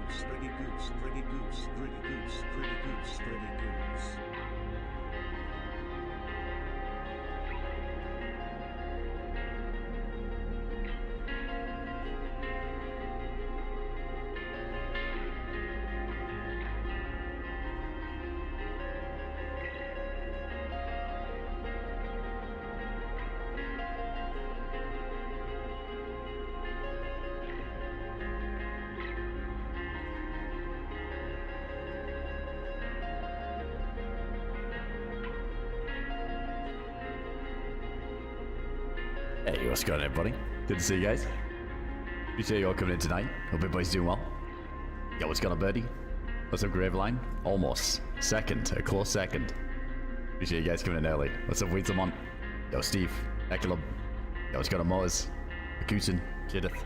goose, pretty goose, pretty goose, pretty goose, pretty goose, pretty goose. Hey, what's going on, everybody? Good to see you guys. Appreciate you all coming in tonight. Hope everybody's doing well. Yo, what's going on, Birdie? What's up, Graveline? Almost. Second. A close second. Appreciate you guys coming in early. What's up, Weedsamon? Yo, Steve. Eculum. Yo, what's going on, Motors? Akutin. Jidith.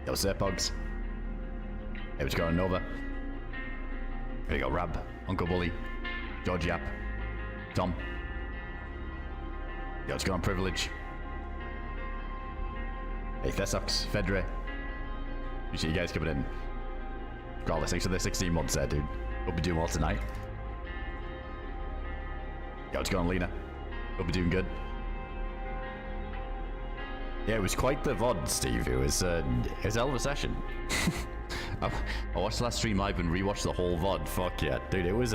Yo, Serpogs. Hey, what's going on, Nova? There you go, Rab. Uncle Bully. George Yap. Tom. Yo, what's going on, Privilege? Hey, Thesox, Fedre. Appreciate you guys coming in. Regardless, thanks for the 16 months there, dude. Hope you're doing well tonight. Yo, what's going on, Lena? Hope you're doing good. Yeah, it was quite the VOD, Steve. It was a hell of a session. I watched the last stream live and rewatched the whole VOD. Fuck yeah, dude, it was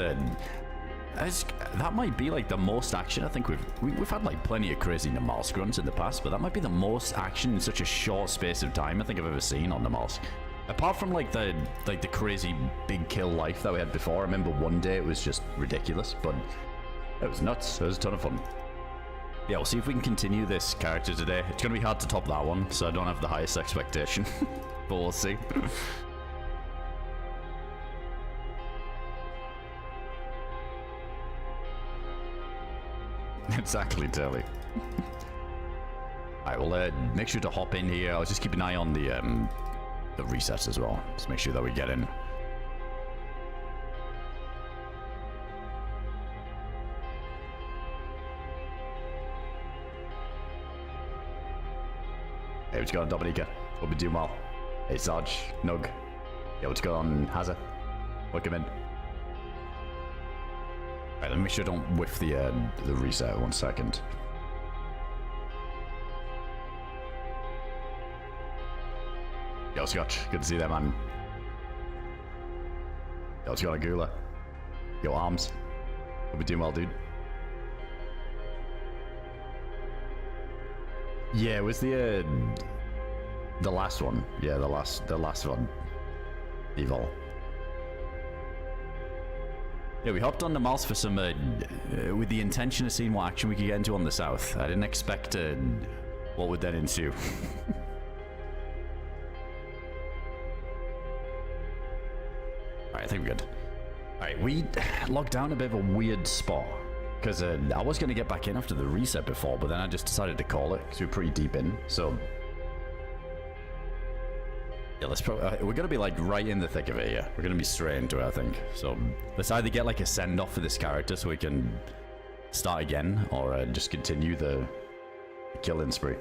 that might be like the most action. I think we've had like plenty of crazy Namalsk runs in the past, but that might be the most action in such a short space of time I think I've ever seen on Namalsk. Apart from like the crazy big kill life that we had before. I remember one day it was just ridiculous, but it was nuts. It was a ton of fun. Yeah, we'll see if we can continue this character today. It's gonna be hard to top that one, so I don't have the highest expectation, but we'll see. Exactly, Telly. Alright, well, make sure to hop in here. I'll just keep an eye on the resets as well. Just make sure that we get in. Hey, what's going on, Dominica? Hope you're doing well. Hey, Sarge, Nug. Yeah, what's going on, Hazza? Welcome in. Alright, let me make sure I don't whiff the reset. 1 second. Yo, Scotch, good to see that, man. Yo, what's going on, Gula? Yo, Arms. Hope you're doing well, dude. Yeah, it was the last one. Yeah, the last one. Evil. Yeah, we hopped on the Namalsk for some, with the intention of seeing what action we could get into on the south. I didn't expect what would then ensue. Alright, I think we're good. Alright, we locked down a bit of a weird spot. Because I was going to get back in after the reset before, but then I just decided to call it, because we were pretty deep in, so... Yeah, we're going to be like right in the thick of it here. We're going to be straight into it, I think. So let's either get like a send-off for this character so we can start again, or just continue the killing spree.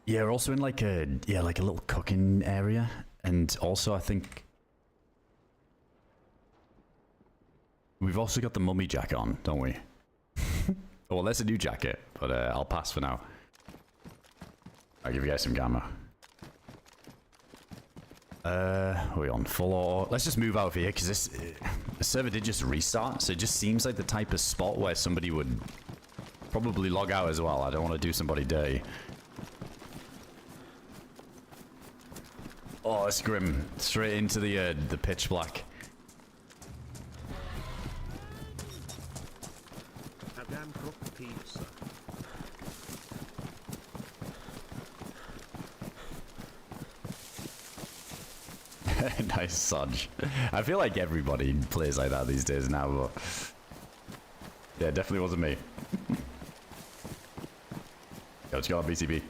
Yeah, we're also in like a little cooking area, and also I think we've also got the mummy jacket on, don't we? Oh, well, that's a new jacket, but I'll pass for now. I'll give you guys some gamma. Are we on full auto? Let's just move out of here because the server did just restart, so it just seems like the type of spot where somebody would probably log out as well. I don't want to do somebody dirty. Oh, it's grim. Straight into the pitch black. AdamCrooK pizza. Nice, Sodge. I feel like everybody plays like that these days now, but... Yeah, it definitely wasn't me. Yo, let's go on BCB.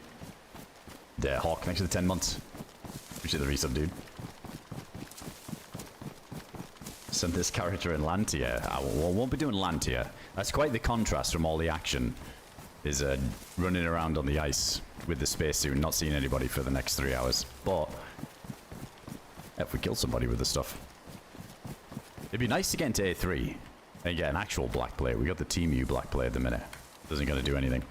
Yeah, Hawk, thanks for the 10 months. Appreciate the resub, dude. send this character in land tier. I won't be doing land tier. That's quite the contrast from all the action. Is running around on the ice with the spacesuit and not seeing anybody for the next 3 hours. But if we kill somebody with the stuff, it'd be nice to get into A3 and get an actual black player. We got the Team U black player at the minute. Doesn't gonna do anything.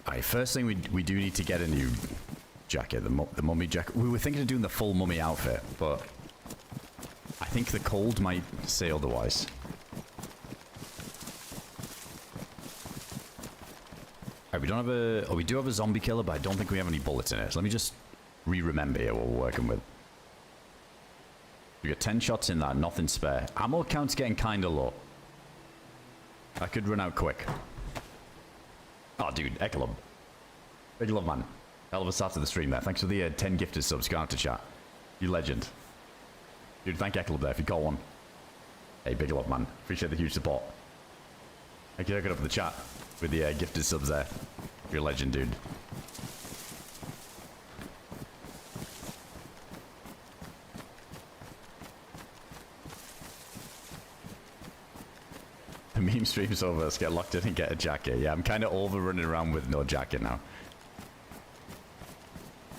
Alright, first thing we do need to get a new jacket, the mummy jacket. We were thinking of doing the full mummy outfit, but I think the cold might say otherwise. Alright, we don't have a... Oh, we do have a zombie killer, but I don't think we have any bullets in it. So let me just re-remember here what we're working with. We got 10 shots in that, nothing spare. Ammo count's getting kind of low. I could run out quick. Oh, dude, Ekelum. Big love, man. Hell of a start to the stream there. Thanks for the 10 gifted subs. Go out to chat. You legend. Dude, thank Ekelum there if you got one. Hey, big love, man. Appreciate the huge support. Thank you, hook it up for the chat with the gifted subs there. You're a legend, dude. The meme stream's over. Let's get locked in and get a jacket. Yeah, I'm kind of over running around with no jacket now.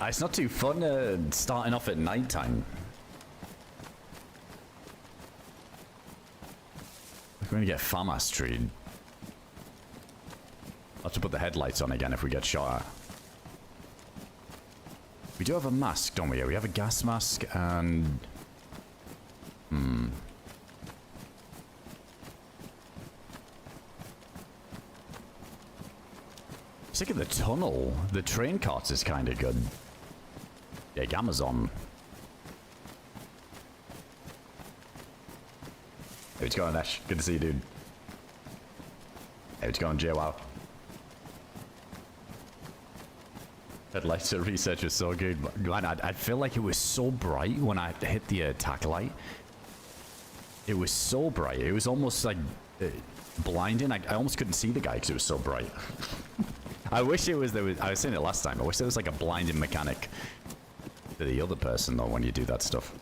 It's not too fun starting off at night time. We're going to get FAMAS treed. I'll have to put the headlights on again if we get shot at. We do have a mask, don't we? We have a gas mask and... Sick of the tunnel. The train carts is kind of good. Big Amazon. Hey, what's going on, Ash? Good to see you, dude. Hey, what's going on, JWoww? Headlights research was so good. Man, I feel like it was so bright when I hit the attack light. It was so bright. It was almost like blinding. I almost couldn't see the guy because it was so bright. I wish it was, I was saying it last time, I wish there was like a blinding mechanic to the other person though when you do that stuff.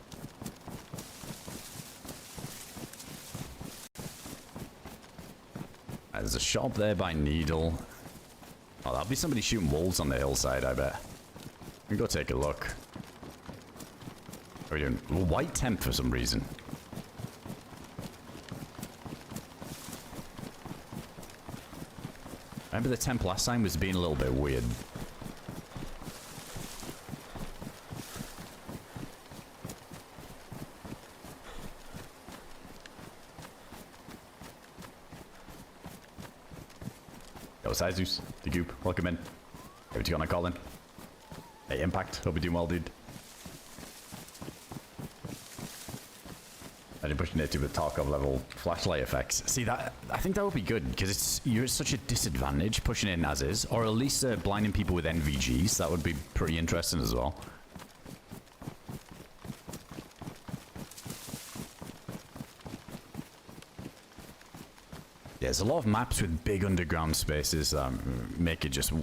There's a shop there by Needle. Oh, that'll be somebody shooting wolves on the hillside, I bet. We can go take a look. What are we doing? White temp for some reason. Remember the temp last time was being a little bit weird. Yo, Zeus, the goop, welcome in. Hey, what you gonna call in? Hey, Impact, hope you're doing well, dude. I didn't push it to the Tarkov level flashlight effects. See that? I think that would be good because you're at such a disadvantage pushing in as is, or at least blinding people with NVGs. That would be pretty interesting as well. Yeah, there's a lot of maps with big underground spaces that make it just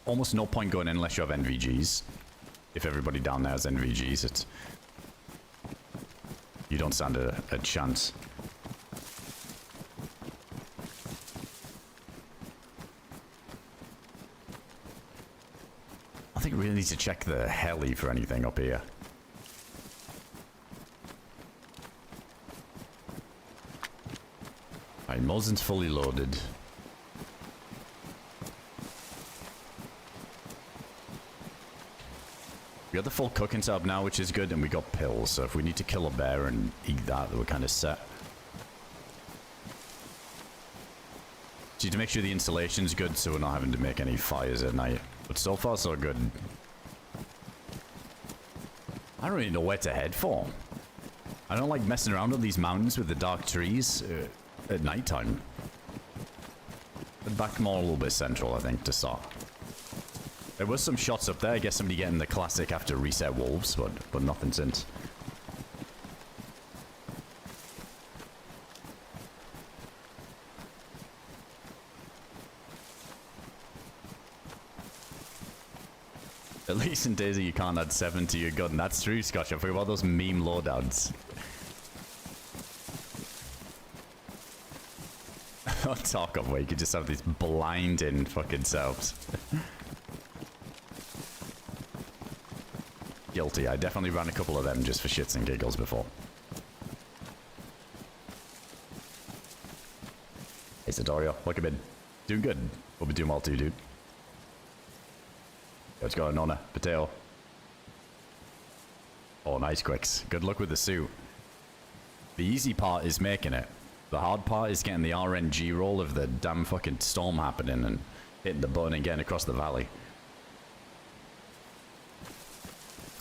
almost no point going in unless you have NVGs. If everybody down there has NVGs, it's... You don't stand a chance. I think we really need to check the heli for anything up here. Alright, Mosin's fully loaded. We got the full cooking setup now, which is good, and we got pills, so if we need to kill a bear and eat that, then we're kind of set. Just need to make sure the installation's good so we're not having to make any fires at night. But so far, so good. I don't really know where to head for. I don't like messing around on these mountains with the dark trees at nighttime. But back more a little bit central, I think, to start. There was some shots up there. I guess somebody getting the classic after reset wolves, but nothing since. least in DayZ you can't add 7 to your gun. That's true, Scotch. I forgot about those meme loadouts. On talk of where you could just have these blinding fucking setups. Guilty. I definitely ran a couple of them just for shits and giggles before. Hey, Satorio. Welcome in. Doing good. We'll be doing well too, dude. What's going on, Potato? Oh, nice, Quicks. Good luck with the suit. The easy part is making it. The hard part is getting the RNG roll of the damn fucking storm happening and hitting the button and getting across the valley.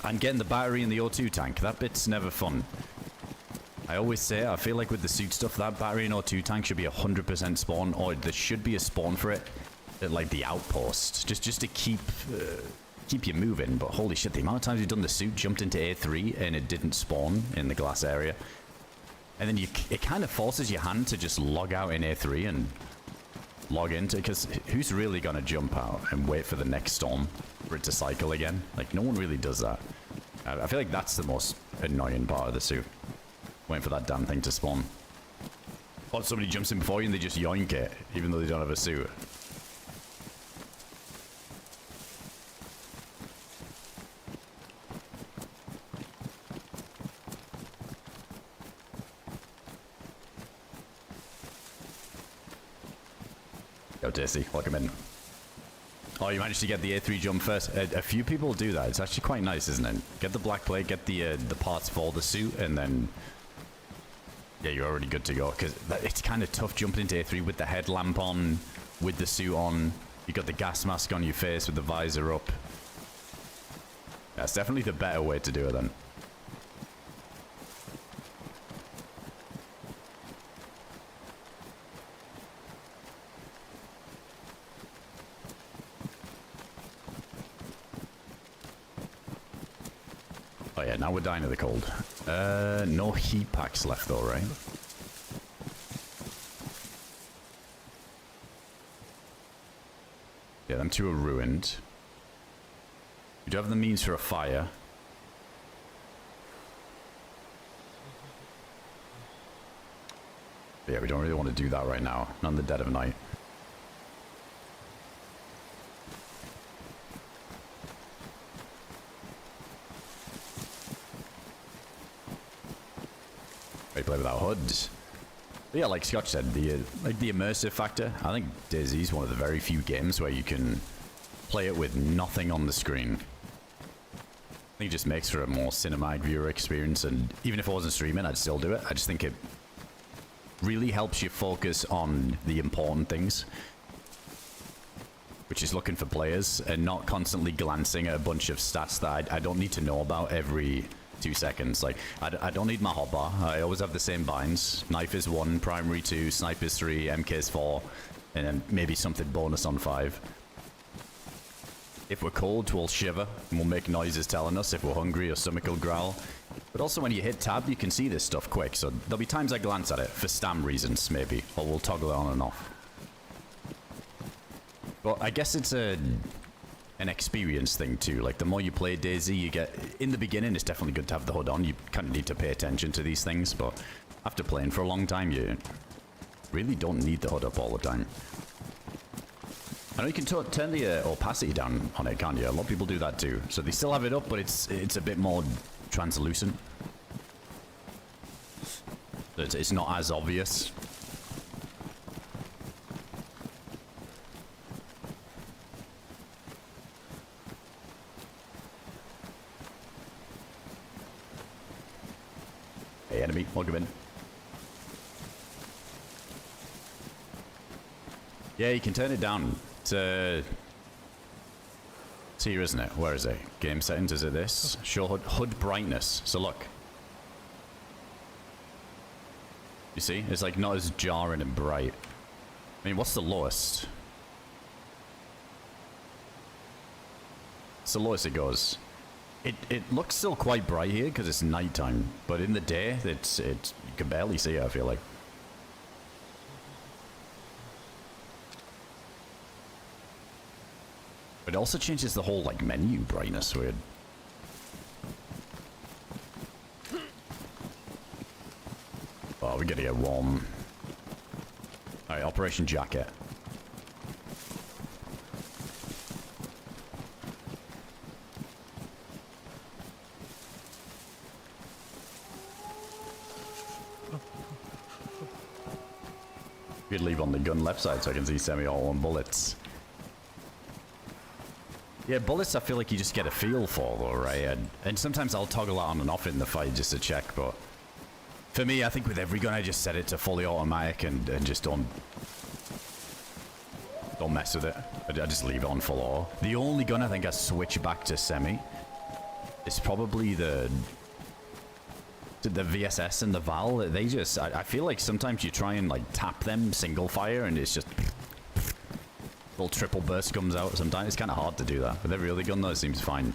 And getting the battery in the O2 tank. That bit's never fun. I always say, I feel like with the suit stuff, that battery and O2 tank should be 100% spawn, or there should be a spawn for it at like the outpost, just to keep you moving. But holy shit, the amount of times you've done the suit, jumped into A3 and it didn't spawn in the glass area. And then it kind of forces your hand to just log out in A3 and log into, because who's really going to jump out and wait for the next storm for it to cycle again? Like, no one really does that. I feel like that's the most annoying part of the suit. Waiting for that damn thing to spawn. Or somebody jumps in before you and they just yoink it, even though they don't have a suit. Yo, DayZ, welcome in. Oh, you managed to get the A3 jump first. A few people do that. It's actually quite nice, isn't it? Get the black plate, get the parts for the suit, and then yeah, you're already good to go. Because it's kind of tough jumping into A3 with the headlamp on, with the suit on. You got the gas mask on your face with the visor up. That's definitely the better way to do it then. Oh yeah, now we're dying of the cold. No heat packs left though, right? Yeah, them two are ruined. We do have the means for a fire. But yeah, we don't really want to do that right now. Not in the dead of night. Play without hoods. But yeah, like Scotch said, the immersive factor. I think DayZ is one of the very few games where you can play it with nothing on the screen. I think it just makes for a more cinematic viewer experience, and even if I wasn't streaming, I'd still do it. I just think it really helps you focus on the important things, which is looking for players and not constantly glancing at a bunch of stats that I don't need to know about every 2 seconds. Like, I don't need my hotbar. I always have the same binds. Knife is 1, primary 2, sniper is 3, MK is 4, and then maybe something bonus on 5. If we're cold, we'll shiver and we'll make noises telling us. If we're hungry, our stomach will growl. But also when you hit tab, you can see this stuff quick, so there'll be times I glance at it for stam reasons, maybe, or we'll toggle it on and off. But I guess it's an experience thing too. Like, the more you play DayZ, you get, in the beginning it's definitely good to have the hood on. You kind of need to pay attention to these things, but after playing for a long time, you really don't need the hood up all the time. I know you can turn the opacity down on it, can't you? A lot of people do that too. So they still have it up, but it's a bit more translucent. It's not as obvious. Hey, enemy, welcome in. Yeah, you can turn it down to... It's here, isn't it? Where is it? Game settings, is it this? Show HUD brightness. So look. You see? It's like not as jarring and bright. I mean, what's the lowest? It's the lowest it goes. It looks still quite bright here because it's nighttime, but in the day, you can barely see it, I feel like. But it also changes the whole, like, menu brightness, weird. Oh, we gotta get warm. Alright, Operation Jacket. Could leave on the gun left side so I can see semi-auto and bullets. Yeah, bullets I feel like you just get a feel for though, right? And sometimes I'll toggle it on and off in the fight just to check, but for me, I think with every gun I just set it to fully automatic and just don't mess with it. I just leave it on full auto. The only gun I think I switch back to semi is probably the VSS and the Val. They just, I feel like sometimes you try and like tap them single fire and it's just little triple burst comes out. Sometimes it's kind of hard to do that. With every other gun though, it seems fine.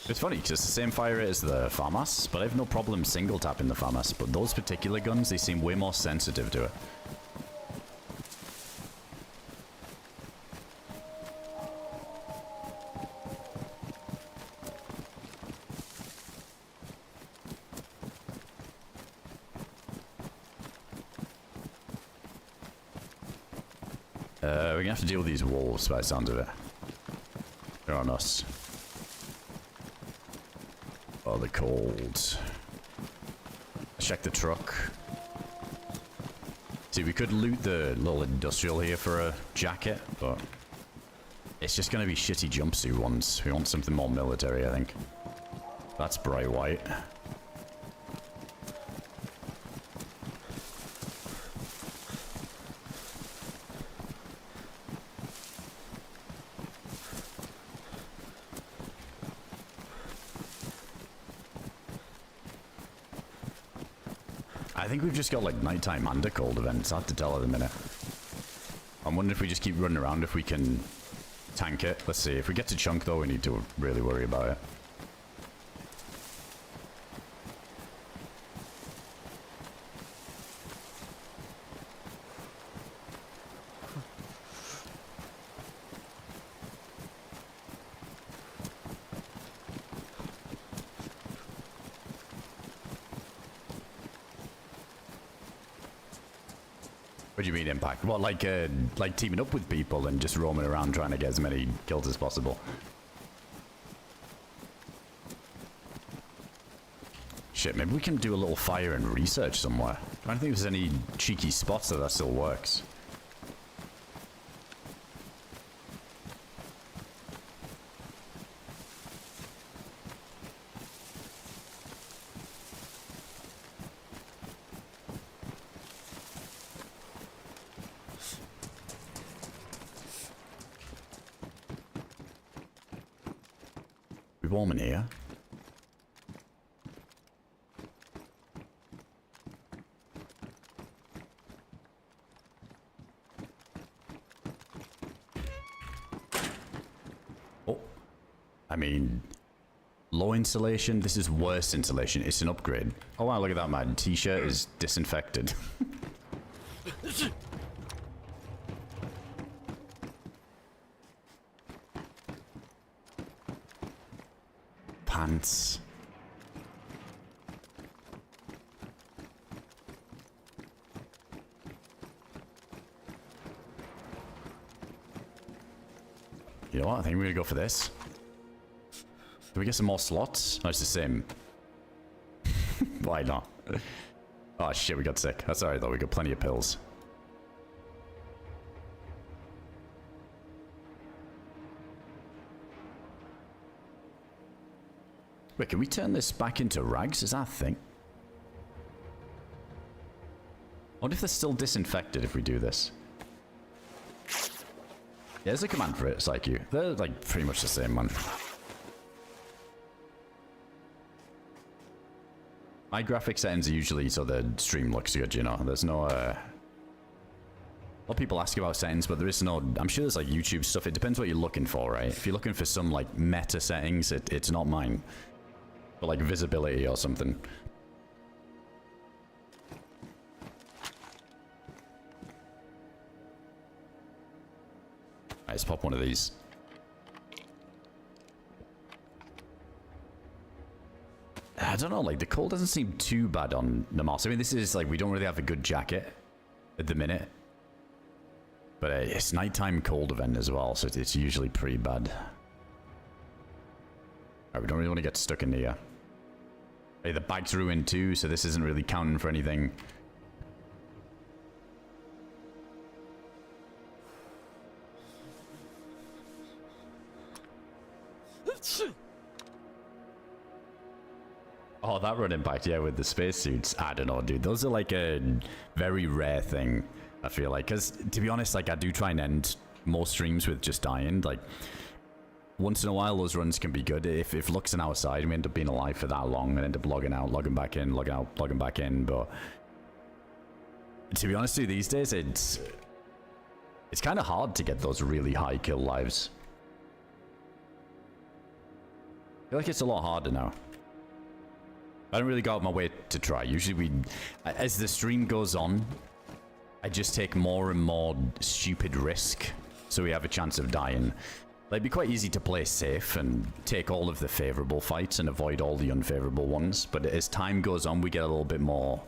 It's funny because it's the same fire rate as the FAMAS, but I have no problem single tapping the FAMAS. But those particular guns, they seem way more sensitive to it. We're gonna have to deal with these wolves by the sound of it. They're on us. Oh, they're cold. Let's check the truck. See, we could loot the little industrial here for a jacket, but it's just gonna be shitty jumpsuit ones. We want something more military, I think. That's bright white. I think we've just got like nighttime and a cold event. It's hard to tell at the minute. I'm wondering if we just keep running around if we can tank it. Let's see. If we get to chunk though, we need to really worry about it. What do you mean impact? Well, like teaming up with people and just roaming around trying to get as many kills as possible. Shit, maybe we can do a little fire and research somewhere. I don't think there's any cheeky spots that still works. Warm in here. Oh, I mean, low insulation. This is worse insulation. It's an upgrade. Oh wow, look at that, man. T-shirt is disinfected. Pants. You know what? I think we're gonna go for this. Do we get some more slots? No, it's the same. Why not? Oh shit, we got sick. That's alright though, we got plenty of pills. Wait, can we turn this back into rags? Is that a thing? What if they're still disinfected if we do this? Yeah, there's a command for it, Psyche. They're like pretty much the same one. My graphic settings are usually so the stream looks good, you know. There's no a lot of people ask about settings, but there is no, I'm sure there's like YouTube stuff. It depends what you're looking for, right? If you're looking for some like meta settings, it's not mine. But like visibility or something. Alright, let's pop one of these. don't know, like the cold doesn't seem too bad on Namalsk. I mean, this is like, we don't really have a good jacket at the minute. But it's nighttime cold event as well, so it's usually pretty bad. Alright, we don't really want to get stuck in here. Hey, the bag's ruined too, so this isn't really counting for anything. Oh, that run impact, yeah, with the spacesuits. I don't know, dude. Those are like a very rare thing, I feel like. Because, to be honest, like, I do try and end more streams with just dying. Like, once in a while, those runs can be good. If luck's on our side, we end up being alive for that long and end up logging out, logging back in, logging out, logging back in. But, to be honest with you, these days, it's kind of hard to get those really high kill lives. I feel like it's a lot harder now. I don't really go out my way to try. Usually as the stream goes on, I just take more and more stupid risk so we have a chance of dying. Like, it'd be quite easy to play safe and take all of the favorable fights and avoid all the unfavorable ones. But as time goes on, we get a little bit more,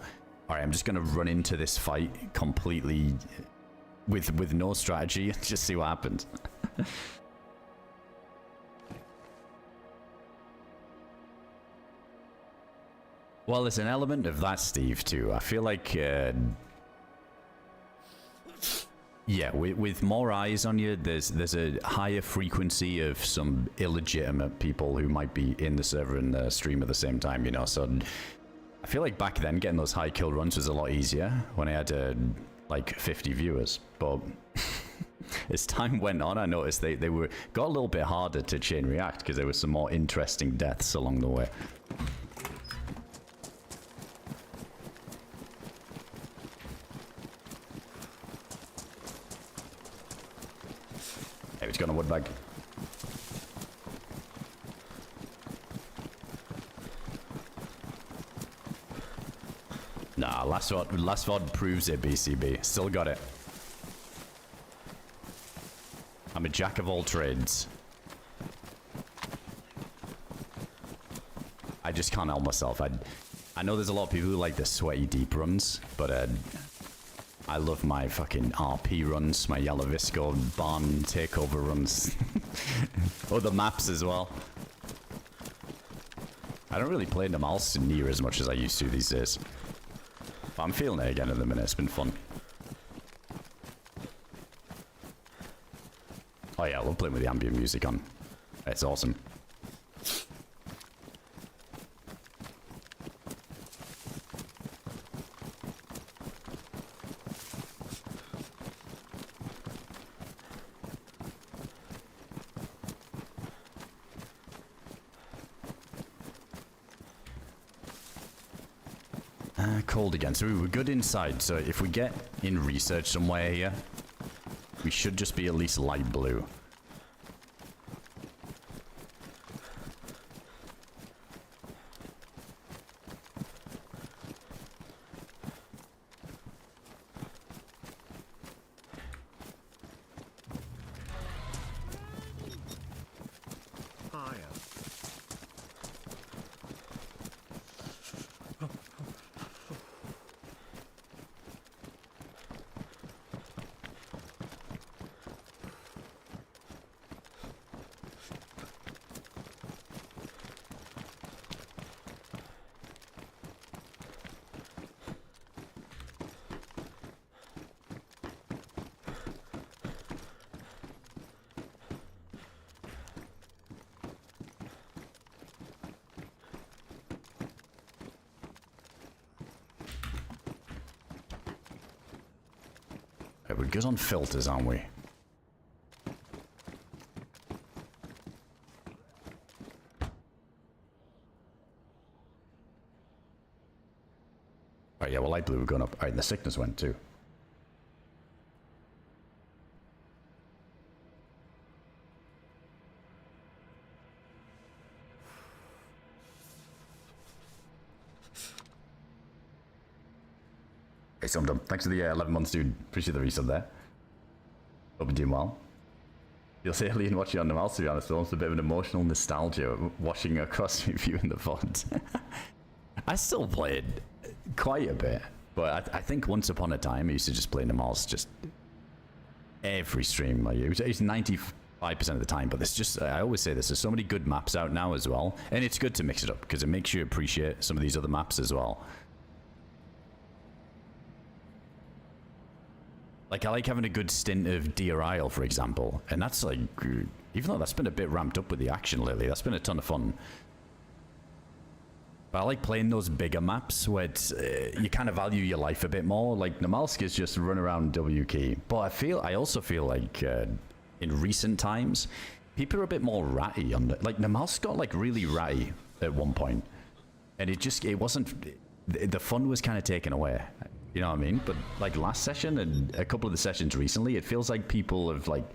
all right, I'm just going to run into this fight completely with no strategy and just see what happens. Well, there's an element of that, Steve, too. I feel like, yeah, with more eyes on you, there's a higher frequency of some illegitimate people who might be in the server and the stream at the same time, you know. So I feel like back then getting those high kill runs was a lot easier when I had like 50 viewers. But as time went on, I noticed they got a little bit harder to chain react because there was some more interesting deaths along the way. Hey, it's got a wood bag. Nah, last VOD proves it, BCB. Still got it. I'm a jack of all trades. I just can't help myself. I know there's a lot of people who like the sweaty deep runs, but I love my fucking RP runs, my Yellow Visco barn takeover runs. Oh, the maps as well. I don't really play Namalsk near as much as I used to these days. But I'm feeling it again in the minute. It's been fun. Oh yeah, I love playing with the ambient music on. It's awesome. Cold again. So we were good inside. So if we get in research somewhere here, we should just be at least light blue. We're good on filters, aren't we? Alright, yeah, well, light blue, we're going up. Alright, the sickness went too. Hey, so I'm done. Thanks for the 11 months, dude. Appreciate the resub there. Hope you're doing well. You'll see Alien watching on Namalsk, to be honest. It's almost a bit of an emotional nostalgia watching across with you in the VOD. I still play it quite a bit, but I think once upon a time I used to just play Namalsk just every stream. Like, it's 95% of the time, but there's just, I always say this, there's so many good maps out now as well, and it's good to mix it up because it makes you appreciate some of these other maps as well. Like, I like having a good stint of DRIL, for example, and that's like, even though that's been a bit ramped up with the action lately, that's been a ton of fun. But I like playing those bigger maps where it's, you kind of value your life a bit more. Like, Namalsk is just run around W key. But I also feel like in recent times, people are a bit more ratty on the, like, Namalsk got like really ratty at one point, and it wasn't, the fun was kind of taken away. You know what I mean? But like last session and a couple of the sessions recently, it feels like people have like,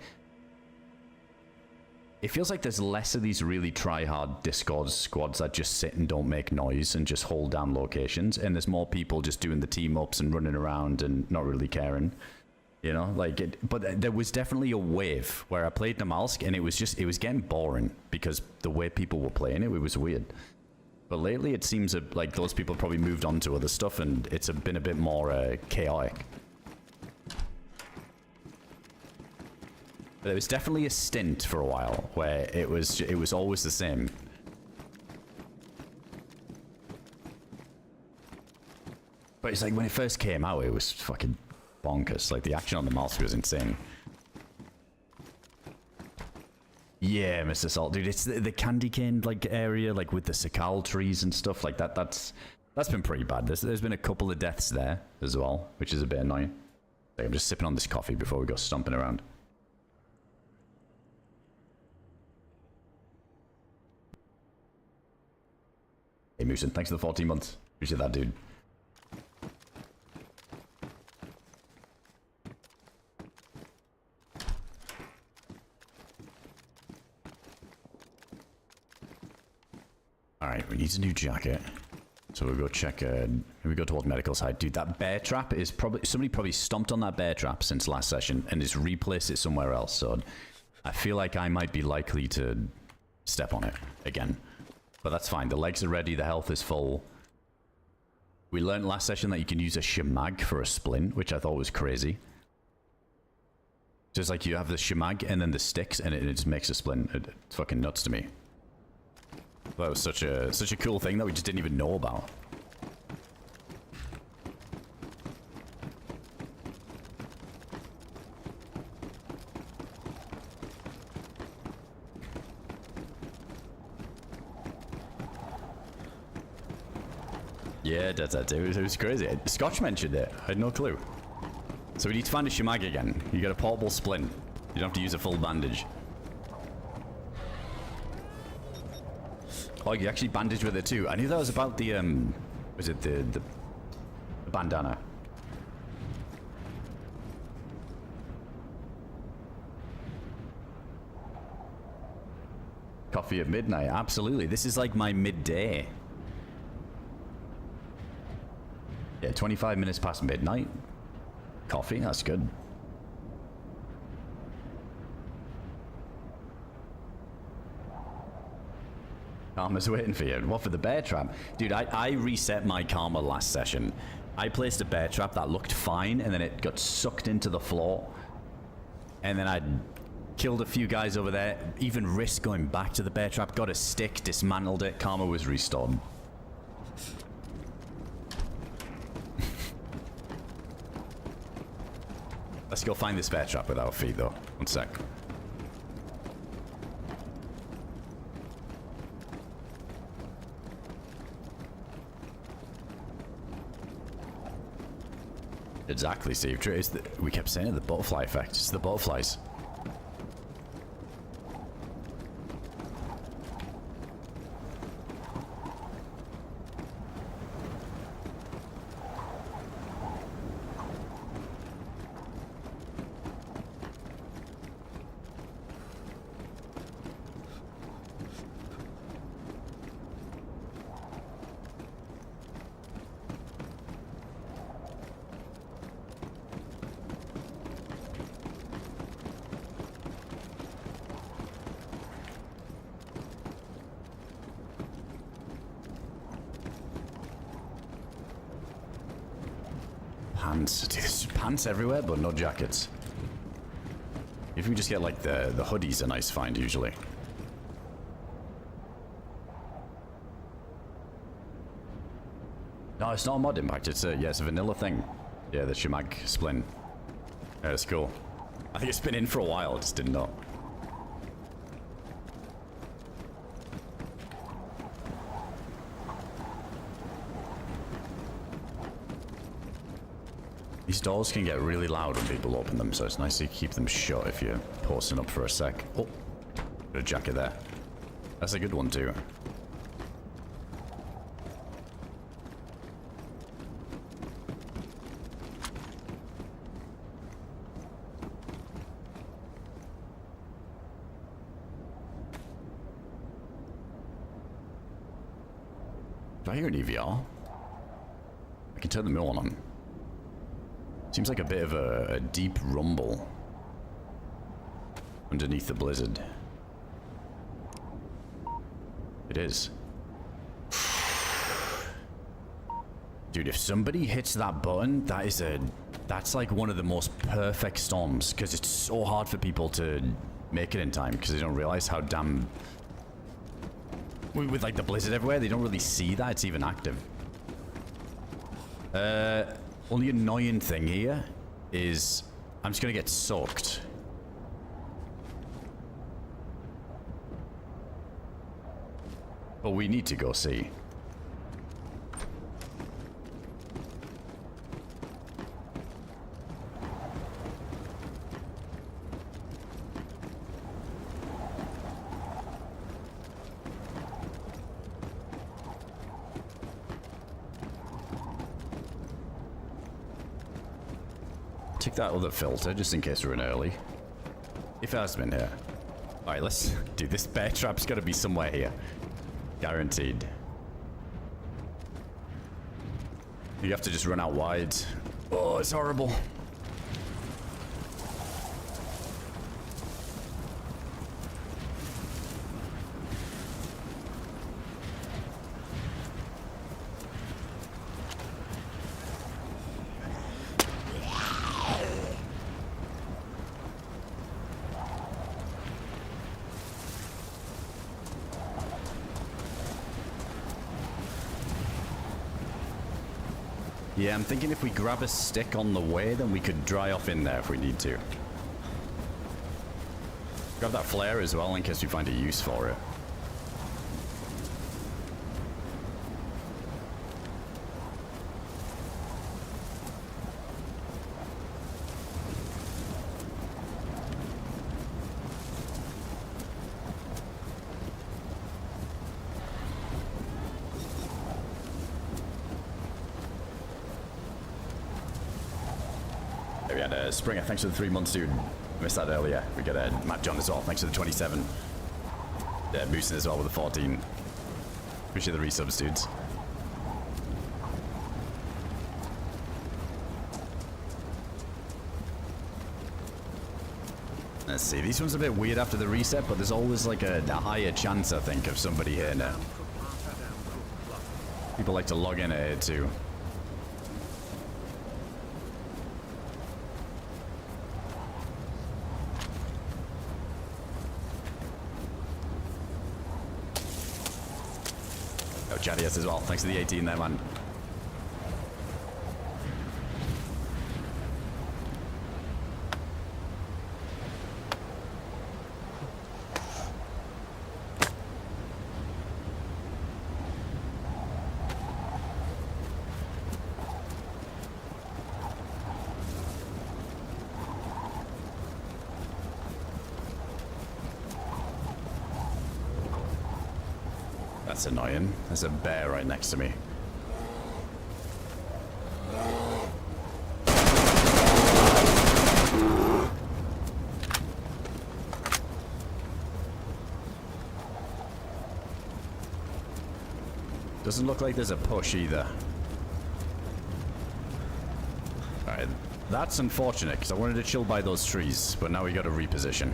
it feels like there's less of these really try-hard Discord squads that just sit and don't make noise and just hold down locations, and there's more people just doing the team-ups and running around and not really caring, you know? Like, but there was definitely a wave where I played Namalsk, and it was getting boring because the way people were playing it was weird. But lately it seems like those people probably moved on to other stuff, and it's been a bit more chaotic. But there was definitely a stint for a while where it was always the same. But it's like when it first came out, it was fucking bonkers. Like the action on the Namalsk was insane. Yeah, Mr. Salt, dude, it's the candy cane like area, like with the Sakal trees and stuff like that. That's been pretty bad. There's been a couple of deaths there as well, which is a bit annoying. Like, I'm just sipping on this coffee before we go stomping around. Hey, Moosin, thanks for the 14 months. Appreciate that, dude. Alright, we need a new jacket. So we'll go check, we go towards medical side. Dude, that bear trap is probably, somebody probably stomped on that bear trap since last session and has replaced it somewhere else. So I feel like I might be likely to step on it again. But that's fine. The legs are ready, the health is full. We learned last session that you can use a shemag for a splint, which I thought was crazy. Just like you have the shemag and then the sticks, and it just makes a splint. It's fucking nuts to me. That was such a cool thing that we just didn't even know about. Yeah, it was crazy. Scotch mentioned it. I had no clue. So we need to find a shemag again. You got a portable splint. You don't have to use a full bandage. Oh, you actually bandage with it too. I knew that was about the was it the bandana? Coffee at midnight, absolutely. This is like my midday. Yeah, 25 minutes past midnight. Coffee, that's good. Karma's waiting for you. What, for the bear trap? Dude, I reset my karma last session. I placed a bear trap that looked fine, and then it got sucked into the floor. And then I killed a few guys over there, even risked going back to the bear trap, got a stick, dismantled it, karma was restored. Let's go find this bear trap with our feet, though. One sec. Exactly, Steve. We kept saying it, the butterfly effect. It's the butterflies. Pants. Dude, there's pants everywhere, but no jackets. If we just get like the hoodies, a nice find usually. No, it's not a mod impact. It's it's a vanilla thing. Yeah, the Shemag splint. Yeah, it's cool. I think it's been in for a while. I just didn't know. These doors can get really loud when people open them, so it's nice to keep them shut if you're posting up for a sec. Oh, got a jacket there. That's a good one too. Do I hear an EVR? I can turn the mill on. Seems like a bit of a deep rumble underneath the blizzard. It is. Dude, if somebody hits that button, that's like one of the most perfect storms, because it's so hard for people to make it in time because they don't realize how damn... With like the blizzard everywhere, they don't really see that it's even active. Only annoying thing here is I'm just gonna get soaked. But we need to go see. Take that other filter just in case we're in early. If it has been here. Alright, let's... Dude, this bear trap's gotta be somewhere here. Guaranteed. You have to just run out wide. Oh, it's horrible. Yeah, I'm thinking if we grab a stick on the way, then we could dry off in there if we need to. Grab that flare as well in case we find a use for it. We had Springer, thanks for the 3 months, dude. Missed that earlier. We got Matt John as well, thanks for the 27. Boosting as well with the 14. Appreciate the resubs, dudes. Let's see, these ones are a bit weird after the reset, but there's always like a higher chance, I think, of somebody hitting it. People like to log in at it too. Chadias as well. Thanks for the 18 there, man. That's annoying. There's a bear right next to me. Doesn't look like there's a push either. Alright, that's unfortunate because I wanted to chill by those trees, but now we got to reposition.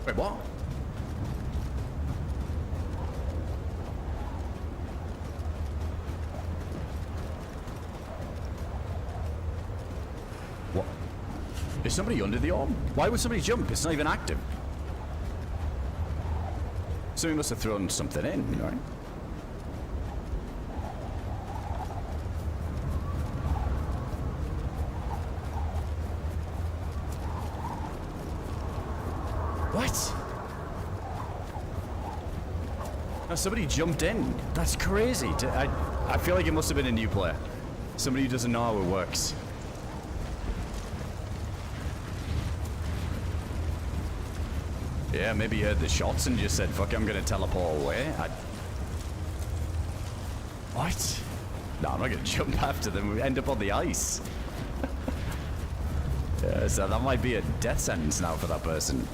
Wait, what? What? Is somebody under the orb? Why would somebody jump? It's not even active. Somebody must have thrown something in, right? What? No, somebody jumped in. That's crazy. I feel like it must have been a new player. Somebody who doesn't know how it works. Yeah, maybe he heard the shots and just said, fuck it, I'm gonna teleport away. What? No, I'm not gonna jump after them. We end up on the ice. Yeah, so that might be a death sentence now for that person.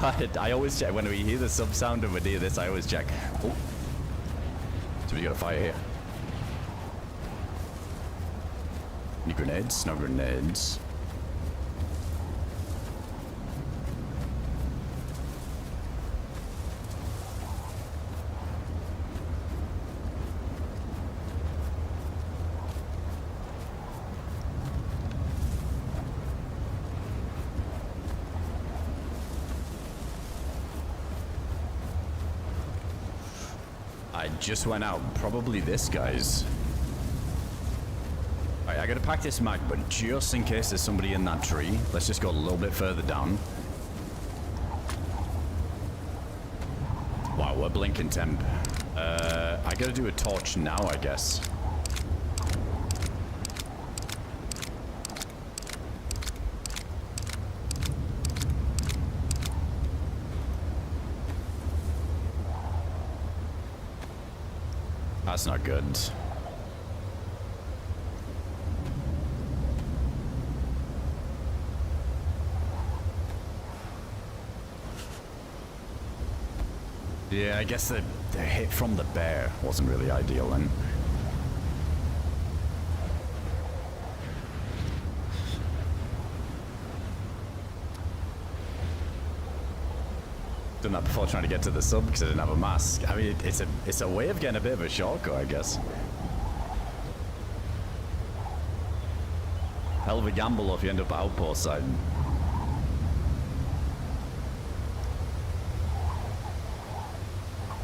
I always check when we hear the sub sound and we hear this. I always check. Oh, so we got a fire here. Any grenades? No grenades. I just went out. Probably this guy's. Alright, I gotta pack this mag, but just in case there's somebody in that tree, let's just go a little bit further down. Wow, we're blinking temp. I gotta do a torch now, I guess. That's not good. Yeah, I guess the hit from the bear wasn't really ideal then. Done that before trying to get to the sub because I didn't have a mask. I mean, it's a way of getting a bit of a shortcut, I guess. Hell of a gamble if you end up at outpost side.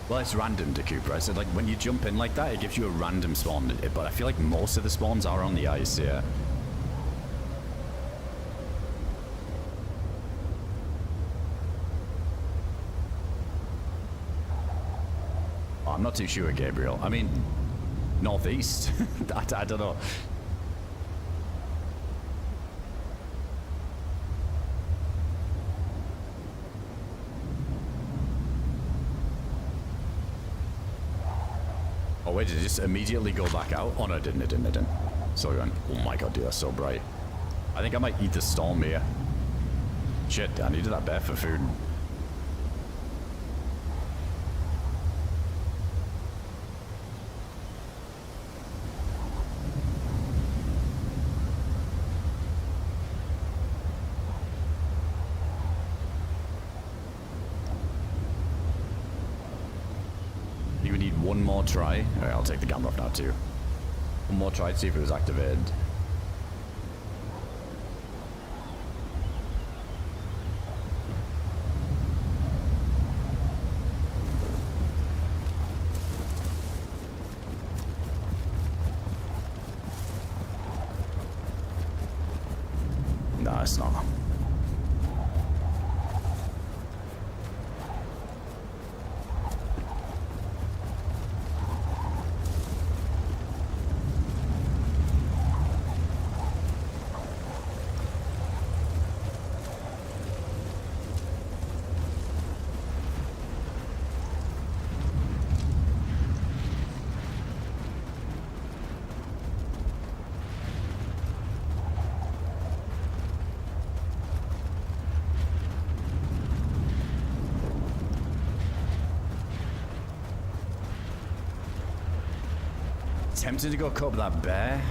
Well, it's random to Cooper. I said, like, when you jump in like that, it gives you a random spawn. But I feel like most of the spawns are on the ice, yeah. Oh, I'm not too sure, Gabriel. I mean, northeast. I don't know. Oh wait, did it just immediately go back out? Oh no, it didn't. So we went, oh my god, dude, that's so bright. I think I might eat the storm here. Shit, I needed that bear for food. One more try. Alright, I'll take the camera off now too. One more try to see if it was activated. No, it's not. Tempted to go cut that bear.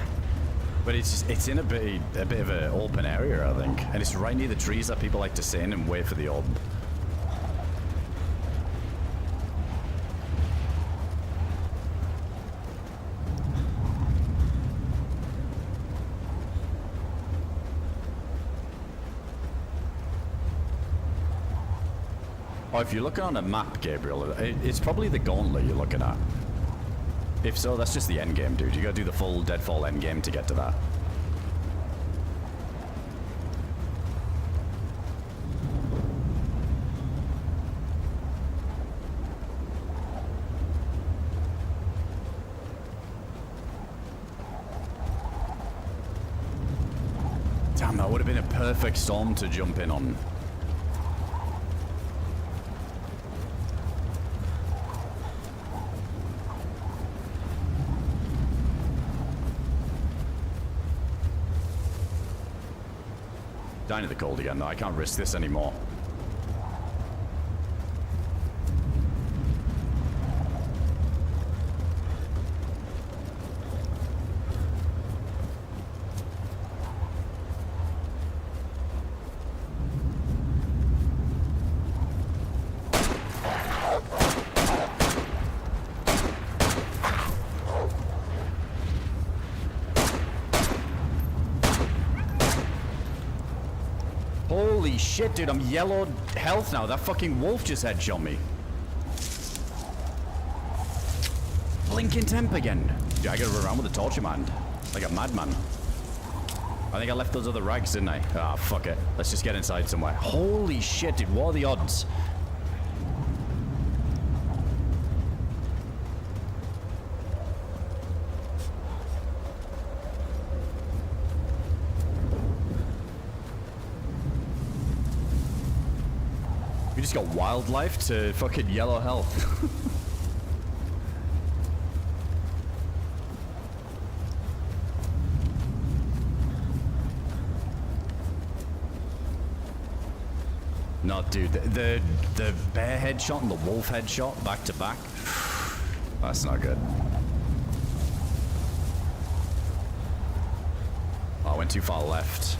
But it's in a bit of an open area, I think. And it's right near the trees that people like to sit in and wait for the orb. Oh, if you're looking on a map, Gabriel, it's probably the gauntlet you're looking at. If so, that's just the end game, dude. You gotta do the full Deadfall end game to get to that. Damn, that would have been a perfect storm to jump in on. Dying to the cold again, though. I can't risk this anymore. Holy shit, dude, I'm yellow health now. That fucking wolf just headshot me. Blinking temp again. Dude, I gotta run around with a torch in my hand. Like a madman. I think I left those other rags, didn't I? Ah, fuck it. Let's just get inside somewhere. Holy shit, dude, what are the odds? We just got wildlife to fucking yellow health. No, dude, the bear headshot and the wolf headshot back to back. That's not good. Oh, I went too far left.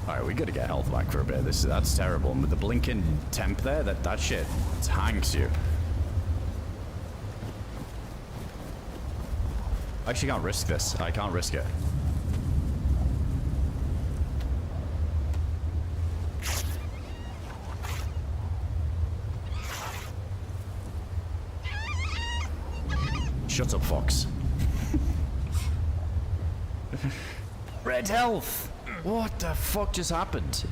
Alright, we gotta get health back for a bit. That's terrible. And with the blinking temp there, that shit tanks you. I actually can't risk this. I can't risk it. Shut up, Fox. Red health! What the fuck just happened?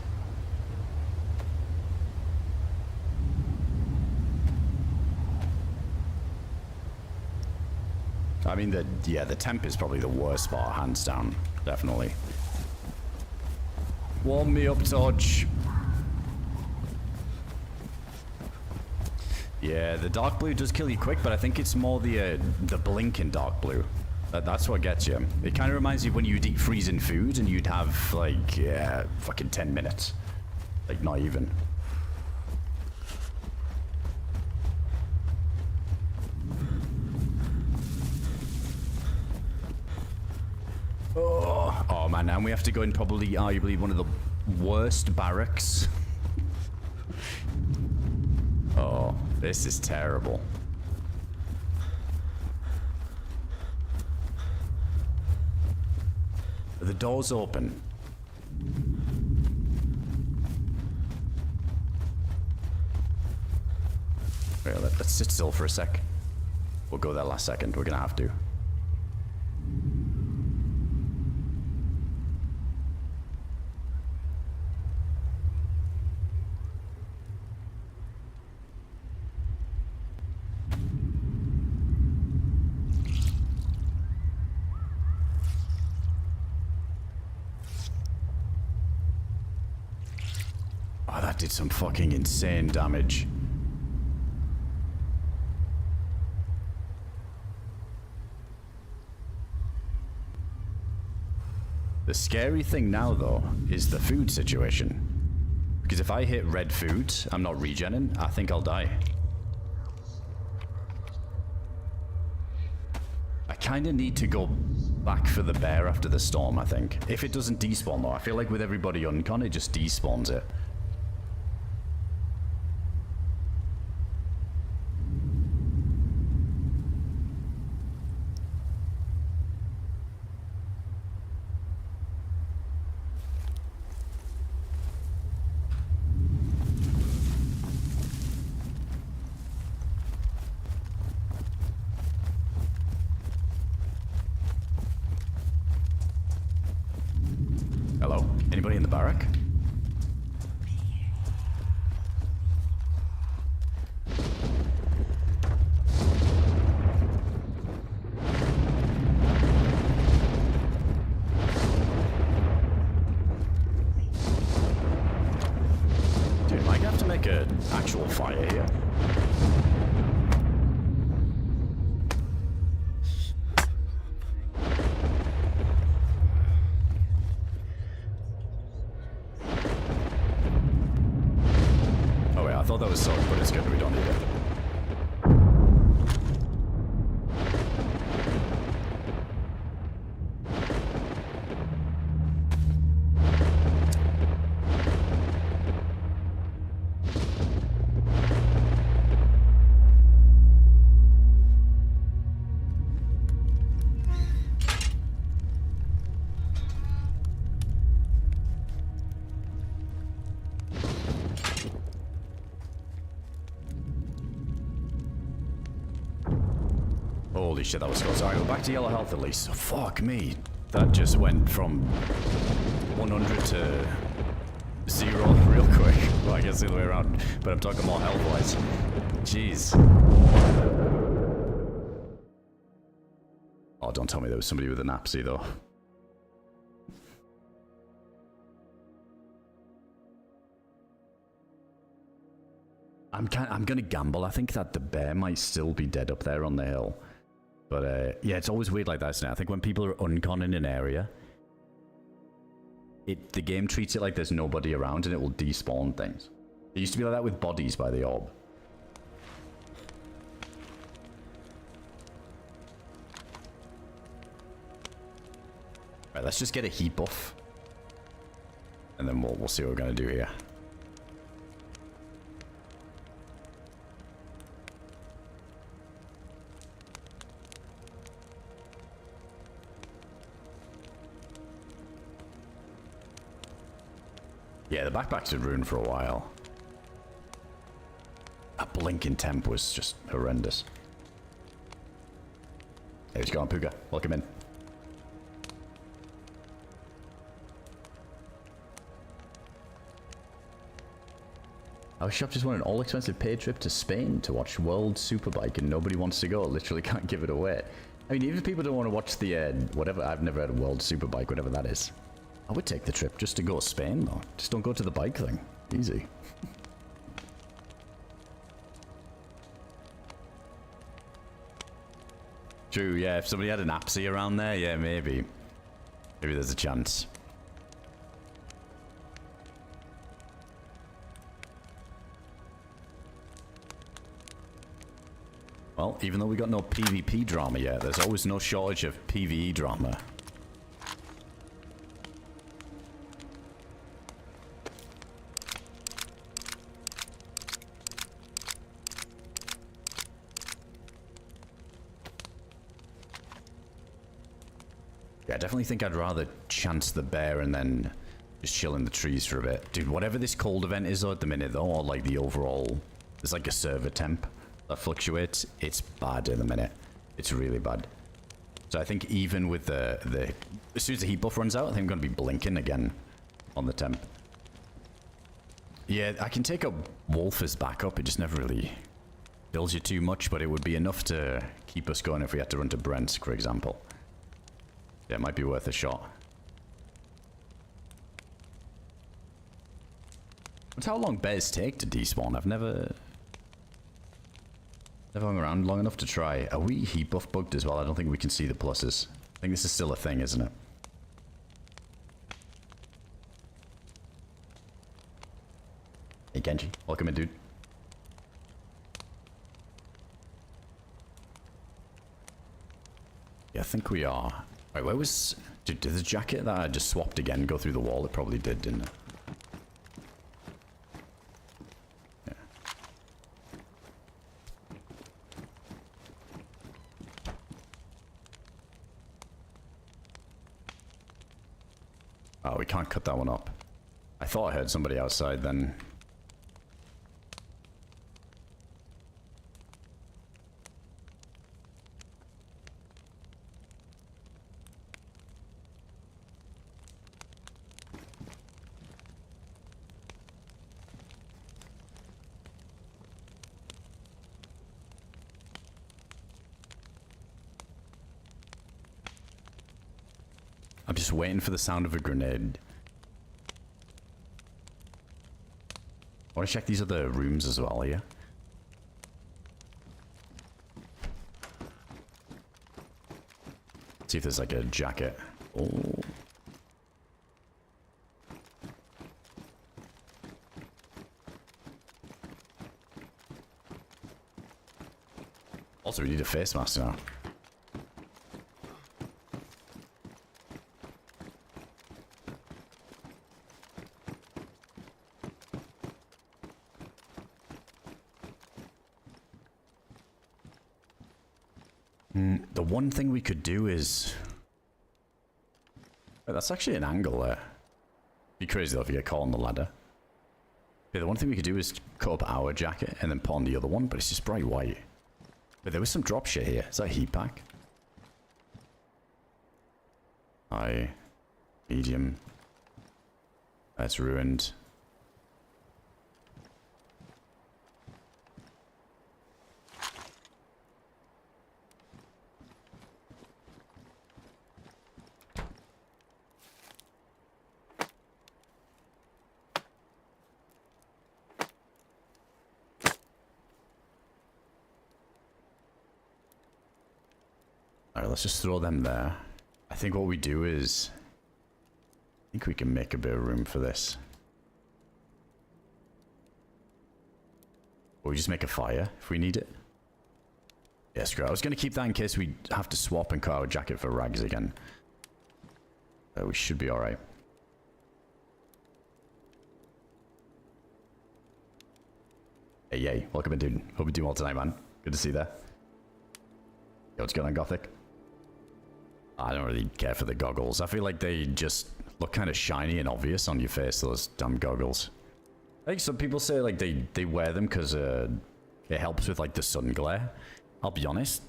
I mean, the temp is probably the worst spot, hands down. Definitely. Warm me up, Torch. Yeah, the dark blue does kill you quick, but I think it's more the blinking dark blue. That's what gets you. It kind of reminds you when you'd eat freezing food and you'd have, like, yeah, fucking 10 minutes. Like, not even. Oh man, now we have to go in probably, arguably, one of the worst barracks. Oh, this is terrible. The door's open. Okay, let's sit still for a sec. We'll go that last second. We're gonna have to. Oh, that did some fucking insane damage. The scary thing now, though, is the food situation. Because if I hit red food, I'm not regenning, I think I'll die. kind of need to go back for the bear after the storm, I think. If it doesn't despawn though, I feel like with everybody uncon, it just despawns it. Hello? Anybody in the barrack? Dude, might have to make an actual fire here. I thought that was solid, but it's good we don't need it. Holy shit, that was close. Alright, we're back to yellow health at least. Fuck me. That just went from 100 to 0 real quick. Well, I guess the other way around. But I'm talking more health-wise. Jeez. Oh, don't tell me there was somebody with an Napsy, though. I'm gonna gamble. I think that the bear might still be dead up there on the hill. But yeah, it's always weird like that, isn't it? I think when people are uncon in an area, the game treats it like there's nobody around and it will despawn things. It used to be like that with bodies by the orb. Right, let's just get a heat buff. And then we'll see what we're gonna do here. Yeah, the backpacks had ruined for a while. That blinking temp was just horrendous. Hey, what's going on, Puka? Welcome in. Our shop just won an all-expensive paid trip to Spain to watch World Superbike and nobody wants to go. Literally can't give it away. I mean, even if people don't want to watch the, whatever, I've never had a World Superbike, whatever that is. I would take the trip just to go to Spain, though. Just don't go to the bike thing. Easy. True, yeah. If somebody had an Apsy around there, yeah, maybe. Maybe there's a chance. Well, even though we got no PvP drama yet, there's always no shortage of PvE drama. Yeah, I definitely think I'd rather chance the bear and then just chill in the trees for a bit. Dude, whatever this cold event is though at the minute though, or like the overall, there's like a server temp that fluctuates. It's bad in the minute. It's really bad. So I think even with the as soon as the heat buff runs out, I think I'm going to be blinking again on the temp. Yeah, I can take up Wolf as backup. It just never really builds you too much, but it would be enough to keep us going if we had to run to Brentsk, for example. Yeah, it might be worth a shot. What's how long bears take to despawn? I've never hung around long enough to try. Are we heat buff bugged as well? I don't think we can see the pluses. I think this is still a thing, isn't it? Hey Genji, welcome in, dude. Yeah, Yeah, I think we are. Wait, where was... Did the jacket that I just swapped again go through the wall? It probably did, didn't it? Yeah. Oh, we can't cut that one up. I thought I heard somebody outside then. I'm just waiting for the sound of a grenade. I want to check these other rooms as well here. See if there's like a jacket. Oh. Also, we need a face mask now. The one thing we could do is... Wait, that's actually an angle there. Be crazy though if you get caught on the ladder. Yeah, the one thing we could do is cut up our jacket and then put on the other one, but it's just bright white. But there was some drop shit here. Is that a heat pack? High. Medium. That's ruined. Alright, let's just throw them there. I think what we do is... I think we can make a bit of room for this. Or we just make a fire if we need it. Yeah, screw it. I was going to keep that in case we have to swap and cut our jacket for rags again. We should be alright. Hey, yay. Welcome in, dude. Hope you're doing well tonight, man. Good to see you there. Yo, what's going on, Gothic? I don't really care for the goggles. I feel like they just look kind of shiny and obvious on your face, those damn goggles. I think some people say like they wear them because it helps with like the sun glare. I'll be honest.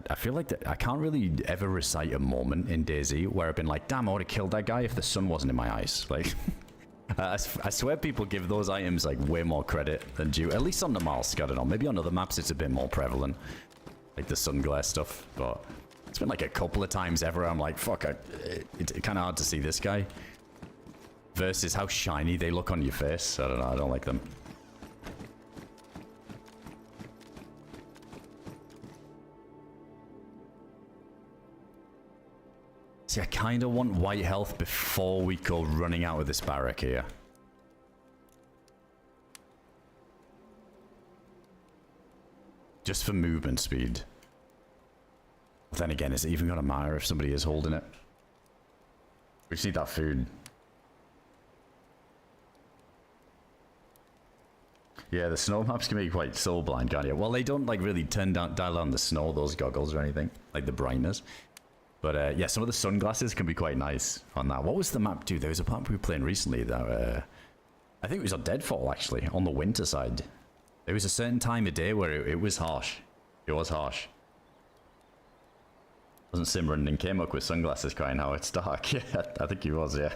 I feel like I can't really ever recite a moment in DayZ where I've been like, damn, I would have killed that guy if the sun wasn't in my eyes. Like, I swear people give those items like way more credit than due. At least on Namalsk, I don't know. Maybe on other maps it's a bit more prevalent. Like the sun glare stuff, but it's been like a couple of times ever I'm like, fuck, it's kind of hard to see this guy. Versus how shiny they look on your face. I don't know, I don't like them. See, I kind of want white health before we go running out of this barrack here. Just for movement speed. But then again, is it even gonna matter if somebody is holding it? We just need that food. Yeah, the snow maps can be quite soul blind, can't you? Well, they don't like really dial down the snow, those goggles or anything, like the brightness. But yeah, some of the sunglasses can be quite nice on that. What was the map, dude? There was a map we were playing recently that I think it was on Deadfall actually, on the winter side. There was a certain time of day where it was harsh. It was harsh. Wasn't Simran and came up with sunglasses crying how it's dark? Yeah, I think he was, yeah.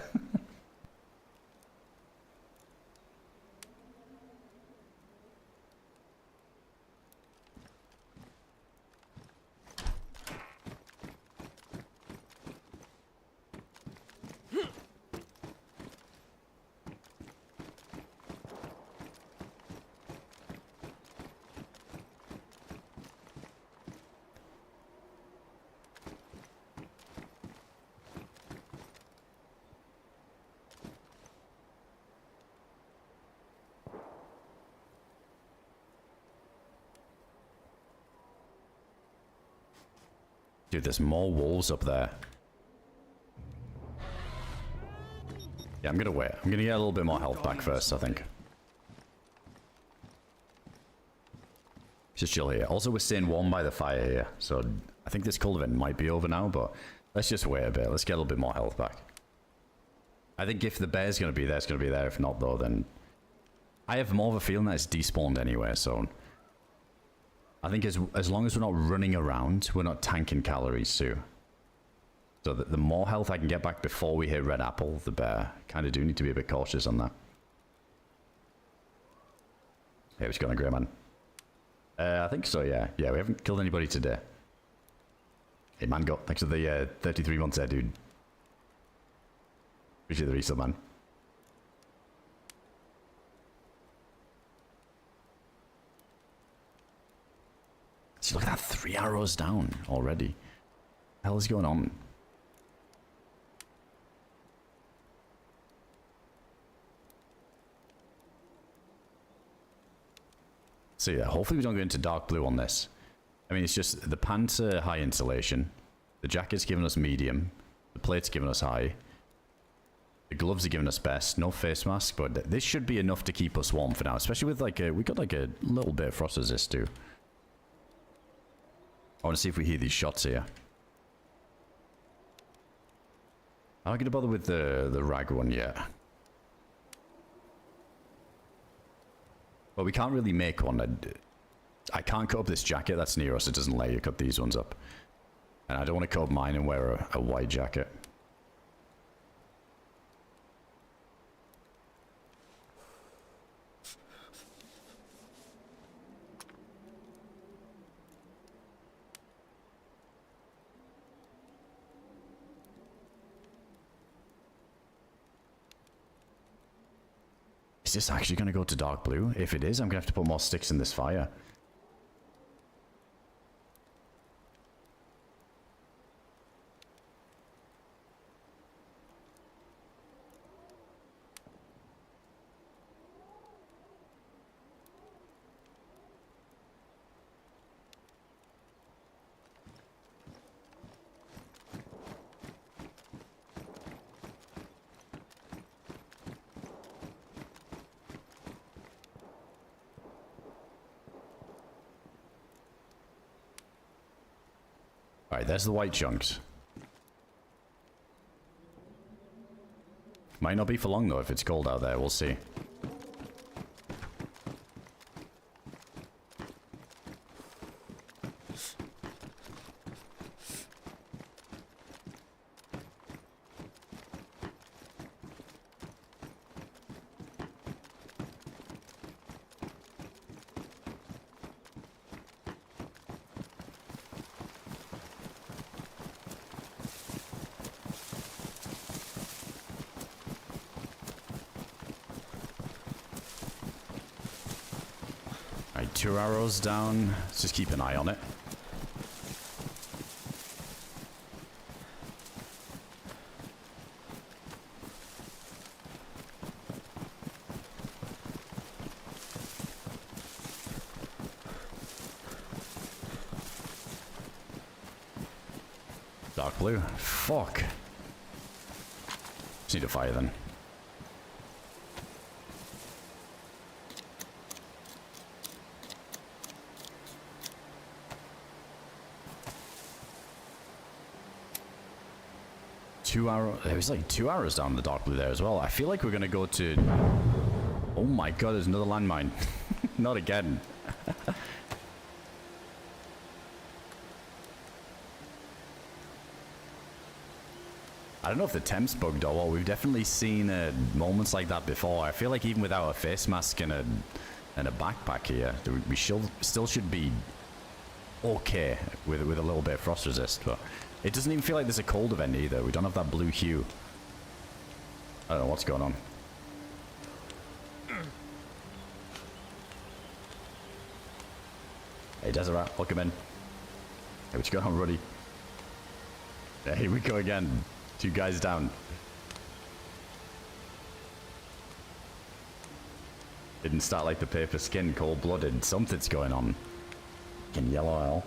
Dude, there's more wolves up there. Yeah, I'm gonna wait. I'm gonna get a little bit more health back first, I think. Just chill here. Also, we're staying warm by the fire here, so I think this cold event might be over now, but let's just wait a bit. Let's get a little bit more health back. I think if the bear's gonna be there, it's gonna be there. If not, though, then I have more of a feeling that it's despawned anyway, so I think as long as we're not running around, we're not tanking calories too. So the more health I can get back before we hit Red Apple, the better. Kind of do need to be a bit cautious on that. Hey, what's going on, Grey Man? I think so, yeah. Yeah, we haven't killed anybody today. Hey, Mango, thanks for the 33 months there, dude. Appreciate the resub, man. See, look at that, 3 arrows down already. What the hell is going on? So yeah, hopefully we don't go into dark blue on this. I mean, it's just the pants are high insulation. The jacket's giving us medium. The plate's giving us high. The gloves are giving us best. No face mask, but this should be enough to keep us warm for now. Especially with like we got like a little bit of frost resist too. I want to see if we hear these shots here. I'm not going to bother with the rag one yet. But we can't really make one. I can't cut up this jacket that's near us. It doesn't let you cut these ones up. And I don't want to cut up mine and wear a white jacket. Is this actually going to go to dark blue? If it is, I'm going to have to put more sticks in this fire. Alright, there's the white chunks. Might not be for long though if it's cold out there, we'll see. Alright, 2 arrows down. Let's just keep an eye on it. Dark blue. Fuck. Just need to fire then. It was like 2 arrows down the dark blue there as well. I feel like we're gonna go to... Oh my god, there's another landmine. Not again. I don't know if the temp's bugged or what. We've definitely seen moments like that before. I feel like even without a face mask and a backpack here, we still should be okay with a little bit of frost resist, but it doesn't even feel like there's a cold event either. We don't have that blue hue. I don't know what's going on. Hey, Desert, welcome in. Hey, what's going on, Ruddy? Yeah, here we go again. 2 guys down. Didn't start like the paper skin, cold-blooded. Something's going on. In yellow oil.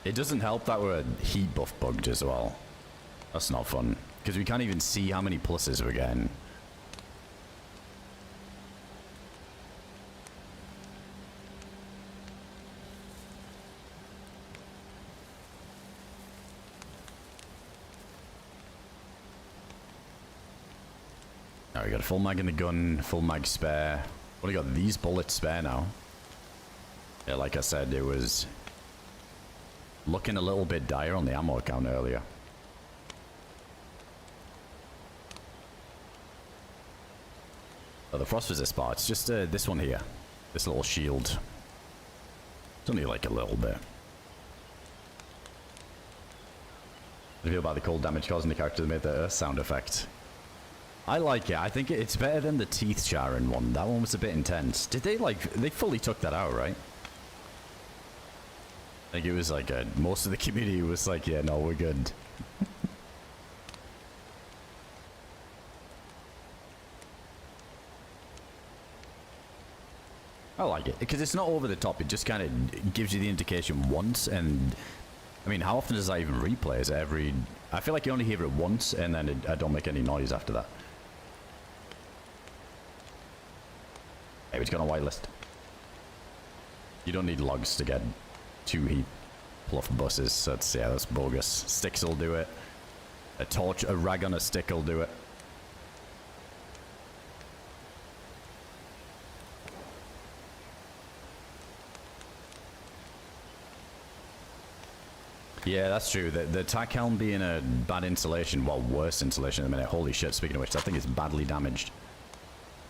It doesn't help that we're heat buff bugged as well. That's not fun. Because we can't even see how many pluses we're getting. Now we got a full mag in the gun, full mag spare. Only got these bullets spare now. Yeah, like I said, it was looking a little bit dire on the ammo count earlier. Oh, the frost resist bar, it's just this one here. This little shield. It's only like a little bit. What do you feel about the cold damage causing the character that made the earth sound effect? I like it. I think it's better than the teeth charring one. That one was a bit intense. Did they like, they fully took that out, right? I think it was like most of the community was like, yeah, no, we're good. I like it because it's not over the top. It just kind of gives you the indication once, and I mean, how often does that even replay? Is it every? I feel like you only hear it once, and then I don't make any noise after that. Hey, it's got a whitelist. You don't need logs to get 2 heat pluff buses. That's, yeah, that's bogus. Sticks will do it. A torch, a rag on a stick will do it. Yeah, that's true. The tack helm being a bad insulation, well, worse insulation at the minute. Holy shit, speaking of which, that thing is badly damaged.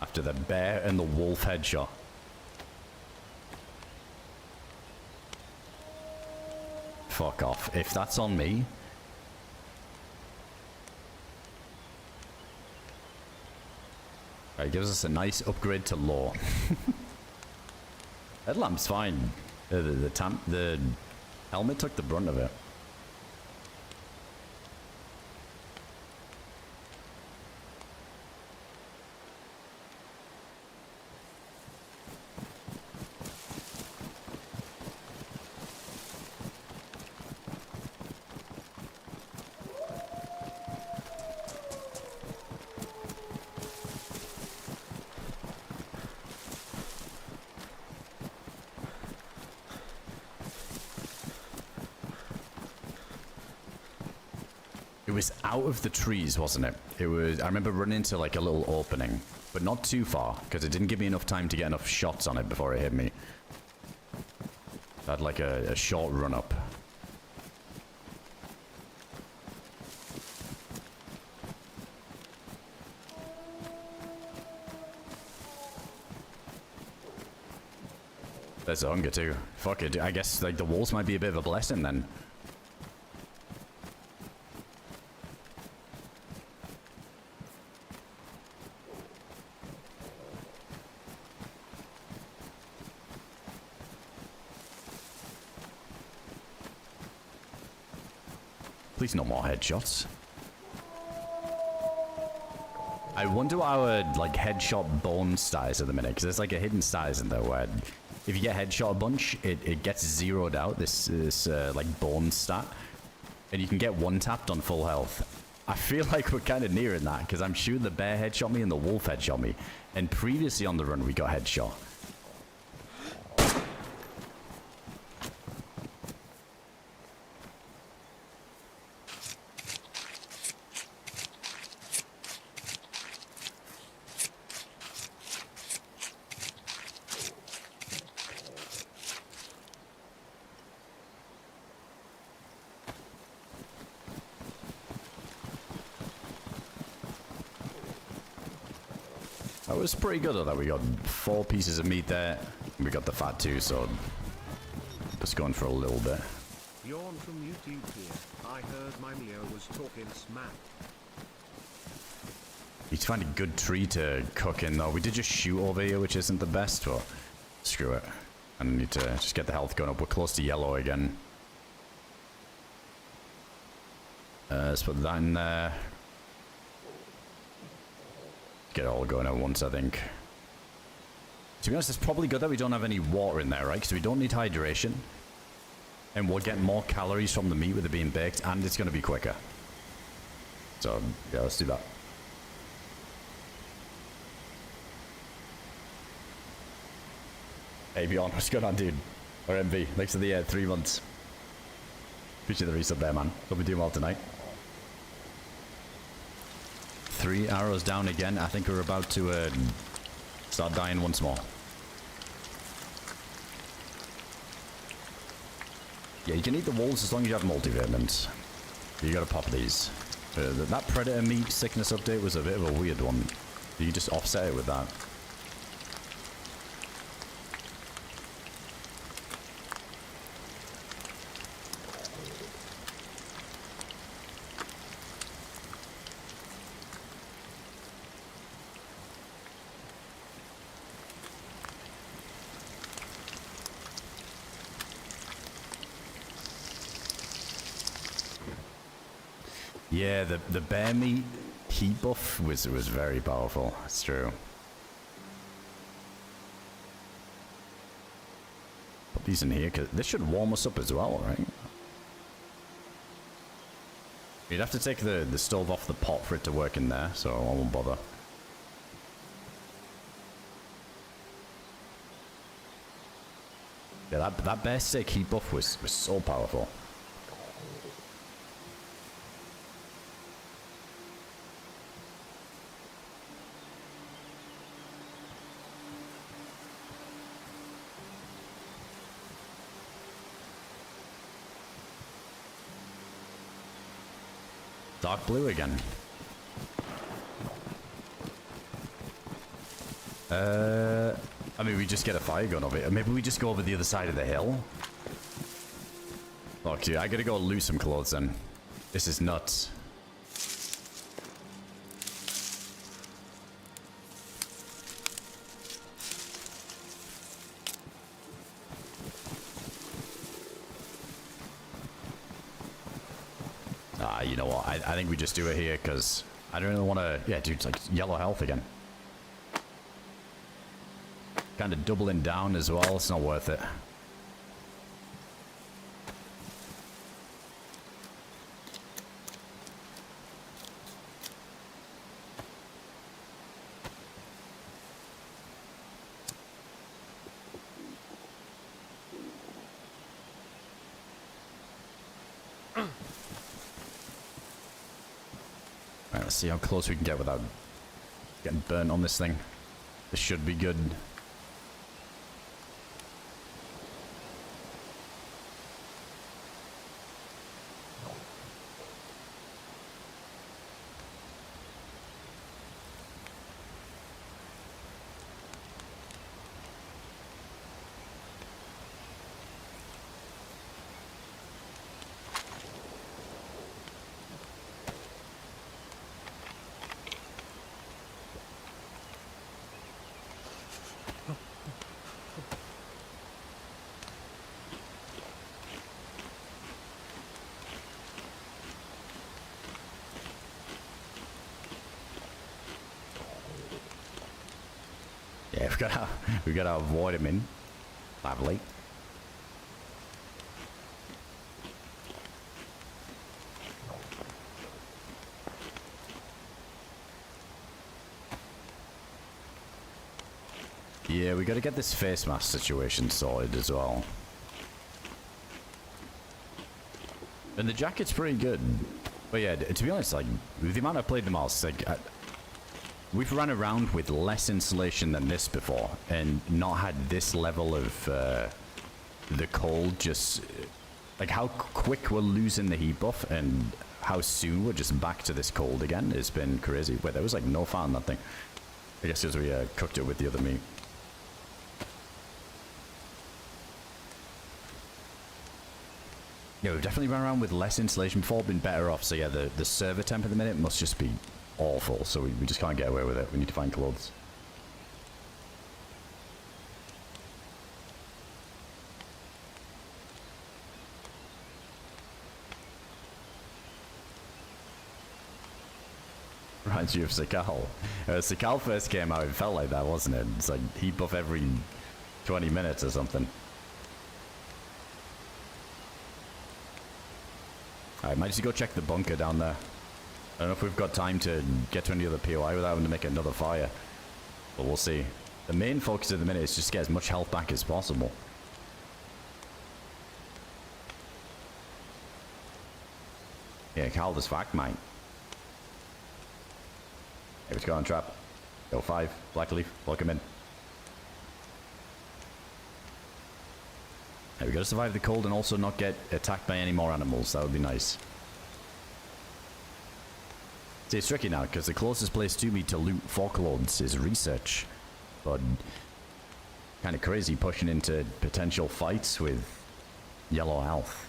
After the bear and the wolf headshot. Fuck off. If that's on me... Right, gives us a nice upgrade to law. Headlamp's fine. The helmet took the brunt of it. It was out of the trees, wasn't it? It was. I remember running into like a little opening, but not too far, because it didn't give me enough time to get enough shots on it before it hit me. I had like a short run up. There's a hunger too. Fuck it. I guess like the walls might be a bit of a blessing then. Please no more headshots. I wonder what our like headshot bone stat is at the minute, because there's like a hidden stat isn't there where if you get headshot a bunch, it gets zeroed out, this like bone stat, and you can get one tapped on full health. I feel like we're kind of nearing that, because I'm sure the bear headshot me and the wolf headshot me, and previously on the run we got headshot. That was pretty good though, that we got 4 pieces of meat there. We got the fat too, so just going for a little bit. Yawn from YouTube here. I heard my Neo was talking smack. Need to find a good tree to cook in though. We did just shoot over here, which isn't the best, but screw it. I need to just get the health going up. We're close to yellow again. Let's put that in there. Get it all going at once, I think. To be honest, it's probably good that we don't have any water in there, right? Because we don't need hydration. And we'll get more calories from the meat with it being baked, and it's going to be quicker. So, yeah, let's do that. Hey, Bjorn, what's going on, dude? Or MV, thanks for the 3 months. Appreciate the resub there, man. Hope we're doing well tonight. 3 arrows down again. I think we're about to start dying once more. Yeah, you can eat the wolves as long as you have multivitamins. You gotta pop these. That predator meat sickness update was a bit of a weird one. You just offset it with that. Yeah, the bear meat heat buff was very powerful. That's true. Put these in here because this should warm us up as well, right? You'd have to take the stove off the pot for it to work in there, so I won't bother. Yeah, that bear steak heat buff was so powerful. Dark blue again. I mean, we just get a fire gun over it. Maybe we just go over the other side of the hill. Look, dude, I gotta go lose some clothes then. This is nuts. You know what? I think we just do it here because I don't really want to. Yeah, dude, it's like yellow health again. Kind of doubling down as well. It's not worth it. Let's see how close we can get without getting burnt on this thing. This should be good. Yeah, we gotta avoid him in. Lovely. Yeah, we gotta get this face mask situation sorted as well. And the jacket's pretty good. But yeah, to be honest, like, with the amount I played Namalsk, like, we've run around with less insulation than this before, and not had this level of the cold. Just like how quick we're losing the heat buff, and how soon we're just back to this cold again. It's been crazy. Wait, there was like no fat on that thing. I guess because we cooked it with the other meat. Yeah, we've definitely run around with less insulation before, been better off. So yeah, the server temp at the minute must just be awful, so we just can't get away with it. We need to find clothes. Reminds you of Sakal. Sakal first came out, it felt like that, wasn't it? It's like heat buff every 20 minutes or something. I might just go check the bunker down there. I don't know if we've got time to get to any other POI without having to make another fire. But we'll see. The main focus at the minute is just get as much health back as possible. Yeah, cold as fuck, mate. Hey, what's going on, Trap? Yo, 5, Blackleaf, welcome in. Hey, we gotta survive the cold and also not get attacked by any more animals. That would be nice. See, it's tricky now, because the closest place to me to loot Falklands is research. But kind of crazy pushing into potential fights with yellow health.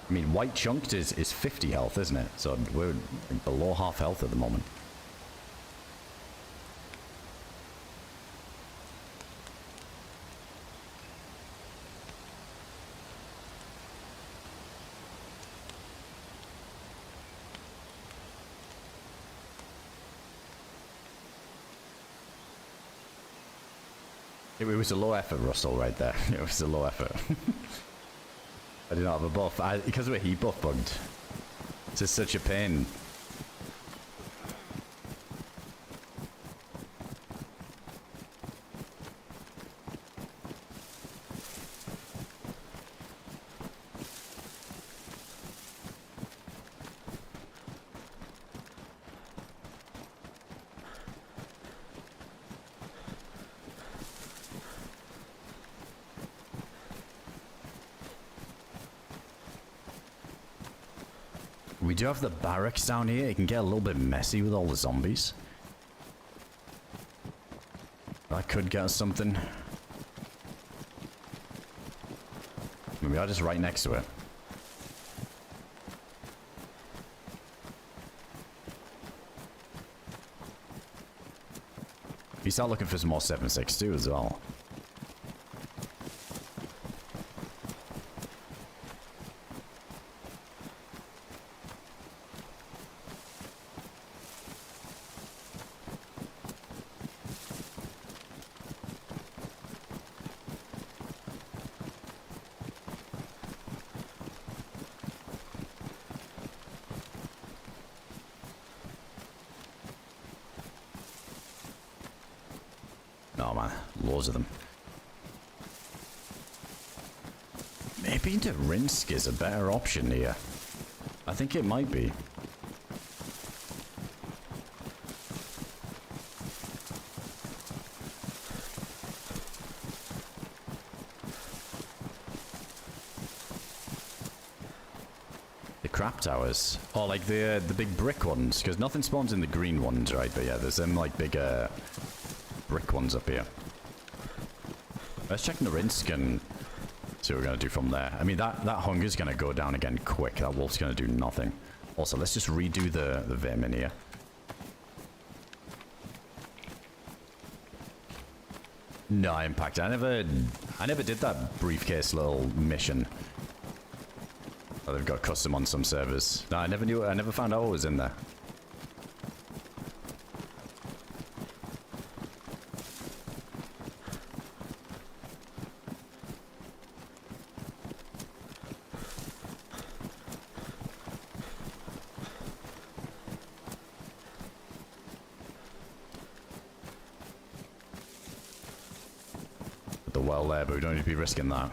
I mean, white chunked is 50 health, isn't it? So we're below half health at the moment. It was a low effort, Russell, right there. It was a low effort. I did not have a buff. Because we're heat buff bugged. It's just such a pain. We do have the barracks down here. It can get a little bit messy with all the zombies. That could get us something. I mean, we are just right next to it. We start looking for some more 7.62 as well. Oh man, loads of them. Maybe the Rinsk is a better option here. I think it might be. The crap towers. Oh, like the big brick ones, because nothing spawns in the green ones, right? But yeah, there's them like bigger brick ones up here. Let's check the Rinsk and see what we're gonna do from there. I mean, that hunger's gonna go down again quick. That wolf's gonna do nothing. Also, let's just redo the vermin here. No impact. I never did that briefcase little mission. Oh, they've got custom on some servers. No, I never found out what was in there. The well there, but we don't need to be risking that.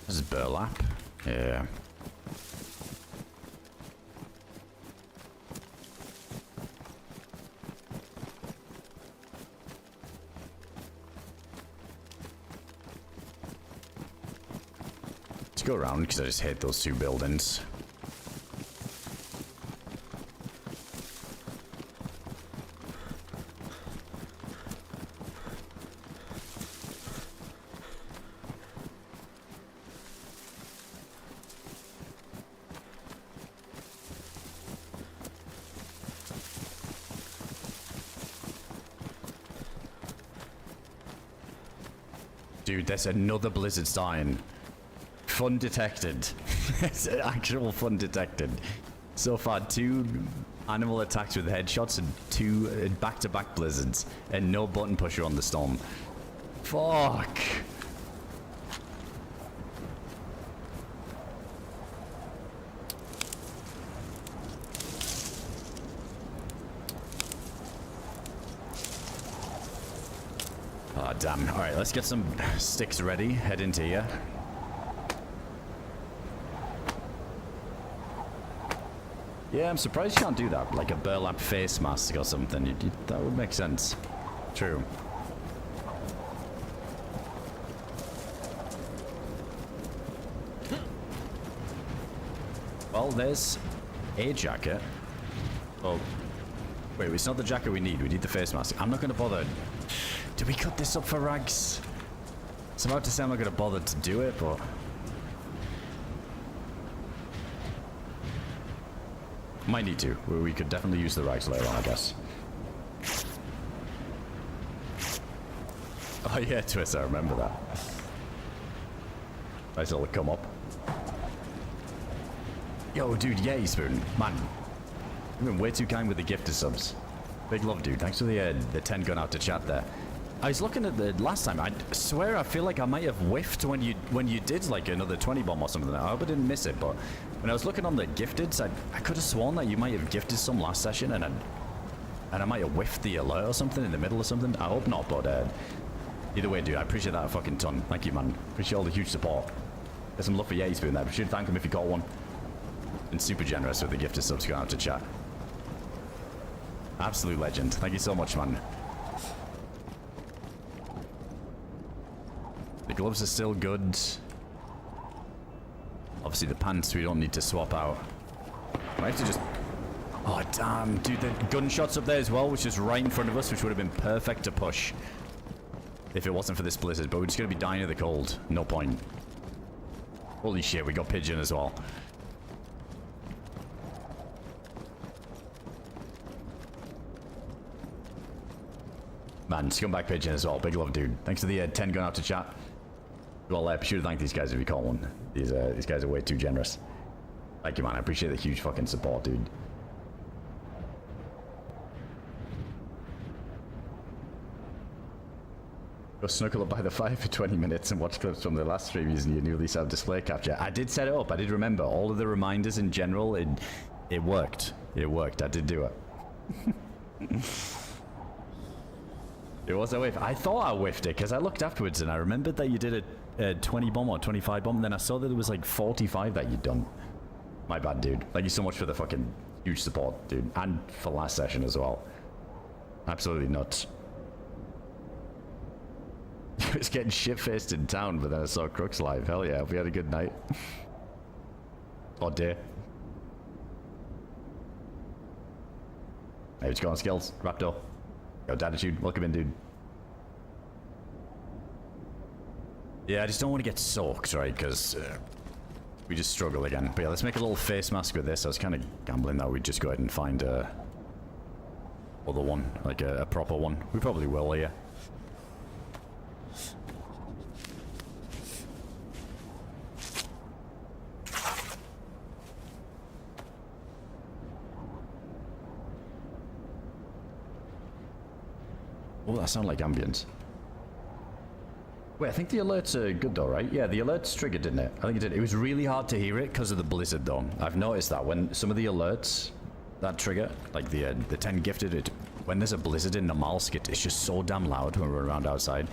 This is burlap. Yeah. Let's go around because I just hate those two buildings. Dude, there's another blizzard starting. fun detected. It's actual fun detected. So far, 2 animal attacks with headshots and 2 back-to-back blizzards, and no button pusher on the storm. Fuck. Oh, damn. Alright, let's get some sticks ready. Head into here. Yeah, I'm surprised you can't do that. Like a burlap face mask or something. That would make sense. True. Well, there's a jacket. Oh. Wait, it's not the jacket we need. We need the face mask. I'm not going to bother. Do we cut this up for rags? I was about to say I'm not going to bother to do it, but... might need to. We could definitely use the rags later on, I guess. Oh yeah, Twist, I remember that. Nice little come up. Yo, dude, yay, Spoon. Man, you've been way too kind with the gifted subs. Big love, dude. Thanks for the 10 gun out to chat there. I was looking at the last time. I swear I feel like I might have whiffed when you did like another 20 bomb or something. I hope I didn't miss it, but when I was looking on the gifteds, I could have sworn that you might have gifted some last session, and I might have whiffed the alert or something in the middle or something. I hope not, but either way, dude, I appreciate that a fucking ton. Thank you, man. Appreciate all the huge support. There's some love for Yay Spoon there. We should thank him if he got one. And super generous with the gifted subs going out to chat. Absolute legend. Thank you so much, man. The gloves are still good. Obviously the pants we don't need to swap out. I have to just... oh damn, dude, the gunshots up there as well, which is right in front of us, which would have been perfect to push if it wasn't for this blizzard, but we're just gonna be dying of the cold. No point. Holy shit, we got pigeon as well. Man, scumbag pigeon as well. Big love, dude. Thanks for the 10 gun out to chat. Well, be sure to thank these guys if you call one. These guys are way too generous. Thank you, man. I appreciate the huge fucking support, dude. Go snuggle up by the fire for 20 minutes and watch clips from the last stream using your newly set up display capture. I did set it up. I did remember all of the reminders in general. It worked. It worked. I did do it. It was a whiff. I thought I whiffed it because I looked afterwards and I remembered that you did a 20 bomb or 25 bomb, and then I saw that there was like 45 that you'd done. My bad, dude. Thank you so much for the fucking huge support, dude. And for last session as well. Absolutely nuts. I was getting shit-faced in town, but then I saw Crooks live. Hell yeah, we had a good night. Oh dear. Hey, what's going on, Skills? Raptor. Yo, Daditude, welcome in, dude. Yeah, I just don't want to get soaked, right? Because we just struggle again. But yeah, let's make a little face mask with this. I was kind of gambling that we'd just go ahead and find other one, like a proper one. We probably will, yeah. Oh, that sounded like ambience. Wait, I think the alerts are good though, right? Yeah, the alerts triggered, didn't it? I think it did. It was really hard to hear it because of the blizzard though. I've noticed that when some of the alerts that trigger, like the 10 gifted, when there's a blizzard in Namalsk, it's just so damn loud when we're around outside.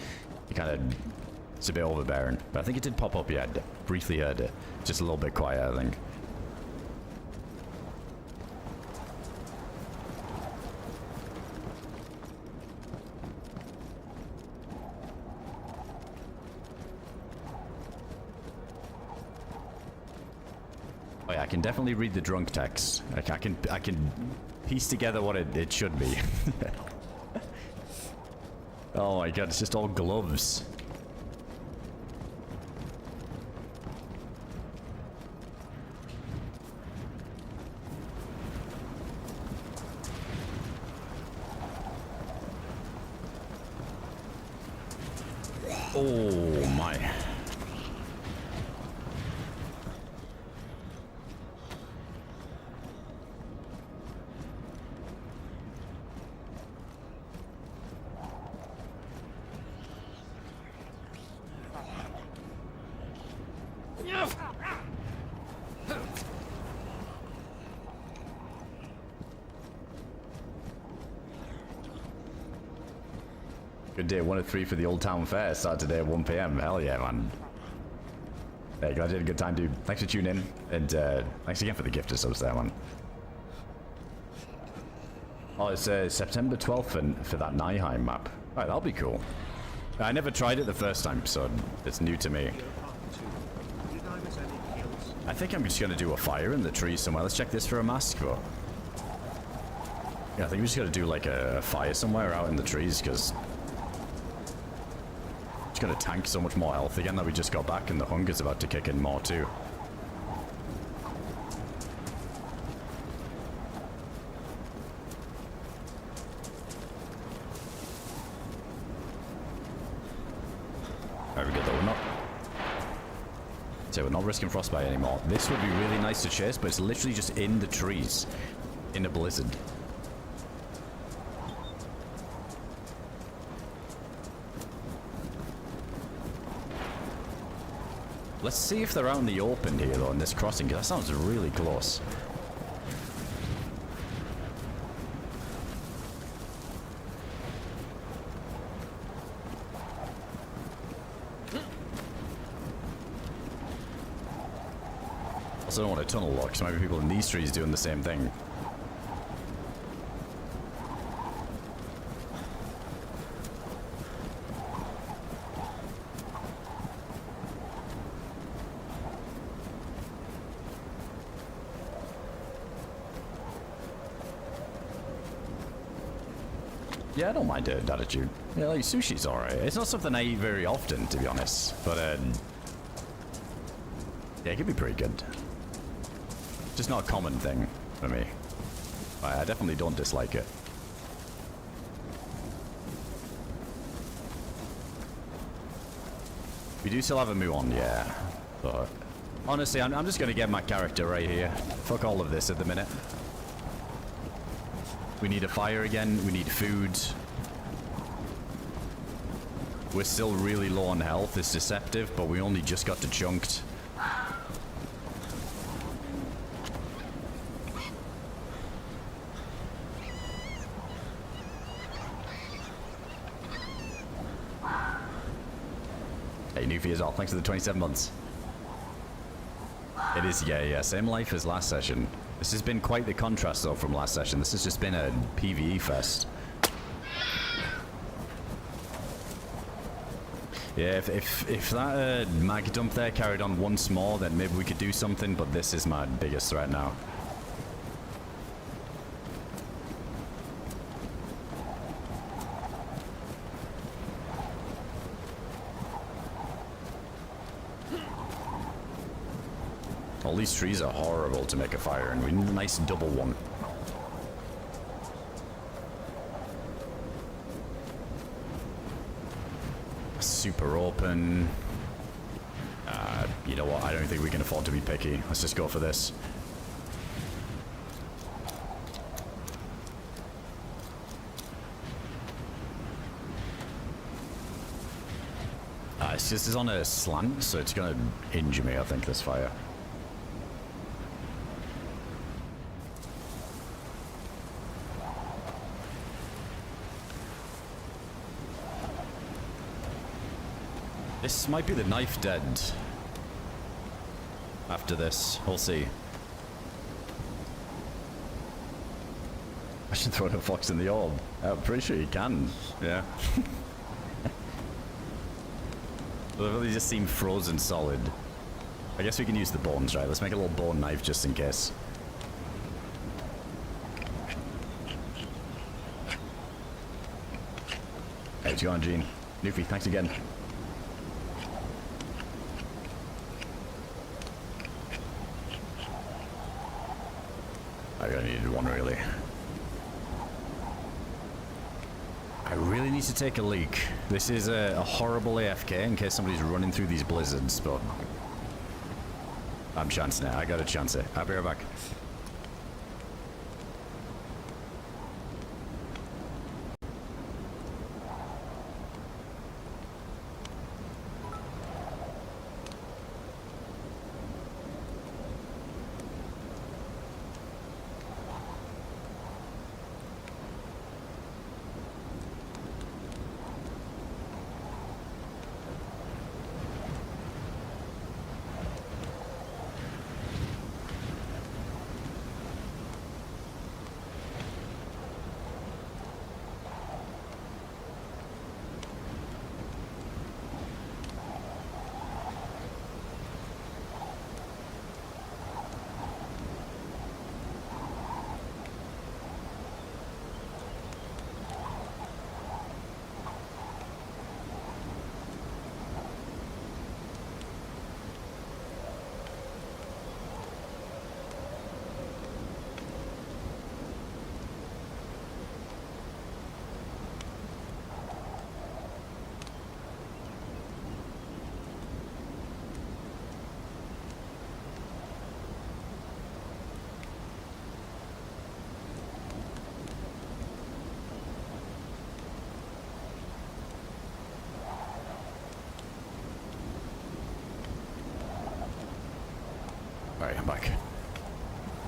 It's a bit overbearing. But I think it did pop up, yeah. I briefly heard it. Just a little bit quiet, I think. Oh yeah, I can definitely read the drunk text. Like I can piece together what it should be. Oh my god, it's just all gloves. Oh my. Good day, 1 of 3 for the Old Town Fair. Start today at 1 p.m. Hell yeah, man. Hey, glad you had a good time, dude. Thanks for tuning in, and thanks again for the gift of subs there, man. Oh, it's September 12th for that Nijheim map. Alright, that'll be cool. I never tried it the first time, so it's new to me. I think I'm just gonna do a fire in the trees somewhere. Let's check this for a mask, but... yeah, I think we just gotta do like a fire somewhere out in the trees, because... it's gonna tank so much more health again that we just got back, and the hunger's about to kick in more too. Very good though, we're not risking frostbite anymore. This would be really nice to chase, but it's literally just in the trees in a blizzard. Let's see if they're out in the open here though in this crossing, because that sounds really close. I don't want a tunnel lock, so maybe people in these trees doing the same thing. Yeah, I don't mind that attitude. Yeah, like sushi's alright. It's not something I eat very often, to be honest, but yeah, it could be pretty good. Just not a common thing for me. I definitely don't dislike it. We do still have a move on, yeah. But honestly, I'm just going to get my character right here. Fuck all of this at the minute. We need a fire again. We need food. We're still really low on health. It's deceptive, but we only just got to chunked. Newfie as well. Thanks for the 27 months. It is, yeah, same life as last session. This has been quite the contrast though from last session. This has just been a PvE fest. Yeah, if that mag dump there carried on once more, then maybe we could do something, but this is my biggest threat now. All these trees are horrible to make a fire, and we need a nice double one. Super open. You know what? I don't think we can afford to be picky. Let's just go for this. It's just on a slant, so it's gonna injure me, I think, this fire. This might be the knife dead. After this, we'll see. I should throw a fox in the orb. I'm pretty sure you can. Yeah. They just seem frozen solid. I guess we can use the bones, right? Let's make a little bone knife just in case. Hey, what's going on, Gene? Newfie, thanks again. I really needed one, really. I really need to take a leak. This is a horrible AFK in case somebody's running through these blizzards, but I'm chancing it. I gotta chance it. I'll be right back.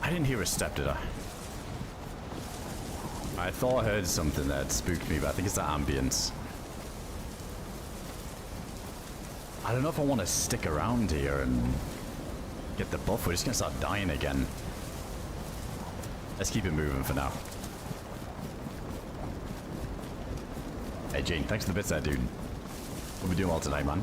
I didn't hear a step, did I? I thought I heard something that spooked me, but I think it's the ambience. I don't know if I want to stick around here and get the buff. We're just going to start dying again. Let's keep it moving for now. Hey, Gene, thanks for the bits there, dude. We'll be doing well tonight, man.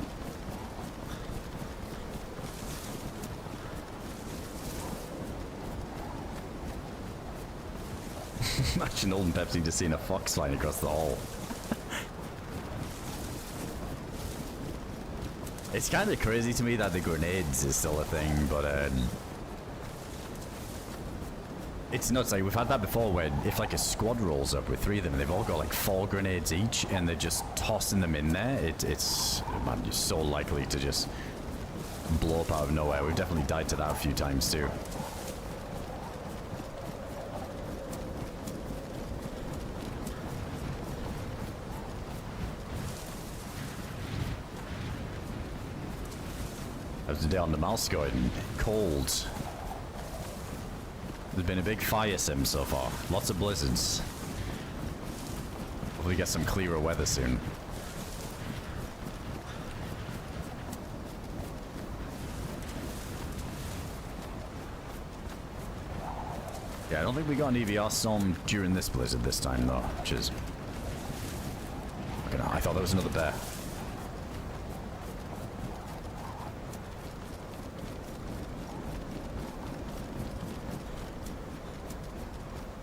Imagine Old and Pepsi just seeing a fox flying across the hall. It's kind of crazy to me that the grenades is still a thing, but it's nuts. Like, we've had that before where if like a squad rolls up with 3 of them and they've all got like 4 grenades each and they're just tossing them in there, it's man, you're so likely to just blow up out of nowhere. We've definitely died to that a few times too. How's the day on Namalsk going? Cold. There's been a big fire sim so far. Lots of blizzards. Hopefully get some clearer weather soon. Yeah, I don't think we got an EVR storm during this blizzard this time though, which is... I thought there was another bear.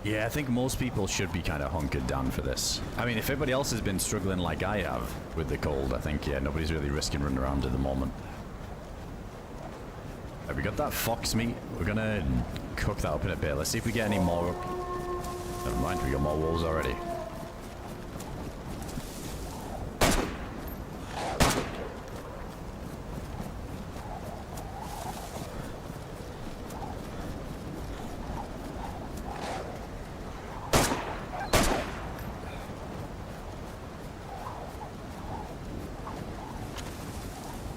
Yeah, I think most people should be kind of hunkered down for this. I mean, if everybody else has been struggling like I have with the cold, I think, yeah, nobody's really risking running around at the moment. Have we got that fox meat? We're gonna cook that up in a bit. Let's see if we get any more. Never mind, we got more wolves already.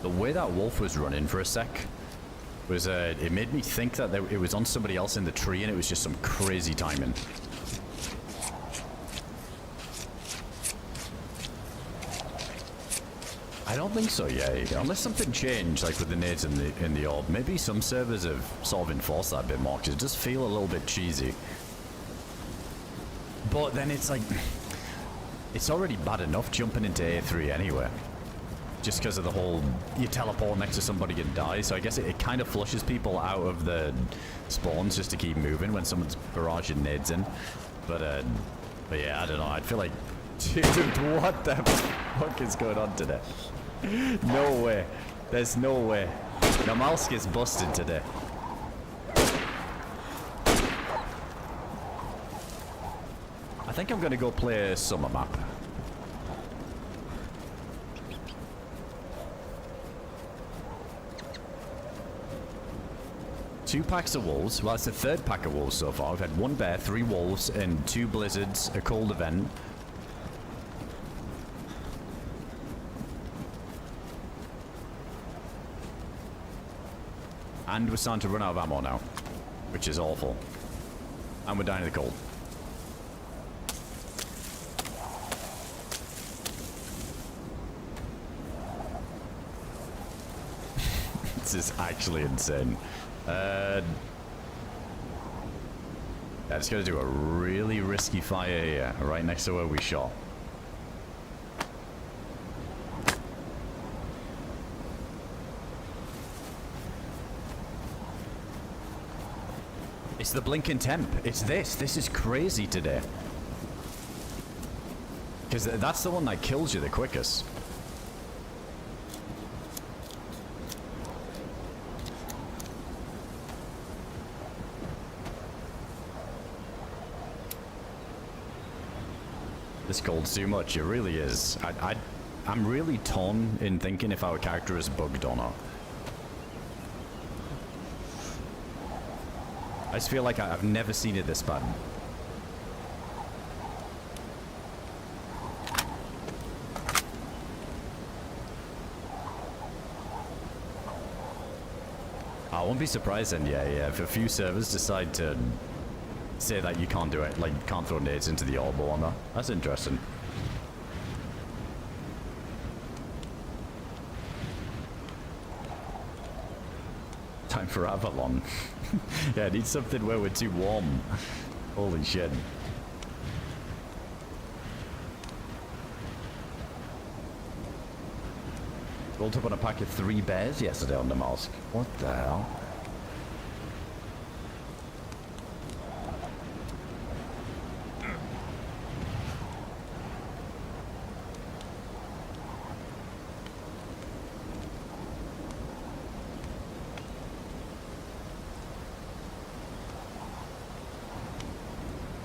The way that wolf was running for a sec was, it made me think that it was on somebody else in the tree and it was just some crazy timing. I don't think so, yeah. Unless something changed, like with the nades in the orb. Maybe some servers have sort of enforced that a bit more, because it does feel a little bit cheesy. But then it's like, it's already bad enough jumping into A3 anyway. Just because of the whole, you teleport next to somebody and die, so I guess it kind of flushes people out of the spawns just to keep moving when someone's barraging nades in. But yeah, I don't know, I'd feel like, dude, what the fuck is going on today? No way. There's no way. Namalsk is busted today. I think I'm gonna go play a summer map. Two packs of wolves. Well, it's the third pack of wolves so far. We've had 1 bear, 3 wolves, and 2 blizzards, a cold event. And we're starting to run out of ammo now, which is awful. And we're dying of the cold. This is actually insane. Yeah, just gotta do a really risky fire here, right next to where we shot. It's the blinking temp. It's this. This is crazy today. Because that's the one that kills you the quickest. This cold's too much. It really is. I'm really torn in thinking if our character is bugged or not. I just feel like I've never seen it this bad. won't be surprised then, yeah, if a few servers decide to say that you can't do it, like, you can't throw nades into the orb or whatnot. That's interesting. Time for Avalon. Yeah, I need something where we're too warm. Holy shit. Rolled up on a pack of 3 bears yesterday on Namalsk. What the hell?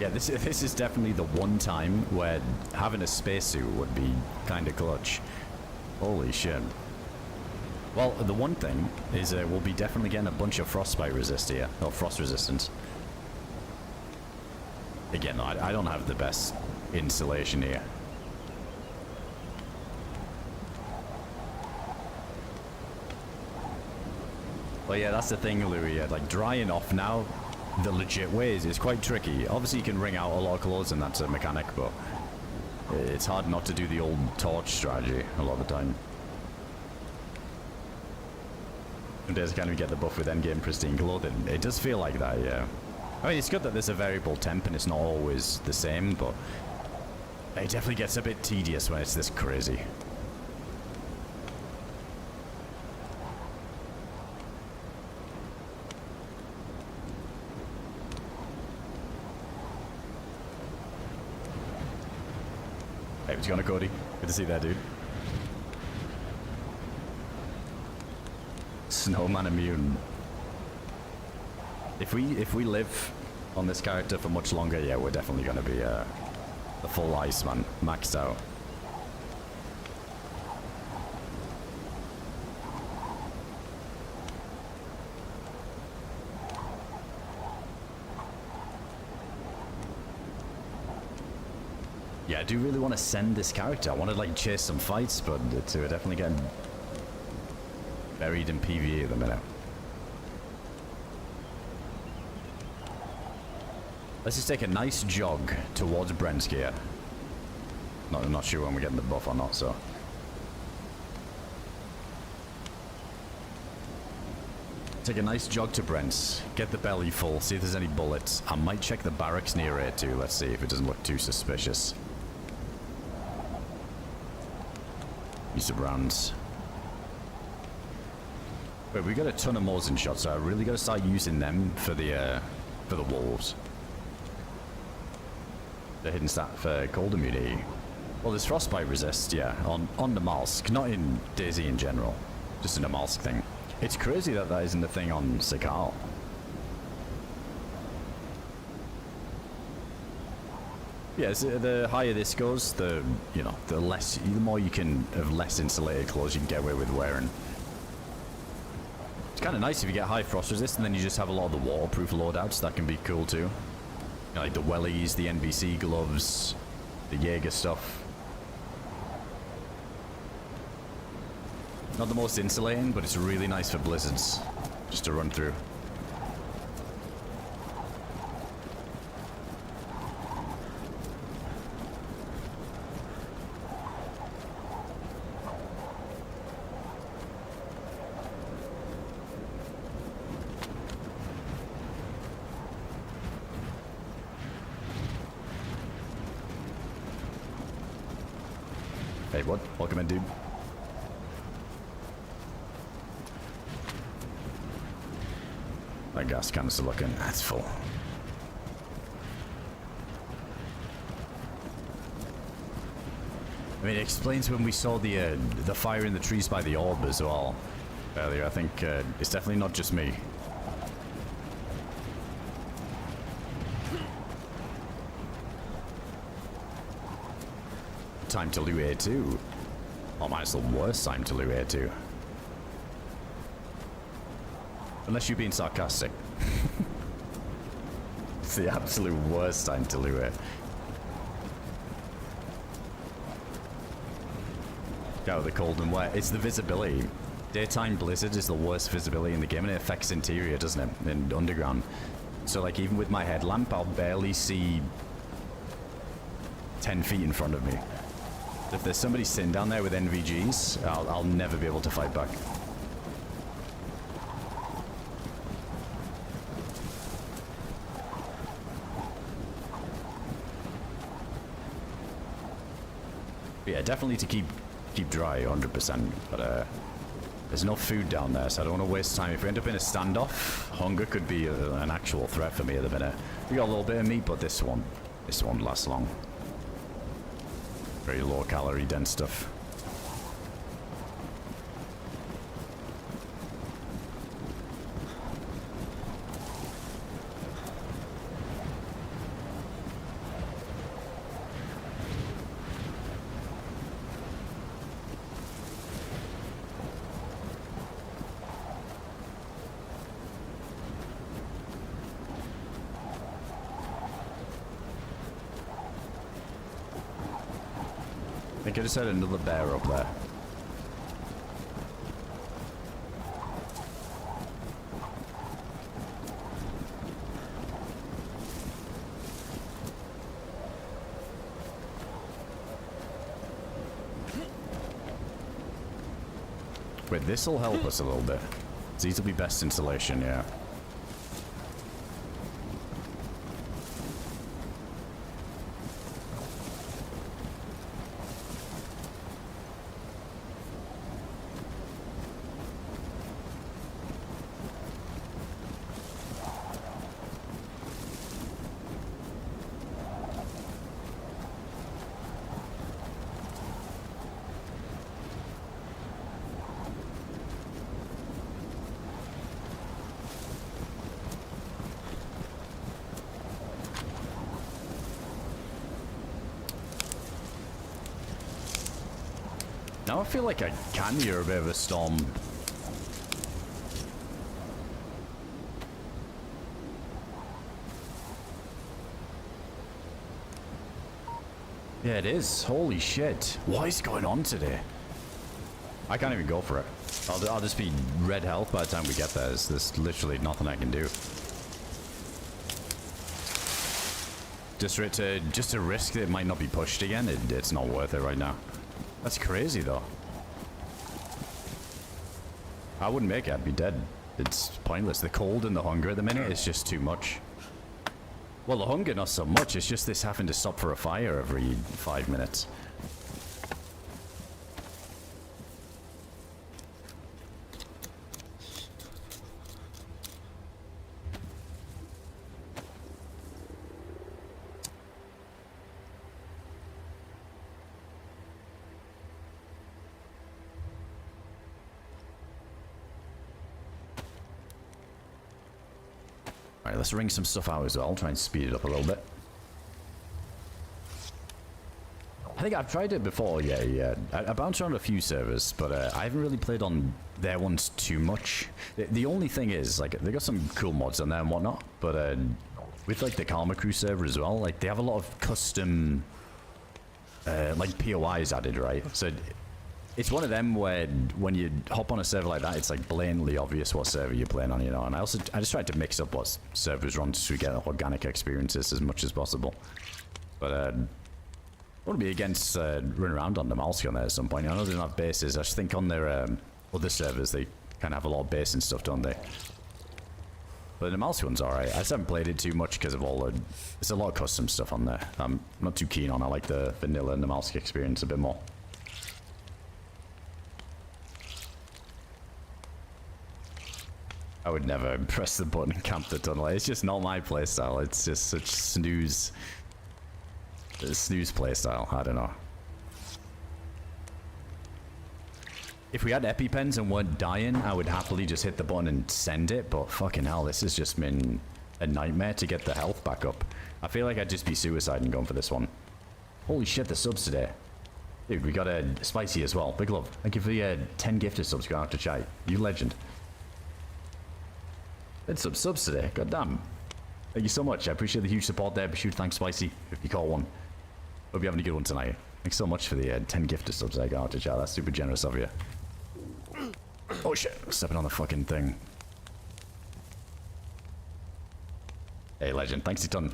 Yeah, this is definitely the one time where having a spacesuit would be kind of clutch. Holy shit. Well, the one thing is we'll be definitely getting a bunch of frostbite resist here, or frost resistance. Again, I don't have the best insulation here. But yeah, that's the thing, Louis. Like, drying off now, the legit ways is quite tricky. Obviously, you can wring out a lot of clothes, and that's a mechanic, but it's hard not to do the old torch strategy a lot of the time. Some days kind of get the buff with endgame pristine clothing. It does feel like that, yeah. I mean, it's good that there's a variable temp and it's not always the same, but it definitely gets a bit tedious when it's this crazy. Hey, what's going on, Cody? Good to see that, dude. Snowman immune. If we live on this character for much longer, yeah, we're definitely going to be the full Iceman, maxed out. Yeah, I do really want to send this character. I want to like chase some fights, but we're definitely getting buried in PvE at the minute. Let's just take a nice jog towards Brent's gear. I'm not sure when we're getting the buff or not, so. Take a nice jog to Brent's, get the belly full, see if there's any bullets. I might check the barracks near it too, let's see if it doesn't look too suspicious. Use of rounds. Wait, we got a ton of Mosin shots, so I really got to start using them for the wolves. The hidden stat for cold immunity. Well, there's frostbite resist, yeah, on Namalsk, not in DayZ in general, just a Namalsk thing. It's crazy that that isn't a thing on Sakal. Yeah, so the higher this goes, the the more you can have less insulated clothes you can get away with wearing. It's kind of nice if you get high frost resist, and then you just have a lot of the waterproof loadouts. That can be cool too. You know, like the wellies, the NBC gloves, the Jaeger stuff. Not the most insulating, but it's really nice for blizzards, just to run through. Hey, what? Welcome in, dude. My gas can's looking. That's full. I mean, it explains when we saw the fire in the trees by the orb as well earlier. I think it's definitely not just me. Time to loot here too. Oh man, it's the worst time to loot here too. Unless you're being sarcastic. It's the absolute worst time to loot it. Go the cold and wet. It's the visibility. Daytime blizzard is the worst visibility in the game, and it affects interior, doesn't it? In underground. So like even with my headlamp, I'll barely see 10 feet in front of me. If there's somebody sitting down there with NVGs, I'll never be able to fight back. But yeah, definitely to keep dry, 100%. But there's no food down there, so I don't want to waste time. If we end up in a standoff, hunger could be an actual threat for me at the minute. We got a little bit of meat, but this won't last long. Very low calorie dense stuff. I think I just had another bear up there. Wait, this'll help us a little bit. These will be best insulation, yeah. Now I feel like I can hear a bit of a storm. Yeah, it is. Holy shit. What is going on today? I can't even go for it. I'll just be red health by the time we get there. There's literally nothing I can do. Just to risk that it might not be pushed again, it's not worth it right now. That's crazy, though. I wouldn't make it. I'd be dead. It's pointless. The cold and the hunger at the minute is just too much. Well, the hunger, not so much. It's just this having to stop for a fire every 5 minutes. Alright, let's ring some stuff out as well, try and speed it up a little bit. I think I've tried it before, yeah. I bounced around a few servers, but I haven't really played on their ones too much. The only thing is, like, they got some cool mods on there and whatnot, but with, like, the Karma Crew server as well, like, they have a lot of custom, like, POIs added, right? So it's one of them where when you hop on a server like that, it's like blatantly obvious what server you're playing on, you know. And I just tried to mix up what servers run to get organic experiences as much as possible. But I want to be against running around on Namalsk on there at some point. I know they don't have bases. I just think on their other servers they kind of have a lot of base and stuff, don't they? But the Namalsk one's alright. I just haven't played it too much because of all the... There's a lot of custom stuff on there. I'm not too keen on. I like the vanilla Namalsk experience a bit more. I would never press the button and camp the tunnel. It's just not my playstyle. It's just such snooze playstyle. I don't know. If we had EpiPens and weren't dying, I would happily just hit the button and send it, but fucking hell, this has just been a nightmare to get the health back up. I feel like I'd just be suiciding going for this one. Holy shit, the subs today. Dude, we got a Spicy as well. Big love. Thank you for the 10 gifted subs going out to chat. You legend. It's some subs today. God damn. Thank you so much. I appreciate the huge support there. Be sure to thank Spicy if you call one. Hope you're having a good one tonight. Thanks so much for the 10 gifted subs I got out to chat. That's super generous of you. Oh shit, stepping on the fucking thing. Hey, legend, thanks a ton.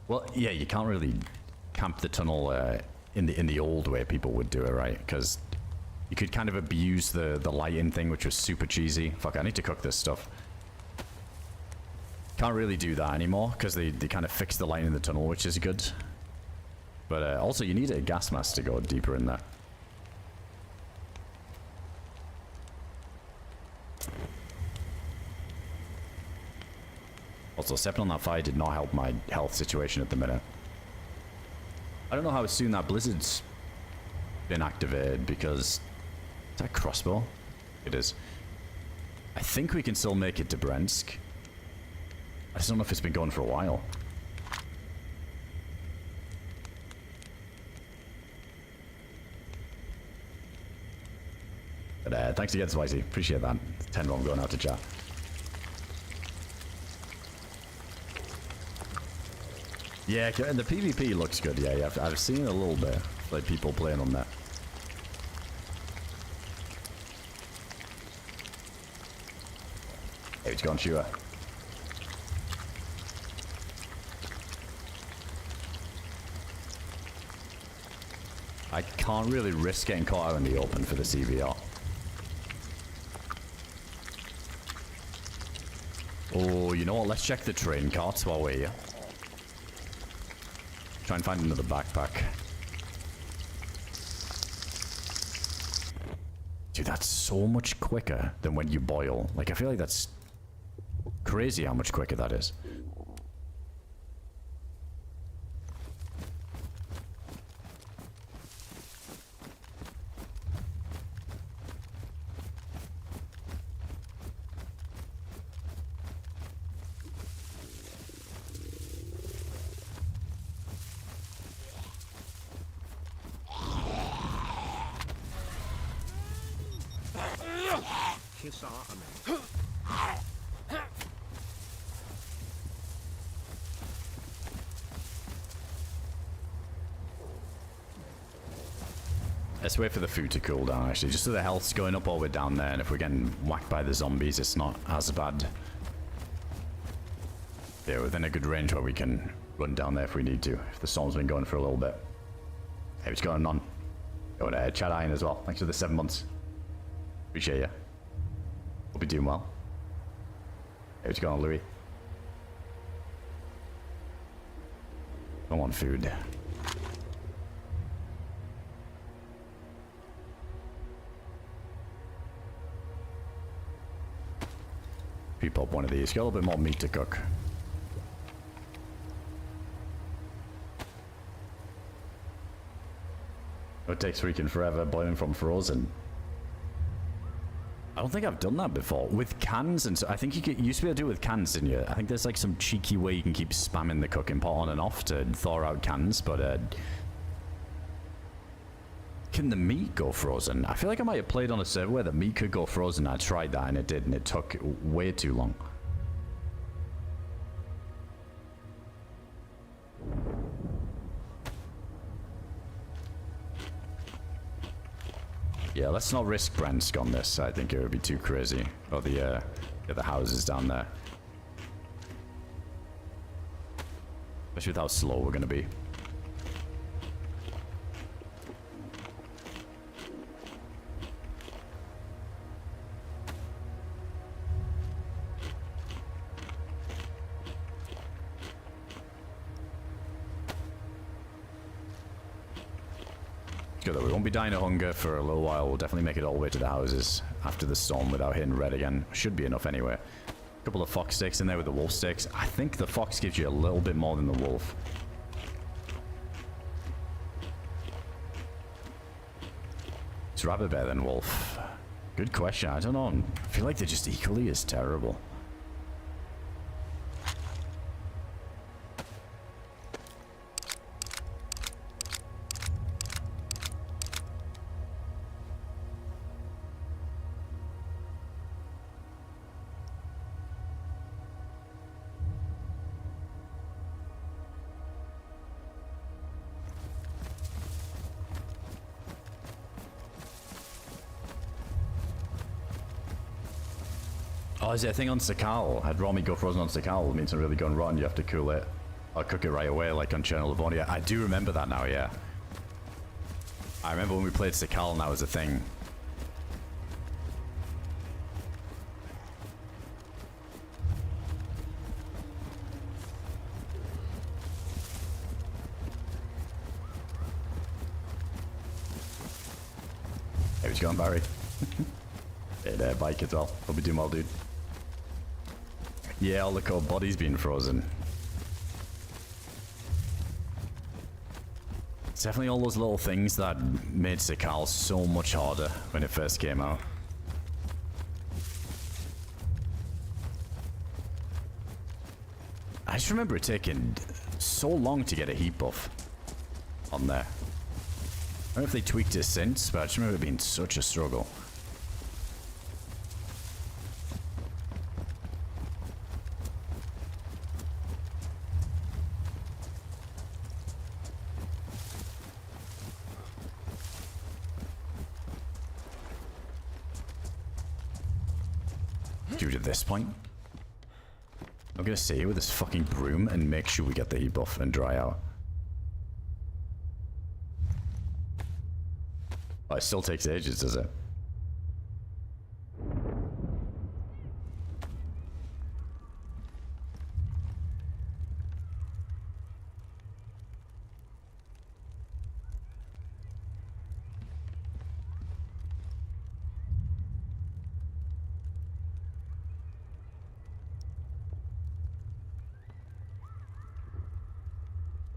Well, yeah, you can't really camp the tunnel in the old way people would do it, right? Because you could kind of abuse the lighting thing, which was super cheesy. Fuck, I need to cook this stuff. Can't really do that anymore because they kind of fixed the lighting in the tunnel, which is good. But also, you need a gas mask to go deeper in there. Also, stepping on that fire did not help my health situation at the minute. I don't know how soon that blizzard's been activated because... Is that a crossbow? It is. I think we can still make it to Bryansk. I just don't know if it's been going for a while. But thanks again, Spicy. Appreciate that. 10 1 going out to chat. Yeah, and the PvP looks good. Yeah, I've seen a little bit, like people playing on that. Hey, what's going, Shua? I can't really risk getting caught out in the open for the CVR. Oh, you know what? Let's check the train carts while we're here. Try and find another backpack. Dude, that's so much quicker than when you boil. Like, I feel like that's crazy how much quicker that is. Kiss our Let's wait for the food to cool down, actually, just so the health's going up while we're down there, and if we're getting whacked by the zombies, it's not as bad. Yeah, within a good range where we can run down there if we need to, if the storm's been going for a little bit. Hey, what's going on? Going to Chad Iron as well. Thanks for the 7 months. Appreciate you. Hope you're doing well. Hey, what's going on, Louis? I want food. People up one of these. Got a little bit more meat to cook. It takes freaking forever boiling from frozen. I don't think I've done that before. With cans, and so I think you used to be able to do it with cans, didn't you? I think there's like some cheeky way you can keep spamming the cooking pot on and off to thaw out cans, but can the meat go frozen? I feel like I might have played on a server where the meat could go frozen. I tried that and it did, and it took way too long. Yeah, let's not risk Bryansk on this. I think it would be too crazy. Or the houses down there. Especially with how slow we're going to be. Good though, we won't be dying of hunger for a little while. We'll definitely make it all the way to the houses after the storm without hitting red again. Should be enough anyway. A couple of fox steaks in there with the wolf steaks. I think the fox gives you a little bit more than the wolf. Is rabbit better than wolf? Good question. I don't know. I feel like they're just equally as terrible. Oh, is it a thing on Sakal? Had raw meat go frozen on Sakal? It means it's really gone rotten. You have to cool it or cook it right away, like on Chernobyl Livonia. I do remember that now, yeah. I remember when we played Sakal and that was a thing. Hey, what's going, Barry? Hey, bike as well. Hope you doing well, dude. Yeah, all the cold bodies being frozen. It's definitely all those little things that made Sakal so much harder when it first came out. I just remember it taking so long to get a heat buff on there. I don't know if they tweaked it since, but I just remember it being such a struggle. Dude, at this point, I'm gonna stay here with this fucking broom and make sure we get the heat buff and dry out. Oh, it still takes ages, does it?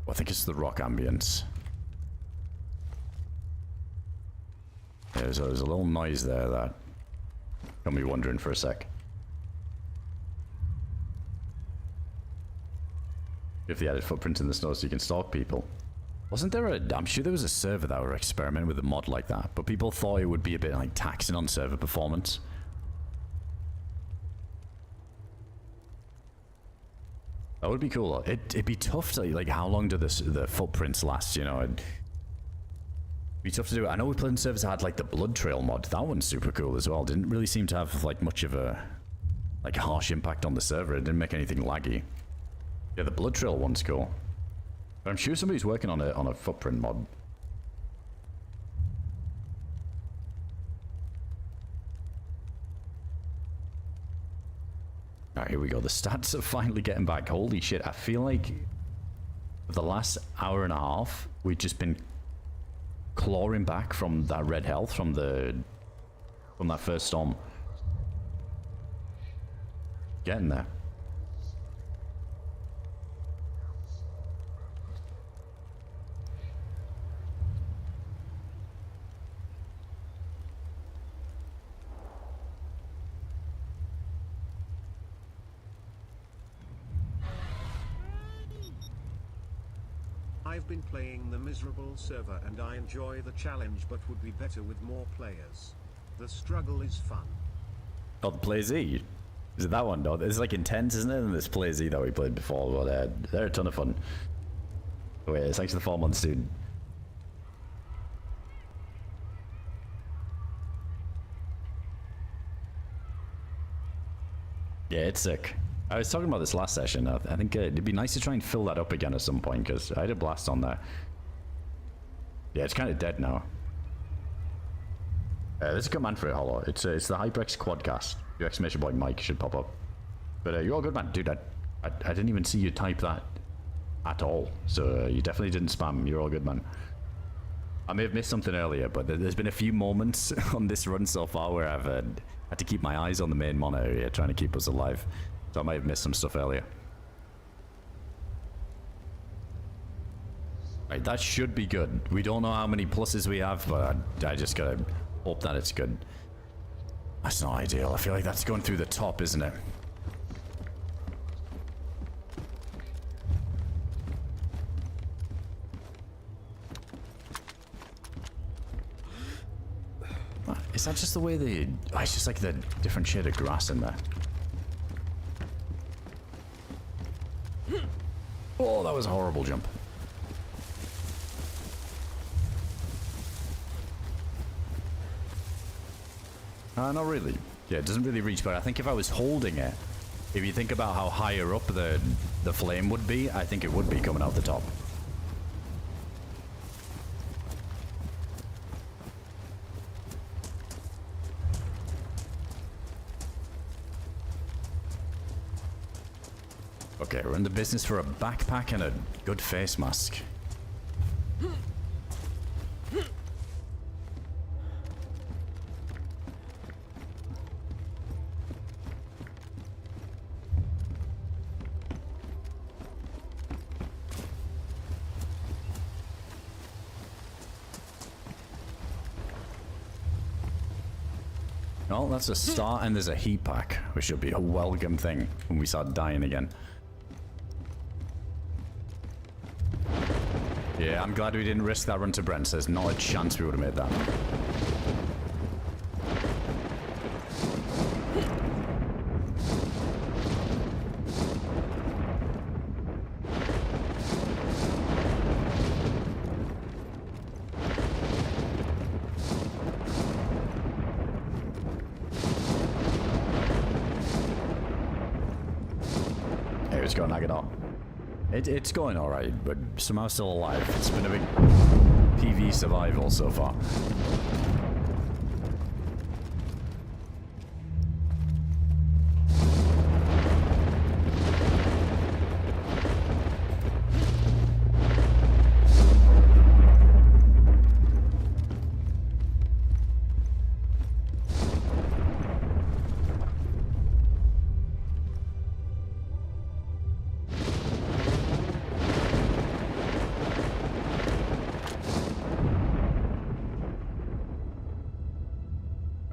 I think it's the rock ambience. Yeah, there's a little noise there that got me wondering for a sec. If they added footprints in the snow so you can stalk people. Wasn't there a... I'm sure there was a server that were experimenting with a mod like that, but people thought it would be a bit like taxing on server performance. That would be cool. It'd be tough to, like, how long do the footprints last, you know? It'd be tough to do. I know we played in servers that had, like, the blood trail mod. That one's super cool as well. Didn't really seem to have, like, much of a, like, harsh impact on the server. It didn't make anything laggy. Yeah, the blood trail one's cool. But I'm sure somebody's working on a footprint mod. Alright, here we go. The stats are finally getting back. Holy shit. I feel like for the last hour and a half, we've just been clawing back from that red health from that first storm. Getting there. I've been playing the miserable server and I enjoy the challenge but would be better with more players. The struggle is fun. Oh, the DayZ? Is it that one? No, it's like intense, isn't it? And this DayZ that we played before, but they're a ton of fun. Oh wait, thanks for the 4 months, dude. Yeah, it's sick. I was talking about this last session. I think it'd be nice to try and fill that up again at some point, because I had a blast on there. Yeah, it's kind of dead now. There's a command for it, Hollow. It's the HyperX Quadcast. Your exclamation point mic should pop up. But you're all good, man. Dude, I didn't even see you type that at all. So you definitely didn't spam. You're all good, man. I may have missed something earlier, but there's been a few moments on this run so far where I've had to keep my eyes on the main monitor here, trying to keep us alive. So I might have missed some stuff earlier. Right, that should be good. We don't know how many pluses we have, but I just gotta hope that it's good. That's not ideal. I feel like that's going through the top, isn't it? Is that just the way they... Oh, it's just like the different shade of grass in there. Oh, that was a horrible jump. Not really. Yeah, it doesn't really reach, but I think if I was holding it, if you think about how higher up the flame would be, I think it would be coming out the top. Okay, we're in the business for a backpack and a good face mask. Well, that's a start, and there's a heat pack, which should be a welcome thing when we start dying again. Yeah, I'm glad we didn't risk that run to Brent. There's not a chance we would have made that. Hey, it's going to knock it off. It's going alright, but somehow still alive. It's been a big PV survival so far.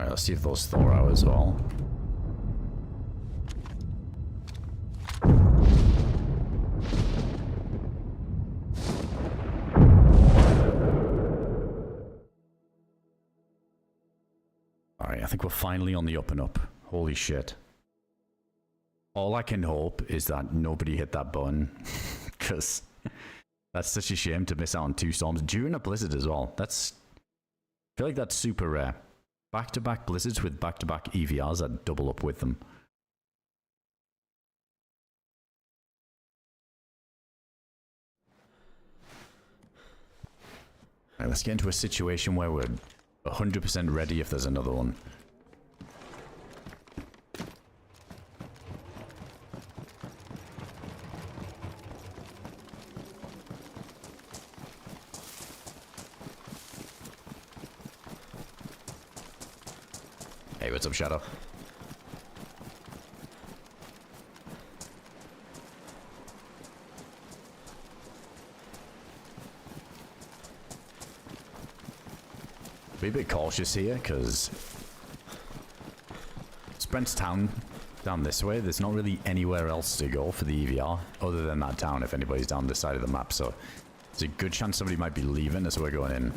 Let's see if those thaw out as well. Alright, I think we're finally on the up and up. Holy shit. All I can hope is that nobody hit that button. Because that's such a shame to miss out on 2 storms during a blizzard as well. I feel like that's super rare. Back-to-back blizzards with back-to-back EVRs that double up with them. Right, let's get into a situation where we're 100% ready if there's another one. Hey, what's up, Shadow? Be a bit cautious here, because Brent's town down this way. There's not really anywhere else to go for the EVR other than that town if anybody's down this side of the map, so there's a good chance somebody might be leaving as we're going in.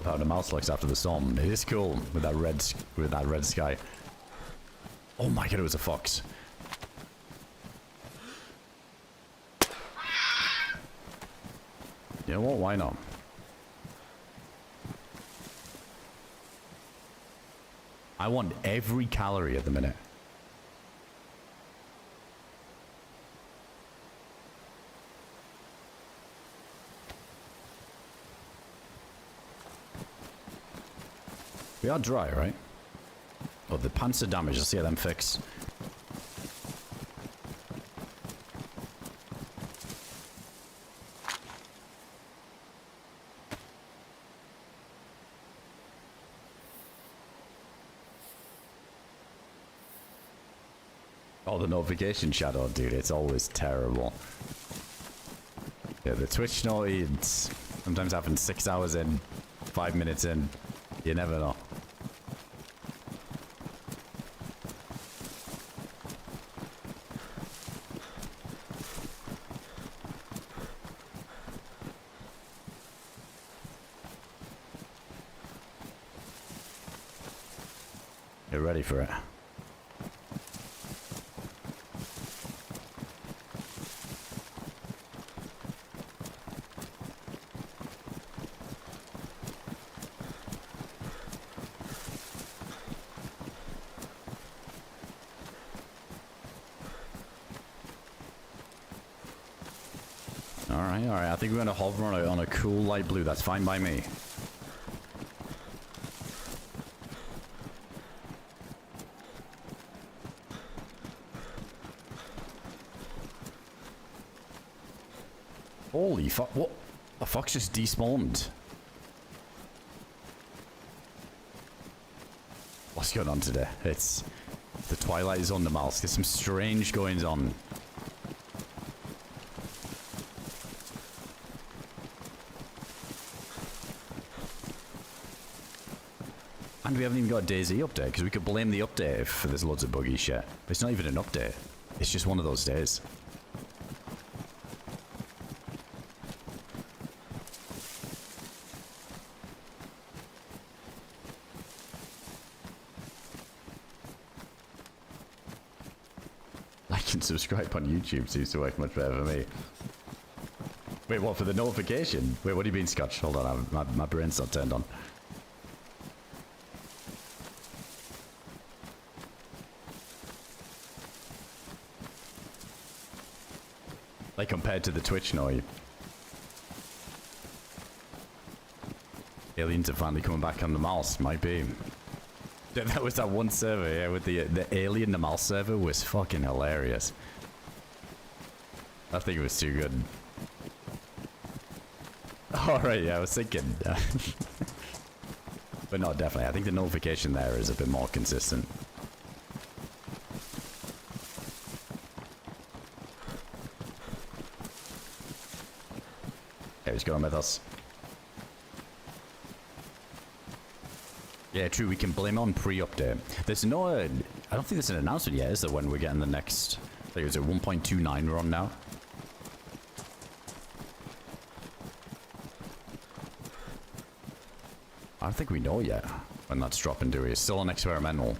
How Namalsk looks after the storm. It is cool with that red sky. Oh my god, it was a fox. You know what? Why not? I want every calorie at the minute. We are dry, right? Oh, the pants are damaged. Let's see how them fix. Oh, the notification shadow, dude. It's always terrible. Yeah, the Twitch noise sometimes happens 6 hours in, 5 minutes in. You never know. You're ready for it. Alright, alright. I think we're gonna hover on a cool light blue. That's fine by me. Holy fuck, what? The fox just despawned. What's going on today? It's... The twilight is on Namalsk. There's some strange goings on. And we haven't even got a DayZ update, because we could blame the update if there's loads of buggy shit. But it's not even an update. It's just one of those days. Like and subscribe on YouTube seems to work much better for me. Wait, what, for the notification? Wait, what do you mean, Scotch? Hold on, my brain's not turned on. Like compared to the Twitch noise. Aliens are finally coming back on the Namalsk, might be. That was that one server, yeah, with the alien Namalsk server was fucking hilarious. I think it was too good. Alright, yeah, I was thinking. But no, definitely. I think the notification there is a bit more consistent. Okay, what's going on with us? Yeah, true, we can blame on pre-update. There's no... I don't think there's an announcement yet, is there, when we're getting the next... I think it was at 1.29 we're on now. I don't think we know yet when that's dropping, do we? It's still on experimental.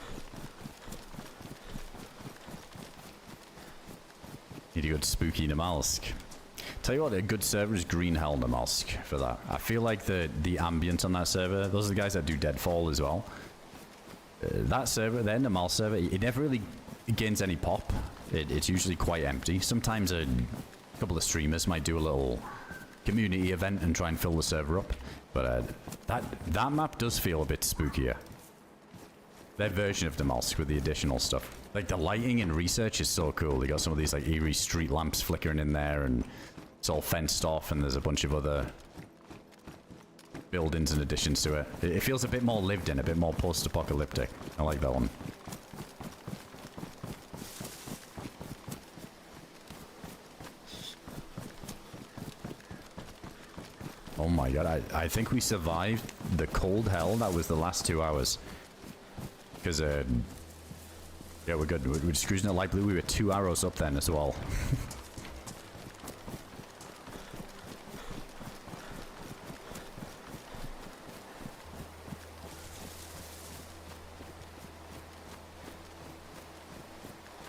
Need a good spooky Namalsk. Tell you what, a good server is Green Hell Namalsk for that. I feel like the ambience on that server, those are the guys that do Deadfall as well. That server, their Namalsk server, it never really gains any pop. It's usually quite empty. Sometimes a couple of streamers might do a little community event and try and fill the server up. But that map does feel a bit spookier. Their version of Namalsk with the additional stuff. Like the lighting and research is so cool. They got some of these like eerie street lamps flickering in there, and it's all fenced off, and there's a bunch of other buildings and additions to it. It feels a bit more lived in, a bit more post-apocalyptic. I like that one. Oh my god, I think we survived the cold hell. That was the last 2 hours. Because, yeah, we're good. We're just cruising at light blue. We were 2 arrows up then as well.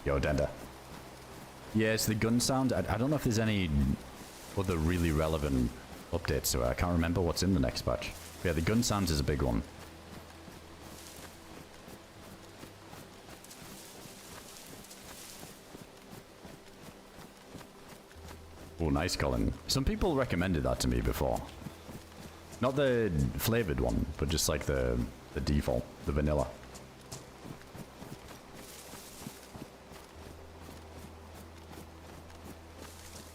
Yo, Denda. Yeah, it's the gun sound. I don't know if there's any other really relevant updates to it. I can't remember what's in the next patch. But yeah, the gun sounds is a big one. Oh, nice, Colin. Some people recommended that to me before. Not the flavored one, but just like the default, the vanilla.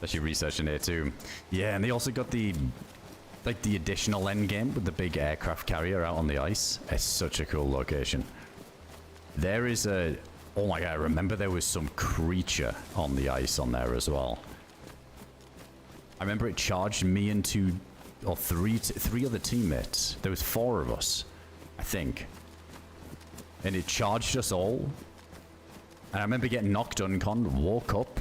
Especially researching here too. Yeah, and they also got the like the additional end game with the big aircraft carrier out on the ice. It's such a cool location. There is a... Oh my god, I remember there was some creature on the ice on there as well. I remember it charged me and three other teammates. There was 4 of us, I think. And it charged us all. And I remember getting knocked uncon, woke up.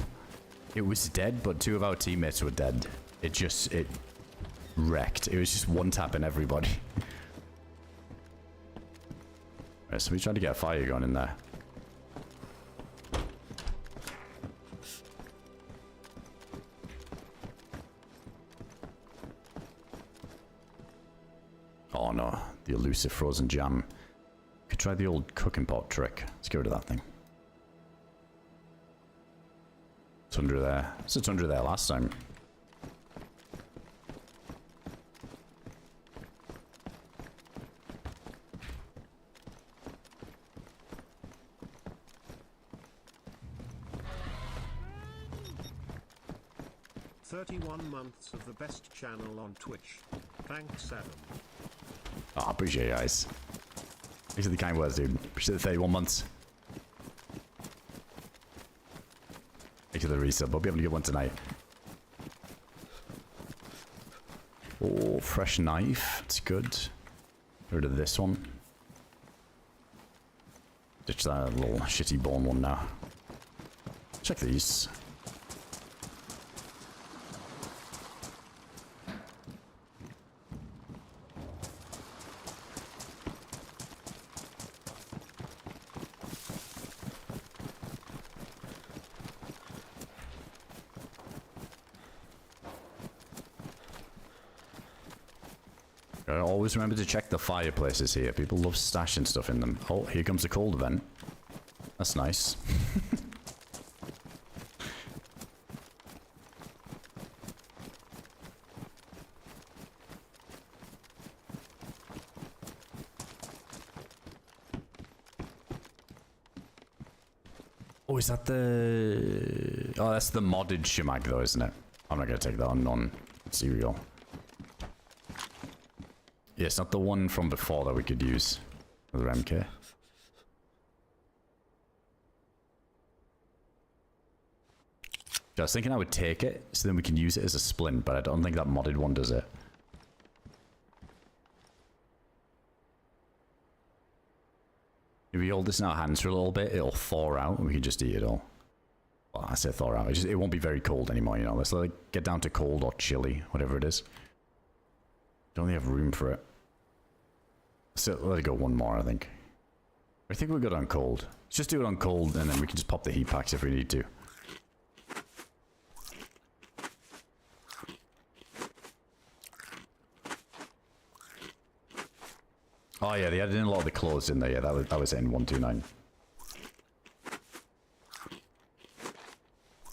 It was dead, but 2 of our teammates were dead. It wrecked. It was just one tapping everybody. Right, so we tried to get a fire going in there. Oh no, the elusive frozen jam. Could try the old cooking pot trick. Let's get rid of that thing. It's under there. It's under there last time. 31 months of the best channel on Twitch. Thanks, Adam. Oh, I appreciate you guys. These are the kind words, dude. Appreciate the 31 months. Thank you for the resub. Hope you having a good one tonight. Oh, fresh knife. It's good. Get rid of this one. Ditch that little shitty bone one now. Check these. Always remember to check the fireplaces here. People love stashing stuff in them. Oh, here comes the cold event. That's nice. Oh, is that the... Oh, that's the modded shemag though, isn't it? I'm not going to take that on non-serial. Yeah, it's not the one from before that we could use with MK. I was thinking I would take it, so then we can use it as a splint, but I don't think that modded one does it. If we hold this in our hands for a little bit, it'll thaw out, and we can just eat it all. Well, I say thaw out. It won't be very cold anymore, you know. Let's let it get down to cold or chilly, whatever it is. Don't really have room for it. So let it go one more, I think. I think we're good on cold. Let's just do it on cold, and then we can just pop the heat packs if we need to. Oh yeah, they added in a lot of the clothes in there. Yeah, that was in 129.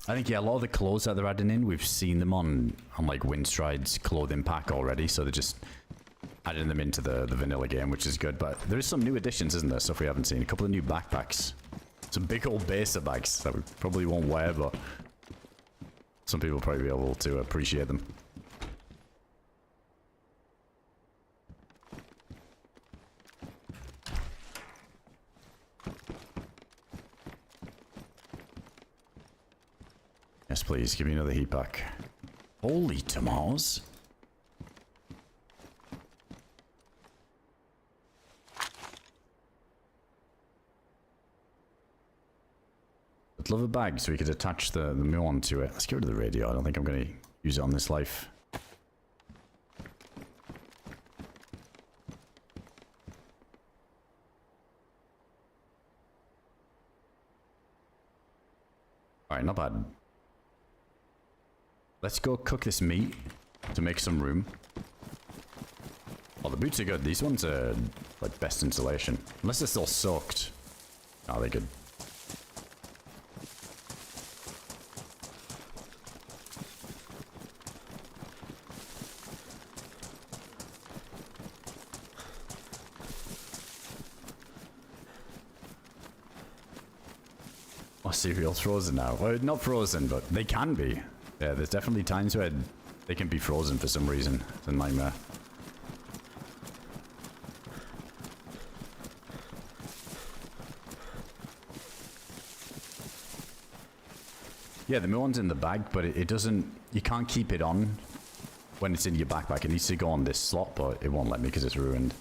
I think, yeah, a lot of the clothes that they're adding in, we've seen them on like Windstride's clothing pack already, so they're just adding them into the vanilla game, which is good. But there is some new additions, isn't there? Stuff we haven't seen. A couple of new backpacks. Some big old baser bags that we probably won't wear, but some people will probably be able to appreciate them. Yes, please, give me another heat pack. Holy tomatoes. I'd love a bag so we could attach the Muon to it. Let's get rid of the radio. I don't think I'm going to use it on this life. Alright, not bad. Let's go cook this meat to make some room. Oh, the boots are good. These ones are like best insulation. Unless they're still soaked. Oh, they're good. Oh, cereal's frozen now. Well, not frozen, but they can be. Yeah, there's definitely times where they can be frozen for some reason. It's a nightmare. Yeah, the Muon's in the bag, but it doesn't... You can't keep it on when it's in your backpack. It needs to go on this slot, but it won't let me because it's ruined.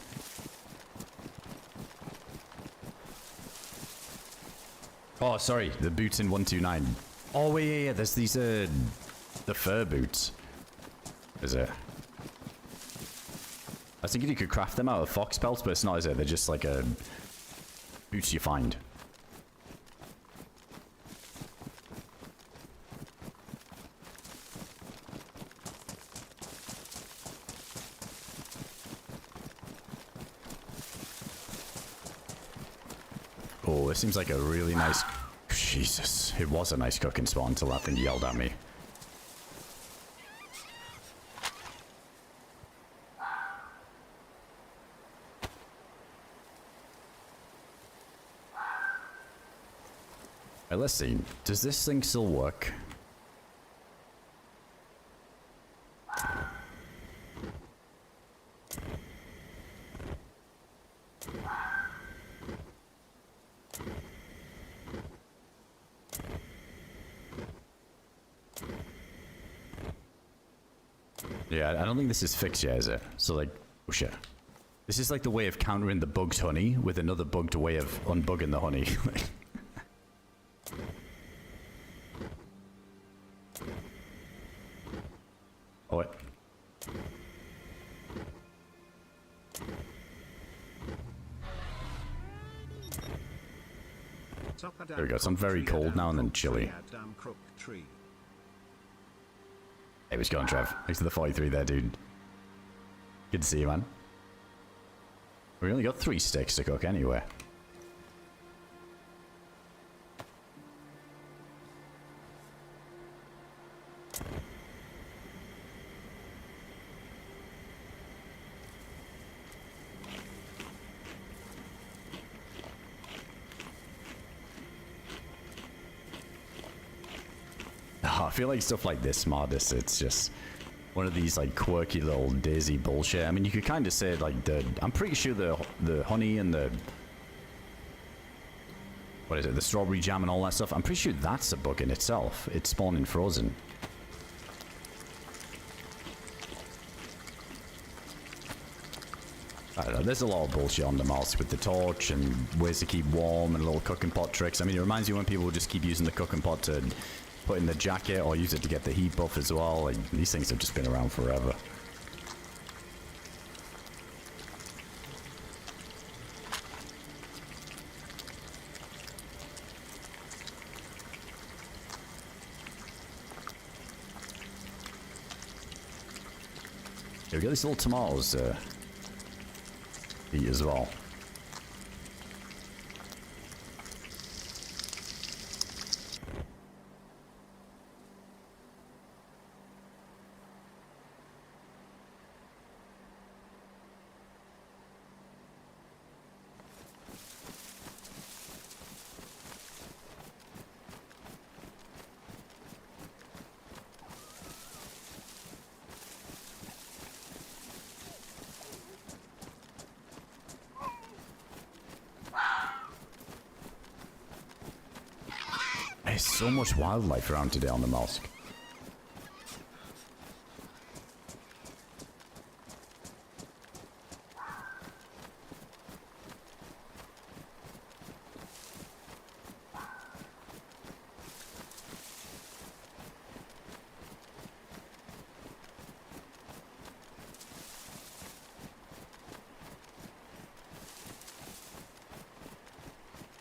Oh, sorry, the boots in 129. Oh, wait, yeah, there's these, the fur boots. Is it? I was thinking you could craft them out of fox pelts, but it's not, is it? They're just like a boots you find. Oh, this seems like a really nice... Jesus, it was a nice cooking spot until that thing yelled at me. Right, let's see. Does this thing still work? Yeah, I don't think this is fixed yet, is it? So like, oh shit. This is like the way of countering the bugged honey with another bugged way of unbugging the honey. Oh wait. There we go, it's very cold now and then chilly. Hey, what's going, Trev? Thanks for the 43 there, dude. Good to see you, man. We only got 3 steaks to cook anyway. I feel like stuff like this, Mardis, it's just one of these like quirky little DayZ bullshit. I mean, you could kind of say like I'm pretty sure the honey and the what is it, the strawberry jam and all that stuff. I'm pretty sure that's a bug in itself. It's spawning frozen. I don't know, there's a lot of bullshit on the Namalsk with the torch and ways to keep warm and little cooking pot tricks. I mean, it reminds you when people just keep using the cooking pot to put in the jacket or use it to get the heat buff as well. Like, these things have just been around forever. Here we go, these little tomatoes eat as well. There's so much wildlife around today on the Namalsk.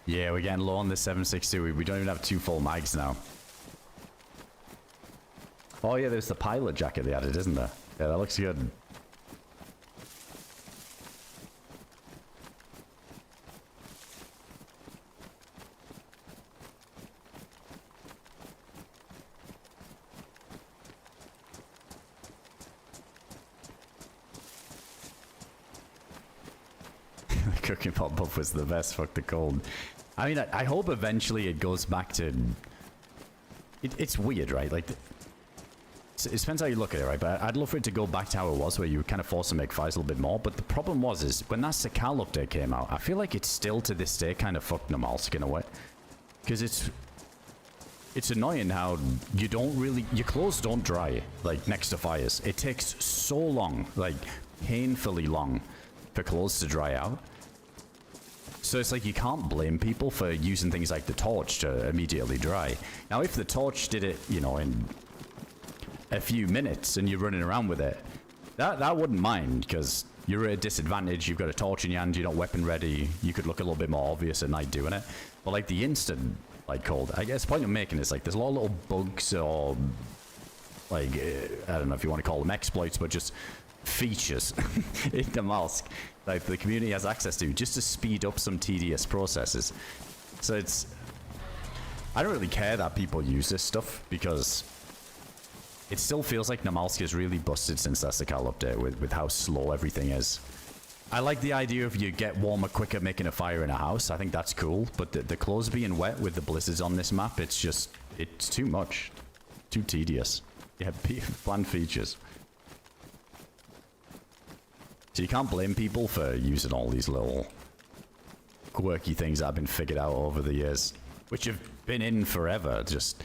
Yeah, we're getting low on the 7.62. We don't even have 2 full mags now. Oh yeah, there's the pilot jacket they added, isn't there? Yeah, that looks good. The cooking pot buff was the best. Fuck the cold. I mean, I hope eventually it goes back to... It's weird, right? Like, it depends how you look at it, right? But I'd love for it to go back to how it was, where you were kind of forced to make fires a little bit more. But the problem is when that Sakal update came out, I feel like it's still to this day kind of fucked Namalsk in a way. Because it's annoying how you don't really... Your clothes don't dry, like, next to fires. It takes so long, like, painfully long for clothes to dry out. So it's like you can't blame people for using things like the torch to immediately dry. Now, if the torch did it, you know, in a few minutes and you're running around with it, that wouldn't mind, because you're at a disadvantage. You've got a torch in your hand, you're not weapon ready. You could look a little bit more obvious at night doing it. But like the instant, like cold, I guess the point I'm making is like there's a lot of little bugs or like, I don't know if you want to call them exploits, but just features in the Namalsk like the community has access to just to speed up some tedious processes. So it's... I don't really care that people use this stuff, because it still feels like Namalsk is really busted since that Sakal update with how slow everything is. I like the idea of you get warmer quicker making a fire in a house. I think that's cool, but the clothes being wet with the blizzards on this map, it's just... it's too much. Too tedious. Yeah, planned features. So you can't blame people for using all these little quirky things that have been figured out over the years, which have been in forever. Just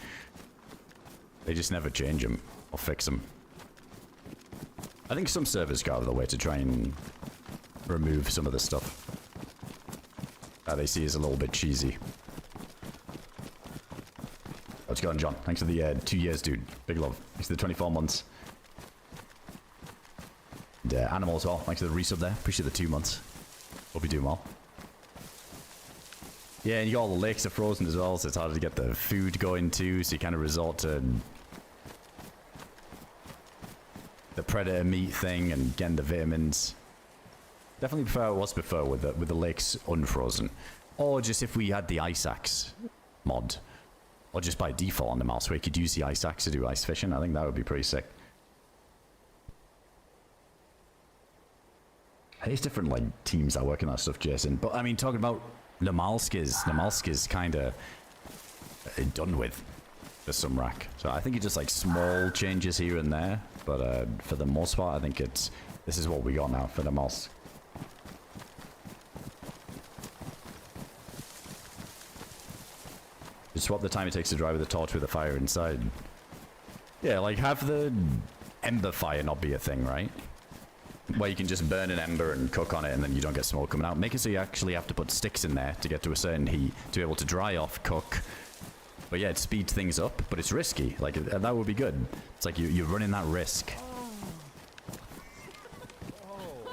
they just never change them or fix them. I think some servers go out of the way to try and remove some of the stuff that they see as a little bit cheesy. How's it going, John? Thanks for the 2 years, dude. Big love. Thanks for the 24 months. And Animal as well. Thanks for the resub there. Appreciate the 2 months. Hope you're doing well. Yeah, and you got all the lakes are frozen as well, so it's harder to get the food going too, so you kind of resort to the predator meat thing and getting the vitamins. Definitely prefer what's prefer with the lakes unfrozen. Or just if we had the ice axe mod. Or just by default on the mouse where you could use the ice axe to do ice fishing. I think that would be pretty sick. There's different like teams that work on that stuff, Jason. But I mean, talking about Namalsk is kind of done with for some rack. So I think it's just like small changes here and there. But for the most part, I think this is what we got now for Namalsk. Just swap the time it takes to drive with the torch with the fire inside. Yeah, like have the ember fire not be a thing, right? Where you can just burn an ember and cook on it and then you don't get smoke coming out. Make it so you actually have to put sticks in there to get to a certain heat to be able to dry off, cook. But yeah, it speeds things up, but it's risky. Like, that would be good. It's like you're running that risk.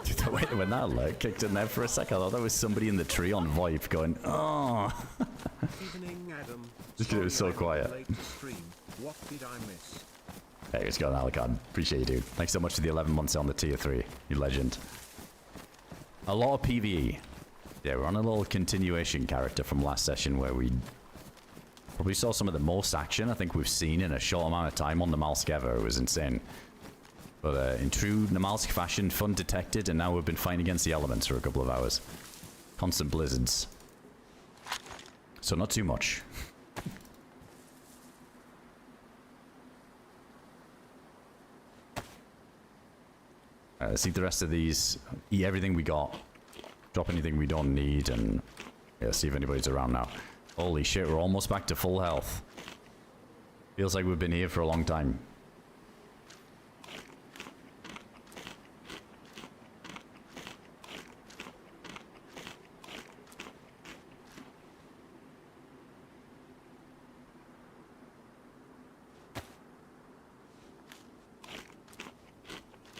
Dude, when that alert kicked in there for a second, I thought that was somebody in the tree on VoIP going, oh. Evening, Adam. Just 'cause it was so quiet. What did I miss? Hey, what's going on, Alicard? Appreciate you, dude. Thanks so much for the 11 months on the tier 3. You legend. A lot of PvE. Yeah, we're on a little continuation character from last session where we probably saw some of the most action I think we've seen in a short amount of time on Namalsk ever. It was insane. But in true Namalsk fashion, fun detected, and now we've been fighting against the elements for a couple of hours. Constant blizzards. So not too much. Let's eat the rest of these, eat everything we got, drop anything we don't need, and yeah, see if anybody's around now. Holy shit, we're almost back to full health. Feels like we've been here for a long time.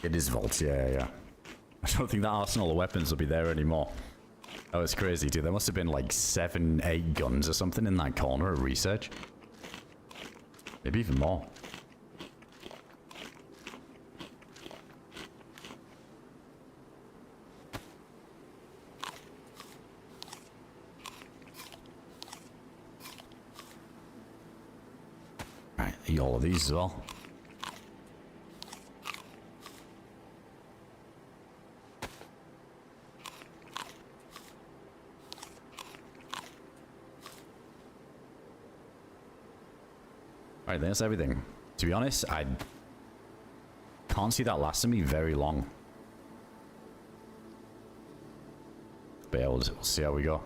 It is vaults, yeah. I don't think that arsenal of weapons will be there anymore. That was crazy, dude. There must have been like 7, 8 guns or something in that corner of research. Maybe even more. Alright, eat all of these as well. Alright, that's everything. To be honest, I can't see that lasting me very long. But yeah, we'll see how we go.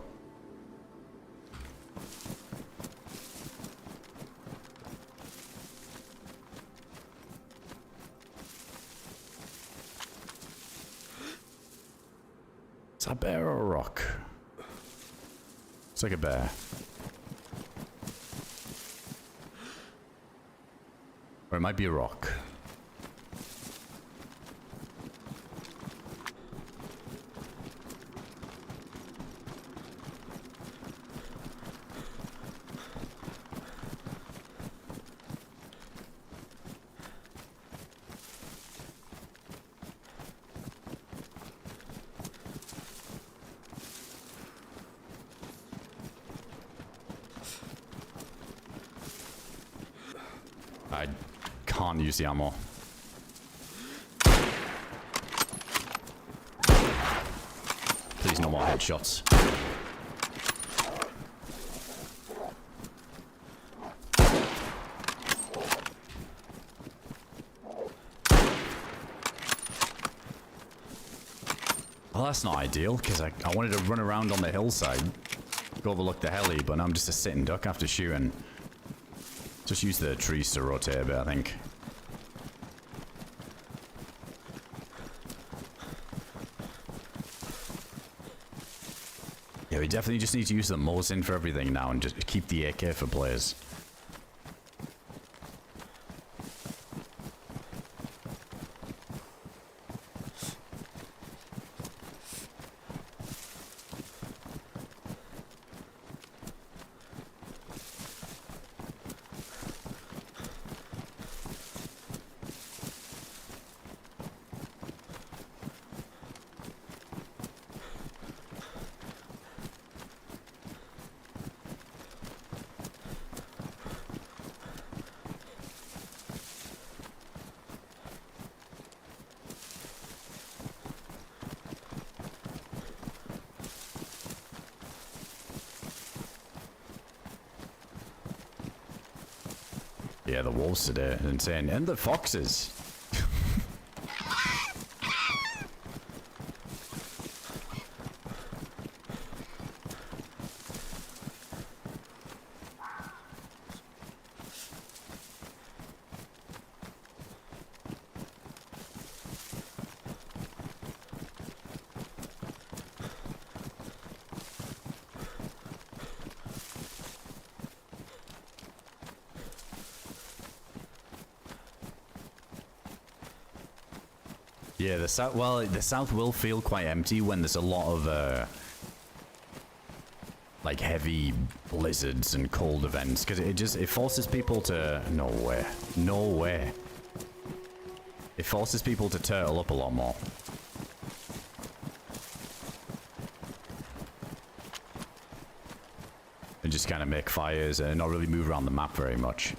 Is that a bear or a rock? It's like a bear. Or it might be a rock. I can't use the ammo. Please, no more headshots. Well, that's not ideal, because I wanted to run around on the hillside, go overlook the heli, but now I'm just a sitting duck after shooting. Just use the trees to rotate a bit, I think. definitely just need to use the Mosin for everything now and just keep the AK for players. Yeah, the wolves today, insane. And the foxes. Yeah, the south. Well, the south will feel quite empty when there's a lot of like heavy blizzards and cold events, because it forces people to no way. It forces people to turtle up a lot more. And just kind of make fires and not really move around the map very much.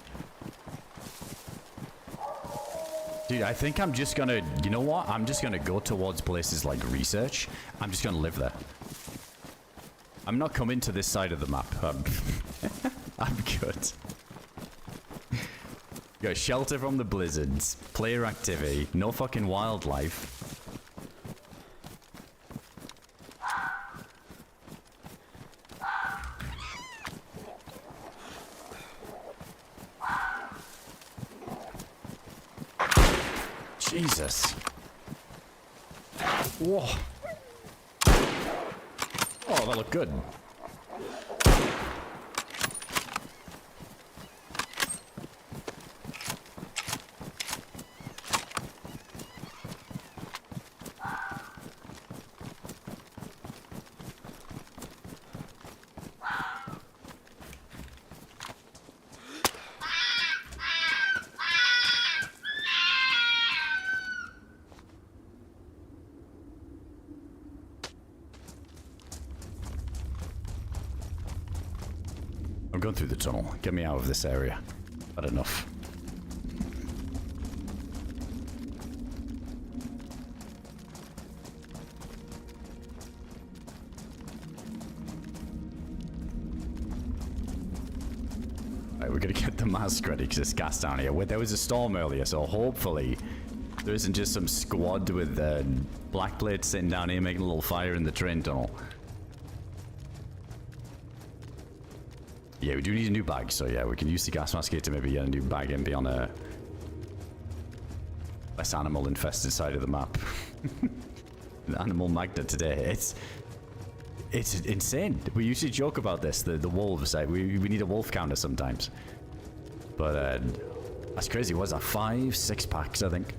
Dude, I think I'm just gonna, you know what? I'm just gonna go towards places like research. I'm just gonna live there. I'm not coming to this side of the map. I'm good. Go shelter from the blizzards, player activity, no fucking wildlife. Jesus. Whoa. Oh, that looked good. I'm going through the tunnel. Get me out of this area. Had enough. Right, we're gonna get the mask ready because it's gas down here. There was a storm earlier, so hopefully there isn't just some squad with black plates sitting down here making a little fire in the train tunnel. Yeah, we do need a new bag, so yeah, we can use the gas mask here to maybe get a new bag and be on a less animal-infested side of the map. The animal magnet today, it's insane. We usually joke about this, the wolves. We need a wolf counter sometimes. But that's crazy. What's that? 5, 6 packs, I think.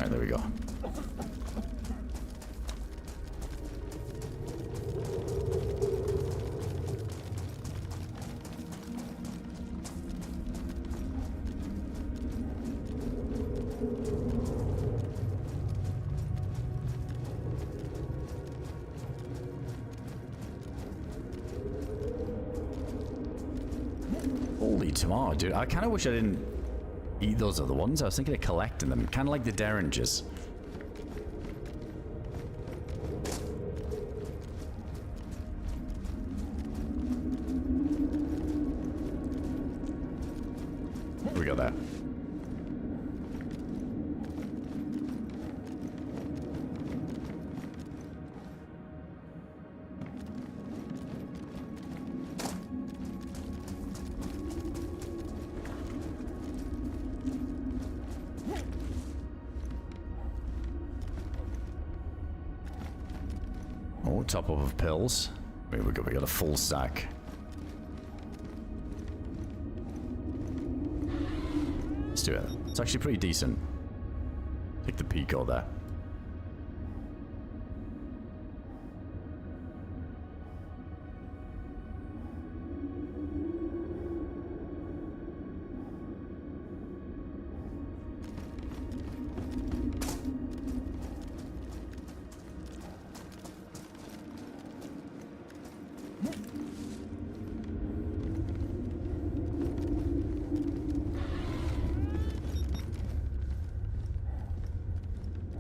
Alright, there we go. Holy tomato, dude. I kind of wish I didn't eat those other ones. I was thinking of collecting them. Kind of like the derringers. we got there? Oh, top up of pills. Wait, we got a full stack. Let's do it. It's actually pretty decent. Take the Pico there.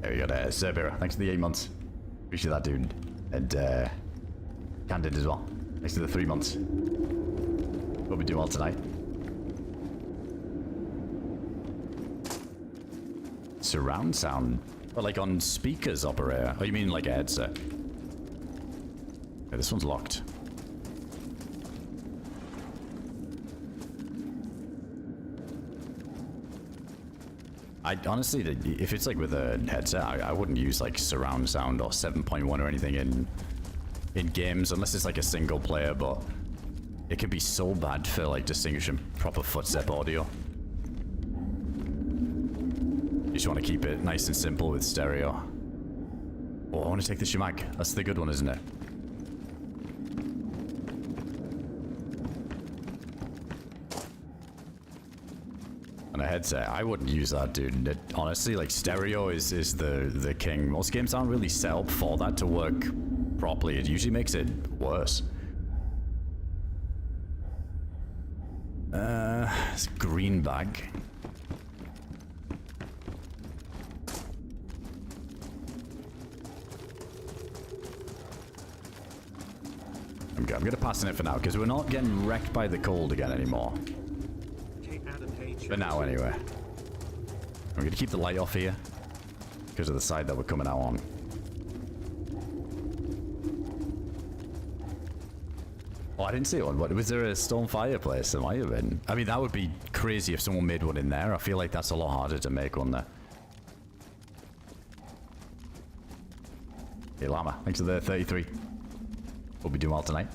There we go, Cerbera. Thanks for the 8 months. Appreciate that, dude. And, Candid as well. Thanks for the 3 months. Hope we do well tonight. Surround sound? But like on speakers, operator? Oh, you mean like a headset? Yeah, this one's locked. I honestly, if it's like with a headset, I wouldn't use like surround sound or 7.1 or anything in games unless it's like a single player, but it can be so bad for like distinguishing proper footstep audio. You just want to keep it nice and simple with stereo. Oh, I want to take the Shimag. That's the good one, isn't it? A headset, I wouldn't use that, dude. Honestly, like stereo is the king. Most games aren't really set up for that to work properly. It usually makes it worse. It's green bag. I'm gonna pass on it for now because we're not getting wrecked by the cold again anymore. For now, anyway. I'm gonna keep the light off here because of the side that we're coming out on. Oh, I didn't see one. What was there? A stone fireplace? There might have been. I mean, that would be crazy if someone made one in there. I feel like that's a lot harder to make one there. Hey, Llama. Thanks for the 33. Hope we do well tonight.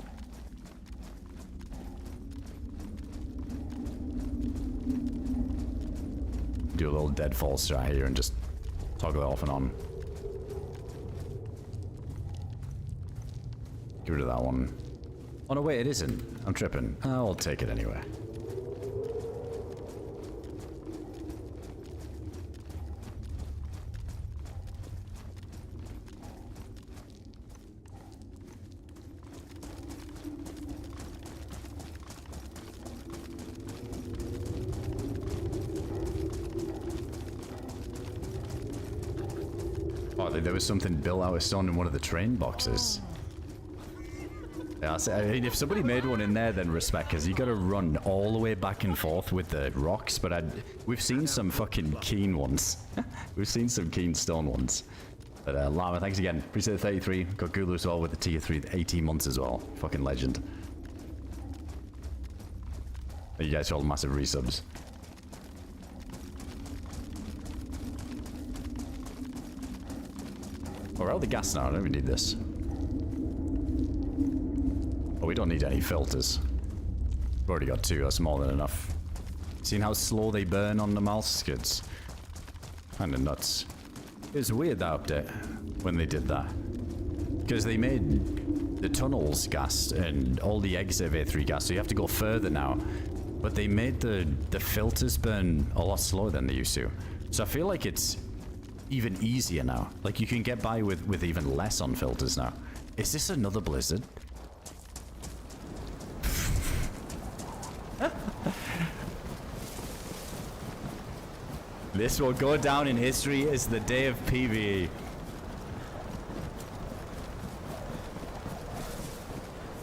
Do a little Deadfall strat here and just toggle it off and on. Get rid of that one. Oh no, wait, it isn't. I'm tripping. I'll take it anyway. There was something built out of stone in one of the train boxes. Yeah, I mean, if somebody made one in there, then respect, because you got to run all the way back and forth with the rocks. But we've seen some fucking keen ones. We've seen some keen stone ones. But Llama, thanks again. Appreciate the 33. Got Gulu as well with the tier 3, 18 months as well. Fucking legend. Thank you guys for all the massive resubs. We're out of the gas now, I don't even need this. Oh, we don't need any filters. We've already got 2, that's more than enough. Seen how slow they burn on the Namalsk? It's kinda nuts. It was weird, that update, when they did that. Because they made the tunnels gassed and all the exit of A3 gas, so you have to go further now. But they made the filters burn a lot slower than they used to. So I feel like it's even easier now. Like you can get by with even less on filters now. Is this another blizzard? This will go down in history as the day of PvE.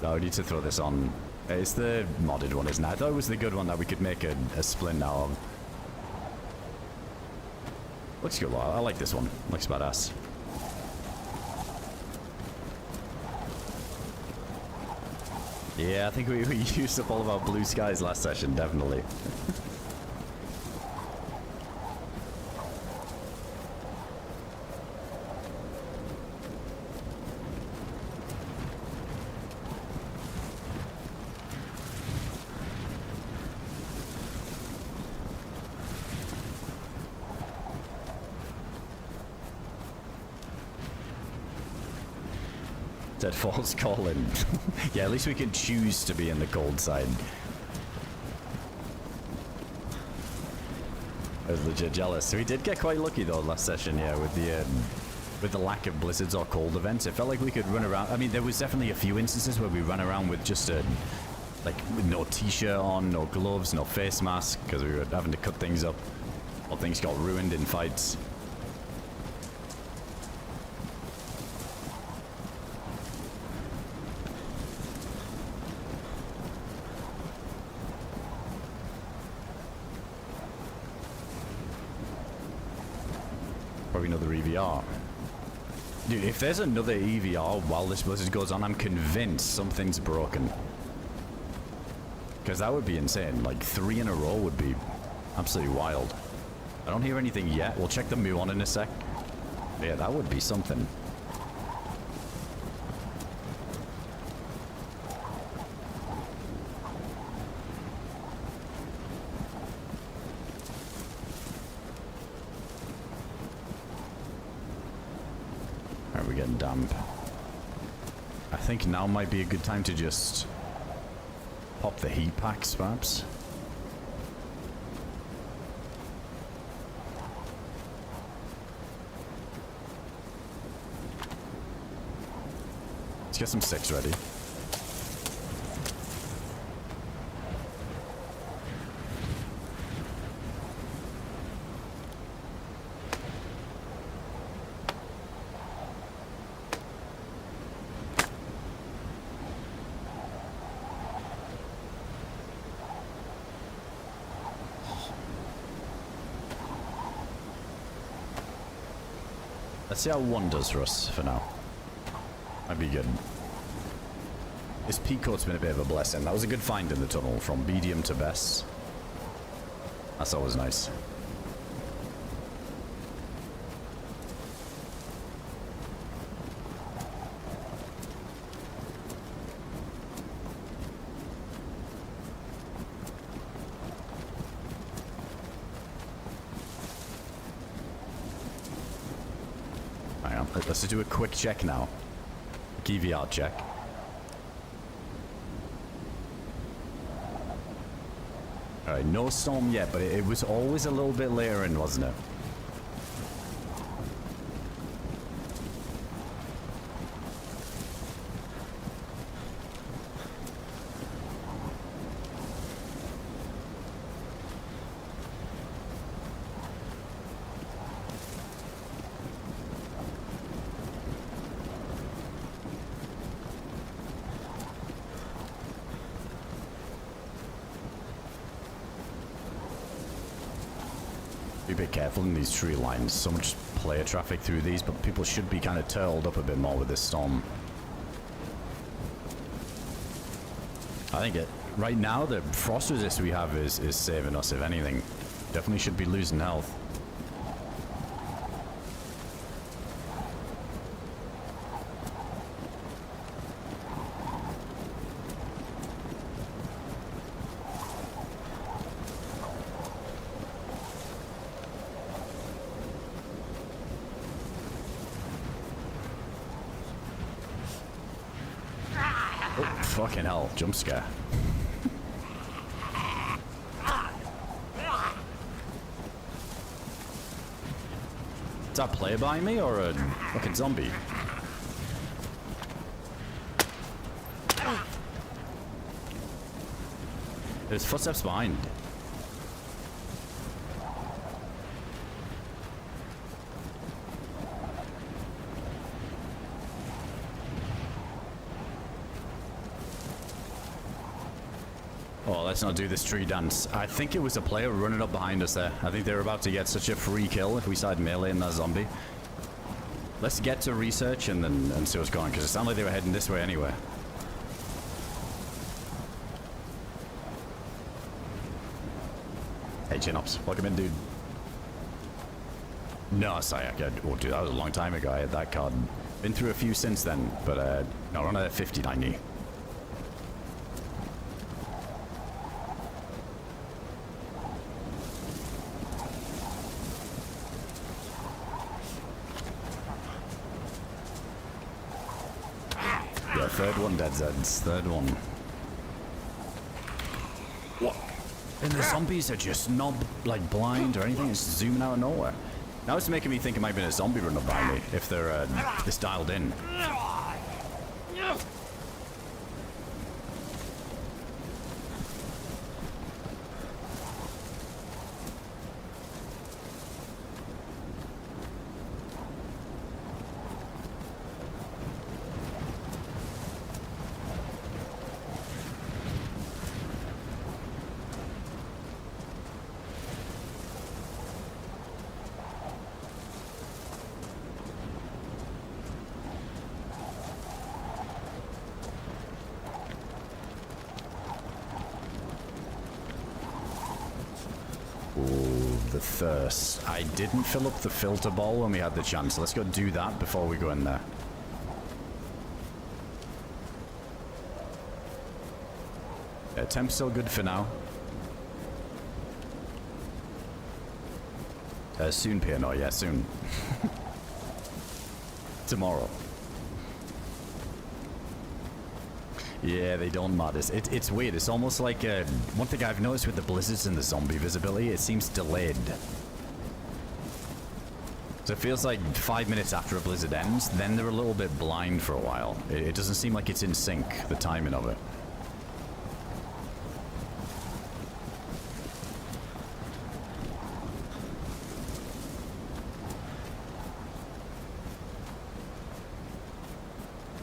No, we need to throw this on It's the modded one, isn't it? I thought it was the good one that we could make a splint now of. Looks good. I like this one. Looks badass. Yeah, I think we used up all of our blue skies last session, definitely. Deadfall's calling. Yeah, at least we can choose to be in the cold side. I was legit jealous. So we did get quite lucky though last session, yeah, with the lack of blizzards or cold events. It felt like we could run around. I mean, there was definitely a few instances where we ran around with just a like with no t-shirt on, no gloves, no face mask, because we were having to cut things up, or things got ruined in fights. Another EVR. Dude, if there's another EVR while this blizzard goes on, I'm convinced something's broken. Because that would be insane. Like 3 in a row would be absolutely wild. I don't hear anything yet. We'll check the Muon in a sec. Yeah, that would be something. We're getting damp. I think now might be a good time to just pop the heat packs, perhaps. Let's get some 6 ready. Let's see how 1 does for us for now. Might be good. This peak coat's been a bit of a blessing. That was a good find in the tunnel from medium to best. That's always nice. Let's do a quick check now. A EVR check. Alright, no storm yet, but it was always a little bit later in, wasn't it? Be a bit careful in these tree lines. So much player traffic through these, but people should be kind of turtled up a bit more with this storm. I think right now the frost resist we have is saving us, if anything. Definitely should be losing health. Fucking hell, jump scare. Is that a player behind me or a fucking zombie? There's footsteps behind. Oh, let's not do this tree dance. I think it was a player running up behind us there. I think they were about to get such a free kill if we started meleeing that zombie. Let's get to research and then see what's going on, because it sounded like they were heading this way anyway. Hey, Chin-Ups. Welcome in, dude. No, sorry, oh, dude, that was a long time ago. I had that card. Been through a few since then, but not on a 5090. Yeah, third one, DayZ. Third one. What? And the zombies are just not, like, blind or anything. It's zooming out of nowhere. Now it's making me think it might have been a zombie running up by me, if they're this dialed in. Thirst. I didn't fill up the filter bowl when we had the chance. Let's go do that before we go in there. Yeah, temp's still good for now. Soon, Piano. Yeah, soon. Tomorrow. Yeah, they don't matter. It's weird. It's almost like one thing I've noticed with the blizzards and the zombie visibility, it seems delayed. So it feels like 5 minutes after a blizzard ends, then they're a little bit blind for a while. It doesn't seem like it's in sync, the timing of it.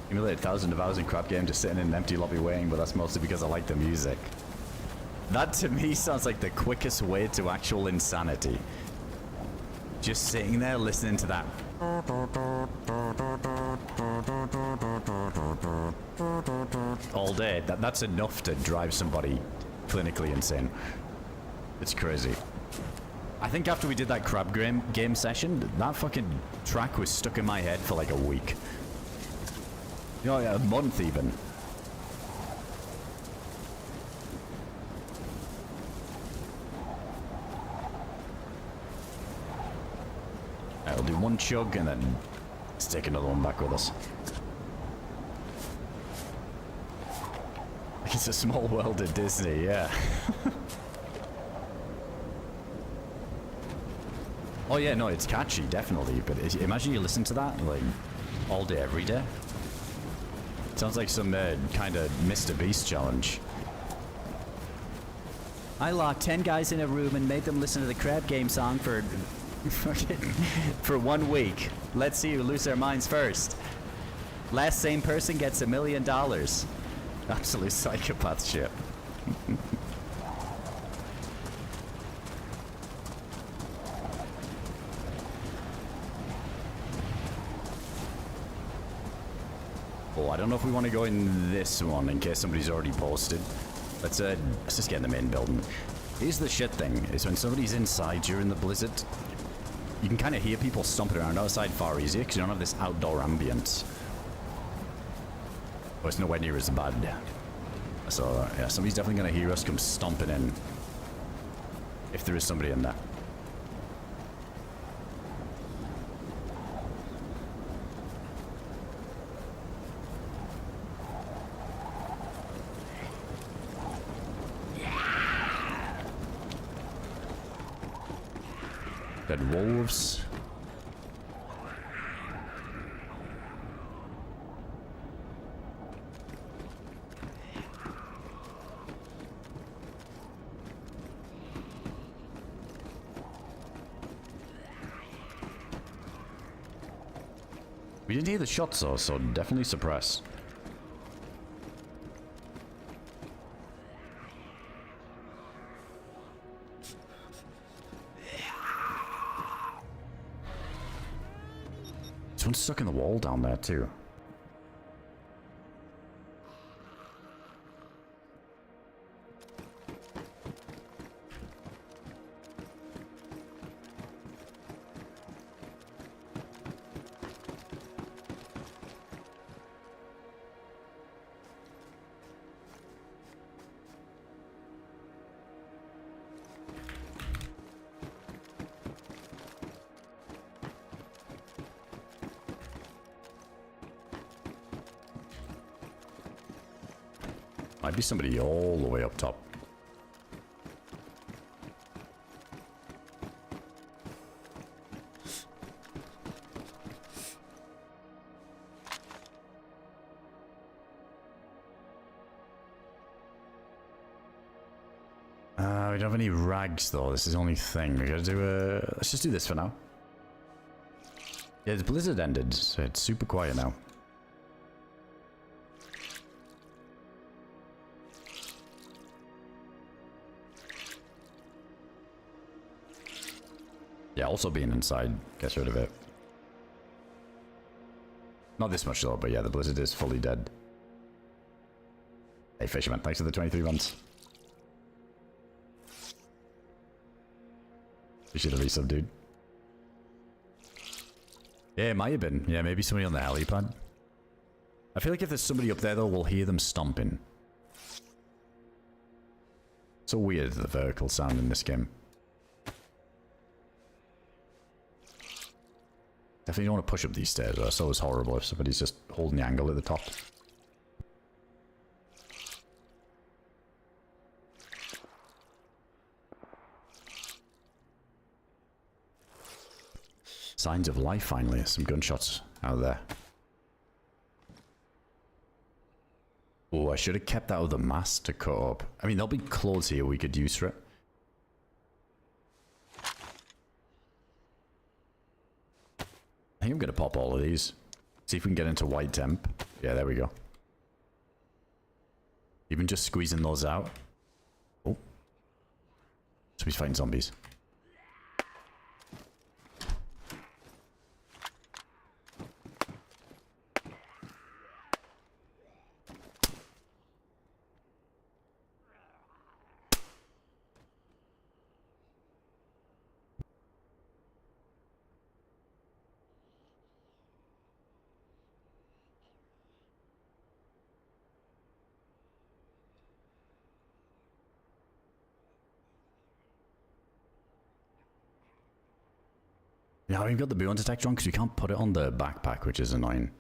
Accumulated thousands of hours in crap game just sitting in an empty lobby waiting, but that's mostly because I like the music. That to me sounds like the quickest way to actual insanity. Just sitting there listening to that. All day. That's enough to drive somebody clinically insane. It's crazy. I think after we did that crab game session, that fucking track was stuck in my head for like a week. You know, a month even. I'll do one chug and then let's take another one back with us. It's a small world at Disney, yeah. Oh yeah, no, it's catchy, definitely. But imagine you listen to that like all day, every day. Sounds like some kind of Mr. Beast challenge. I locked 10 guys in a room and made them listen to the crab game song for for 1 week. Let's see who lose their minds first. Last same person gets $1 million. Absolute psychopath shit. Oh, I don't know if we want to go in this one in case somebody's already posted. Let's just get in the main building. Here's the shit thing, is when somebody's inside during the blizzard, you can kind of hear people stomping around outside far easier because you don't have this outdoor ambience. But it's nowhere near as bad. So, yeah, somebody's definitely going to hear us come stomping in. If there is somebody in there. Dead wolves. We didn't hear the shots though, so definitely suppress. one's stuck in the wall down there too. Might be somebody all the way up top. We don't have any rags though. This is the only thing. We gotta do let's just do this for now. Yeah, the blizzard ended, so it's super quiet now. Yeah, also being inside gets rid of it. Not this much though, but yeah, the blizzard is fully dead. Hey Fisherman, thanks for the 23 months. You should have resub, dude. Yeah, it might have been. Yeah, maybe somebody on the helipad. I feel like if there's somebody up there though, we'll hear them stomping. So weird, the vertical sound in this game. Definitely don't want to push up these stairs. That's always horrible if somebody's just holding the angle at the top. Signs of life finally. Some gunshots out there. Oh, I should have kept that other mask to cut up. I mean, there'll be clothes here we could use for it. I think I'm going to pop all of these. See if we can get into white temp. Yeah, there we go. Even just squeezing those out. Oh. Somebody's fighting zombies. Yeah, we've got the boon detector on because we can't put it on the backpack, which is annoying.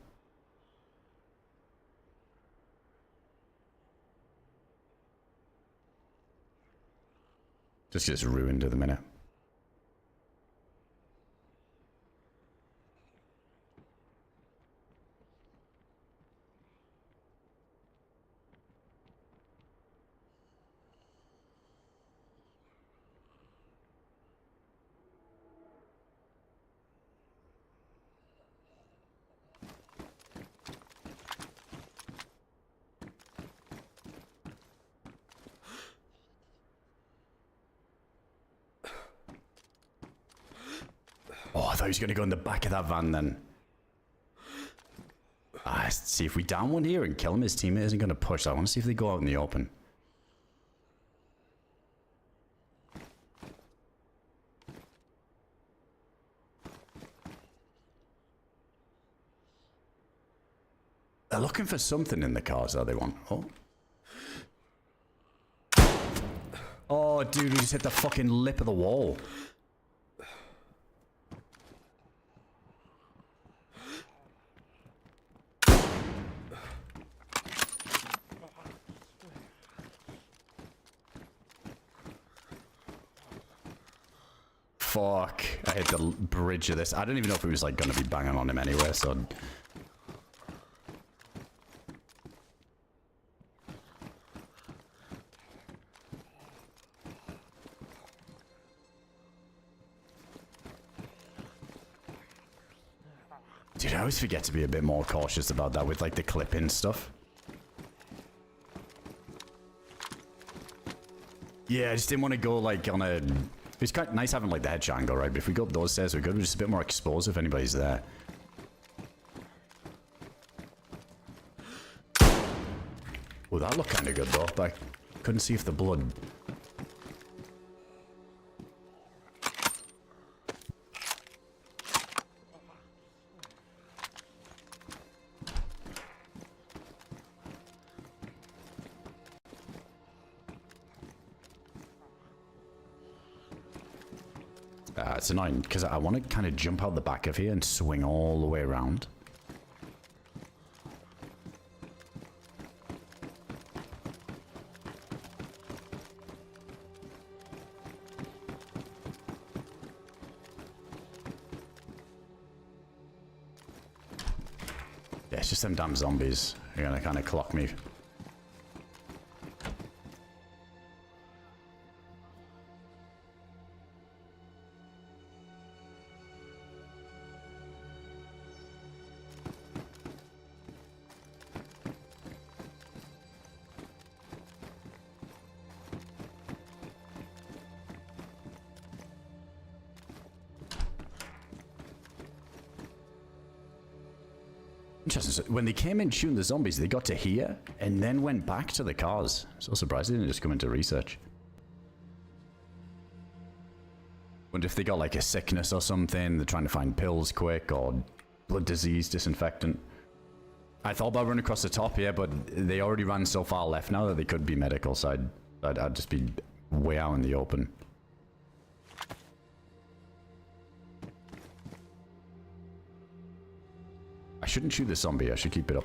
Just gets ruined at the minute. Oh, I thought he was going to go in the back of that van then. See, if we down one here and kill him, his teammate isn't going to push. I want to see if they go out in the open. They're looking for something in the cars that they want. Oh. Oh, dude, he just hit the fucking lip of the wall. Fuck. I hit the bridge of this. I don't even know if it was like going to be banging on him anyway, so... Dude, I always forget to be a bit more cautious about that with like the clip-in stuff. Yeah, I just didn't want to go like on a... It's quite nice having like the headshot angle, right? But if we go up those stairs, we're good. We're just a bit more exposed if anybody's there. Oh, that looked kind of good though, but I couldn't see if the blood... It's annoying because I want to kind of jump out the back of here and swing all the way around. Yeah, it's just them damn zombies. They're gonna kind of clock me. Interesting. So when they came in shooting the zombies, they got to here and then went back to the cars. So surprised they didn't just come into research. Wonder if they got like a sickness or something. They're trying to find pills quick or blood disease, disinfectant. I thought about running across the top here, but they already ran so far left now that they could be medical, so I'd just be way out in the open. I shouldn't shoot the zombie, I should keep it up.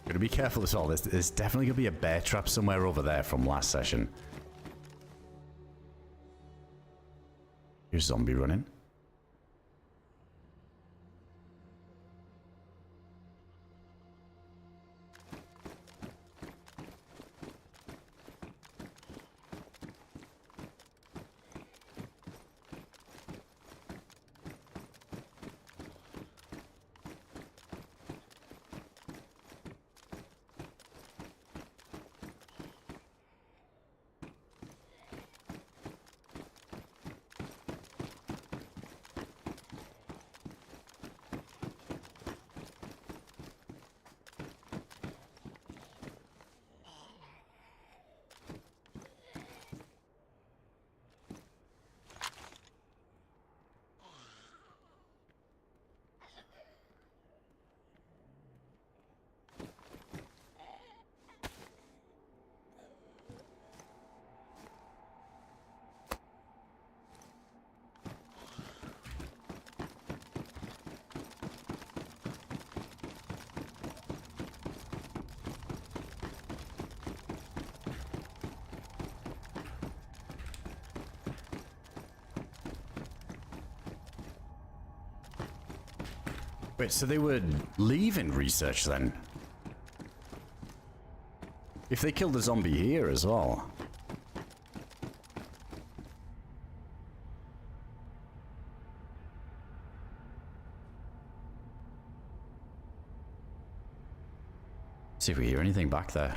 Gotta be careful as well. There's definitely gonna be a bear trap somewhere over there from last session. Here's a zombie running. Wait, so they were leaving research then? If they killed the zombie here as well. See if we hear anything back there.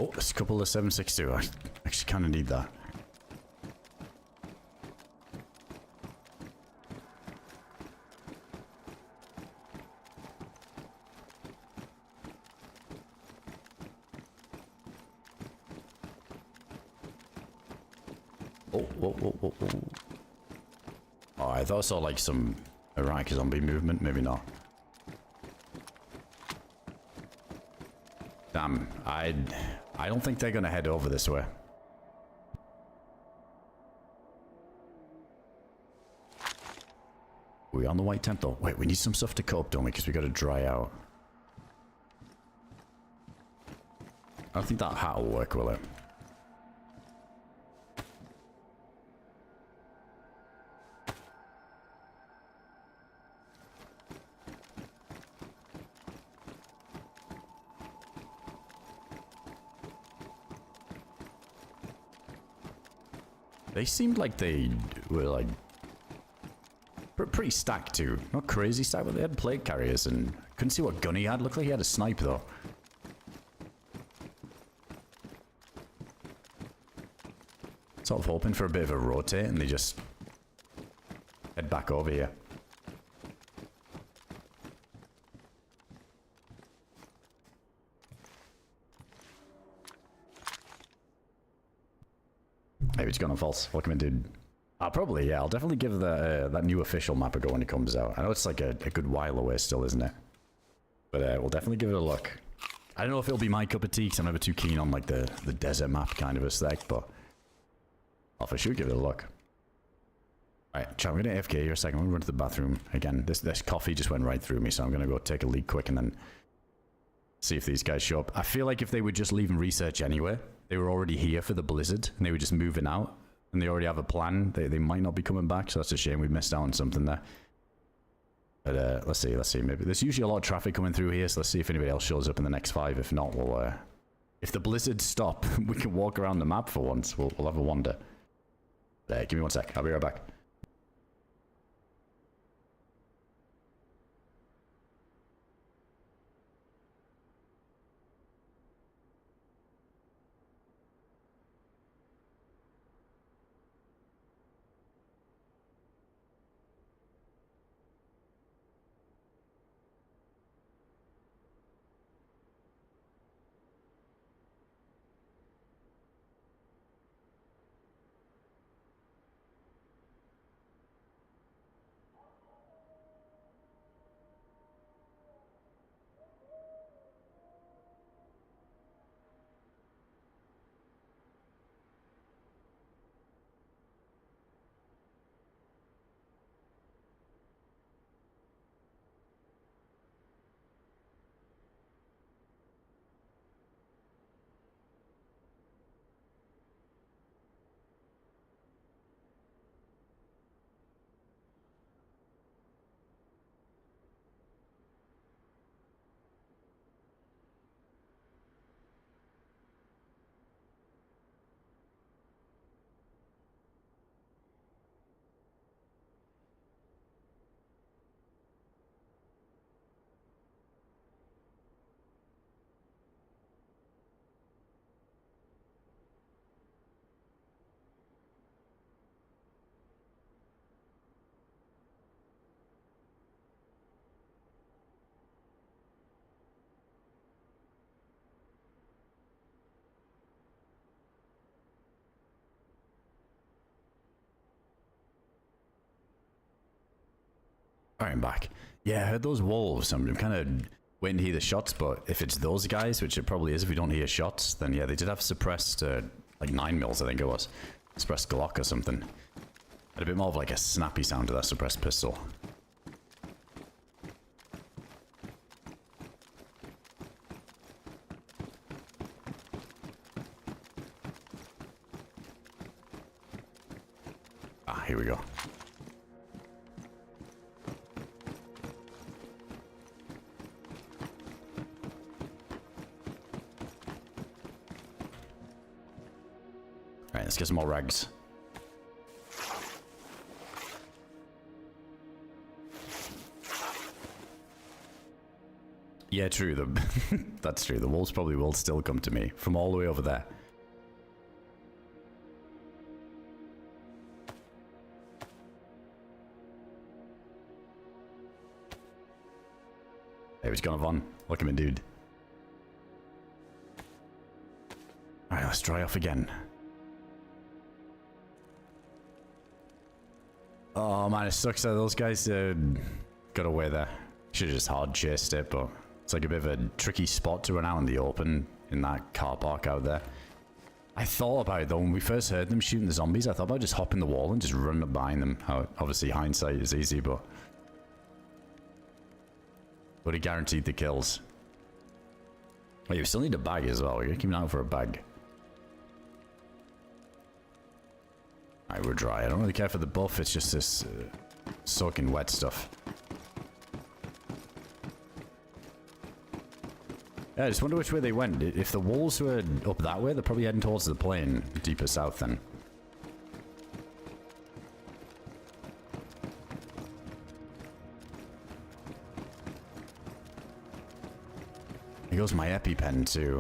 Oh, there's a couple of 7.62. I actually kind of need that. Whoa. Oh, I thought I saw like some Iraqi zombie movement. Maybe not. Damn, I don't think they're gonna head over this way. Are we on the white tent though? Wait, we need some stuff to cope, don't we? Because we gotta dry out. I don't think that hat will work, will it? They seemed like they were like pretty stacked too. Not crazy stacked, but they had plate carriers and couldn't see what gun he had. Looked like he had a snipe though. Sort of hoping for a bit of a rotate and they just head back over here. Maybe it's gone on false. What can we do? Probably, yeah. I'll definitely give that new official map a go when it comes out. I know it's like a good while away still, isn't it? But we'll definitely give it a look. I don't know if it'll be my cup of tea, because I'm never too keen on like the desert map kind of aesthetic, but I'll for sure give it a look. Alright, chat, we're gonna AFK here a second. I'm gonna run to the bathroom. Again, this coffee just went right through me, so I'm gonna go take a leak quick and then see if these guys show up. I feel like if they were just leaving research anyway, they were already here for the blizzard, and they were just moving out, and they already have a plan. They might not be coming back, so that's a shame we missed out on something there. But let's see. Maybe there's usually a lot of traffic coming through here, so let's see if anybody else shows up in the next 5. If not, we'll if the blizzards stop, we can walk around the map for once. We'll have a wander. Give me 1 sec. I'll be right back. Alright, I'm back. Yeah, I heard those wolves. I'm kind of waiting to hear the shots, but if it's those guys, which it probably is if we don't hear shots, then yeah, they did have suppressed, like 9 mils, I think it was. Suppressed Glock or something. Had a bit more of like a snappy sound to that suppressed pistol. Ah, here we go. Alright, let's get some more rags. Yeah, true. That's true. The wolves probably will still come to me from all the way over there. Hey, what's going on? Look at me, dude. Alright, let's dry off again. Oh man, it sucks that those guys got away there. Should have just hard chased it, but it's like a bit of a tricky spot to run out in the open in that car park out there. I thought about it though, when we first heard them shooting the zombies, I thought about just hopping the wall and just running up behind them. Obviously hindsight is easy, but would have guaranteed the kills. Oh, you still need a bag as well. We're gonna keep an eye out for a bag. Alright, we're dry. I don't really care for the buff, it's just this soaking wet stuff. Yeah, I just wonder which way they went. If the wolves were up that way, they're probably heading towards the plain, deeper south then. Here goes my EpiPen too.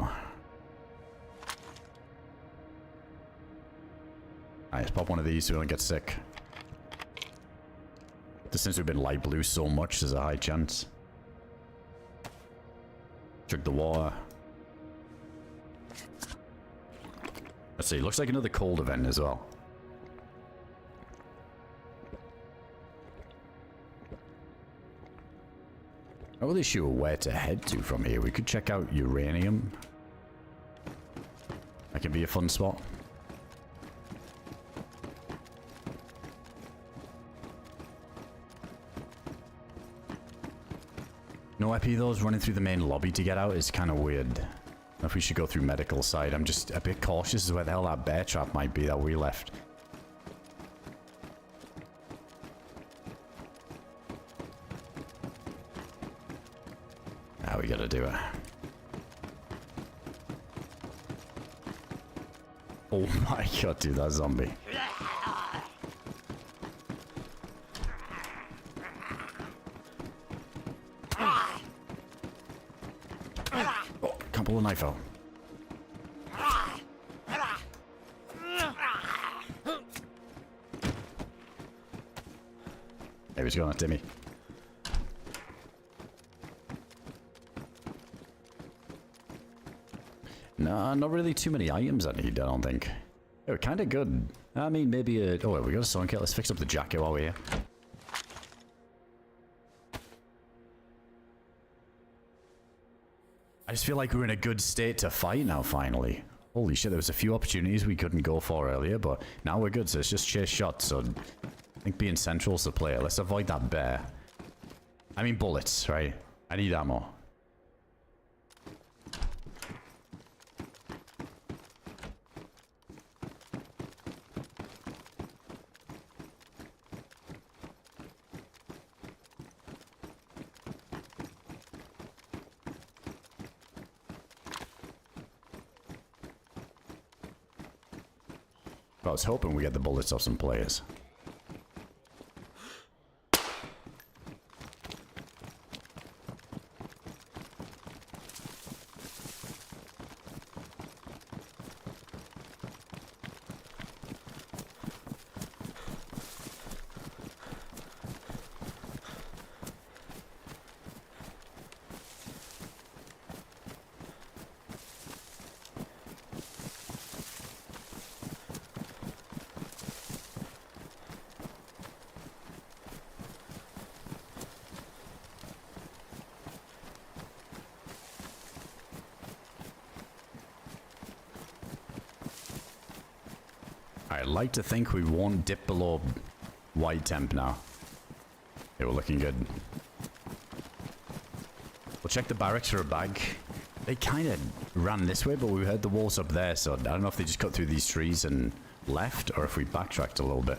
Alright, let's pop one of these so we don't get sick. Just since we've been light blue so much, there's a high chance. Drink the water. Let's see, looks like another cold event as well. Not really sure where to head to from here. We could check out uranium. That could be a fun spot. No epi though, running through the main lobby to get out is kind of weird. I don't know if we should go through medical side. I'm just a bit cautious as where the hell that bear trap might be that we left. We gotta do it. Oh my god, dude, that zombie. Oh, can't pull a knife out. There he's going, Timmy. No, not really too many items I need, I don't think. They were kind of good. I mean, maybe a... Oh, we got a sewing kit. Let's fix up the jacket while we're here. I just feel like we're in a good state to fight now, finally. Holy shit, there was a few opportunities we couldn't go for earlier, but now we're good, so it's just chase shots, so I think being central's the player. Let's avoid that bear. I mean bullets, right? I need ammo. I was hoping we get the bullets off some players. I'd like to think we won't dip below white temp now. Yeah, we're looking good. We'll check the barracks for a bag. They kind of ran this way, but we heard the walls up there, so I don't know if they just cut through these trees and left, or if we backtracked a little bit.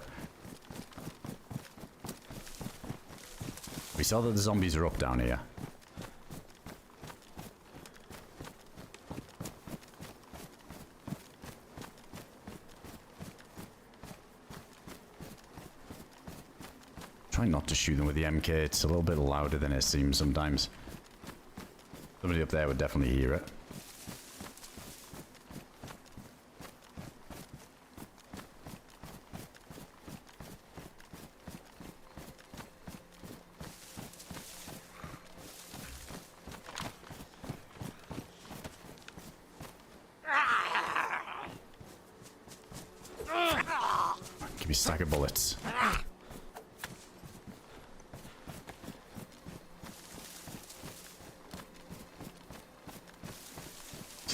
We saw that the zombies are up down here. Try not to shoot them with the MK, it's a little bit louder than it seems sometimes. Somebody up there would definitely hear it. Give me a stack of bullets.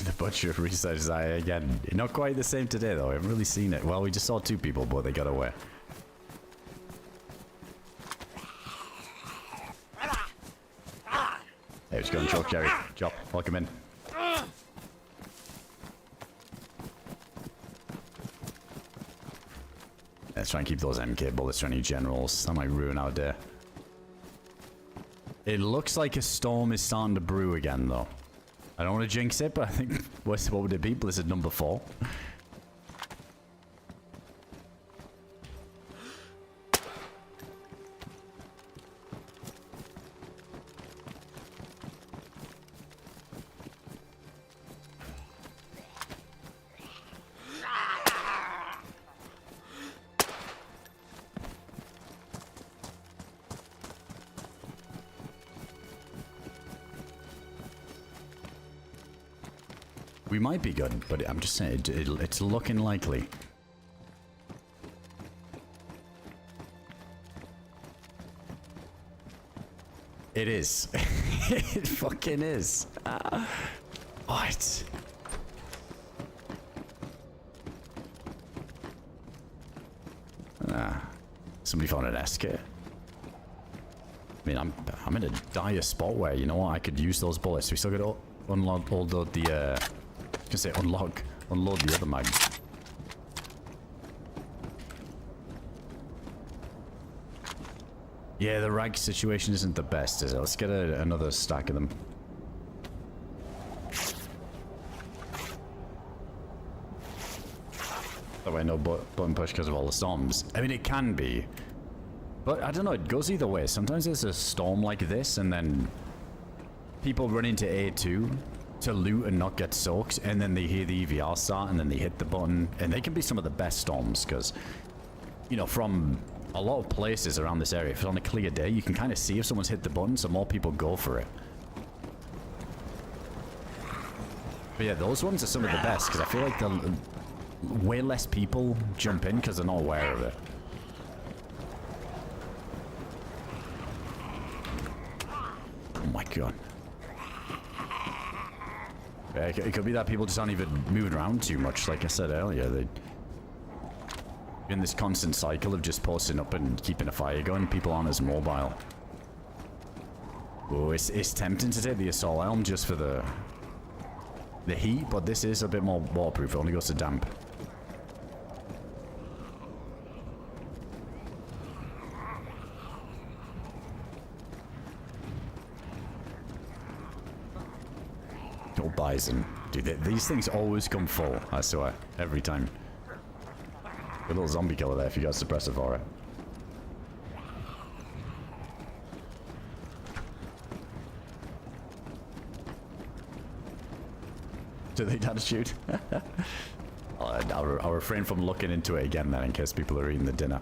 The butcher restarted his eye again. Not quite the same today though. I haven't really seen it. Well, we just saw 2 people, but they got away. Hey, what's going on, Jerry? Chop, welcome in. Let's try and keep those MK bullets for any generals. That might ruin our day. It looks like a storm is starting to brew again, though. I don't want to jinx it, but I think... what would it be? Blizzard number 4? We might be good, but I'm just saying, it's looking likely. It is. It fucking is. What? Somebody found an SK. I mean, I'm in a dire spot where, you know what, I could use those bullets. We still got to unload all the, I was gonna say unload the other mag. Yeah, the rag situation isn't the best, is it? Let's get another stack of them. That way, no button push because of all the storms. I mean, it can be. But I don't know, it goes either way. Sometimes there's a storm like this, and then people run into A2 to loot and not get soaked, and then they hear the EVR start, and then they hit the button. And they can be some of the best storms, because, you know, from a lot of places around this area, if it's on a clear day, you can kind of see if someone's hit the button, so more people go for it. But yeah, those ones are some of the best, because I feel like way less people jump in because they're not aware of it. Oh my god. It could be that people just aren't even moving around too much, like I said earlier. They're in this constant cycle of just posting up and keeping a fire going. People aren't as mobile. Oh, it's tempting to take the assault helm just for the heat, but this is a bit more waterproof. It only goes to damp. Oh, bison. Dude, these things always come full, I swear. Every time. A little zombie killer there if you got a suppressor for it. Do they dare to shoot? I'll refrain from looking into it again then in case people are eating the dinner.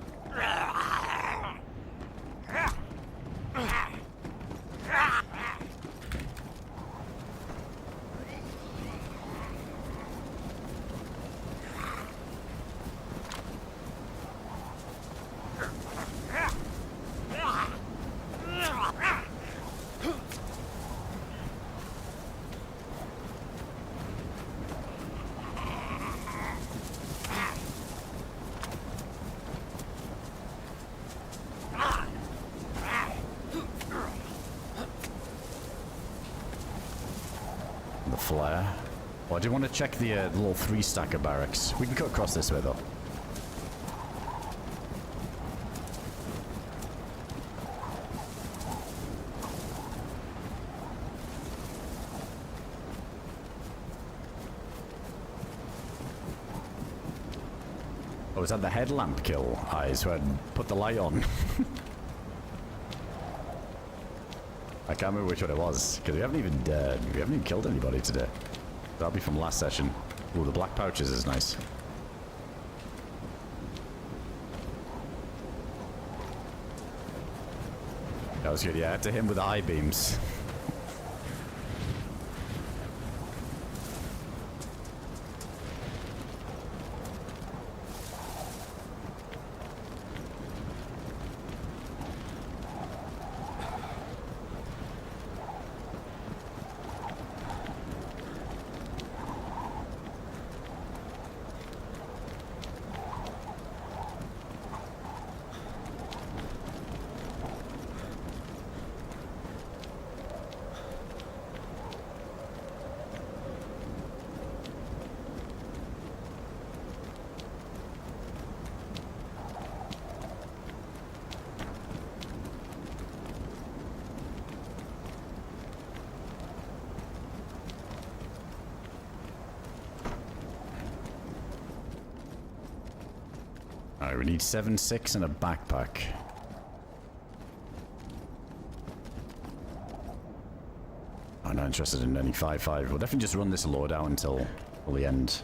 Flare. Oh, I do want to check the little 3-stacker barracks. We can cut across this way though. Oh, is that the headlamp kill eyes where I put the light on? I can't remember which one it was, because we haven't even killed anybody today. That'll be from last session. Ooh, the black pouches is nice. That was good, yeah, to him with the eye beams. Alright, we need 7.6 and a backpack. I'm not interested in any 5.5. We'll definitely just run this loadout until the end.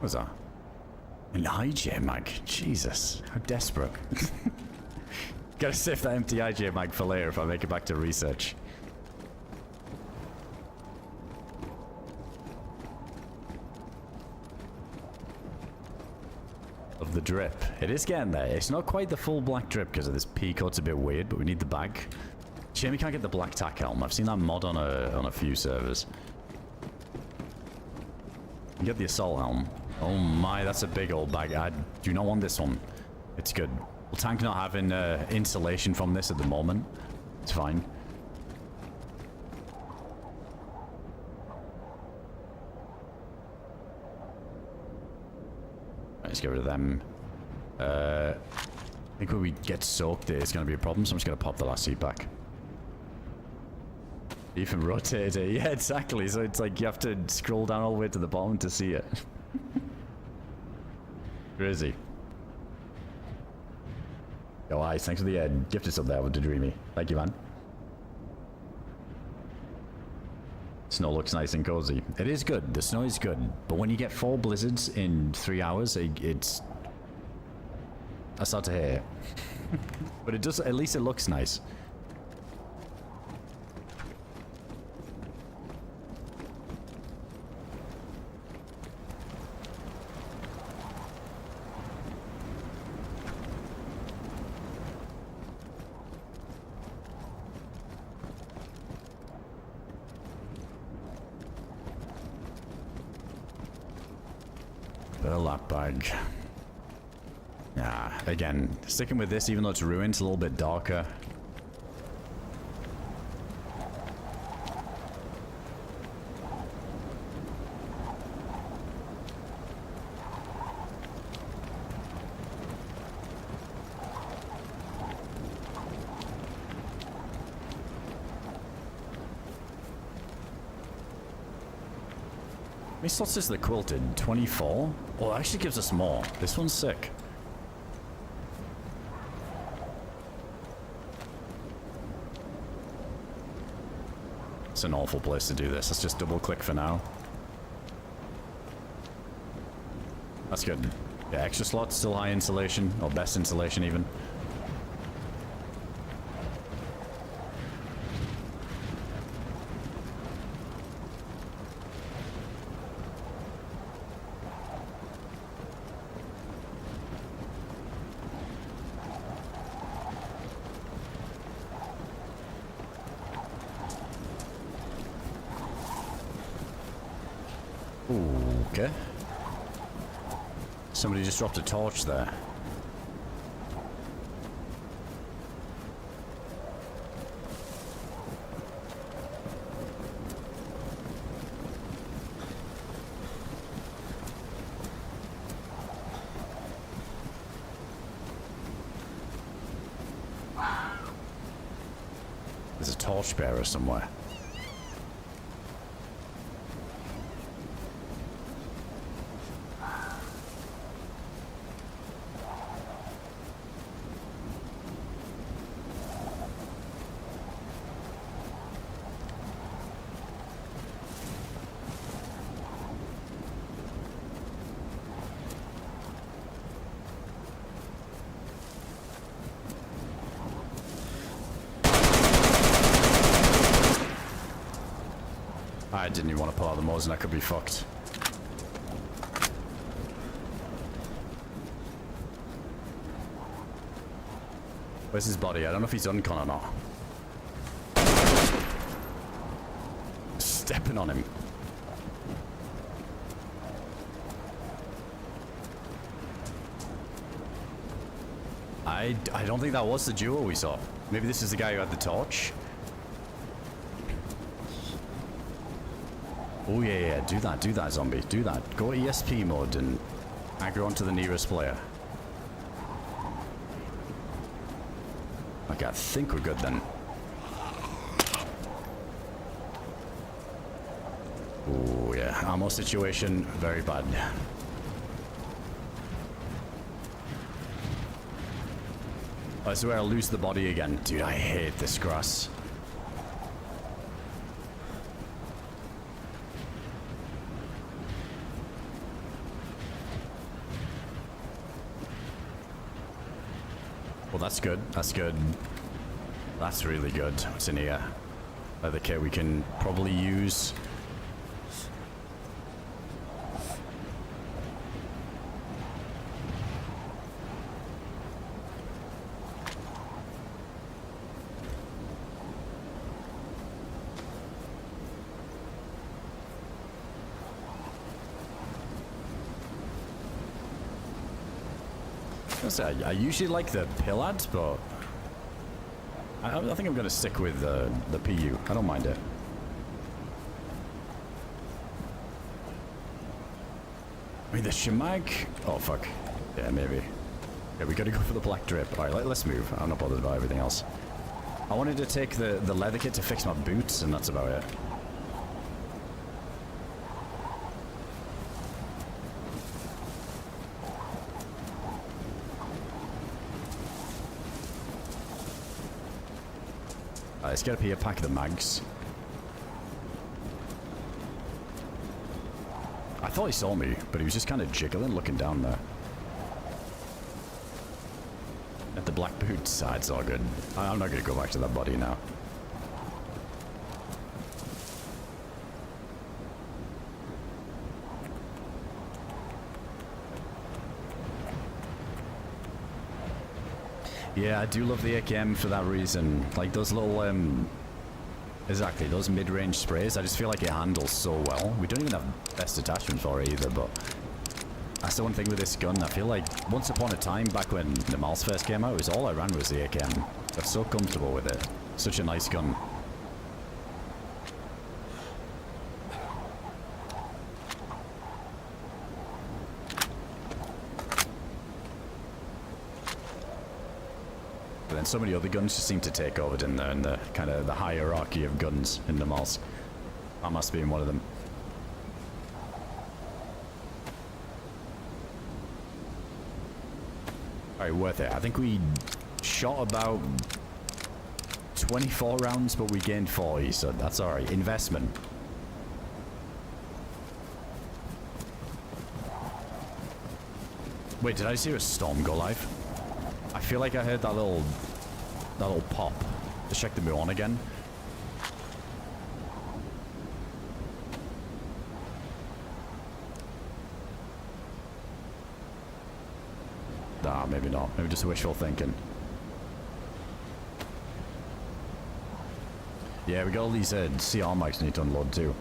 What's that? An IJ mag? Jesus, how desperate. Gotta save that empty IJ mag for later if I make it back to research. Of the drip. It is getting there. It's not quite the full black drip because of this P-coat. It's a bit weird, but we need the bag. Shame we can't get the black tack helm. I've seen that mod on a few servers. You get the assault helm. Oh my, that's a big old bag. I do not want this one. It's good. Well, tank not having insulation from this at the moment. It's fine. Right, let's get rid of them. I think when we get soaked, it's going to be a problem, so I'm just going to pop the last seat back. Even rotate it. Yeah, exactly. So it's like you have to scroll down all the way to the bottom to see it. Crazy. Yo, Ice, thanks for the gift sub there with the Dreamy. Thank you, man. Snow looks nice and cozy. It is good. The snow is good. But when you get 4 blizzards in 3 hours, it's... I start to hate it. But it does, at least it looks nice. Burlap bag. Yeah, again, sticking with this, even though it's ruined, it's a little bit darker. How many slots is the quilted? 24? Well, it actually gives us more. This one's sick. It's an awful place to do this. Let's just double click for now. That's good. Yeah, extra slots, still high insulation, or best insulation even. Okay. Somebody just dropped a torch there. There's a torch bearer somewhere. I didn't even want to pull out the Mosin, I could be fucked. Where's his body? I don't know if he's uncon or not. Stepping on him. I don't think that was the duo we saw. Maybe this is the guy who had the torch. Oh yeah, do that zombie, do that. Go ESP mode and aggro onto the nearest player. Okay, I think we're good then. Oh yeah, ammo situation, very bad. I swear I'll lose the body again. Dude, I hate this grass. Well, that's good. That's good. That's really good. What's in here? Leather kit we can probably use. I usually like the Pillad, but I think I'm going to stick with the PU. I don't mind it. I mean, the Shemag... Oh, fuck. Yeah, maybe. Yeah, we got to go for the black drip. All right, let's move. I'm not bothered about everything else. I wanted to take the leather kit to fix my boots, and that's about it. Let's get up here, pack the mags. I thought he saw me, but he was just kind of jiggling, looking down there. At the black boots, it's all good. I'm not going to go back to that body now. Yeah, I do love the AKM for that reason. Like those little, exactly, those mid-range sprays, I just feel like it handles so well. We don't even have best attachment for it either, but that's the one thing with this gun. I feel like once upon a time, back when Namalsk first came out, it was all I ran was the AKM. I'm so comfortable with it. Such a nice gun. And so many other guns just seem to take over in the kind of the hierarchy of guns in Namalsk. That must be in one of them. Alright, worth it. I think we shot about 24 rounds, but we gained 40, so that's alright. Investment. Wait, did I just hear a storm go live? I feel like I heard that little pop. Let's check the moon on again. Nah, maybe not. Maybe just wishful thinking. Yeah, we got all these CR mics we need to unload too.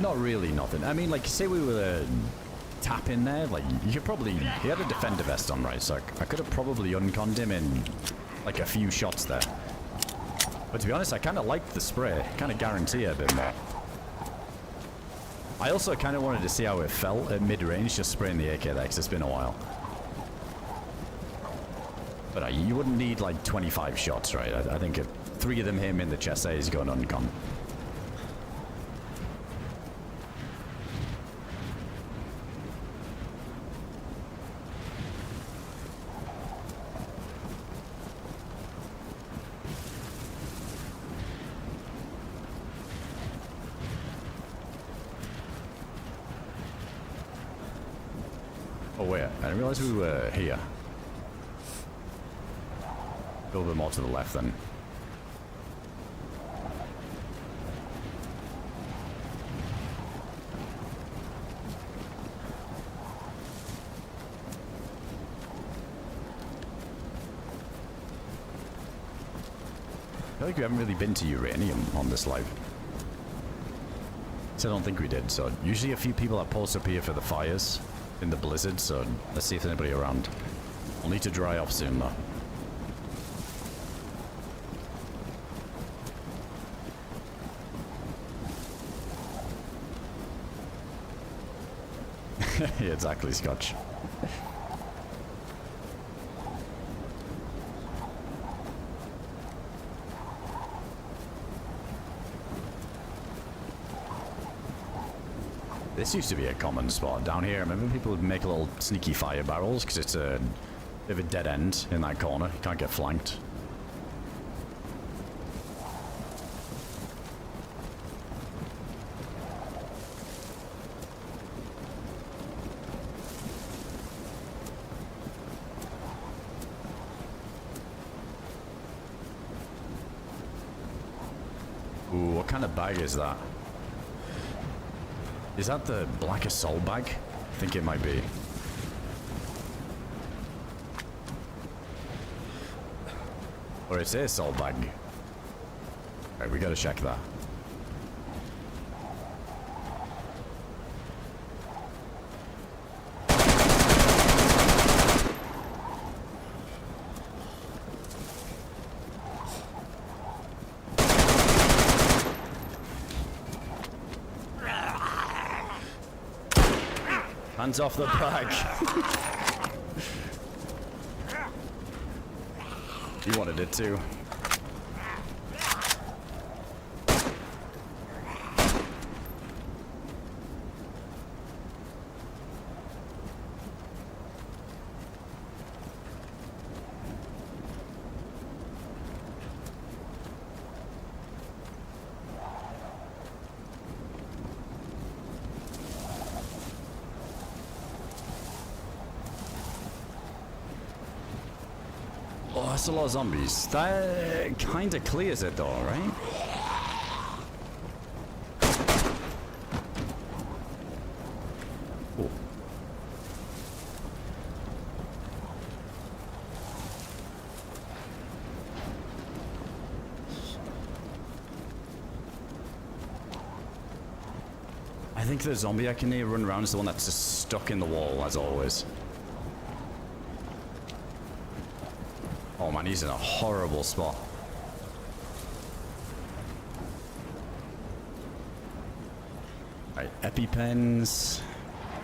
Not really nothing. I mean, like, say we were to tap in there, like, you could probably... He had a defender vest on, right? So I could have probably unconned him in, like, a few shots there. But to be honest, I kind of liked the spray. Kind of guarantee a bit more. I also kind of wanted to see how it felt at mid-range, just spraying the AK there, because it's been a while. But you wouldn't need, like, 25 shots, right? I think if 3 of them hit him in the chest, he's going uncon. wait. I didn't realize we were here. A little bit more to the left then. I feel like we haven't really been to uranium on this live. So I don't think we did, so usually a few people that post up here for the fires in the blizzard, so let's see if there's anybody around. I'll need to dry off soon though. Yeah, exactly, Scotch. This used to be a common spot down here. I remember people would make little sneaky fire barrels because it's a bit of a dead end in that corner. You can't get flanked. Ooh, what kind of bag is that? Is that the Black Assault bag? I think it might be. Or it's a assault bag. Alright, we gotta check that. Hands off the bag. You wanted it too. Oh, that's a lot of zombies. That kind of clears it though, right? Oh. I think the zombie I can run around is the one that's just stuck in the wall, as always. Oh man, he's in a horrible spot. Right, EpiPens.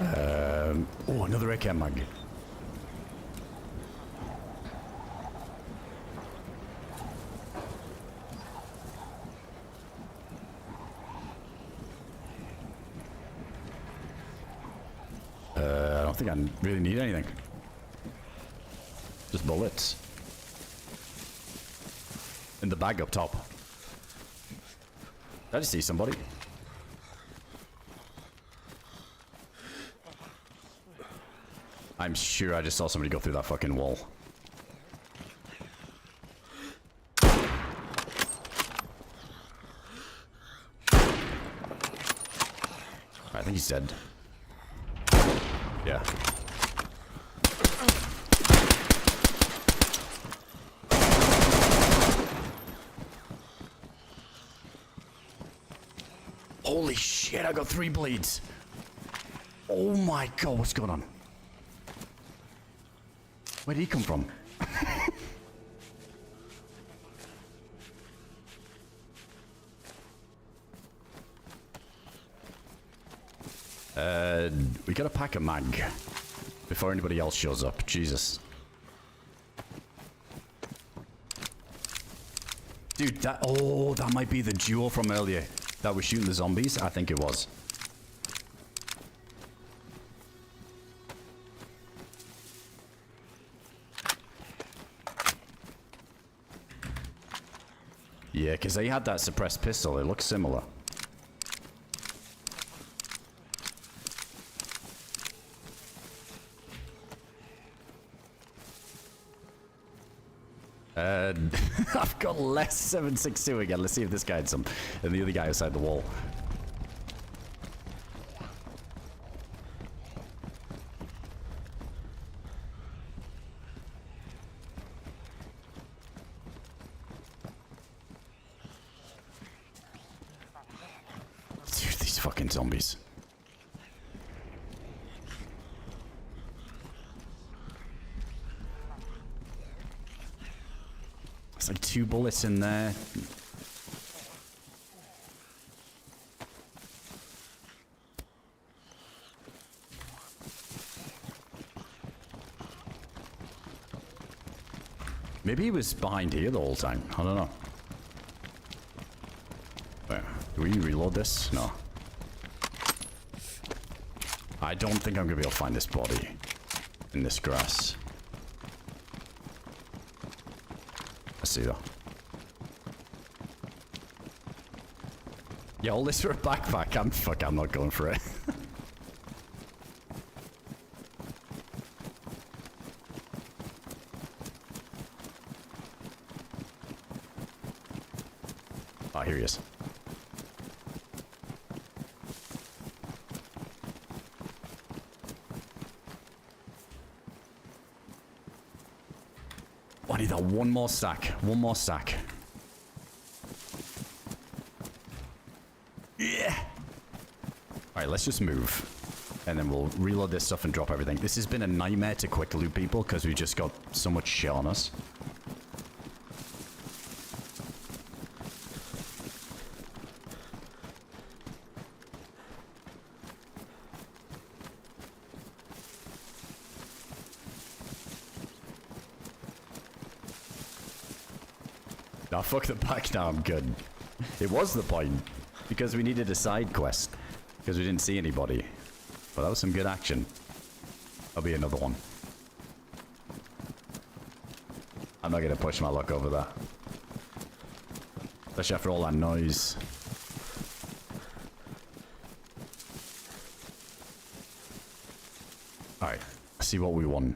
Oh, another AK mag. I don't think I really need anything. Just bullets. In the bag up top. Did I just see somebody? I'm sure I just saw somebody go through that fucking wall. I think he's dead. Yeah. Holy shit, I got 3 bleeds. Oh my god, what's going on? Where did he come from? We gotta pack a mag before anybody else shows up. Jesus. Dude, that might be the duo from earlier that was shooting the zombies. I think it was. Yeah, because they had that suppressed pistol. It looks similar. I've got less 762 again. Let's see if this guy had some. And the other guy outside the wall. Dude, these fucking zombies. There's like 2 bullets in there. Maybe he was behind here the whole time. I don't know. Wait, do we reload this? No. I don't think I'm gonna be able to find this body in this grass. Let's see though. Yeah, all this for a backpack. I'm not going for it. Oh, here he is. I need that one more stack. One more stack. Yeah. Alright, let's just move. And then we'll reload this stuff and drop everything. This has been a nightmare to quick loot people because we just got so much shit on us. Oh, fuck the pack now, I'm good. It was the point, because we needed a side quest, because we didn't see anybody. But that was some good action. That'll be another one. I'm not gonna push my luck over that. Especially after all that noise. Alright, let's see what we won.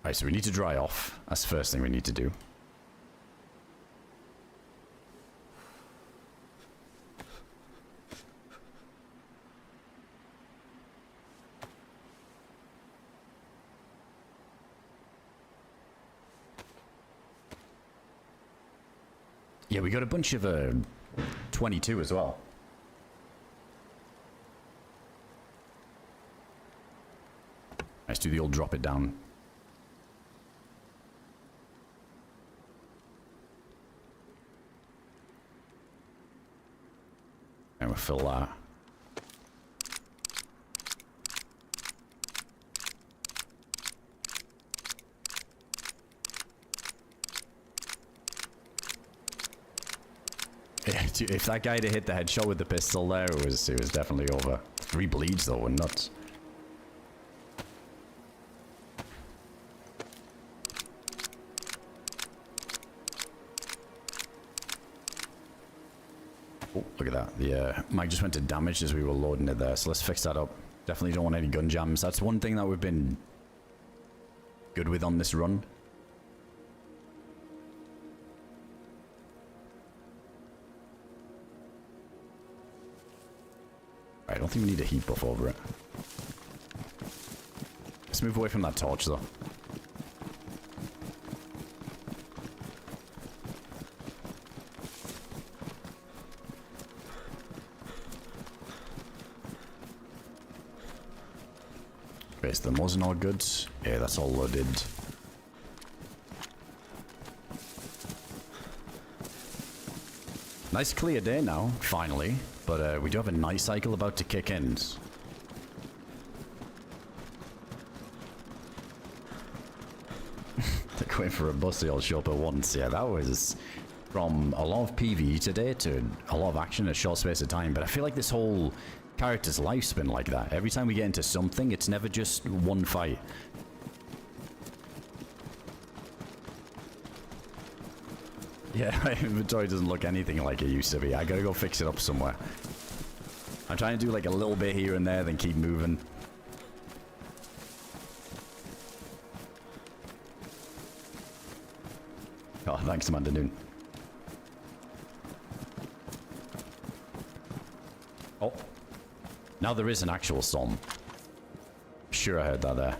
Alright, so we need to dry off. That's the first thing we need to do. Yeah, we got a bunch of 22 as well. Let's do the old drop it down. And we'll fill that. If that guy had hit the headshot with the pistol there, it was definitely over. 3 bleeds though, and nuts. Oh, look at that. The mic just went to damage as we were loading it there, so let's fix that up. Definitely don't want any gun jams. That's one thing that we've been good with on this run. I don't think we need a heat buff over it. Let's move away from that torch though. Okay, so the Mosin all good. Yeah, that's all loaded. Nice clear day now, finally. But we do have a night cycle about to kick in. They're going for a bus, they all show up at once. Yeah, that was from a lot of PvE today to a lot of action in a short space of time. But I feel like this whole character's life's been like that. Every time we get into something, it's never just one fight. Yeah, my inventory doesn't look anything like it used to be. I gotta go fix it up somewhere. I'm trying to do like a little bit here and there, then keep moving. Oh, thanks, Amanda Noon. Oh. Now there is an actual storm. Sure, I heard that there.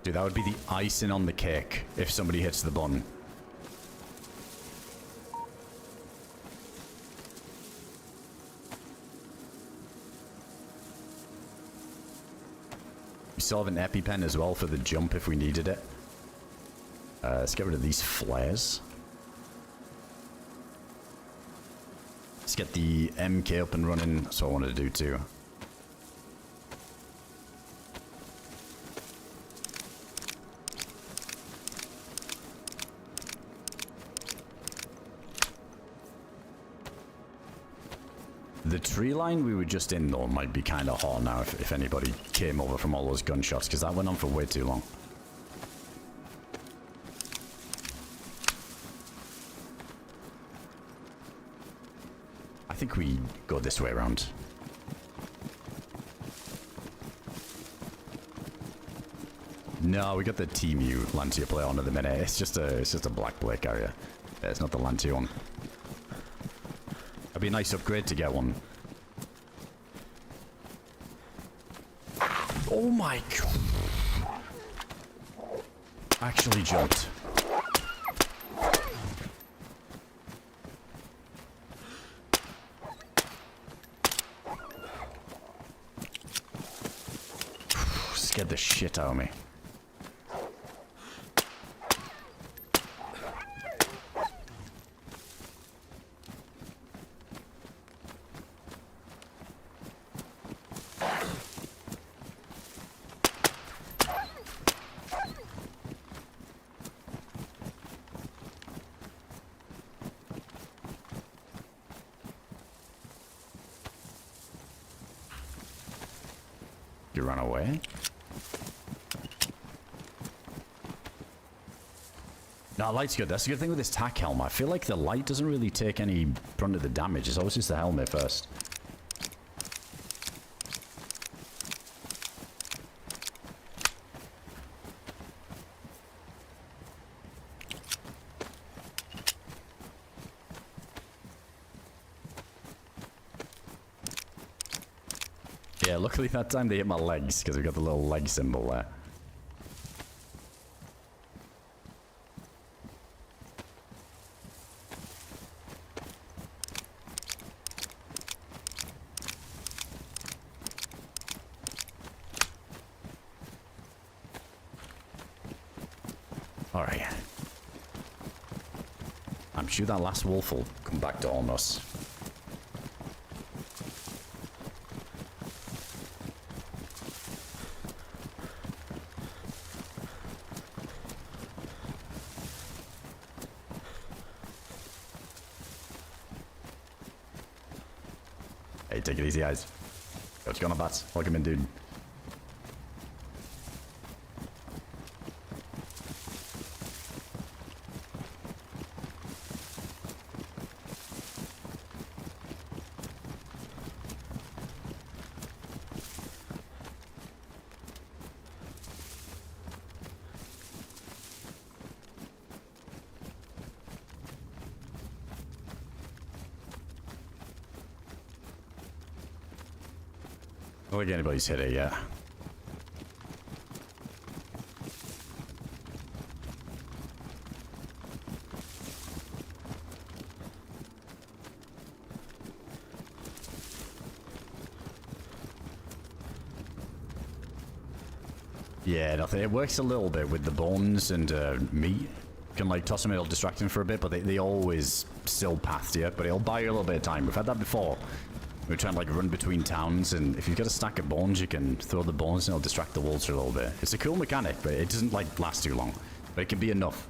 Dude, that would be the icing on the cake if somebody hits the button. We still have an EpiPen as well for the jump if we needed it. Let's get rid of these flares. Let's get the MK up and running. That's what I wanted to do too. The tree line we were just in though might be kind of hot now if anybody came over from all those gunshots, because that went on for way too long. I think we go this way around. No, we got the TMU Lancia play on at the minute. It's just a black Blake area. Yeah, it's not the Lancia one. That'd be a nice upgrade to get one. Oh my god. Actually jumped. Scared the shit out of me. You run away? No, light's good. That's the good thing with this tack helmet. I feel like the light doesn't really take any brunt of the damage. It's always just the helmet first. Yeah, luckily that time they hit my legs, because we got the little leg symbol there. Alright. I'm sure that last wolf will come back to own us. Hey, take it easy, guys. What's going on, bats? Welcome in, dude. I don't think anybody's hit it yet. Yeah, nothing. It works a little bit with the bones and meat. You can like toss them, it'll distract them for a bit, but they always still path to you, but it'll buy you a little bit of time. We've had that before. We're trying to like run between towns, and if you've got a stack of bones, you can throw the bones and it'll distract the wolves for a little bit. It's a cool mechanic, but it doesn't like last too long. But it can be enough.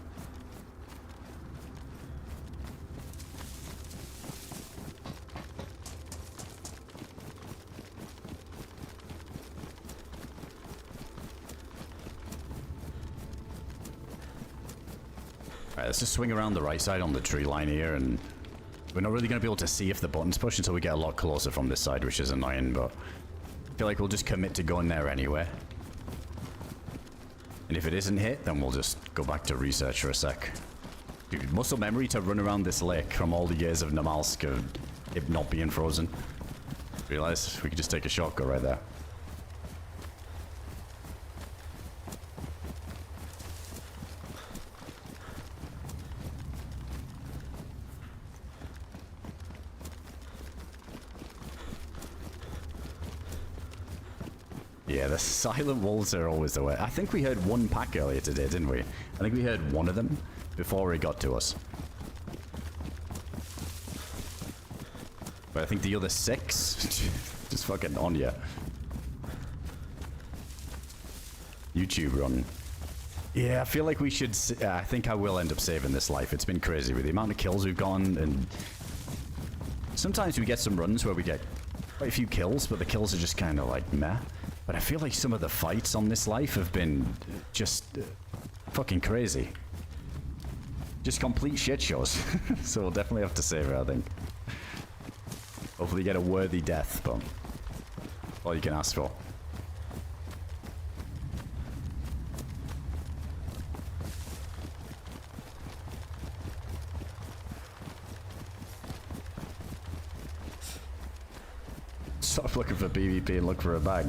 Alright, let's just swing around the right side on the tree line here, and we're not really going to be able to see if the button's pushed until we get a lot closer from this side, which is annoying, but I feel like we'll just commit to going there anyway. And if it isn't hit, then we'll just go back to research for a sec. Dude, muscle memory to run around this lake from all the years of Namalsk of it not being frozen. Realize we could just take a shortcut right there. Yeah, the silent wolves are always the way. I think we heard one pack earlier today, didn't we? I think we heard one of them before it got to us. But I think the other 6 just fucking on you. YouTube run. Yeah, I feel like we should... I think I will end up saving this life. It's been crazy with the amount of kills we've gotten, and... Sometimes we get some runs where we get quite a few kills, but the kills are just kind of like meh. But I feel like some of the fights on this life have been just fucking crazy. Just complete shit shows. So we'll definitely have to save it, I think. Hopefully get a worthy death, but all you can ask for. Stop looking for PvP and look for a bag.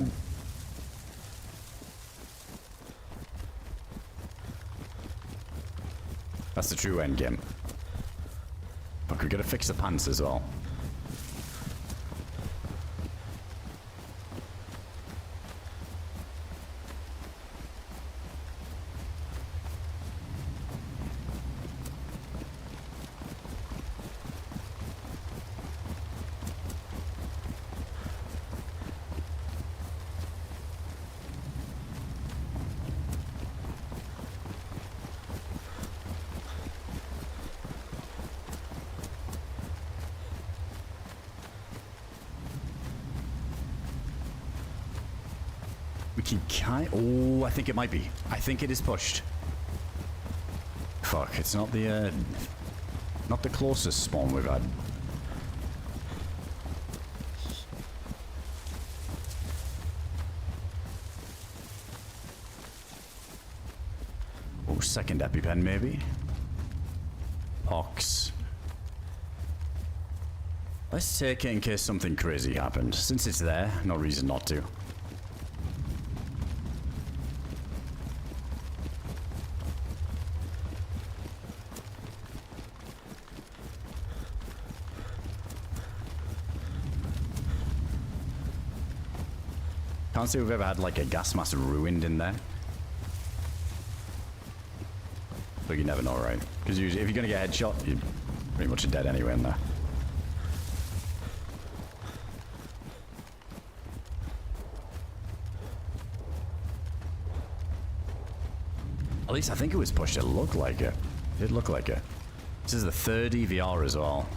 That's the true end game. Fuck, we gotta fix the pants as well. We can kind... Oh, I think it might be. I think it is pushed. Fuck, it's not the closest spawn we've had. Oh, second EpiPen maybe. Ox. Let's take it in case something crazy happened. Since it's there, no reason not to. Can't say we've ever had like a gas mask ruined in there. But you never know, right? Because if you're gonna get headshot, you're pretty much dead anyway in there. At least I think it was pushed. It looked like it. It did look like it. This is the 3rd EVR as well.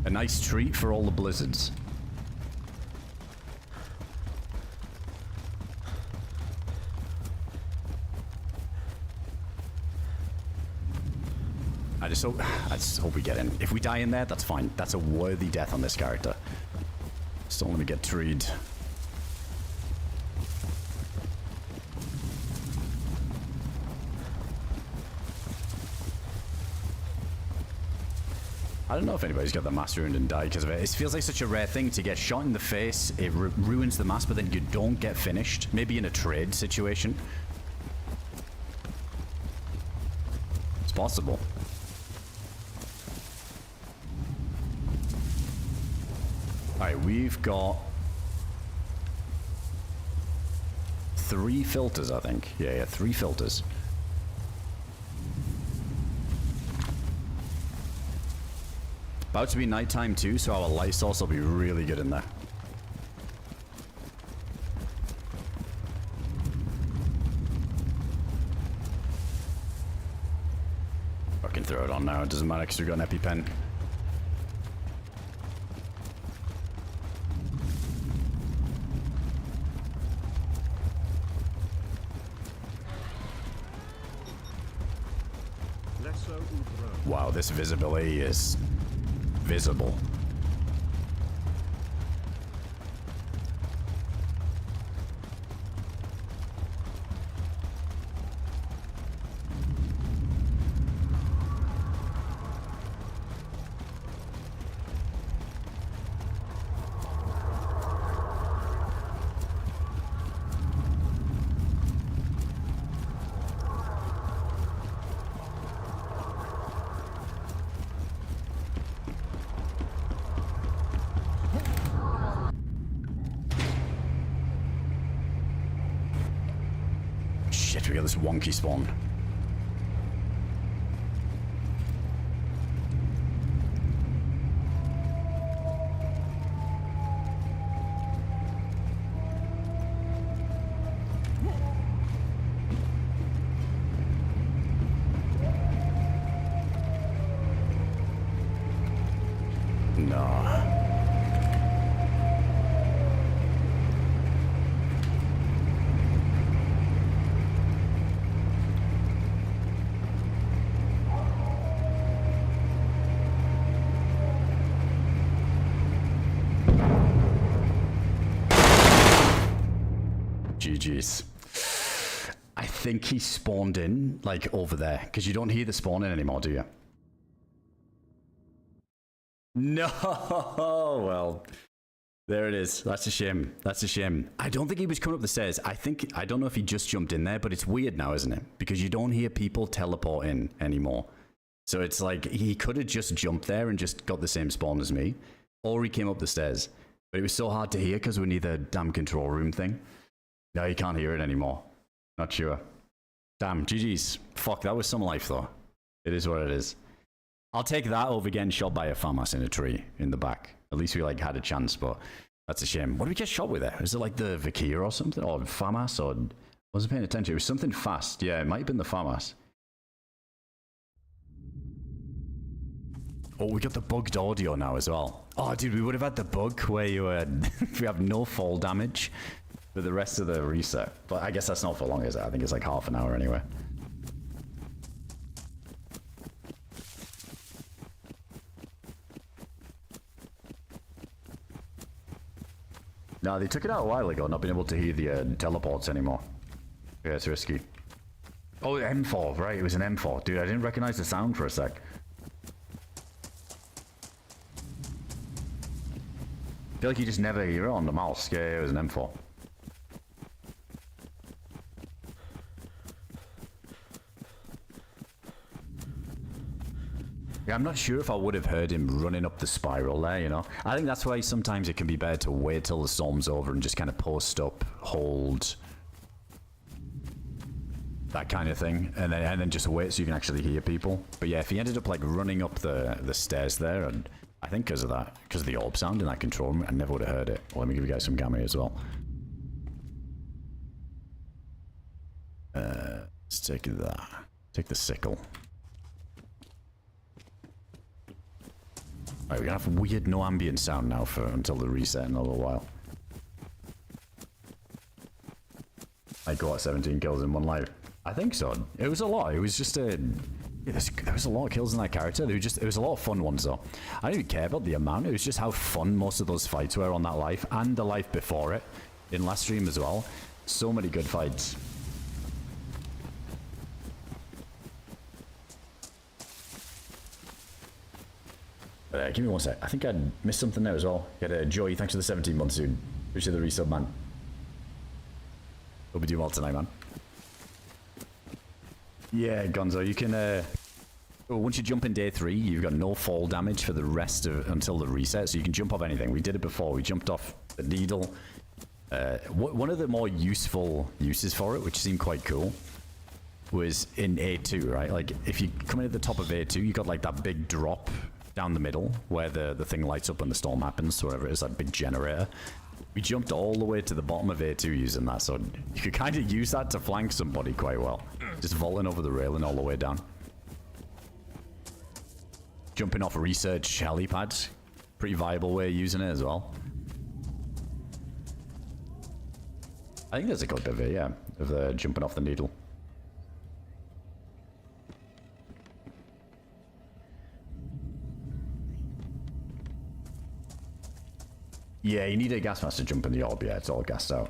A nice treat for all the blizzards. I just hope we get in. If we die in there, that's fine. That's a worthy death on this character. Just don't want to get treed. I don't know if anybody's got the mask ruined and died because of it. It feels like such a rare thing to get shot in the face. It ruins the mask, but then you don't get finished. Maybe in a trade situation. It's possible. Alright, we've got 3 filters, I think. Yeah, 3 filters. About to be nighttime too, so our light source will be really good in there. Fucking throw it on now, it doesn't matter because we've got an EpiPen. Wow, this visibility is visible. we got this wonky spawn. GG's. I think he spawned in, like, over there, because you don't hear the spawning anymore, do you? No! Well, there it is. That's a shame. That's a shame. I don't think he was coming up the stairs. I don't know if he just jumped in there, but it's weird now, isn't it? Because you don't hear people teleport in anymore. So it's like, he could have just jumped there and just got the same spawn as me, or he came up the stairs. But it was so hard to hear because we're near the damn control room thing. No, you can't hear it anymore. Not sure. Damn, GG's. Fuck, that was some life, though. It is what it is. I'll take that over getting shot by a FAMAS in a tree in the back. At least we, like, had a chance, but that's a shame. What did we get shot with there? Is it, like, the Vikia or something? Or FAMAS? Or... I wasn't paying attention. It was something fast. Yeah, it might have been the FAMAS. Oh, we got the bugged audio now as well. Oh, dude, we would have had the bug where you we have no fall damage for the rest of the reset. But I guess that's not for long, is it? I think it's like half an hour anyway. No, they took it out a while ago, not being able to hear the teleports anymore. Yeah, it's risky. Oh, M4, right, it was an M4. Dude, I didn't recognize the sound for a sec. I feel like you just never hear it on the Namalsk. Yeah, it was an M4. Yeah, I'm not sure if I would have heard him running up the spiral there, you know? I think that's why sometimes it can be better to wait till the storm's over and just kind of post up, hold, that kind of thing, and then just wait so you can actually hear people. But yeah, if he ended up like running up the stairs there, and I think because of that, because of the orb sound in that control room, I never would have heard it. Well, let me give you guys some gamma as well. Let's take that. Take the sickle. Alright, we're gonna have weird no ambient sound now until the reset in a little while. I got 17 kills in one life. I think so. It was a lot. It was just a... Yeah, there was a lot of kills in that character. It was a lot of fun ones though. I didn't even care about the amount. It was just how fun most of those fights were on that life, and the life before it, in last stream as well. So many good fights. Give me one sec. I think I missed something there as well. Get Joey, thanks for the 17 months, dude. Appreciate the resub, man. Hope you do well tonight, man. Yeah, Gonzo, you can... once you jump in day 3, you've got no fall damage for the rest of until the reset, so you can jump off anything. We did it before. We jumped off the needle. One of the more useful uses for it, which seemed quite cool, was in A2, right? Like, if you come in at the top of A2, you got like that big drop down the middle where the thing lights up when the storm happens, so whatever it is, that big generator. We jumped all the way to the bottom of A2 using that, so you could kind of use that to flank somebody quite well. Just vaulting over the railing all the way down. Jumping off a research helipad. Pretty viable way of using it as well. I think there's a good bit of it, yeah, of the jumping off the needle. Yeah, you need a gas mask to jump in the orb, yeah, it's all gassed out.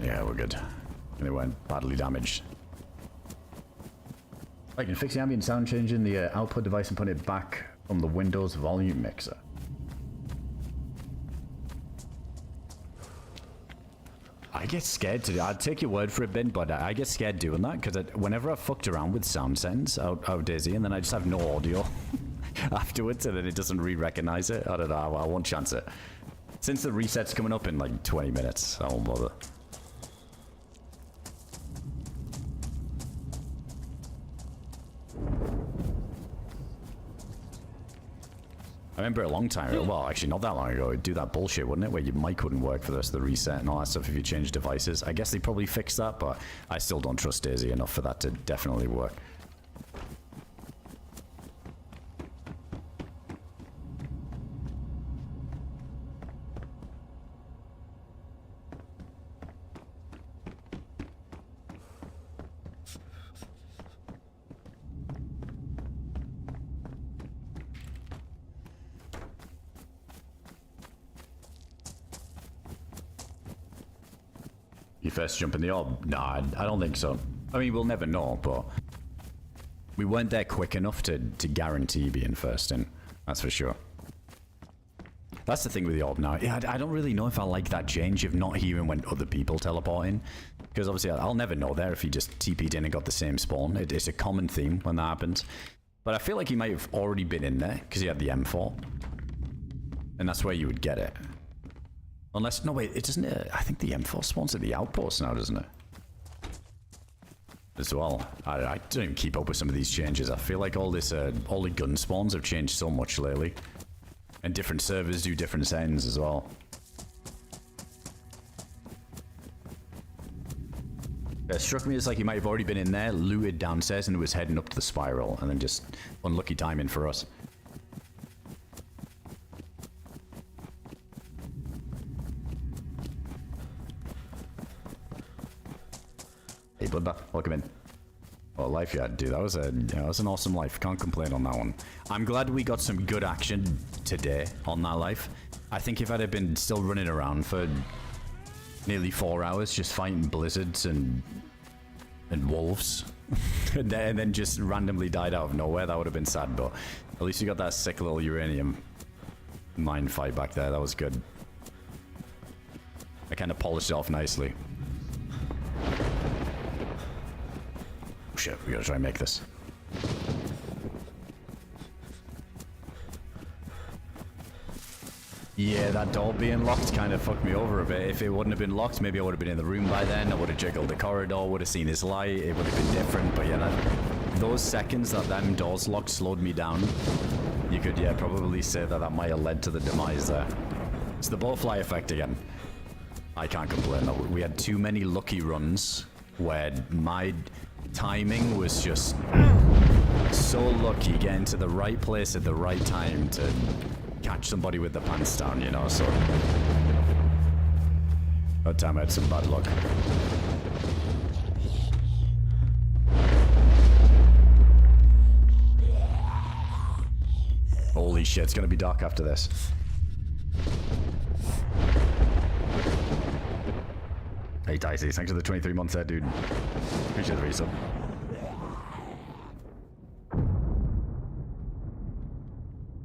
Yeah, we're good. And it went badly damaged. I can fix the ambient sound, changing the output device and putting it back from the Windows volume mixer. I get scared to do. I'd take your word for it, Ben, but I get scared doing that because whenever I fucked around with sound settings out DayZ, and then I just have no audio afterwards, and then it doesn't re-recognize it. I don't know. I won't chance it. Since the reset's coming up in like 20 minutes, I won't bother. I remember a long time ago, well, actually not that long ago, it'd do that bullshit, wouldn't it? Where your mic wouldn't work for the rest of the reset and all that stuff if you change devices. I guess they probably fixed that, but I still don't trust DayZ enough for that to definitely work. You first jump in the orb? Nah, I don't think so. I mean, we'll never know, but we weren't there quick enough to guarantee being first in. That's for sure. That's the thing with the orb now. Yeah, I don't really know if I like that change of not hearing when other people teleport in. Because obviously I'll never know there if he just TP'd in and got the same spawn. It's a common theme when that happens. But I feel like he might have already been in there because he had the M4. And that's where you would get it. Unless, no wait, it doesn't, I think the M4 spawns at the outpost now, doesn't it? As well. I don't even keep up with some of these changes. I feel like all the gun spawns have changed so much lately. And different servers do different settings as well. It struck me as like he might have already been in there, looted downstairs, and was heading up to the spiral, and then just unlucky timing for us. Hey, Bloodbath, welcome in. What life you had, dude. That was an awesome life. Can't complain on that one. I'm glad we got some good action today on that life. I think if I'd have been still running around for nearly 4 hours just fighting blizzards and wolves, and then just randomly died out of nowhere, that would have been sad. But at least you got that sick little uranium mine fight back there. That was good. I kind of polished it off nicely. Shit, we gotta try and make this. Yeah, that door being locked kind of fucked me over a bit. If it wouldn't have been locked, maybe I would have been in the room by then. I would have jiggled the corridor, would have seen his light. It would have been different. But yeah, those seconds that them doors locked slowed me down. You could, yeah, probably say that might have led to the demise there. It's the butterfly effect again. I can't complain. We had too many lucky runs where my timing was just so lucky, getting to the right place at the right time to catch somebody with the pants down, you know, so that time I had some bad luck. Holy shit, it's gonna be dark after this. Hey DayZ, thanks for the 23 months there, dude. Appreciate the resub.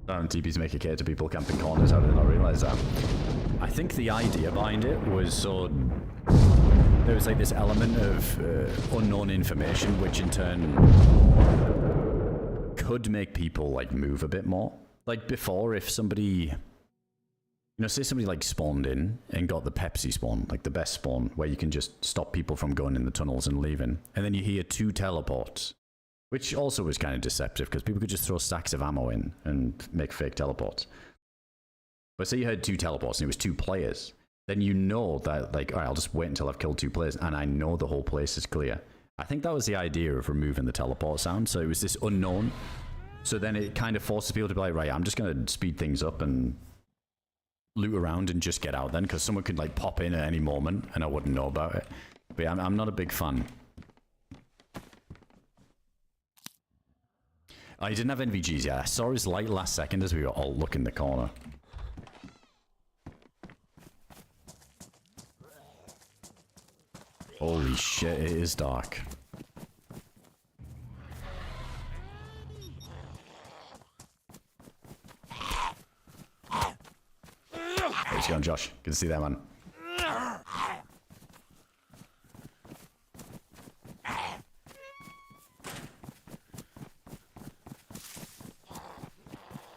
TPs make a care to people camping corners. How did I not realize that? I think the idea behind it was so there was like this element of unknown information, which in turn could make people like move a bit more. Like before, if somebody, you know, say somebody like spawned in and got the Pepsi spawn, like the best spawn, where you can just stop people from going in the tunnels and leaving, and then you hear 2 teleports. Which also was kind of deceptive, because people could just throw stacks of ammo in and make fake teleports. But say you had 2 teleports and it was 2 players, then you know that, like, all right, I'll just wait until I've killed 2 players and I know the whole place is clear. I think that was the idea of removing the teleport sound, so it was this unknown. So then it kind of forces people to be like, right, I'm just going to speed things up and loot around and just get out then, because someone could, like, pop in at any moment and I wouldn't know about it. But yeah, I'm not a big fan. Oh, he didn't have NVGs, yeah. I saw his light last second as we were all looking the corner. Holy shit, it is dark. How's it going, Josh? Good to see that, man.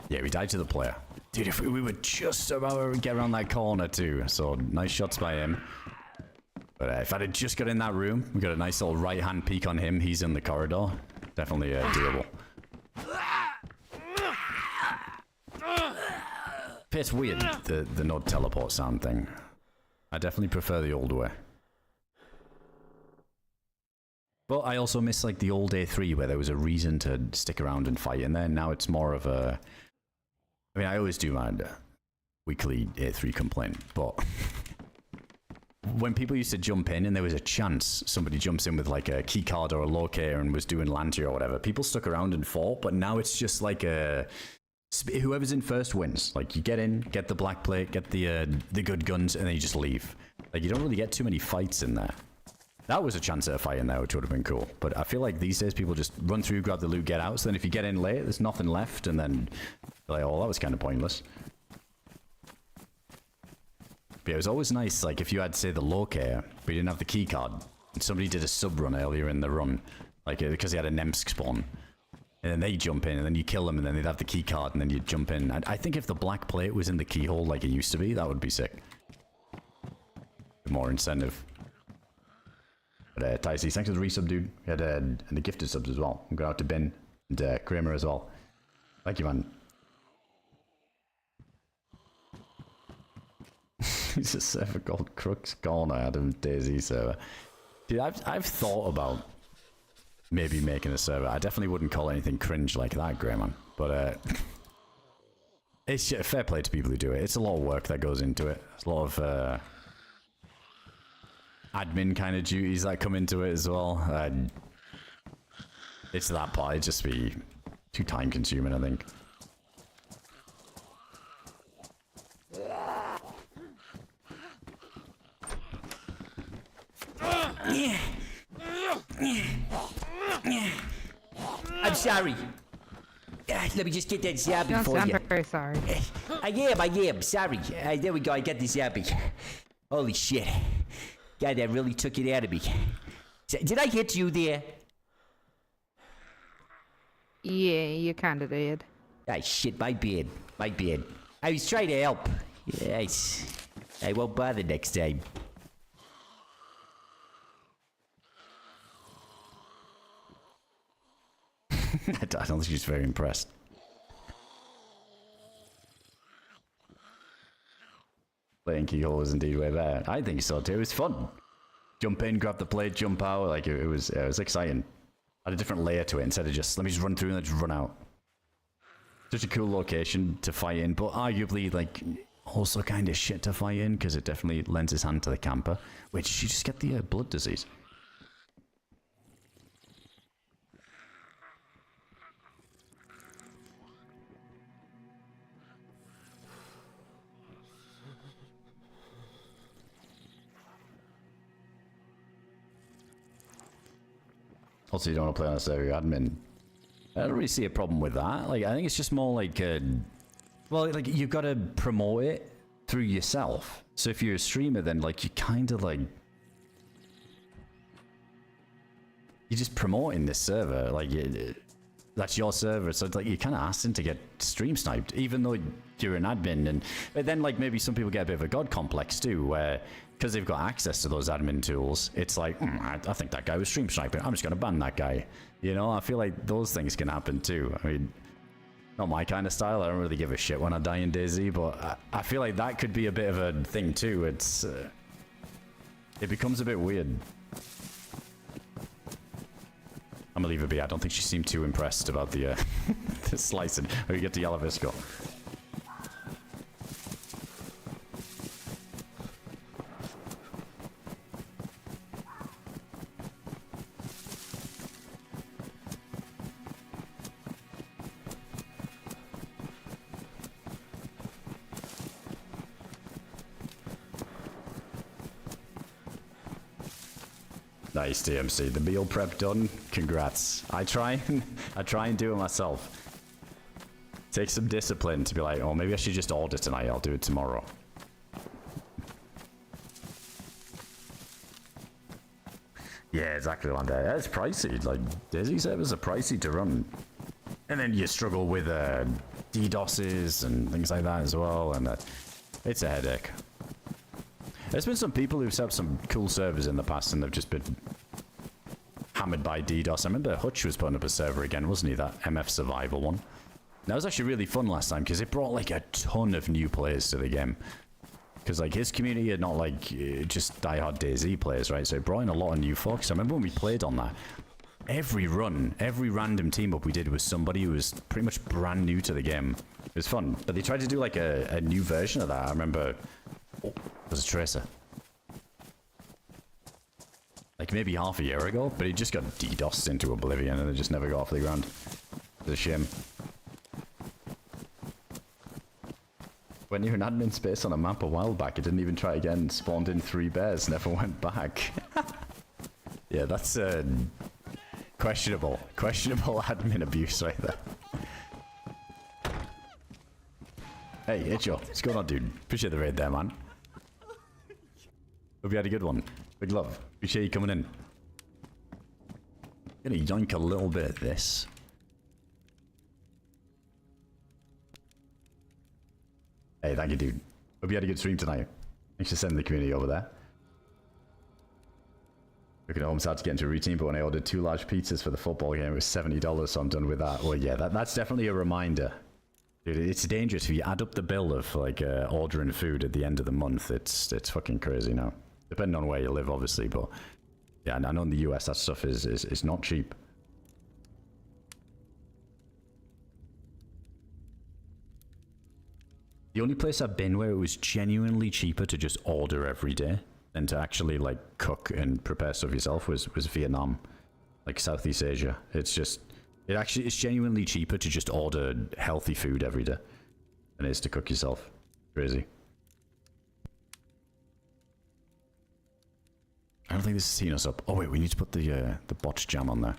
Yeah, we died to the player. Dude, if we were just about to get around that corner too. So nice shots by him. But if I'd have just got in that room, we got a nice little right-hand peek on him. He's in the corridor. Definitely doable. It's weird, the no teleport sound thing. I definitely prefer the old way. But I also miss like the old A3 where there was a reason to stick around and fight in there. Now it's more of a... I mean, I always do my weekly A3 complaint, but... when people used to jump in and there was a chance somebody jumps in with like a key card or a locator and was doing Lanty or whatever, people stuck around and fought, but now it's just like a... whoever's in first wins. Like, you get in, get the black plate, get the good guns, and then you just leave. Like, you don't really get too many fights in there. That was a chance at a fight in there, which would have been cool. But I feel like these days people just run through, grab the loot, get out. So then if you get in late, there's nothing left, and then you're like, oh, that was kind of pointless. But yeah, it was always nice, like, if you had, say, the locator, but you didn't have the key card, and somebody did a sub run earlier in the run, like, because he had a Namalsk spawn. And then they jump in, and then you kill them, and then they'd have the key card, and then you'd jump in. I think if the black plate was in the keyhole like it used to be, that would be sick. More incentive. But DayZ, thanks for the resub, dude. We had and the gifted subs as well. I'm going out to Ben and Kramer as well. Thank you, man. It's a server called Crook's Corner, Adam DayZ server. Dude, I've thought about maybe making a server. I definitely wouldn't call anything cringe like that, Greyman. But it's fair play to people who do it. It's a lot of work that goes into it. There's a lot of admin kind of duties that come into it as well. It's that part. It'd just be too time consuming, I think. I'm sorry. Let me just get that zappy for you. I'm very sorry. I am. Sorry. There we go. I got the zappy. Holy shit. God, that really took it out of me. Did I hit you there? Yeah, you kind of did. Ah, shit. My bad. I was trying to help. Yes. I won't bother next time. I don't think she's very impressed. Playing keyhole is indeed way better. I think so too. It was fun. Jump in, grab the plate, jump out. Like it was exciting. Had a different layer to it instead of just let me just run through and then just run out. Such a cool location to fight in, but arguably like also kind of shit to fight in because it definitely lends its hand to the camper. Which you just get the blood disease. Also, you don't want to play on a server admin. I don't really see a problem with that. Like, I think it's just more like, well, like you've got to promote it through yourself. So if you're a streamer, then like you kind of like you're just promoting this server. Like that's your server, so it's like you're kind of asking to get stream sniped, even though you're an admin. And but then like maybe some people get a bit of a god complex too, where because they've got access to those admin tools, it's like, I think that guy was stream sniping. I'm just going to ban that guy. You know, I feel like those things can happen too. I mean, not my kind of style. I don't really give a shit when I die in DayZ, but I feel like that could be a bit of a thing too. It's it becomes a bit weird. I'm gonna leave her be. I don't think she seemed too impressed about the the slicing. Oh, you get to Yellow Visco. Nice, DMC. The meal prep done. Congrats. I try and do it myself. Take some discipline to be like, oh, maybe I should just order tonight. I'll do it tomorrow. Yeah, exactly like that. That's pricey. Like, DayZ servers are pricey to run. And then you struggle with DDoSes and things like that as well, and it's a headache. There's been some people who've set up some cool servers in the past, and they've just been hammered by DDoS. I remember Hutch was putting up a server again, wasn't he? That MF Survival one. That was actually really fun last time because it brought like a ton of new players to the game. Because like his community are not like just diehard DayZ players, right? So it brought in a lot of new folks. I remember when we played on that, every run, every random team up we did was somebody who was pretty much brand new to the game. It was fun. But they tried to do like a new version of that. I remember, oh, it was a Tracer. Like maybe half a year ago, but it just got DDoSed into oblivion and it just never got off the ground. It's a shame. When you're in admin space on a map a while back, it didn't even try again, spawned in 3 bears, never went back. Yeah, that's questionable admin abuse right there. Hey, Itcho, what's going on, dude? Appreciate the raid there, man. Hope you had a good one. Big love. Appreciate you coming in. Gonna yoink a little bit of this. Hey, thank you, dude. Hope you had a good stream tonight. Thanks for sending the community over there. Looking at home, started to get into a routine, but when I ordered 2 large pizzas for the football game, it was $70, so I'm done with that. Well, yeah, that's definitely a reminder. Dude, it's dangerous if you add up the bill of like ordering food at the end of the month. It's fucking crazy now. Depending on where you live, obviously, but yeah, I know in the US that stuff is not cheap. The only place I've been where it was genuinely cheaper to just order every day than to actually like cook and prepare stuff yourself was Vietnam, like Southeast Asia. It's genuinely cheaper to just order healthy food every day than it is to cook yourself. Crazy. I don't think this is heating us up. Oh wait, we need to put the botch jam on there.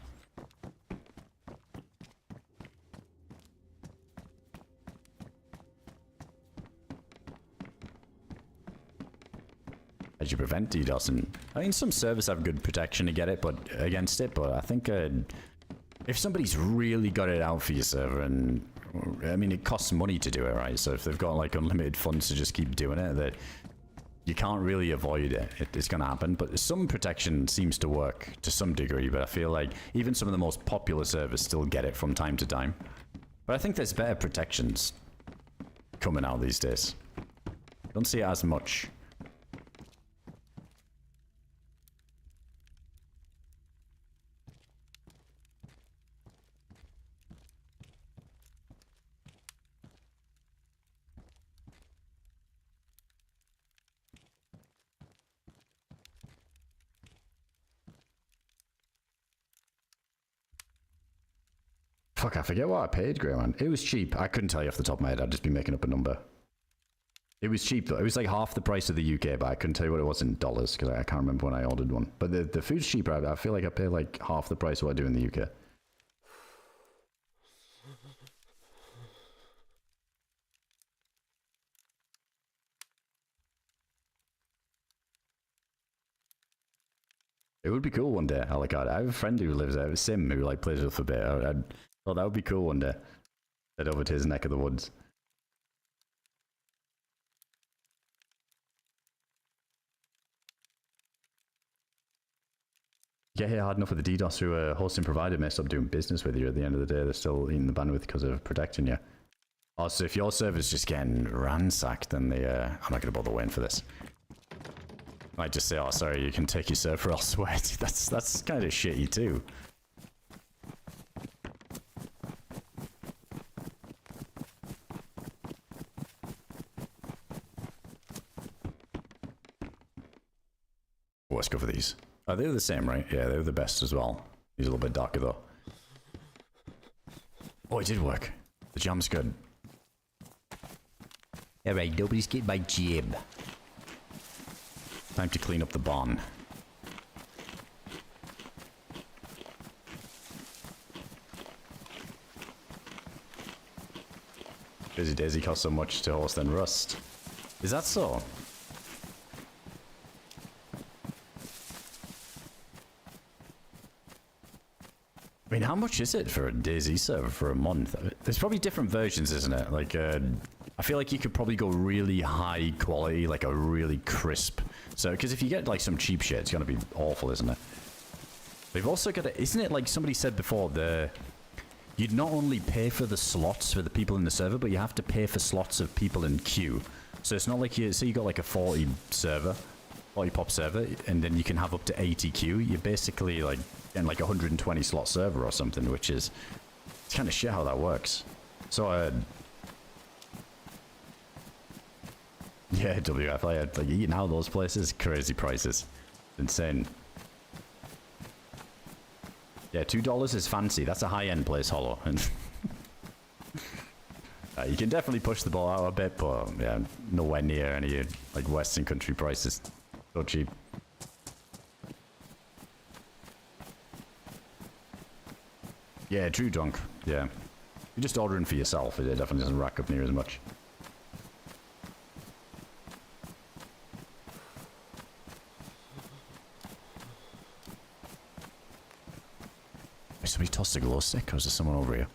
As you prevent DDoS, and I mean some servers have good protection against it, but I think if somebody's really got it out for your server, and I mean it costs money to do it, right? So if they've got like unlimited funds to just keep doing it, that you can't really avoid it. It's gonna happen. But some protection seems to work to some degree, but I feel like even some of the most popular servers still get it from time to time. But I think there's better protections coming out these days. Don't see it as much. Fuck, I forget what I paid, Grey Man. It was cheap. I couldn't tell you off the top of my head. I'd just be making up a number. It was cheap, though. It was like half the price of the UK, but I couldn't tell you what it was in dollars, because I can't remember when I ordered one. But the food's cheaper. I feel like I pay like half the price of what I do in the UK. It would be cool one day, Alicard. I have a friend who lives there, Sim, who like plays with for a bit. I thought that would be cool one day. Head over to his neck of the woods. Get hit hard enough with the DDoS through a hosting provider may stop doing business with you. At the end of the day, they're still eating the bandwidth because of protecting you. Also, if your server's just getting ransacked, then I'm not going to bother waiting for this. I might just say, oh, sorry, you can take your server elsewhere. That's kind of shitty too. Oh, let's go for these. Oh, they're the same, right? Yeah, they're the best as well. These are a little bit darker though. Oh, it did work. The jam's good. Alright, nobody's getting my jam. Time to clean up the barn. Busy DayZ costs so much to host and Rust. Is that so? I mean, how much is it for a DayZ server for a month? There's probably different versions, isn't it? Like, I feel like you could probably go really high quality, like a really crisp. So, because if you get like some cheap shit, it's gonna be awful, isn't it? We've also got to, isn't it like somebody said before, you'd not only pay for the slots for the people in the server, but you have to pay for slots of people in queue. So it's not like you got like a 40 pop server, and then you can have up to 80 queue. You're basically like getting like a 120 slot server or something, which is, it's kind of shit how that works. So, yeah, WF, like eating out those places, crazy prices. Insane. Yeah, $2 is fancy. That's a high-end place, Hollow. And you can definitely push the ball out a bit, but yeah, nowhere near any like Western country prices. So cheap. Yeah, true, Dunk. Yeah, you're just ordering for yourself. It definitely doesn't rack up near as much. Somebody tossed a glow stick, or is there someone over here?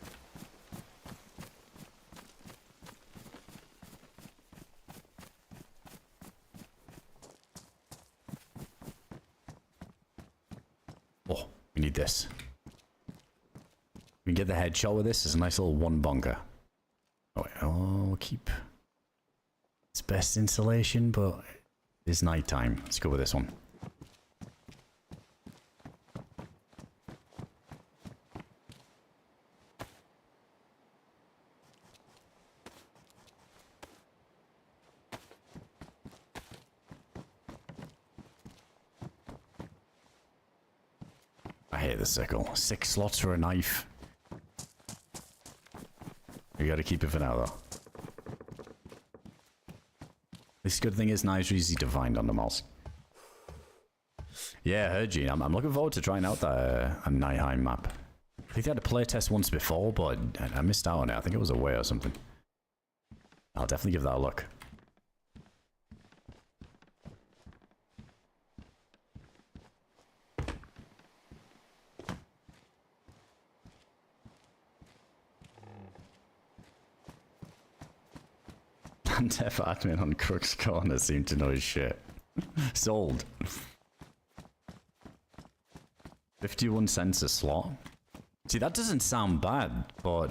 Oh, we need this. We can get the headshot with this. It's a nice little one bunker. Oh, keep. It's best insulation, but it's nighttime. Let's go with this one. I hate the sickle. 6 slots for a knife. You gotta keep it for now, though. This good thing is knives are easy to find on the Namalsk. Yeah, I heard Gene. I'm looking forward to trying out that Nijheim map. I think they had a playtest once before, but I missed out on it. I think it was away or something. I'll definitely give that a look. Deaf admin on Crook's Corner seemed to know his shit. Sold. 51 cents a slot. See, that doesn't sound bad, but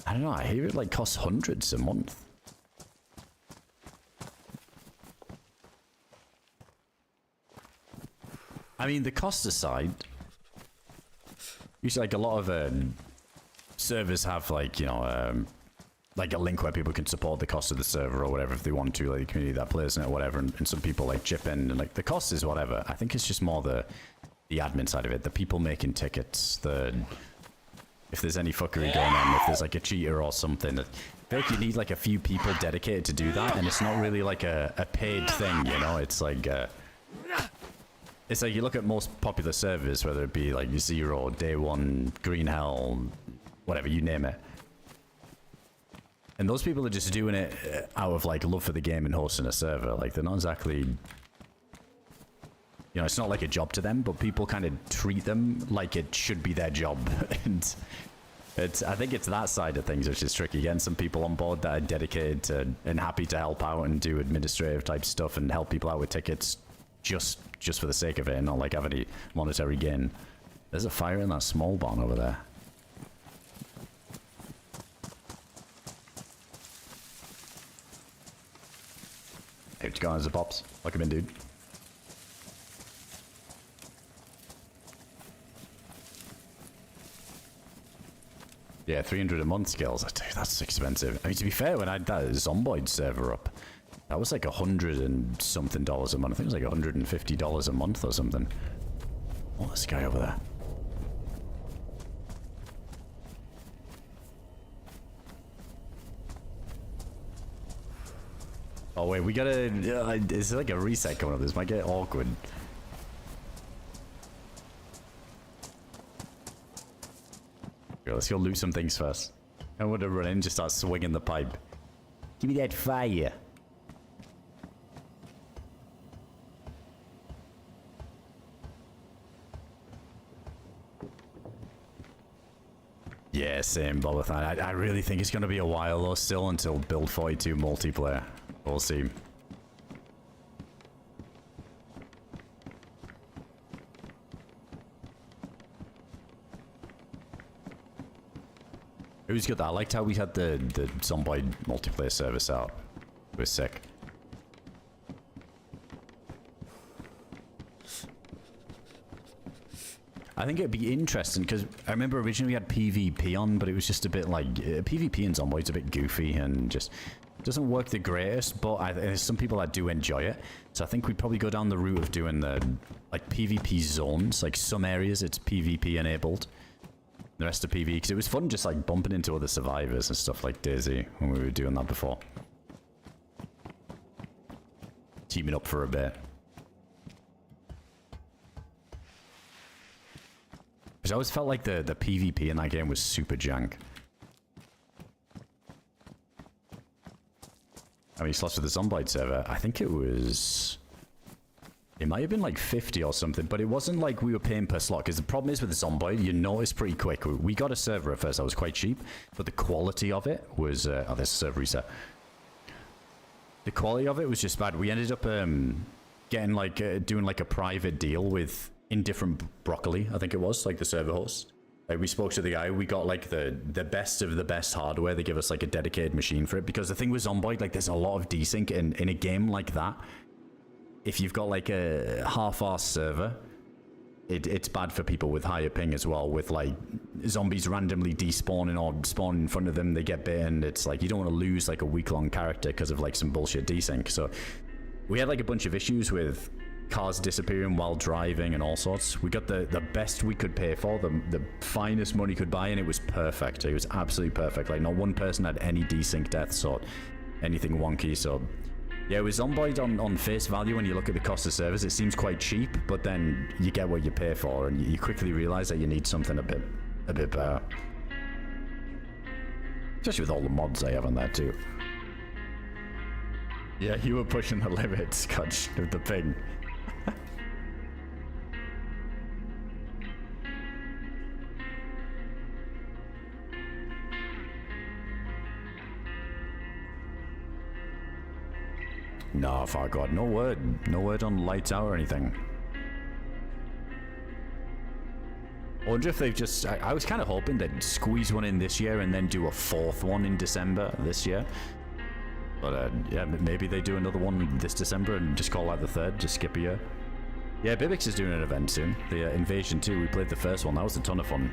I don't know, I hear it like costs hundreds a month. I mean, the cost aside, usually like a lot of servers have like, you know, like a link where people can support the cost of the server or whatever if they want to, like the community that plays in it or whatever, and some people like chip in, and like the cost is whatever. I think it's just more the admin side of it, the people making tickets, if there's any fuckery going on, if there's like a cheater or something. I feel like you need like a few people dedicated to do that, and it's not really like a paid thing, you know? It's like you look at most popular servers, whether it be like Zero, Day One, Green Hell, whatever, you name it. And those people are just doing it out of like love for the game and hosting a server. Like they're not exactly, you know, it's not like a job to them, but people kind of treat them like it should be their job. And I think it's that side of things which is tricky. Getting some people on board that are dedicated to and happy to help out and do administrative type stuff and help people out with tickets just for the sake of it and not like have any monetary gain. There's a fire in that small barn over there. Hey, what's going on, Pops? Welcome in, dude. Yeah, 300 a month skills. Dude, that's expensive. I mean, to be fair, when I had that Zomboid server up, that was like $100 and something a month. I think it was like $150 a month or something. Oh, this guy over there. Oh wait, we gotta. It's like a reset coming up. This might get awkward. Yo, let's go loot some things first. I want to run in and just start swinging the pipe. Give me that fire. Yeah, same, Bobathan. I really think it's going to be a while, though, still, until Build 42 multiplayer. We'll see. It was good. I liked how we had the Zombie multiplayer service out. It was sick. I think it'd be interesting because I remember originally we had PvP on, but it was just a bit like PvP in Zomboid's a bit goofy and just doesn't work the greatest. But there's some people that do enjoy it, so I think we'd probably go down the route of doing the like PvP zones. Like some areas it's PvP enabled, the rest are PvE, because it was fun just like bumping into other survivors and stuff like DayZ when we were doing that before. Teaming up for a bit. Because I always felt like the PvP in that game was super jank. How many slots for the Zombie server? I think it was... It might have been like 50 or something, but it wasn't like we were paying per slot, because the problem is with the Zombie, you notice pretty quick. We got a server at first that was quite cheap, but the quality of it was... oh, there's a server reset. The quality of it was just bad. We ended up getting like... doing like a private deal with... Indifferent Broccoli, I think it was, like the server host. Like we spoke to the guy, we got like the best of the best hardware. They give us like a dedicated machine for it, because the thing with Zomboid, like there's a lot of desync in a game like that. If you've got like a half-arsed server, it's bad for people with higher ping as well, with like zombies randomly despawning or spawning in front of them, they get bitten. It's like you don't want to lose like a week-long character because of like some bullshit desync. So we had like a bunch of issues with cars disappearing while driving and all sorts. We got the best we could pay for, the finest money could buy, and it was perfect. It was absolutely perfect. Like not one person had any desync deaths or anything wonky. So yeah, it was Zomboid on face value. When you look at the cost of service, it seems quite cheap, but then you get what you pay for, and you quickly realize that you need something a bit better. Especially with all the mods they have on there too. Yeah, you were pushing the limits, Scotch, with the ping. No, fuck God, no word on lights out or anything. I wonder if they've just, I was kind of hoping they'd squeeze one in this year and then do a fourth one in December this year. But yeah, maybe they do another one this December and just call out the third, just skip a year. Yeah, Bibix is doing an event soon. The Invasion 2, we played the first one, that was a ton of fun.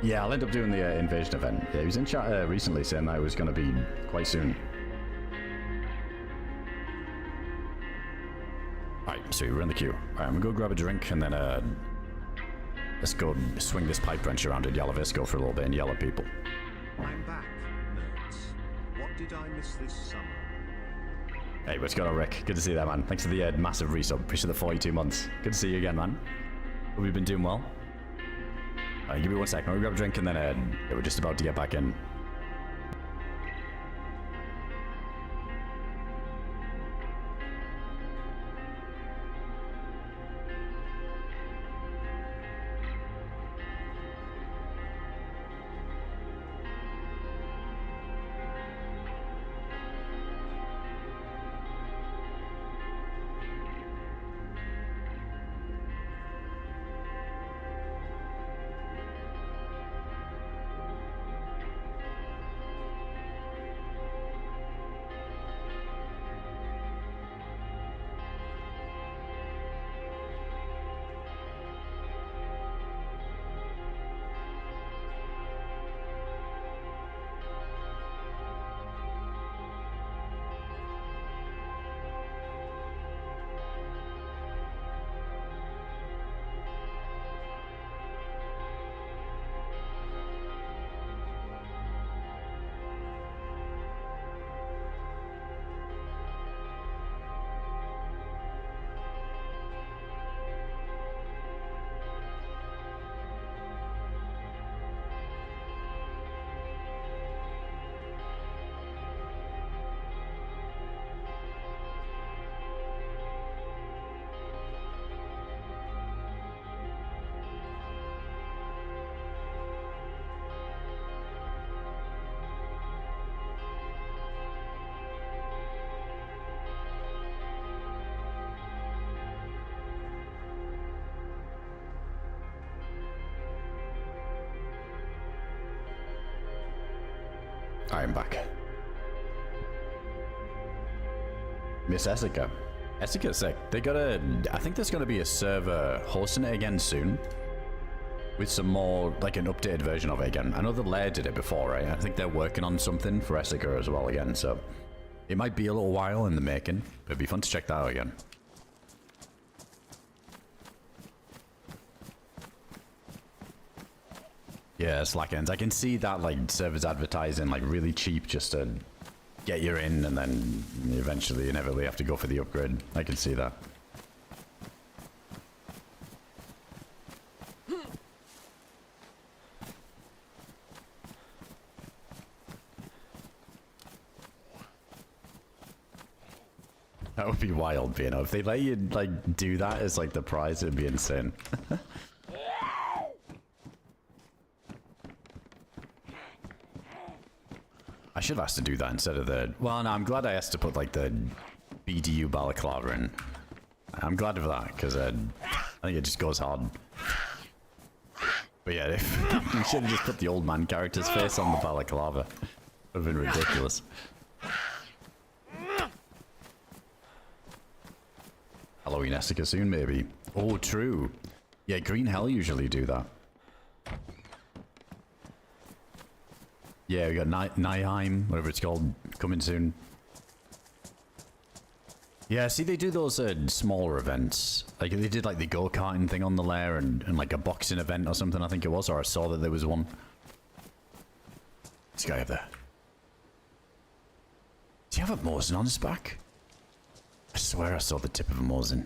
Yeah, I'll end up doing the Invasion event. Yeah, he was in chat recently saying that it was going to be quite soon. Alright, so we're in the queue. Alright, I'm going to go grab a drink and then let's go swing this pipe wrench around at Yellow Visco for a little bit and yell at people. I'm back, nerds. What did I miss this summer? Hey, what's going on, Rick? Good to see you there, man. Thanks for the massive resub. Appreciate the 42 months. Good to see you again, man. Hope you've been doing well. Give me 1 second. I'll grab a drink and then yeah, we're just about to get back in. I am back. Miss Essica. Essica's sick. They got a... I think there's going to be a server hosting it again soon. With some more, like an updated version of it again. I know the Lair did it before, right? I think they're working on something for Essica as well again, so... It might be a little while in the making, but it'd be fun to check that out again. Yeah, Slack ends. I can see that, like, servers advertising, like, really cheap just to get you in, and then eventually, inevitably have to go for the upgrade. I can see that. That would be wild, you know. If they let you, like, do that as, like, the prize, it'd be insane. I should have asked to do that instead of the... Well, no, I'm glad I asked to put, like, the BDU balaclava in. I'm glad of that, because I think it just goes hard. But yeah, if we should have just put the old man character's face on the balaclava. Would have been ridiculous. Halloween Essica soon, maybe. Oh, true. Yeah, Green Hell usually do that. Yeah, we got Nihheim, whatever it's called, coming soon. Yeah, see, they do those smaller events. Like, they did, like, the go-karting thing on the Lair and, like, a boxing event or something, I think it was, or I saw that there was one. This guy up there. Does he have a Mosin on his back? I swear I saw the tip of a Mosin.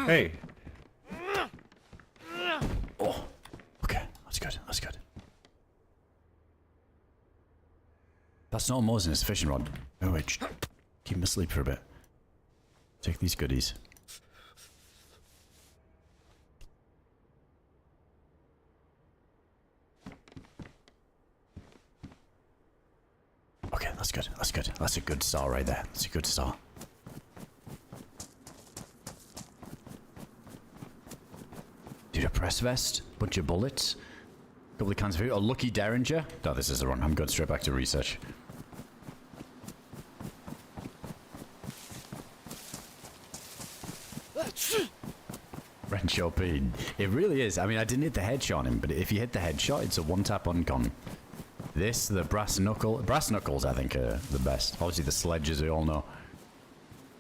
Hey. Oh, okay, that's good, that's good. That's not a Mosin, it's a fishing rod. Oh, wait, keep him asleep for a bit. Take these goodies. Okay, that's good, that's good. That's a good star right there. That's a good star. Dude, a press vest, bunch of bullets, a couple of cans of food, a lucky derringer. No, this is the one. I'm going straight back to research. Wrench OP. It really is. I mean, I didn't hit the headshot on him, but if you hit the headshot, it's a one-tap uncon. This, the brass knuckles, I think, are the best. Obviously, the sledges, we all know.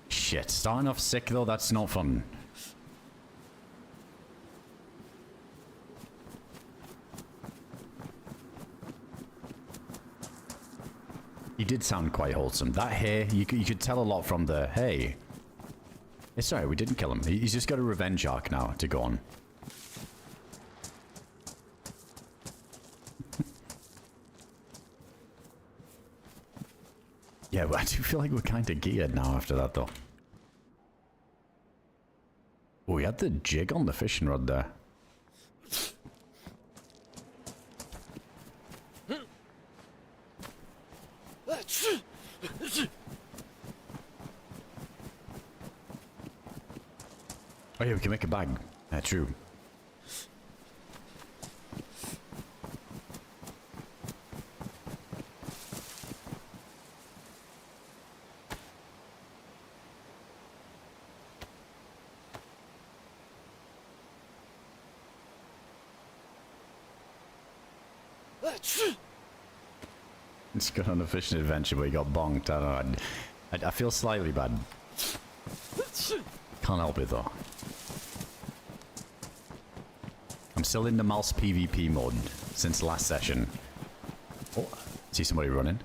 Shit, starting off sick, though, that's not fun. He did sound quite wholesome. That hair, you could tell a lot from the, hey. It's alright, we didn't kill him. He's just got a revenge arc now to go on. Yeah, but I do feel like we're kind of geared now after that, though. Oh, we had the jig on the fishing rod there. Oh yeah, we can make a bag. Yeah, true. It's gone on a fishing adventure, but he got bonked. I don't know. I feel slightly bad. Can't help it though. I'm still in the Namalsk PvP mode since last session. Oh, see somebody running.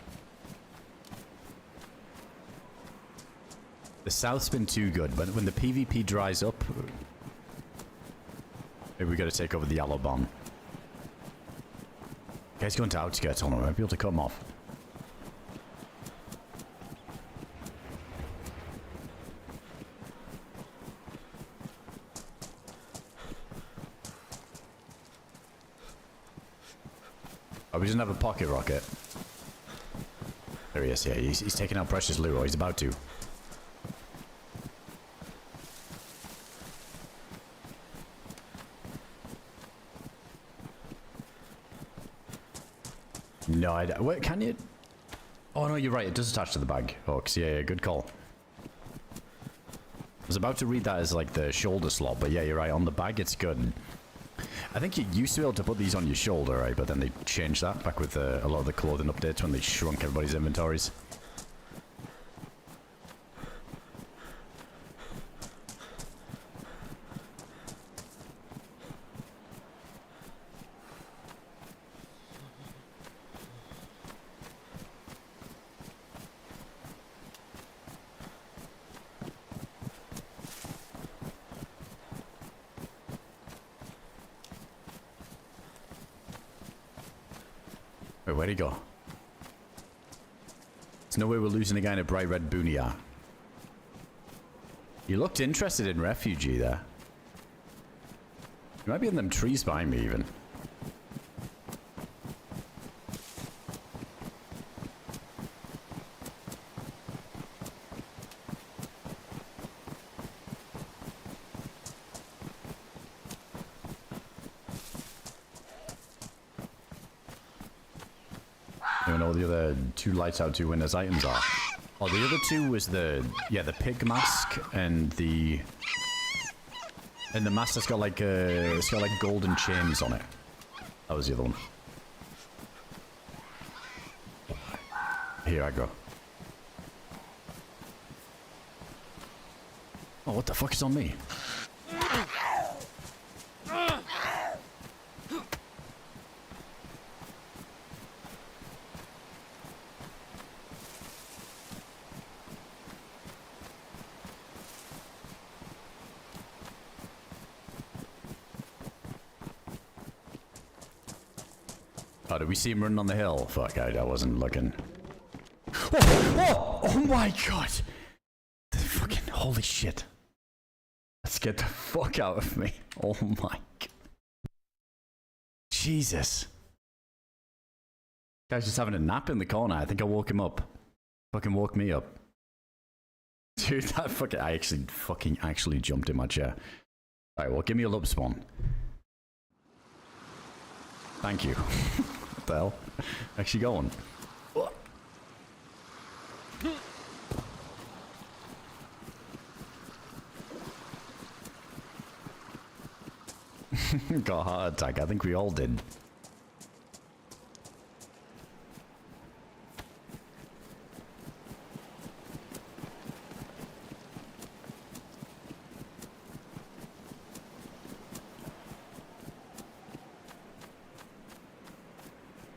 The south's been too good, but when the PvP dries up, maybe we gotta take over the yellow bomb. Guy's going to outskirts on him. I might be able to cut him off. Oh, he doesn't have a pocket rocket. There he is, yeah. He's taking out precious loot, or he's about to. No, wait, can you? Oh, no, you're right. It does attach to the bag. Hawks, yeah, good call. I was about to read that as like the shoulder slot, but yeah, you're right. On the bag, it's good. I think you used to be able to put these on your shoulder, right? But then they changed that back with a lot of the clothing updates when they shrunk everybody's inventories. Wait, where'd he go? There's no way we're losing a guy in a bright red boonia. You looked interested in refugee there. You might be in them trees behind me even. The other two lights out, two windows items are. Oh, the other two was the pig mask and the mask that's got like it's got like golden chains on it. That was the other one. Here I go. Oh, what the fuck is on me? Oh, did we see him running on the hill? Fuck, I wasn't looking. Oh my god! Fucking holy shit. That scared the fuck out of me. Oh my god. Jesus. Guy's just having a nap in the corner. I think I woke him up. Fucking woke me up. Dude, that fucking... I actually jumped in my chair. Alright, well, give me a lump spawn. Thank you. What the hell? Actually going. Got a heart attack. I think we all did.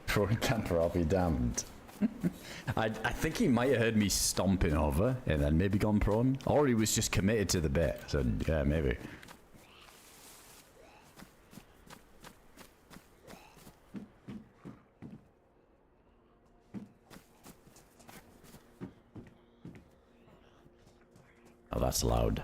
Troy camper, I'll be damned. I think he might have heard me stomping over and then maybe gone prone. Or he was just committed to the bit. So, yeah, maybe. Oh, that's loud.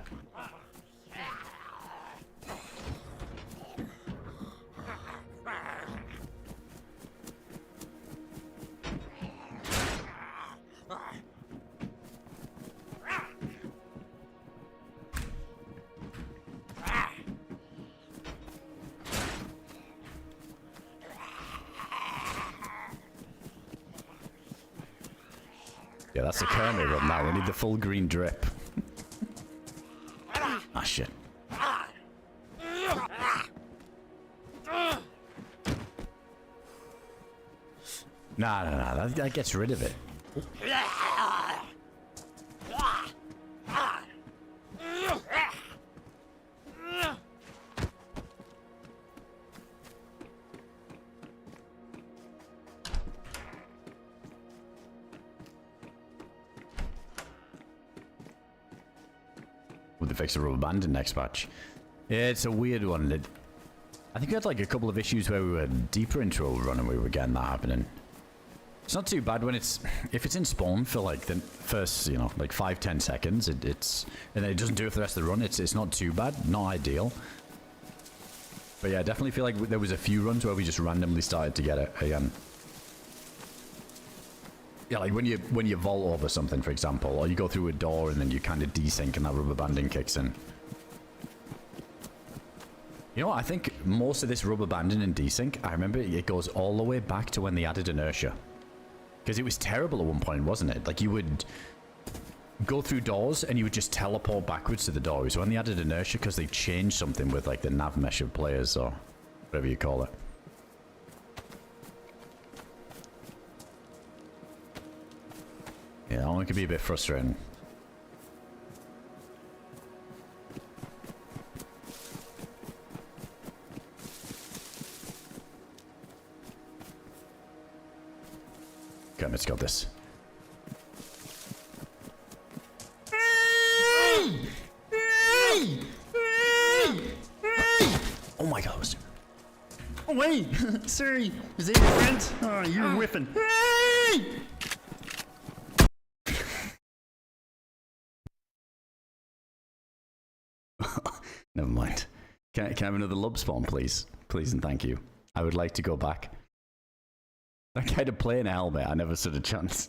Yeah, that's a Kermit run now. We need the full green drip. Ah, shit. Nah, that gets rid of it. Would they fix the rubber band in next patch? Yeah, it's a weird one. I think we had like a couple of issues where we were deeper into a run and we were getting that happening. It's not too bad when if it's in spawn for like the first, you know, like 5-10 seconds, it's and then it doesn't do it for the rest of the run. It's not too bad, not ideal. But yeah, I definitely feel like there was a few runs where we just randomly started to get it again. Yeah, like when you vault over something, for example, or you go through a door and then you kind of desync and that rubber banding kicks in. You know what? I think most of this rubber banding and desync, I remember it goes all the way back to when they added inertia. Because it was terrible at one point, wasn't it? Like you would go through doors and you would just teleport backwards to the door. It was when they added inertia because they changed something with like the nav mesh of players or whatever you call it. Yeah, that one could be a bit frustrating. Okay, let's got this. Oh my god. Oh wait! Sorry! Is that your friend? Oh, you're whipping. Never mind. Can I have another lub spawn, please? Please and thank you. I would like to go back. That guy to play in a helmet, I never stood a chance.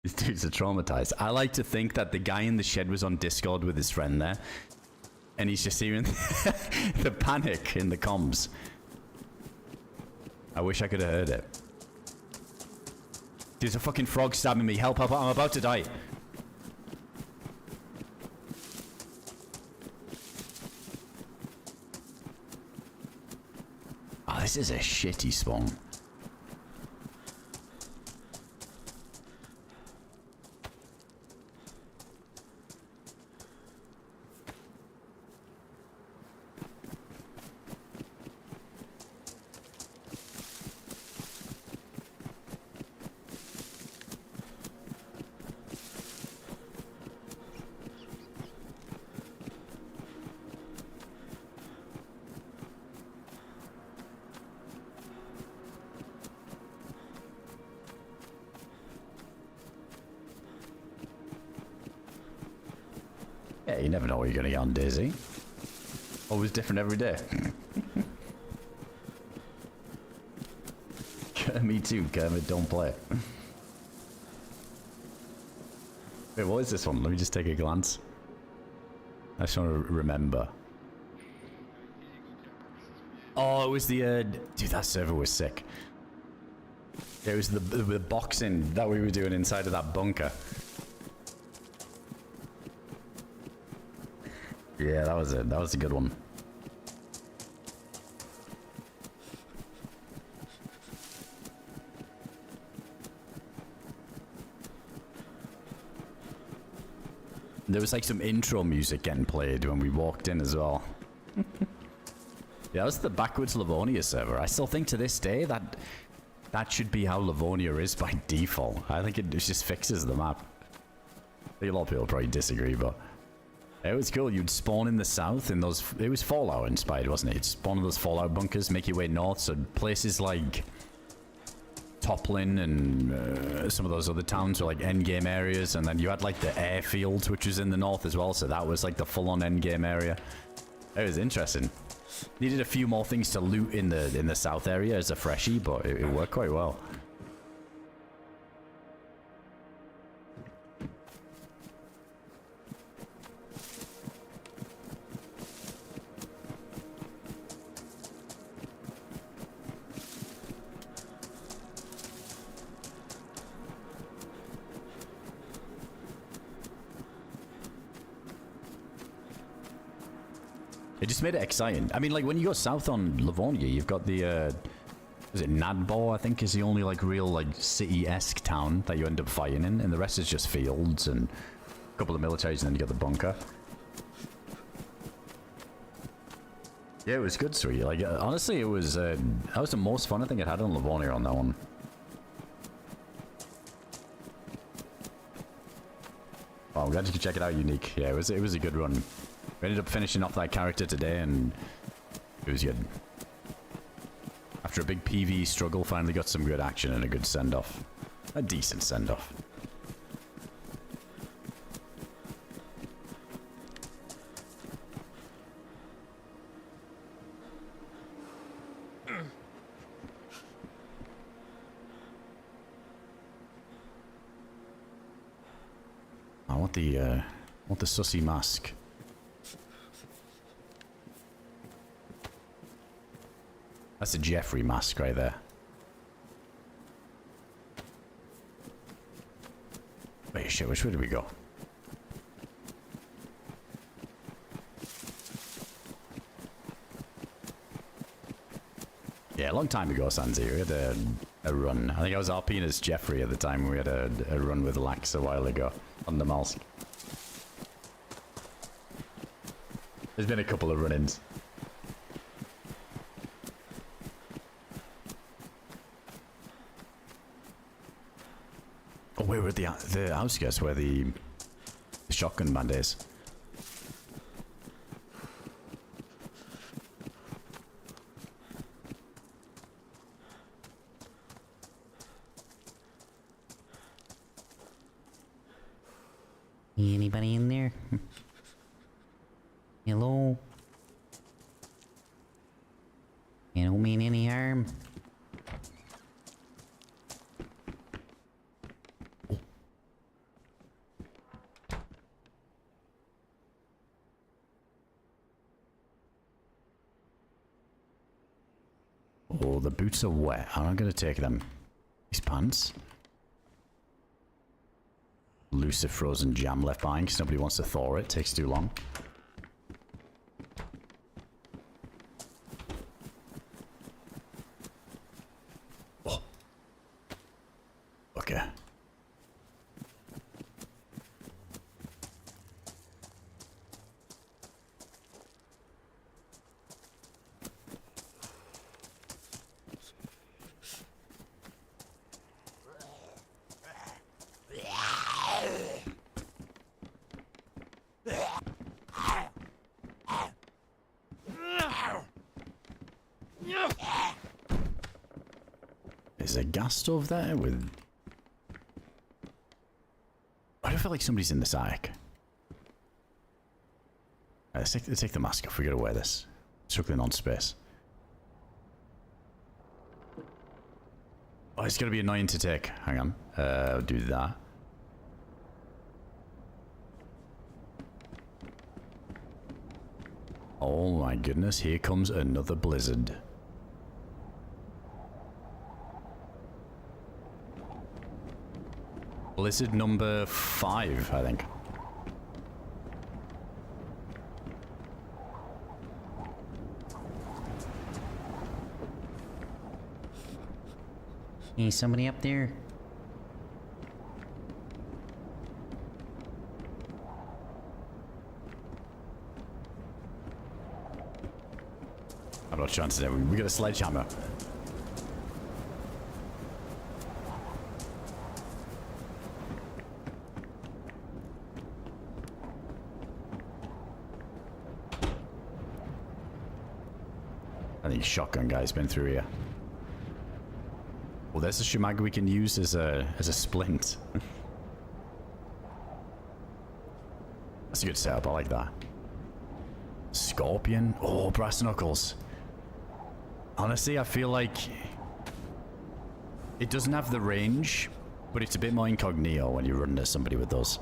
These dudes are traumatized. I like to think that the guy in the shed was on Discord with his friend there. And he's just hearing the panic in the comms. I wish I could have heard it. There's a fucking frog stabbing me. Help, help, I'm about to die. Oh, this is a shitty spawn. Yeah, you never know what you're going to get on DayZ. Always different every day. Me too, Kermit, don't play. Wait, what is this one? Let me just take a glance. I just want to remember. Oh, it was the, dude, that server was sick. It was the boxing that we were doing inside of that bunker. Yeah, that was it. That was a good one. There was like some intro music getting played when we walked in as well. Yeah, that was the backwards Livonia server. I still think to this day that that should be how Livonia is by default. I think it just fixes the map. I think a lot of people probably disagree, but it was cool. You'd spawn in the south in those... It was Fallout inspired, wasn't it? You'd spawn in those Fallout bunkers, make your way north, so places like Toplin and some of those other towns were like endgame areas, and then you had like the airfield, which was in the north as well, so that was like the full-on endgame area. It was interesting. Needed a few more things to loot in the south area as a freshie, but it worked quite well. It just made it exciting. I mean, like, when you go south on Livonia, you've got the, is it Nadbor, I think, is the only, like, real, like, city-esque town that you end up fighting in, and the rest is just fields and a couple of militaries, and then you got the bunker. Yeah, it was good, sweet. Like, honestly, it was, that was the most fun I think I had on Livonia on that one. Oh, I'm glad you could check it out, Unique. Yeah, it was a good run. We ended up finishing off that character today, and it was good. After a big PvE struggle, finally got some good action and a good send-off. A decent send-off. want the sussy mask. That's a Jeffrey mask right there. Wait, shit, which way did we go? Yeah, a long time ago, Sanzi, we had a run. I think I was RPing as Jeffrey at the time. We had a run with Lax a while ago on Namalsk. There's been a couple of run-ins. Oh, we were at the outskirts where the shotgun band is. Anybody in there? Hello? You don't mean any harm? Oh, the boots are wet. I'm not gonna take them. These pants. Elusive frozen jam left behind because nobody wants to thaw it. Takes too long. Oh. Okay. There's a gas stove there with... I don't feel like somebody's in this attic. Let's take the mask off. We gotta wear this. Struggling on space. Oh, it's gonna be annoying to take. Hang on. Do that. Oh my goodness, here comes another blizzard. Blizzard number 5, I think. Hey, somebody up there? I'm not chances there. We got a sledgehammer. I think shotgun guy's been through here. Well, there's a shemag we can use as a splint. That's a good setup. I like that. Scorpion. Oh, brass knuckles. Honestly, I feel like it doesn't have the range, but it's a bit more incognito when you run into somebody with those.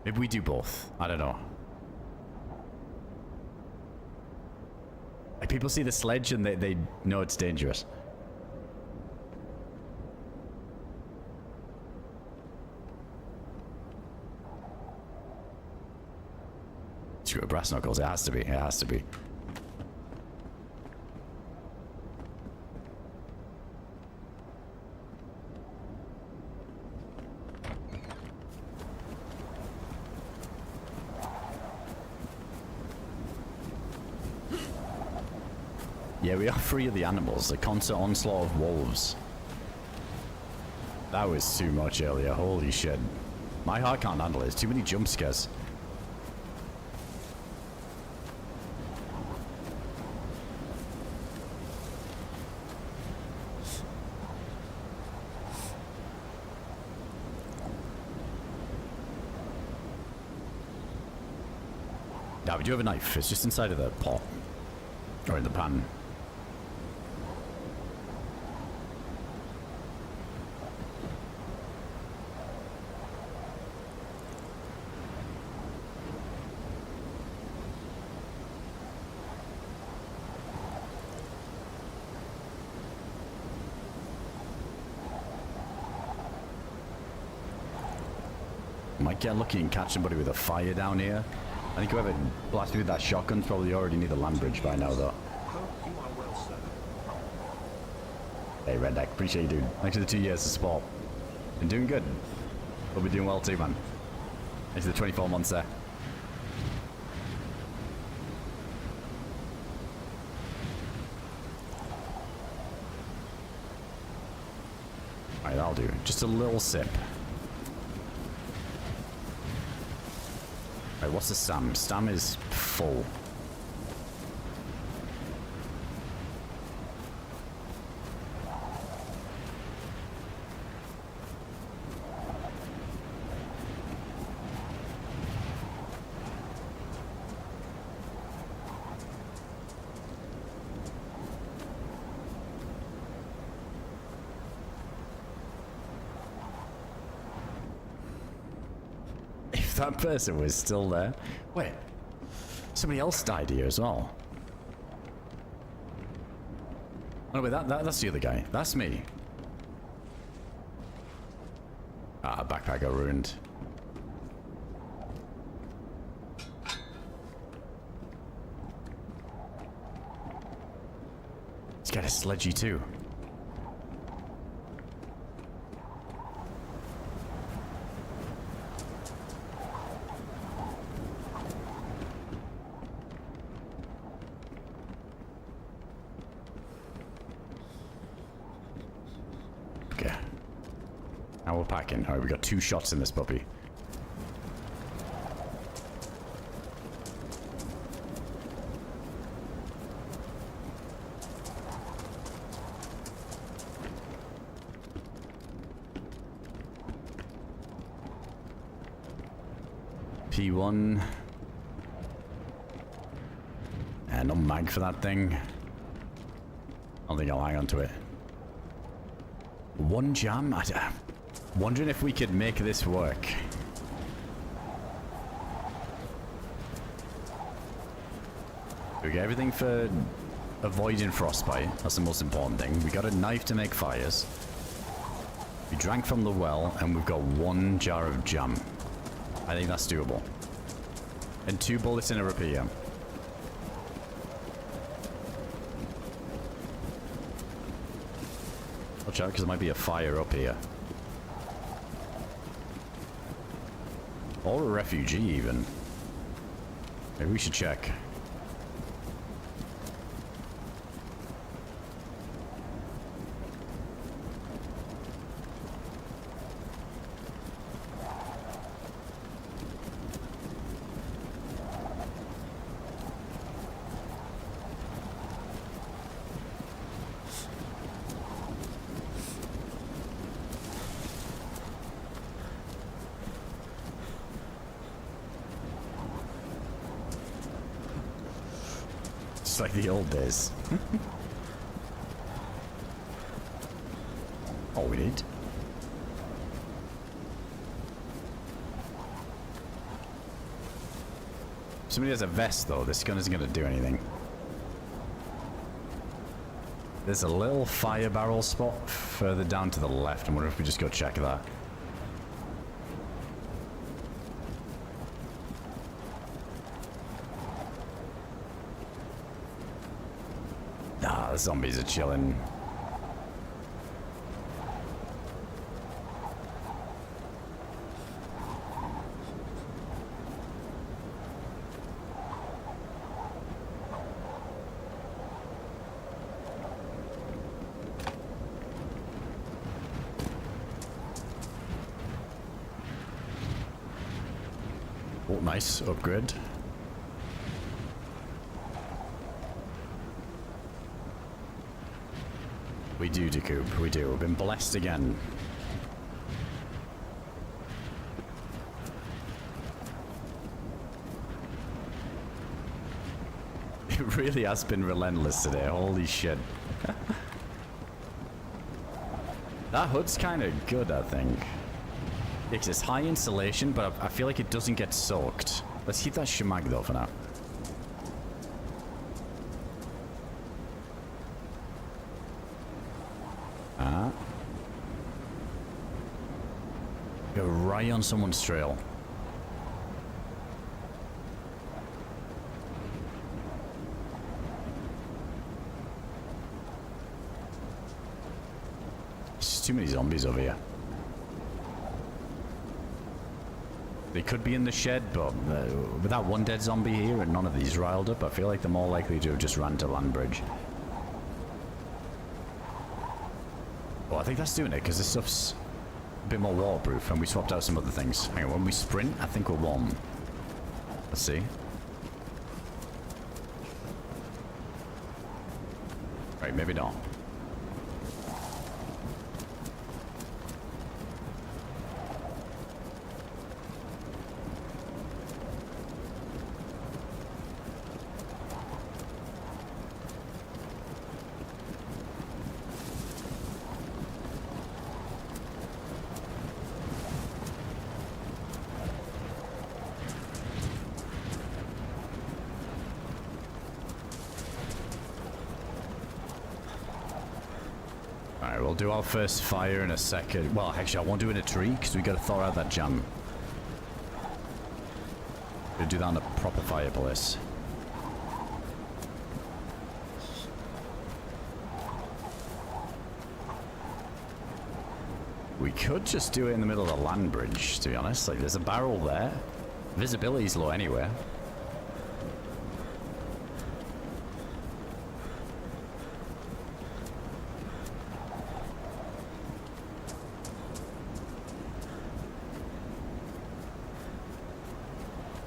Maybe we do both. I don't know. Like, people see the sledge and they know it's dangerous. Screw it, brass knuckles. It has to be. It has to be. Yeah, we are free of the animals. The constant onslaught of wolves. That was too much earlier. Holy shit. My heart can't handle it. There's too many jump scares. Now, we do have a knife. It's just inside of the pot. Or in the pan. Might get lucky and catch somebody with a fire down here. I think whoever blasted with that shotgun's probably already near the land bridge by now, though. Hope you are well, sir. Hey, Redneck, appreciate you, dude. Thanks for the 2 years of support. Been doing good. We'll be doing well too, man. Thanks for the 24 months there. Alright, that'll do. Just a little sip. Alright, what's the stam? Stam is full. If that person was still there. Wait. Somebody else died here as well. Oh, wait, that's the other guy. That's me. Ah, backpack got ruined. He's got a sledgy too. Now we're packing. Alright, we got 2 shots in this puppy. P1. And no mag for that thing. I don't think I'll hang on to it. 1 jam? Wondering if we could make this work. We got everything for avoiding frostbite. That's the most important thing. We got a knife to make fires. We drank from the well, and we've got 1 jar of jam. I think that's doable. And 2 bullets in a repeater. Watch out, because there might be a fire up here. Or a refugee, even. Maybe we should check. Just like the old days. Oh, we did. Somebody has a vest, though. This gun isn't going to do anything. There's a little fire barrel spot further down to the left. I wonder if we just go check that. Nah, the zombies are chilling. Oh, nice upgrade. We do, DayZ, we do. We've been blessed again. It really has been relentless today. Holy shit. That hood's kind of good, I think. It's high insulation, but I feel like it doesn't get soaked. Let's keep that shemag though for now. Go right on someone's trail. There's too many zombies over here. They could be in the shed, but with that one dead zombie here and none of these riled up, I feel like they're more likely to have just ran to land bridge. Oh, I think that's doing it, because this stuff's a bit more waterproof, and we swapped out some other things. Hang on, when we sprint, I think we're warm. Let's see. Right, maybe not. Alright, we'll do our first fire in a second. Well, actually, I won't do it in a tree, because we got to thaw out that jam. We'll do that on a proper fireplace. We could just do it in the middle of the land bridge, to be honest. Like, there's a barrel there. Visibility's low anyway.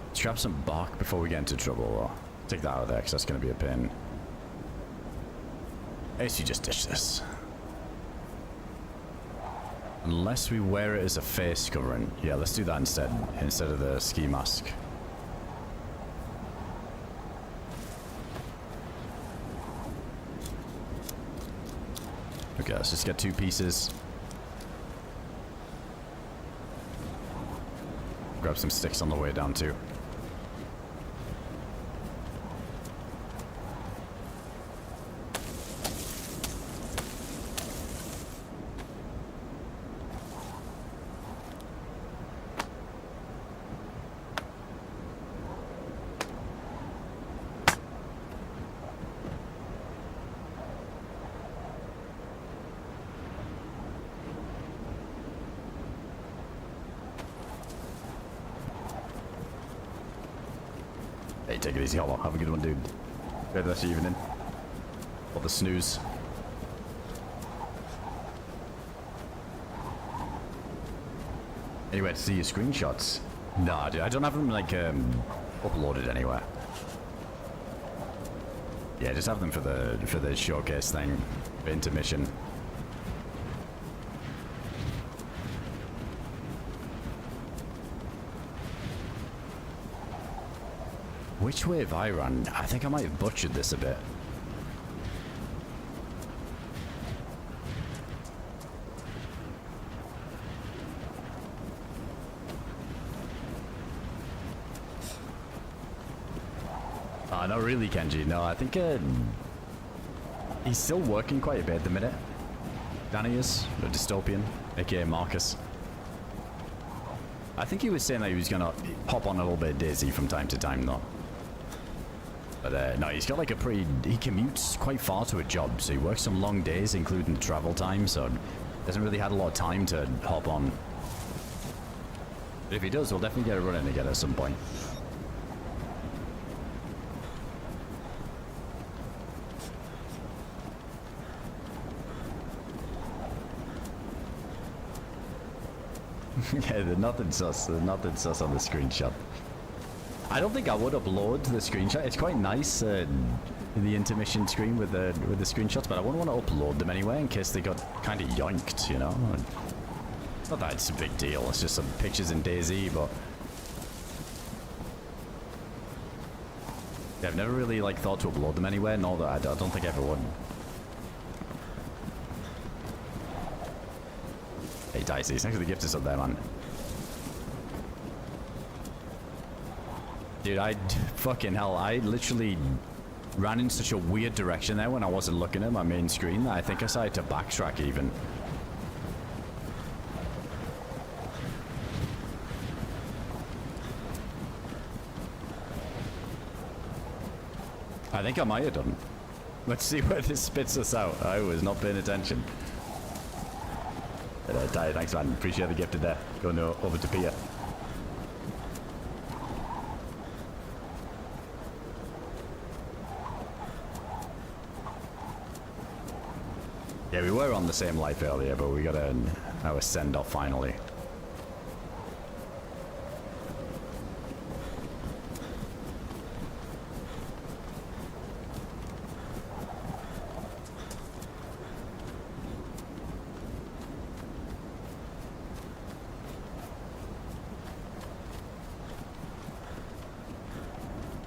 Let's grab some bark before we get into trouble. Take that out of there, because that's going to be a pain. I guess you just ditch this. Unless we wear it as a face covering. Yeah, let's do that instead of the ski mask. Okay, let's just get 2 pieces. Grab some sticks on the way down too. Hey, take it easy, hold on. Have a good one, dude. Good rest of the evening. Or the snooze. Anyway, to see your screenshots. Nah, dude, I don't have them, like, uploaded anywhere. Yeah, just have them for the showcase thing. For intermission. Which way have I run? I think I might have butchered this a bit. Not really, Kenji. No, I think he's still working quite a bit at the minute. Danny is, the dystopian, aka Marcus. I think he was saying that he was gonna hop on a little bit of DayZ from time to time, though. But no, he's got like a pretty... He commutes quite far to a job, so he works some long days, including the travel time, so hasn't really had a lot of time to hop on. But if he does, we'll definitely get a run in again at some point. Yeah, there's nothing sus. There's nothing sus on the screenshot. I don't think I would upload the screenshot. It's quite nice in the intermission screen with the screenshots, but I wouldn't want to upload them anyway in case they got kind of yoinked, you know. Not that it's a big deal. It's just some pictures in DayZ, but yeah, I've never really like thought to upload them anywhere. No, that I don't think I ever would. Hey, DayZ, thanks for the gift up there, man. Dude, fucking hell, I literally ran in such a weird direction there when I wasn't looking at my main screen that I think I started to backtrack even. I think I might have done. Let's see where this spits us out. I was not paying attention. Ty, thanks man. Appreciate the gifted there. Going over to Pia. Yeah, we were on the same life earlier, but we got our send-off finally.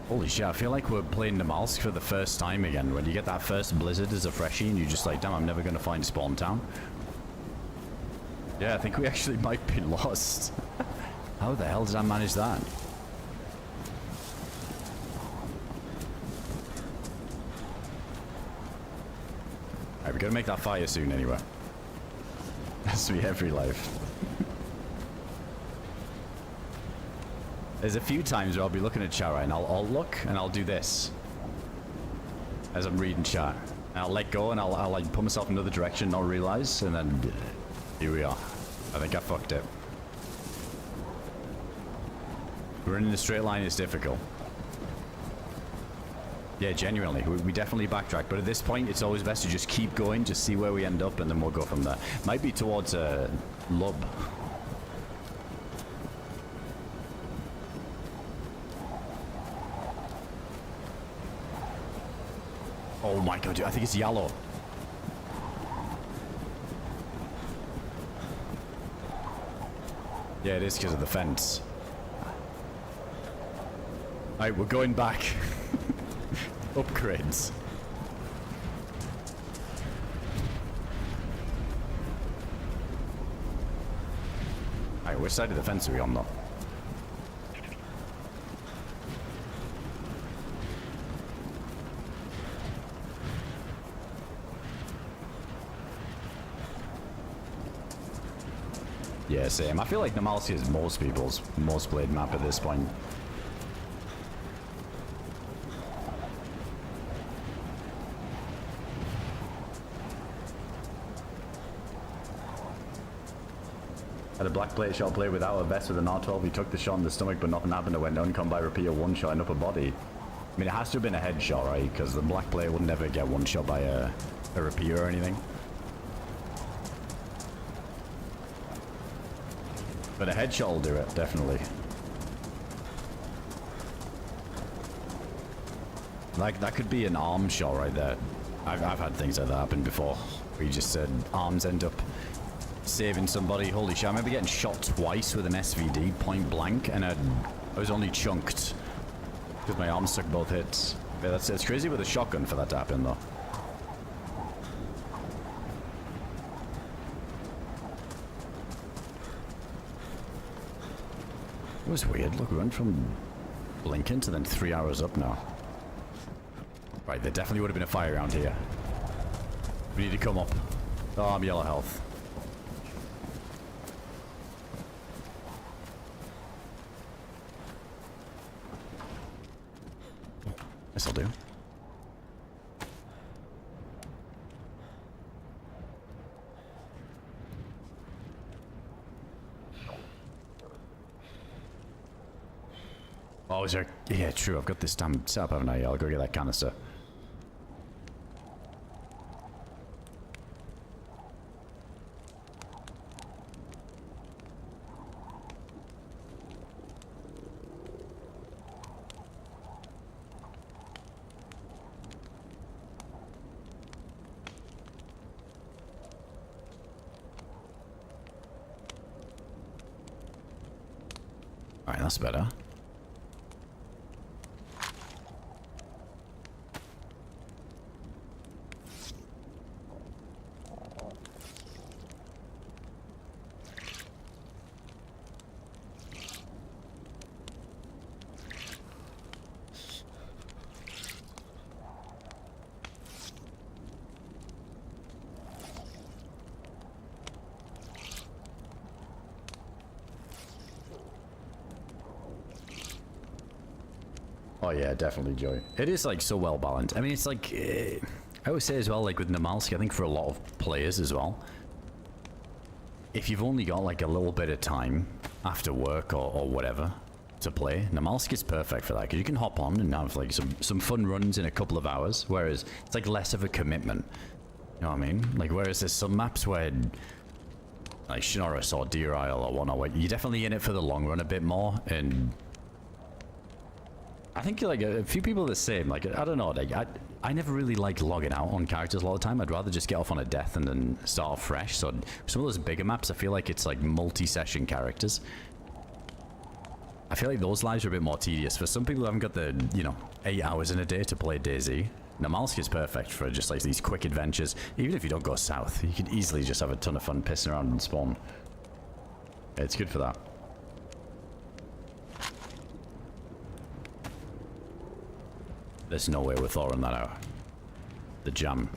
Holy shit, I feel like we're playing Namalsk for the first time again. When you get that first blizzard as a freshie and you're just like, damn, I'm never going to find Spawn Town. Yeah, I think we actually might be lost. How the hell did I manage that? Alright, we gotta make that fire soon anyway. Has to be every life. There's a few times where I'll be looking at chat, right, and I'll look and I'll do this as I'm reading chat. And I'll let go and I'll like put myself in another direction, not realize, and then here we are. I think I fucked it. Running in a straight line is difficult. Yeah, genuinely, we definitely backtrack, but at this point it's always best to just keep going, just see where we end up, and then we'll go from there. Might be towards Lub. Oh my god, dude, I think it's yellow. Yeah, it is because of the fence. Alright, we're going back. Upgrades. Alright, which side of the fence are we on though? Yeah, same. I feel like Namalsk is most people's most played map at this point. Had a black plate shot play without a vest with an R12. He took the shot in the stomach, but nothing happened. It went down, come by repeater one shot in upper body. I mean, it has to have been a headshot, right? Because the black plate would never get one shot by a repeater or anything. But a headshot will do it, definitely. Like, that could be an arm shot right there. I've had things like that happen before. Where you just said arms end up saving somebody. Holy shit, I remember getting shot twice with an SVD, point blank, and I was only chunked. Because my arms took both hits. Yeah, it's crazy with a shotgun for that to happen, though. It was weird. Look, we went from blinking to then 3 hours up now. Right, there definitely would have been a fire around here. We need to come up. Oh, I'm yellow health. This'll do. Oh, is there? Yeah, true. I've got this damn setup, haven't I? I'll go get that canister. All right, that's better. Oh yeah, definitely, Joy. It is like so well balanced. I mean, it's like I would say as well, like with Namalsk, I think for a lot of players as well, if you've only got like a little bit of time after work or whatever to play, Namalsk is perfect for that because you can hop on and have like some fun runs in a couple of hours, whereas it's like less of a commitment. You know what I mean? Like whereas there's some maps where like Shinoris or Deer Isle or whatnot, where you're definitely in it for the long run a bit more, and I think like a few people are the same. Like I don't know, like I never really like logging out on characters a lot of the time. I'd rather just get off on a death and then start off fresh. So some of those bigger maps, I feel like it's like multi-session characters. I feel like those lives are a bit more tedious. For some people who haven't got the, you know, 8 hours in a day to play DayZ, Namalsk is perfect for just like these quick adventures. Even if you don't go south, you can easily just have a ton of fun pissing around and spawn. Yeah, it's good for that. There's no way we're thawing that out. The jam.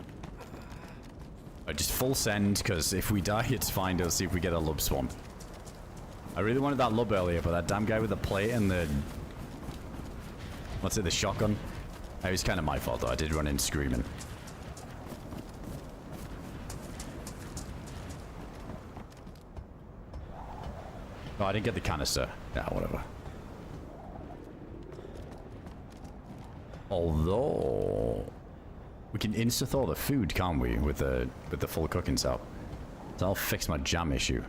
Just full send, because if we die, it's fine. Let's see if we get a lub spawn. I really wanted that lub earlier, but that damn guy with the plate and the... what's it, the shotgun? It was kind of my fault, though. I did run in screaming. Oh, I didn't get the canister. Yeah, whatever. Although we can insta-thaw the food, can't we, with the full cooking setup? So that'll fix my jam issue.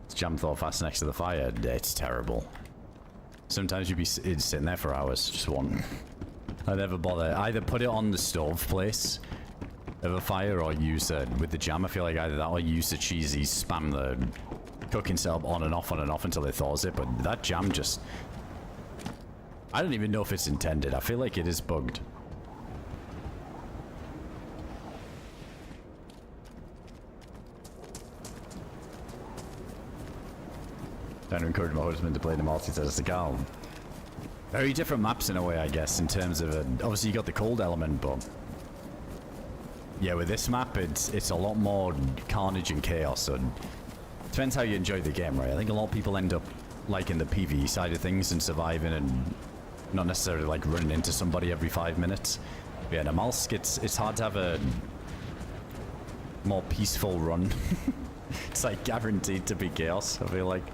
It's jam thaw fast next to the fire. It's terrible. Sometimes you'd be sitting there for hours, just one. I never bother. Either put it on the stove place of a fire or use it with the jam. I feel like either that or use the cheesy, spam the cooking setup on and off until it thaws it. But that jam just... I don't even know if it's intended. I feel like it is bugged. Trying to encourage my husband to play the multi-test account. Very different maps in a way, I guess, in terms of obviously you got the cold element, but yeah, with this map, it's a lot more carnage and chaos. So it depends how you enjoy the game, right? I think a lot of people end up liking the PvE side of things and surviving, and not necessarily like running into somebody every 5 minutes. But yeah, Namalsk, it's hard to have a more peaceful run. It's like guaranteed to be chaos, I feel like.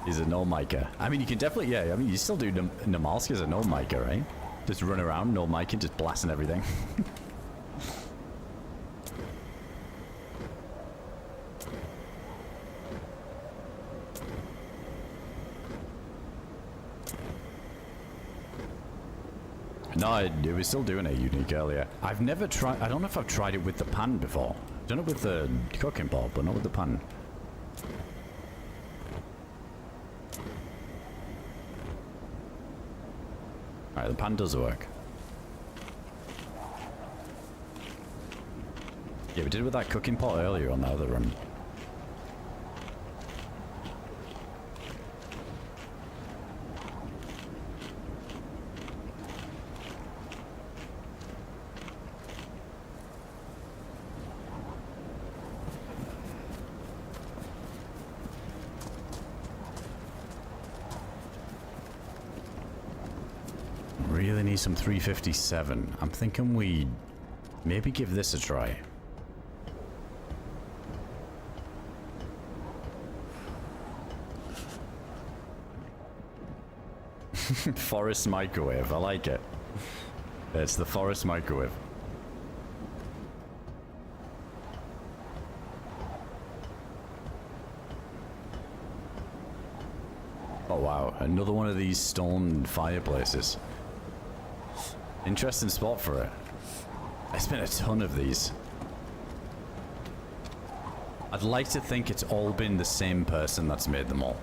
He's a no-micer. I mean, you can definitely, yeah, I mean, you still do Namalsk as a no-micer, right? Just run around, no-micing, just blasting everything. No, it was still doing a unique earlier. I've never tried, I don't know if I've tried it with the pan before. I've done it with the cooking pot, but not with the pan. Alright, the pan does work. Yeah, we did it with that cooking pot earlier on the other run. Really need some 357. I'm thinking we maybe give this a try. Forest microwave, I like it. It's the forest microwave. Oh wow, another one of these stone fireplaces. Interesting spot for it. There's been a ton of these. I'd like to think it's all been the same person that's made them all.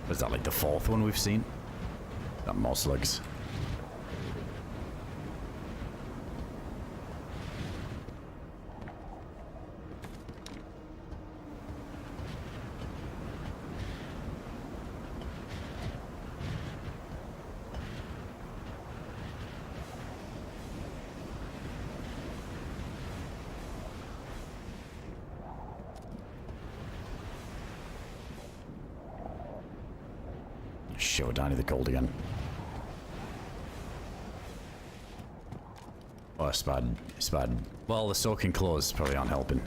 Was that like the 4th one we've seen? Got more slugs. Shit, we're down to the cold again. Oh, it's bad. It's bad. Well, the soaking clothes probably aren't helping.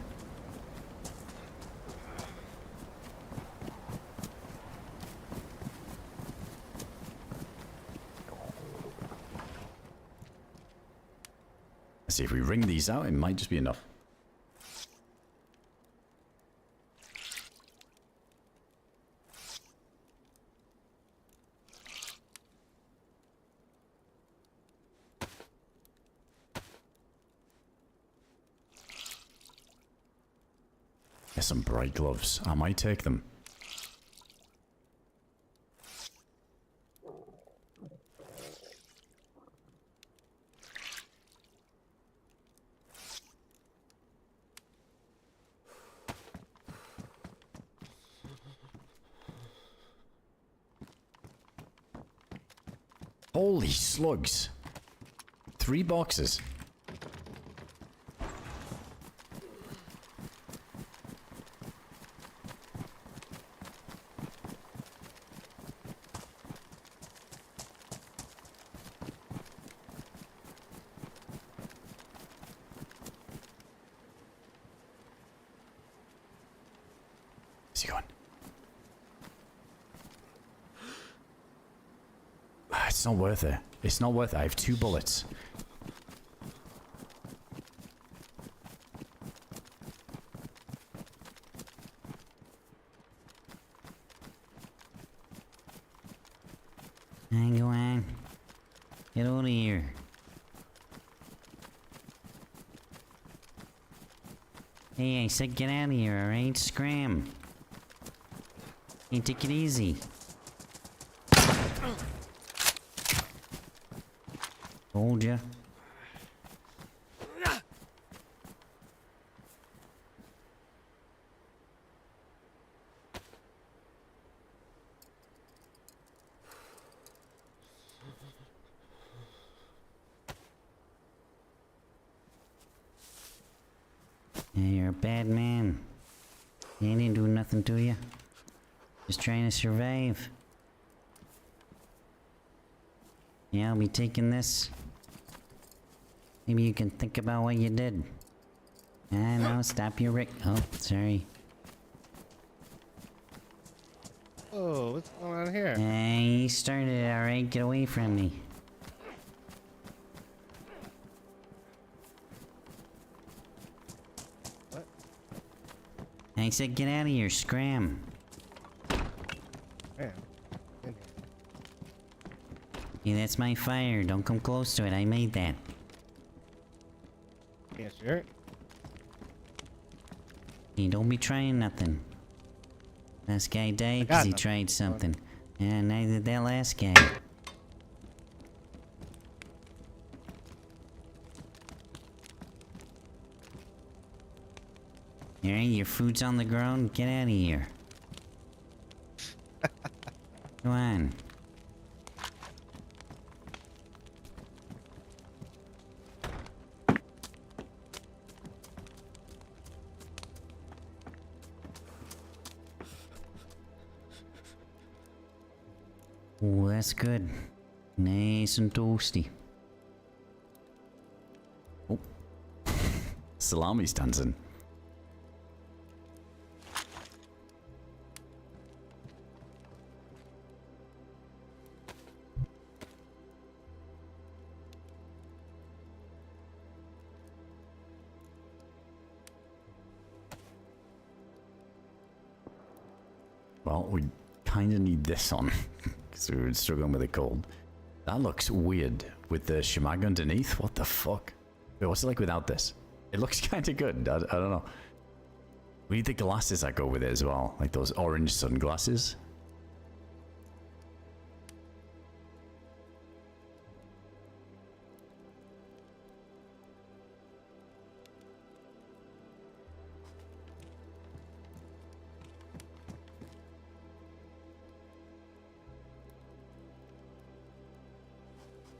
Let's see, if we wring these out, it might just be enough. There's some bright gloves. I might take them. Holy slugs. 3 boxes. Where's he going? It's not worth it. It's not worth it. I have 2 bullets. Hang on. Get out of here. Hey, I said get out of here, alright? Scram. Hey, take it easy. Told ya. Yeah, you're a bad man. They didn't do nothing to you. Just trying to survive. Yeah, I'll be taking this. Maybe you can think about what you did. Ah, no, stop your Rick. Oh, sorry. Oh, what's going on here? Hey, you started it, alright? Get away from me. What? I said get out of here, scram. Man, in here. Hey, that's my fire. Don't come close to it. I made that. Yeah, sure. Hey, don't be trying nothing. Last guy died because he nothing. tried something. Yeah, neither did that last guy. Alright, your food's on the ground. Get out of here. Come on. Oh, that's good. Nice and toasty. Oh. Salami stands in. Well, we kind of need this on, because we were struggling with the cold. That looks weird with the shemag underneath. What the fuck? Wait, what's it like without this? It looks kind of good. I don't know. We need the glasses that go with it as well, like those orange sunglasses.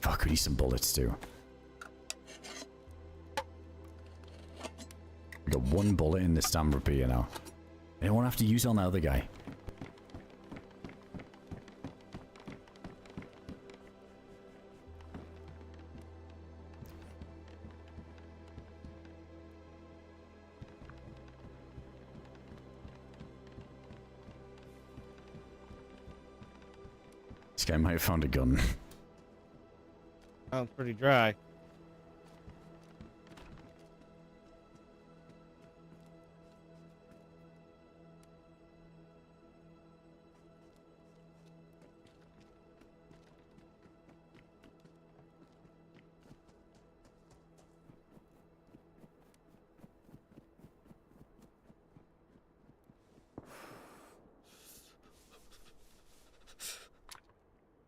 Fuck, we need some bullets too. We got 1 bullet in the stamp repeater now. I don't want to have to use on the other guy. This guy might have found a gun. Sounds pretty dry.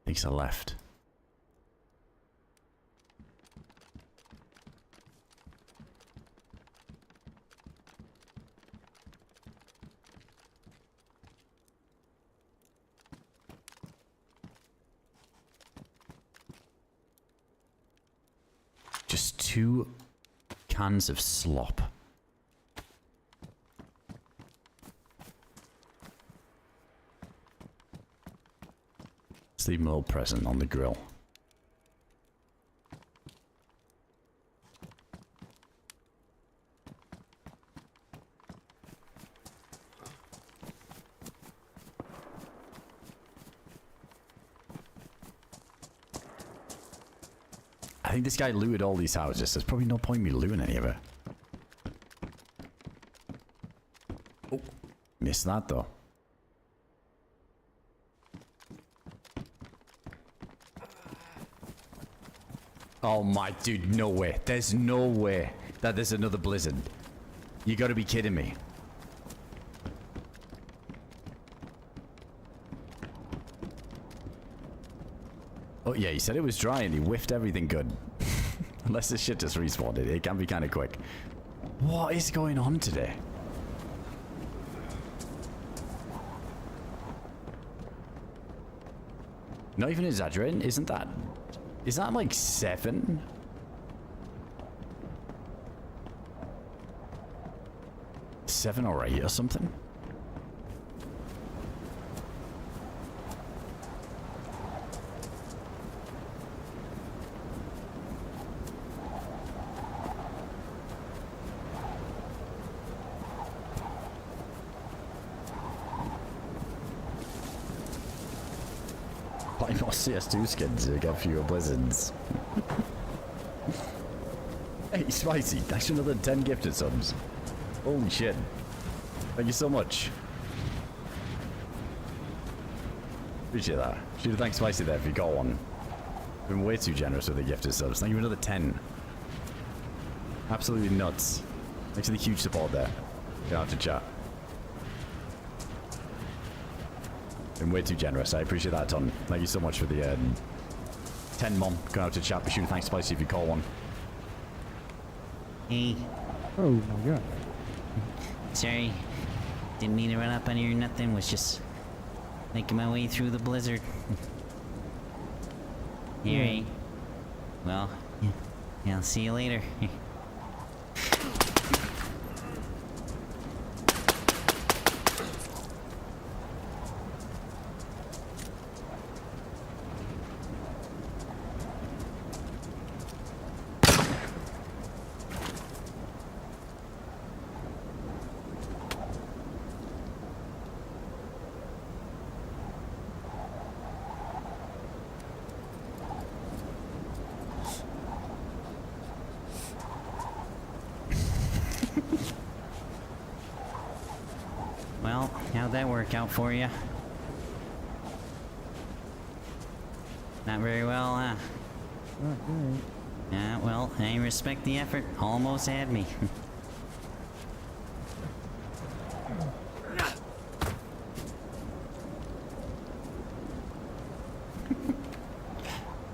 Takes a left. Just 2 cans of slop. Let's leave him a little present on the grill. I think this guy looted all these houses. There's probably no point in me looting any of it. Oh, missed that though. Oh my, dude, no way. There's no way that there's another blizzard. You gotta be kidding me. Oh yeah, he said it was dry and he whiffed everything good. Unless this shit just respawned it. It can be kind of quick. What is going on today? Not even exaggerating, isn't that... Is that like 7? Seven or 8 or something? Buy more CS2 skins to get fewer blizzards. Hey, Spicy, thanks for another 10 gifted subs. Holy shit. Thank you so much. Appreciate that. Should have thanked Spicy there if you got one. Been way too generous with the gifted subs. Thank you for another 10. Absolutely nuts. Thanks for the huge support there. Get out to chat. Been way too generous. I appreciate that a ton. Thank you so much for the 10 mom. Go out to chat. Be sure to thank Spicy if you call one. Hey, Oh my god. sorry. Didn't mean to run up on you or nothing. Was just making my way through the blizzard. Alright. Well, yeah, I'll see you later. Well, how'd that work out for you? Not very well, huh? Not good. Yeah, well, I respect the effort. Almost had me.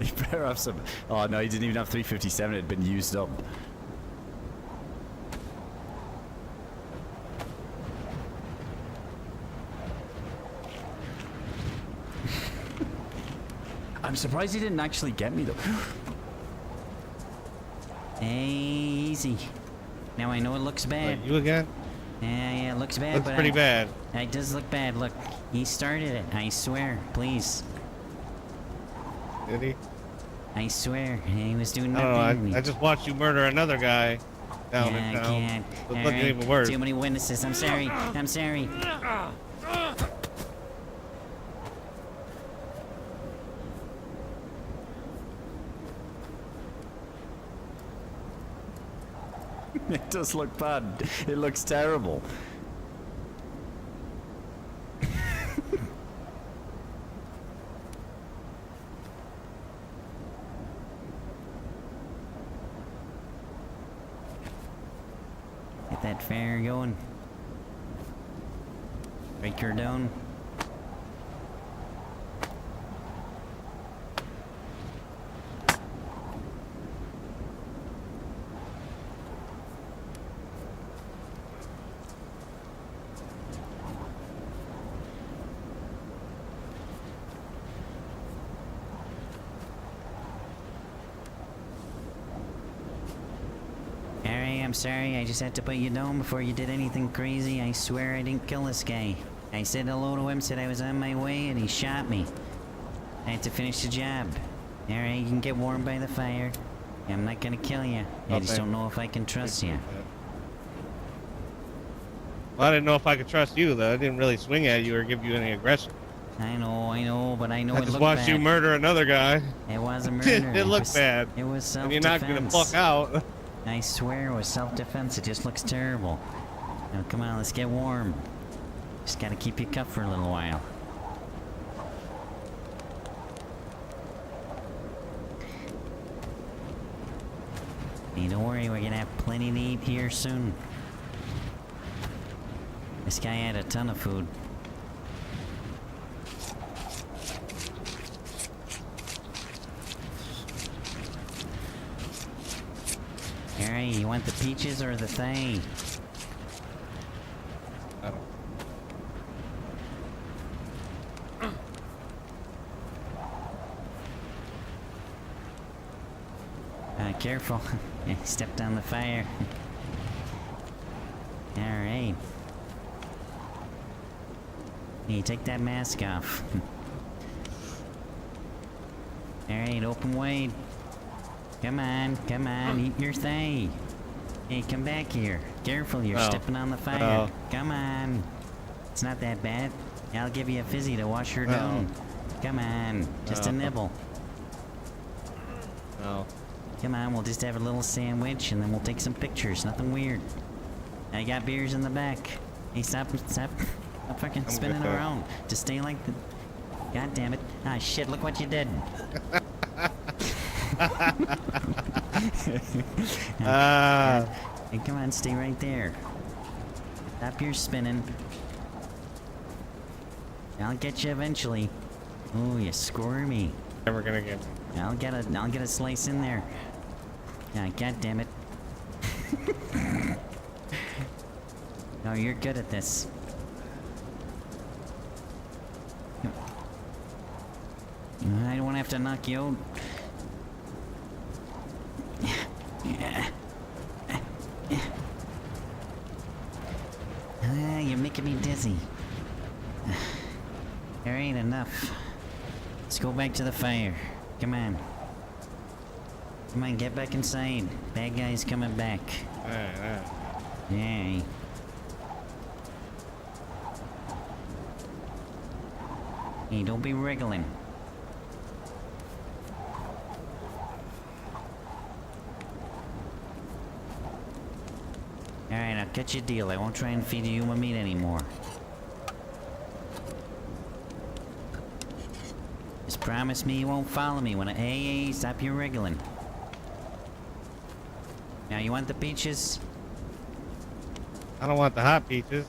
You better have some... Oh no, he didn't even have 357. It had been used up. I'm surprised he didn't actually get me though. Easy. Now I know it looks bad. Wait, you again? Yeah, it looks bad, Looks but pretty bad. It does look bad. Look, he started it. I swear. Please. Did he? I swear. He was doing I nothing don't to know. me. I just watched you murder another guy down in Yeah, I town. can't. It's All looking right. even worse. Too many witnesses. I'm sorry. I'm sorry. It does look bad. It looks terrible. Get that fire going. Break her down. I'm sorry, I just had to put you down before you did anything crazy. I swear I didn't kill this guy. I said hello to him, said I was on my way, and he shot me. I had to finish the job. Alright, you can get warm by the fire. I'm not gonna kill you. I just don't know if I can trust you. Well, I didn't know if I could trust you, though. I didn't really swing at you or give you any aggression. I know, but I know I it just looked watched bad. you murder another guy. It was a murder. It looked bad. It was self-defense. And you're not gonna fuck out. I swear it was self-defense. It just looks terrible. Now, come on, let's get warm. Just gotta keep you cuffed for a little while. Hey, don't worry, we're gonna have plenty to eat here soon. This guy had a ton of food. Alright, you want the peaches or the thing? Careful. You stepped on the fire. Alright. Hey, take that mask off. Alright, open wide. Come on, eat your thing. Hey, come back here. Careful, you're stepping on the fire. Come on. It's not that bad. I'll give you a fizzy to wash her down. Come on, just a nibble. No. Come on, we'll just have a little sandwich and then we'll take some pictures. Nothing weird. I got beers in the back. Hey, stop fucking spinning around. Just stay like the... God damn it. Ah, shit, look what you did. Hey, come on, stay right there. Stop your spinning. I'll get you eventually. Oh, you squirmy. Never gonna get me. I'll get a slice in there. Yeah, god damn it. No, you're good at this. I don't want to have to knock you out. You're making me dizzy. There ain't enough. Let's go back to the fire. Come on. Come on, get back inside. Bad guy's coming back. Yay. Hey, don't be wriggling. Alright, I'll cut you a deal. I won't try and feed you human meat anymore. Just promise me you won't follow me when I... Hey, stop your wriggling. Now, you want the peaches? I don't want the hot peaches.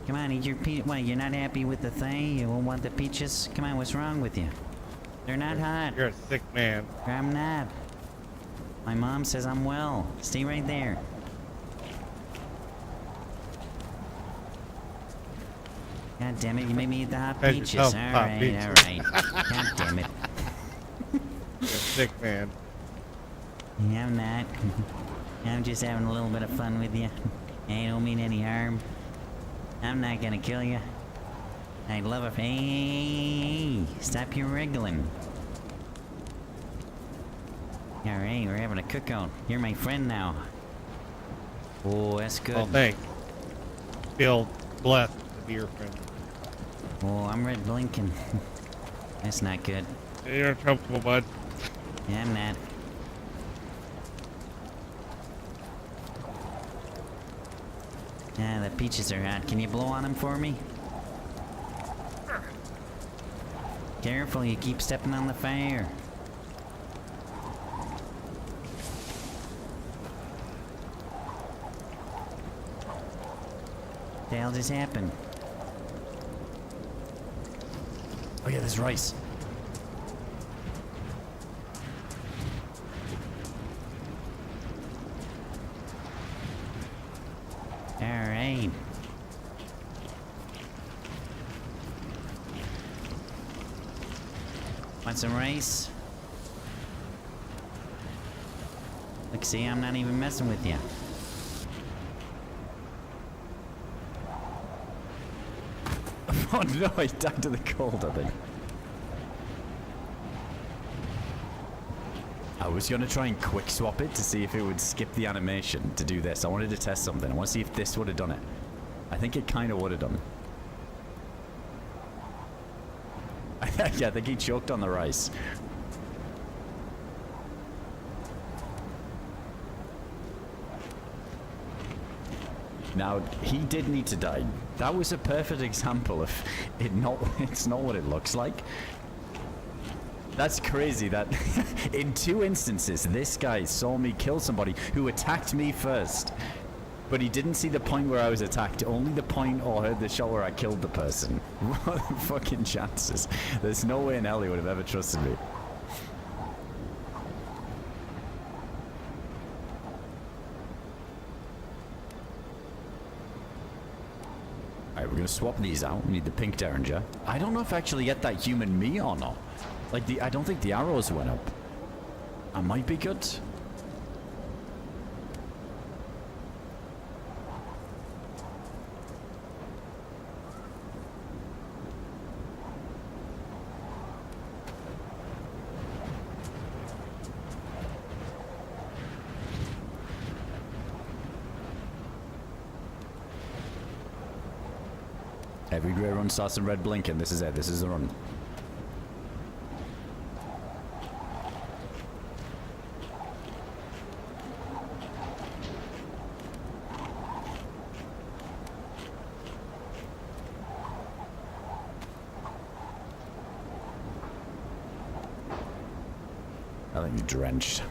Come on, eat your peach. What, you're not happy with the thing? You won't want the peaches? Come on, what's wrong with you? They're not hot. You're a sick man. I'm not. My mom says I'm well. Stay right there. God damn it, you made me eat the hot Fed peaches. yourself hot Alright, peaches. alright. God damn it. You're a sick man. Yeah, I'm not. I'm just having a little bit of fun with you. I don't mean any harm. I'm not gonna kill you. I'd love it. Hey, stop your wriggling. Alright, we're having a cookout. You're my friend now. Oh, that's good. Well, thanks. Feel blessed to be your friend. Oh, I'm red blinking. That's not good. You're in trouble, bud. Yeah, I'm not. Yeah, the peaches are hot. Can you blow on them for me? Careful, you keep stepping on the fire. What the hell just happened? Oh yeah, there's rice. Alright. Want some rice? Look, see, I'm not even messing with you. Oh no, I died to the cold, I think. I was gonna try and quick swap it to see if it would skip the animation to do this. I wanted to test something. I want to see if this would have done it. I think it kind of would have done. Yeah, I think he choked on the rice. Now, he did need to die. That was a perfect example of it not, it's not what it looks like. That's crazy that in 2 instances, this guy saw me kill somebody who attacked me first. But he didn't see the point where I was attacked, only the point or heard the shot where I killed the person. What fucking chances? There's no way in hell he would have ever trusted me. Alright, we're gonna swap these out. We need the pink Derringer. I don't know if I actually get that human me or not. Like, I don't think the arrows went up. I might be good. Every grey run starts in red blinking. This is it. This is the run. I think you're drenched.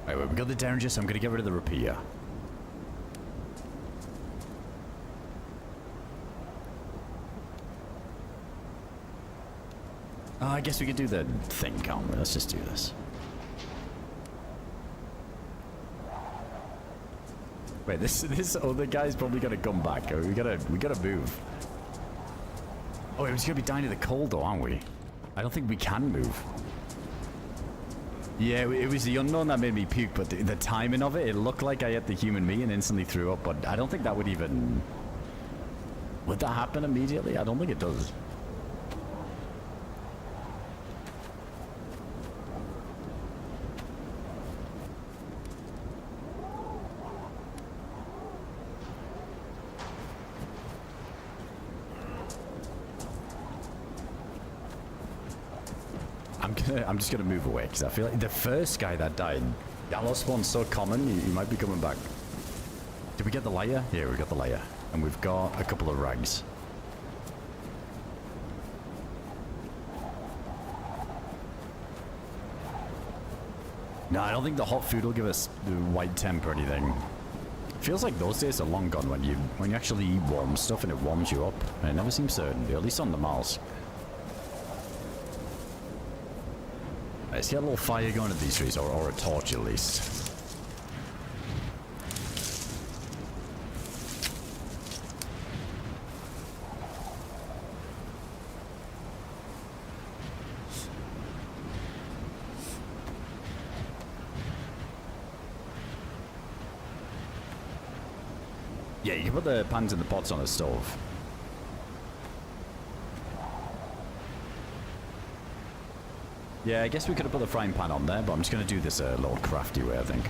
Right, we've got the Derringer, so I'm going to get rid of the Rapier. I guess we could do the thing, can't we? Let's just do this. Wait, this other guy's probably gonna come back. We gotta move. Oh, it was gonna be dying to the cold though, aren't we? I don't think we can move. Yeah, it was the unknown that made me puke, but the timing of it, it looked like I hit the human me and instantly threw up, but I don't think that would even... Would that happen immediately? I don't think it does. I'm just gonna move away because I feel like the first guy that died, that lost one's so common, he might be coming back. Did we get the layer? Yeah, we got the layer. And we've got a couple of rags. No, I don't think the hot food will give us the white temp or anything. Feels like those days are long gone when you actually eat warm stuff and it warms you up. And it never seems to, at least on the Namalsk. Let's get a little fire going at these trees, or a torch at least. Yeah, you can put the pans and the pots on the stove. Yeah, I guess we could have put the frying pan on there, but I'm just going to do this a little crafty way, I think.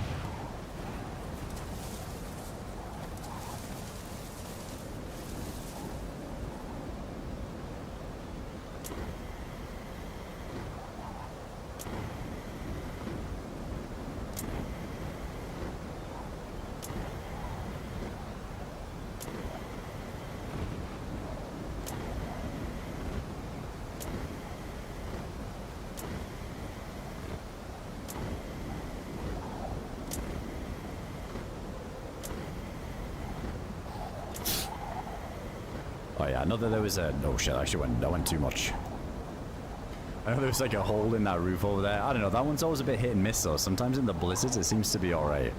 yeah, I know that there was a... Oh shit, I actually went too much. I know there was like a hole in that roof over there. I don't know, that one's always a bit hit and miss though. Sometimes in the blizzards it seems to be alright.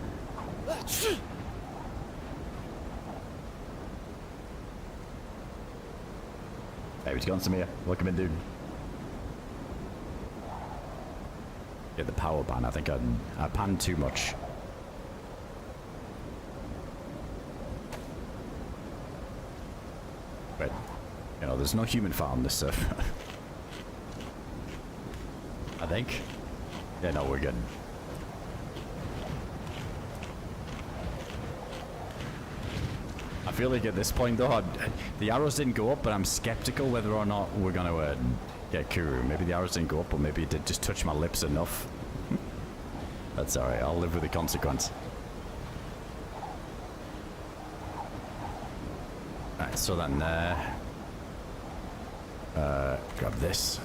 Hey, what's going on, Samir? Welcome in, dude. Yeah, the power ban, I think I panned too much. But, you know, there's no human fat on this stuff. I think. Yeah, no, we're good. I feel like at this point, though, the arrows didn't go up, but I'm skeptical whether or not we're going to get Kuru. Maybe the arrows didn't go up, or maybe it did just touch my lips enough. That's alright, I'll live with the consequence. Alright, so then, grab this.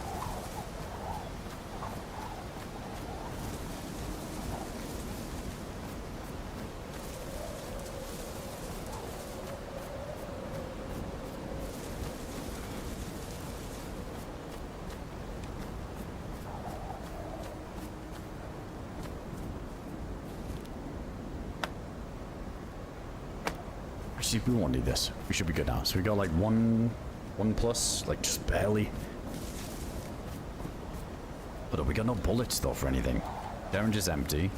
Actually, we won't need this. We should be good now. So we got like one plus, like just barely. But we got no bullets though for anything. Derringer's empty.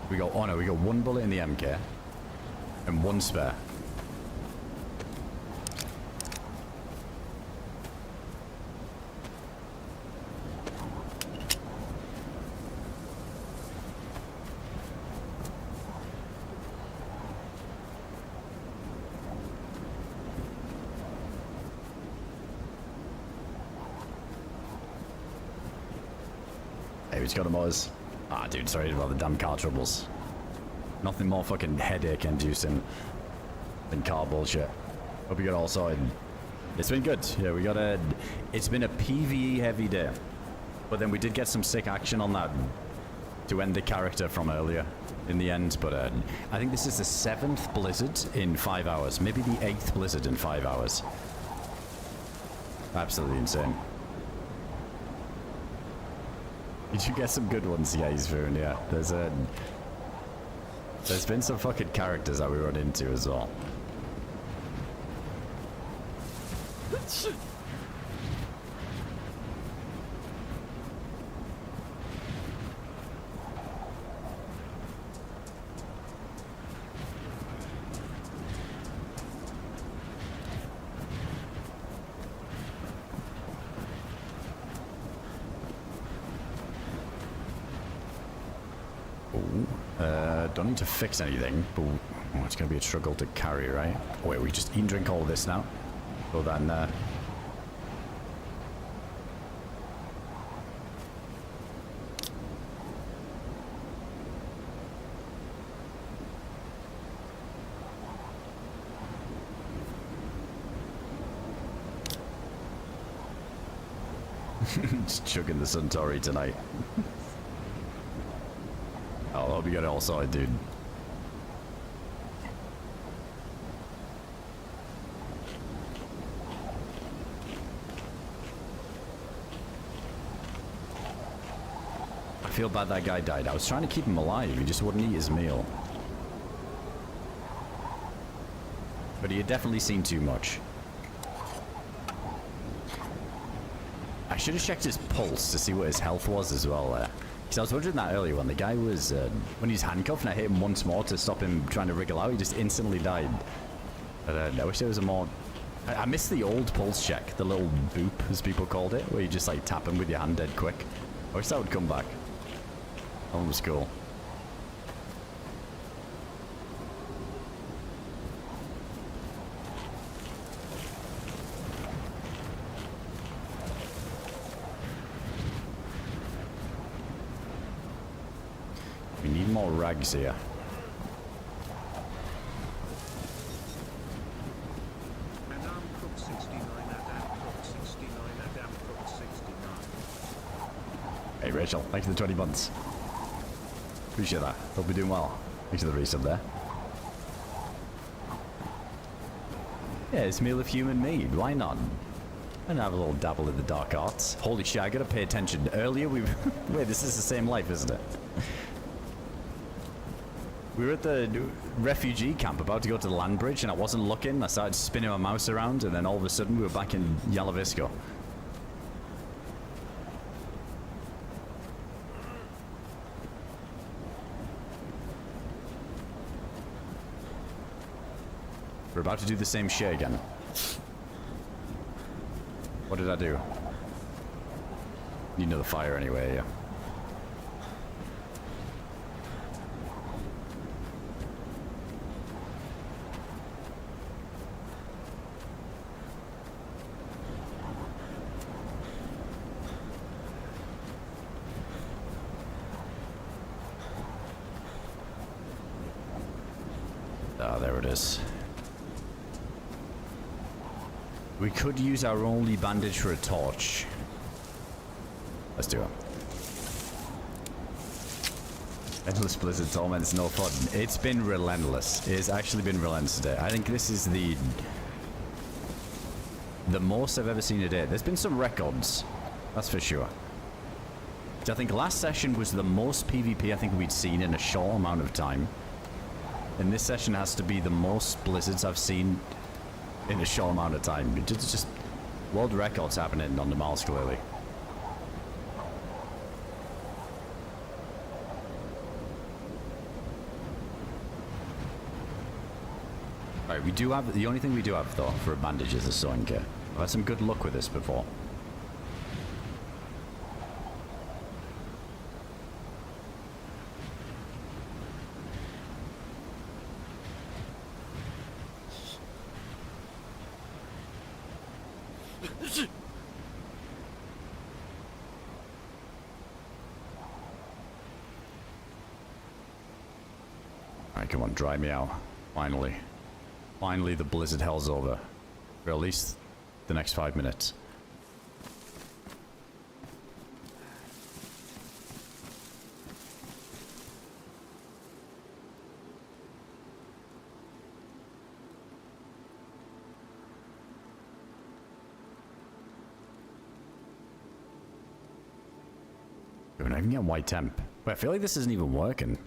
We got, oh no, we got one bullet in the MK and one spare. He's got him Oz. Ah, dude, sorry about the damn car troubles. Nothing more fucking headache inducing than car bullshit. Hope you got all sorted. It's been good. Yeah, we got a... It's been a PvE heavy day. But then we did get some sick action on that to end the character from earlier in the end. But I think this is the 7th blizzard in 5 hours. Maybe the 8th blizzard in 5 hours. Absolutely insane. Did you get some good ones? Yeah, he's found, yeah. There's been some fucking characters that we run into as well. Don't need to fix anything, but it's going to be a struggle to carry, right? Oh, wait, we just eat and drink all of this now. So then, just chugging the Suntory tonight. I hope you got it all sorted, dude. I feel bad that guy died. I was trying to keep him alive. He just wouldn't eat his meal. But he had definitely seen too much. I should have checked his pulse to see what his health was as well there. Because I was wondering that earlier when the guy was, when he's handcuffed and I hit him once more to stop him trying to wriggle out, he just instantly died. But I wish there was a more... I missed the old pulse check, the little boop, as people called it, where you just like tap him with your hand dead quick. I wish that would come back. That one was cool. We need more rags here. AdamCrooK 69, AdamCrooK 69, AdamCrooK 69. Hey Rachel, thanks for the 20 months. Appreciate that. Hope you're doing well. Thanks for the resub there. Yeah, it's Meal of Human Meat. Why not? And have a little dabble in the dark arts. Holy shit, I gotta pay attention. Earlier we... Wait, this is the same life, isn't it? We were at the refugee camp about to go to the land bridge and I wasn't looking. I started spinning my mouse around and then all of a sudden we were back in Yalavisco. We're about to do the same shit again. What did I do? You know the fire anyway, yeah. Ah, there it is. We could use our only bandage for a torch. Let's do it. Endless blizzard torment's no fun. It's been relentless. It's actually been relentless today. I think this is the most I've ever seen today. There's been some records, that's for sure. I think last session was the most PvP I think we'd seen in a short amount of time. And this session has to be the most blizzards I've seen in a short amount of time. It's just world records happening on Namalsk clearly. Alright, we do have, the only thing we do have though for a bandage is a sewing kit. I've had some good luck with this before. Alright, come on, dry me out. Finally. Finally the blizzard hell's over. For at least the next 5 minutes. We're not even getting white temp. Wait, I feel like this isn't even working.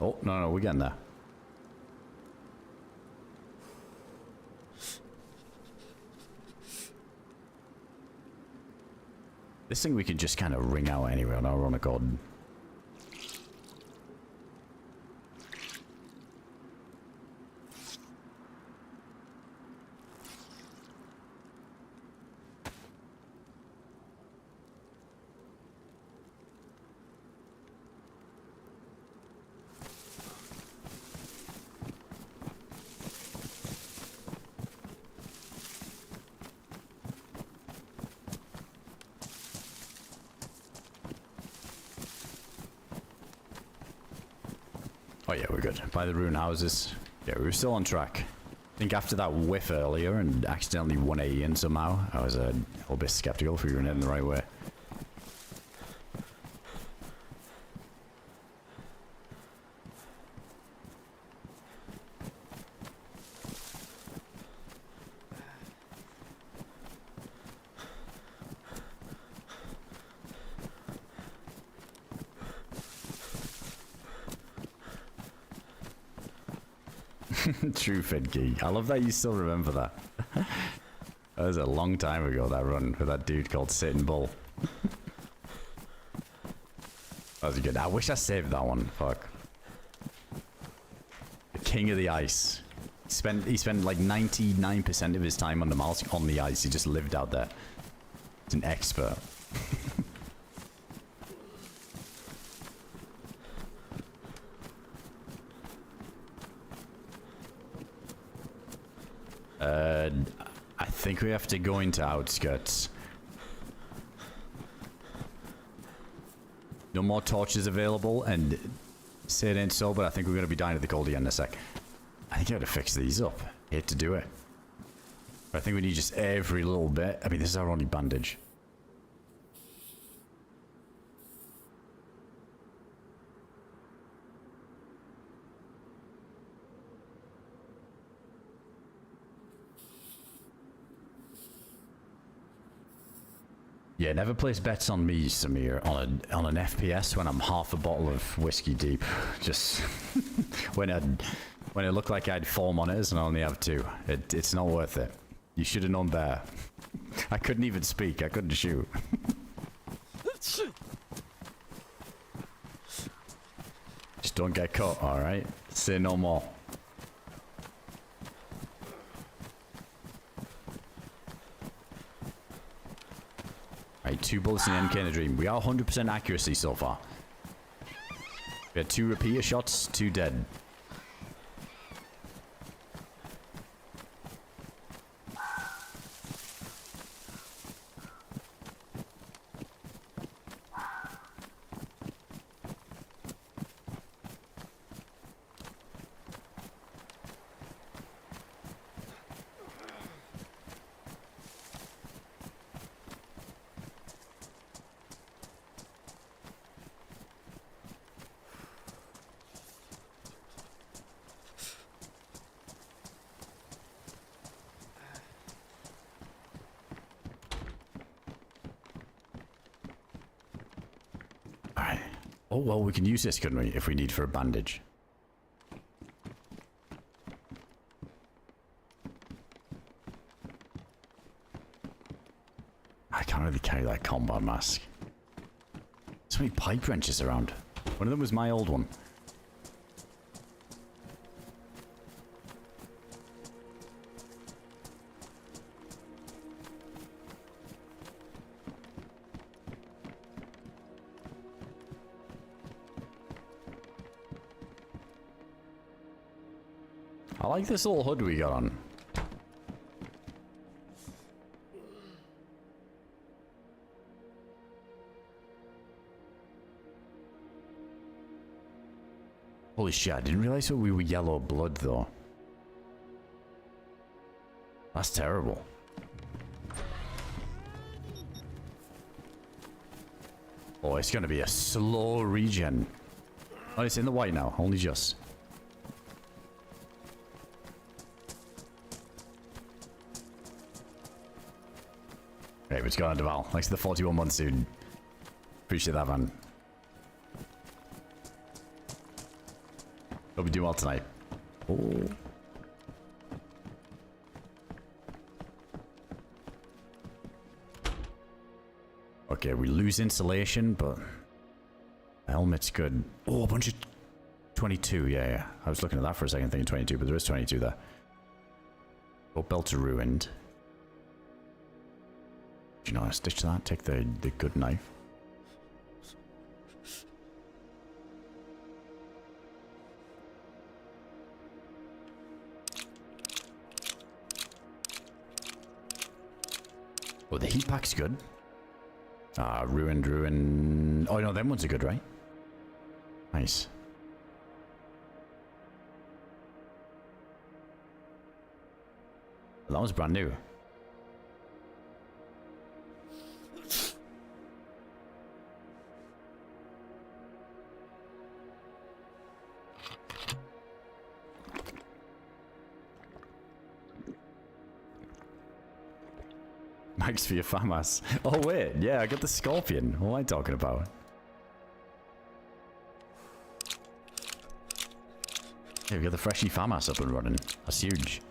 Oh, no, we're getting there. This thing we can just kind of ring out anyway on our own accord. Oh yeah, we're good. By the ruin houses. Yeah, we were still on track. I think after that whiff earlier and accidentally 180 in somehow, I was a little bit skeptical if we were heading the right way. True Fidkey. I love that you still remember that. That was a long time ago, that run with that dude called Sitting Bull. That was good. I wish I saved that one. Fuck. The king of the ice. He spent like 99% of his time on the Namalsk on the ice. He just lived out there. He's an expert. I think we have to go into outskirts. No more torches available, and say it ain't so, but I think we're going to be dying at the cold again in a sec. I think I gotta fix these up. Hate to do it. But I think we need just every little bit. I mean, this is our only bandage. Yeah, never place bets on me, Samir, on an FPS when I'm half a bottle of whiskey deep. Just when it looked like I had 4 monitors and I only have 2. It's not worth it. You should have known better. I couldn't even speak. I couldn't shoot. Just don't get caught, alright? Say no more. Right, 2 bullets in the MK in a dream. We are 100% accuracy so far. We had 2 repeater shots, 2 dead. Oh, well, we can use this, couldn't we, if we need for a bandage. I can't really carry that combat mask. So many pipe wrenches around. One of them was my old one. I like this little hood we got on. Holy shit, I didn't realize that we were yellow blood though. That's terrible. Oh, it's gonna be a slow regen. Oh, it's in the white now, only just. Hey, what's going on, Deval? Thanks for the 41 months, dude. Appreciate that, man. Hope you do well tonight. Oh. Okay, we lose insulation, but the helmet's good. Oh, a bunch of 22. Yeah. I was looking at that for a second, thinking 22, but there is 22 there. Boat belts are ruined. Do you know how to stitch that? Take the good knife. Oh, the heat pack's good. Ah, ruined. Oh, no, them ones are good, right? Nice. Well, that was brand new. Thanks for your FAMAS. Oh wait, yeah, I got the scorpion. What am I talking about? Yeah, we got the freshy FAMAS up and running. That's huge.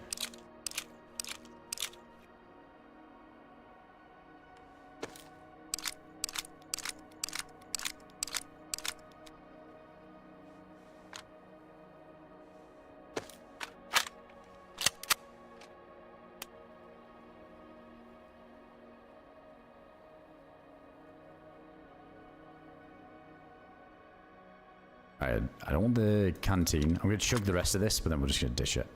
I don't want the canteen. I'm going to chug the rest of this, but then we're just going to dish it.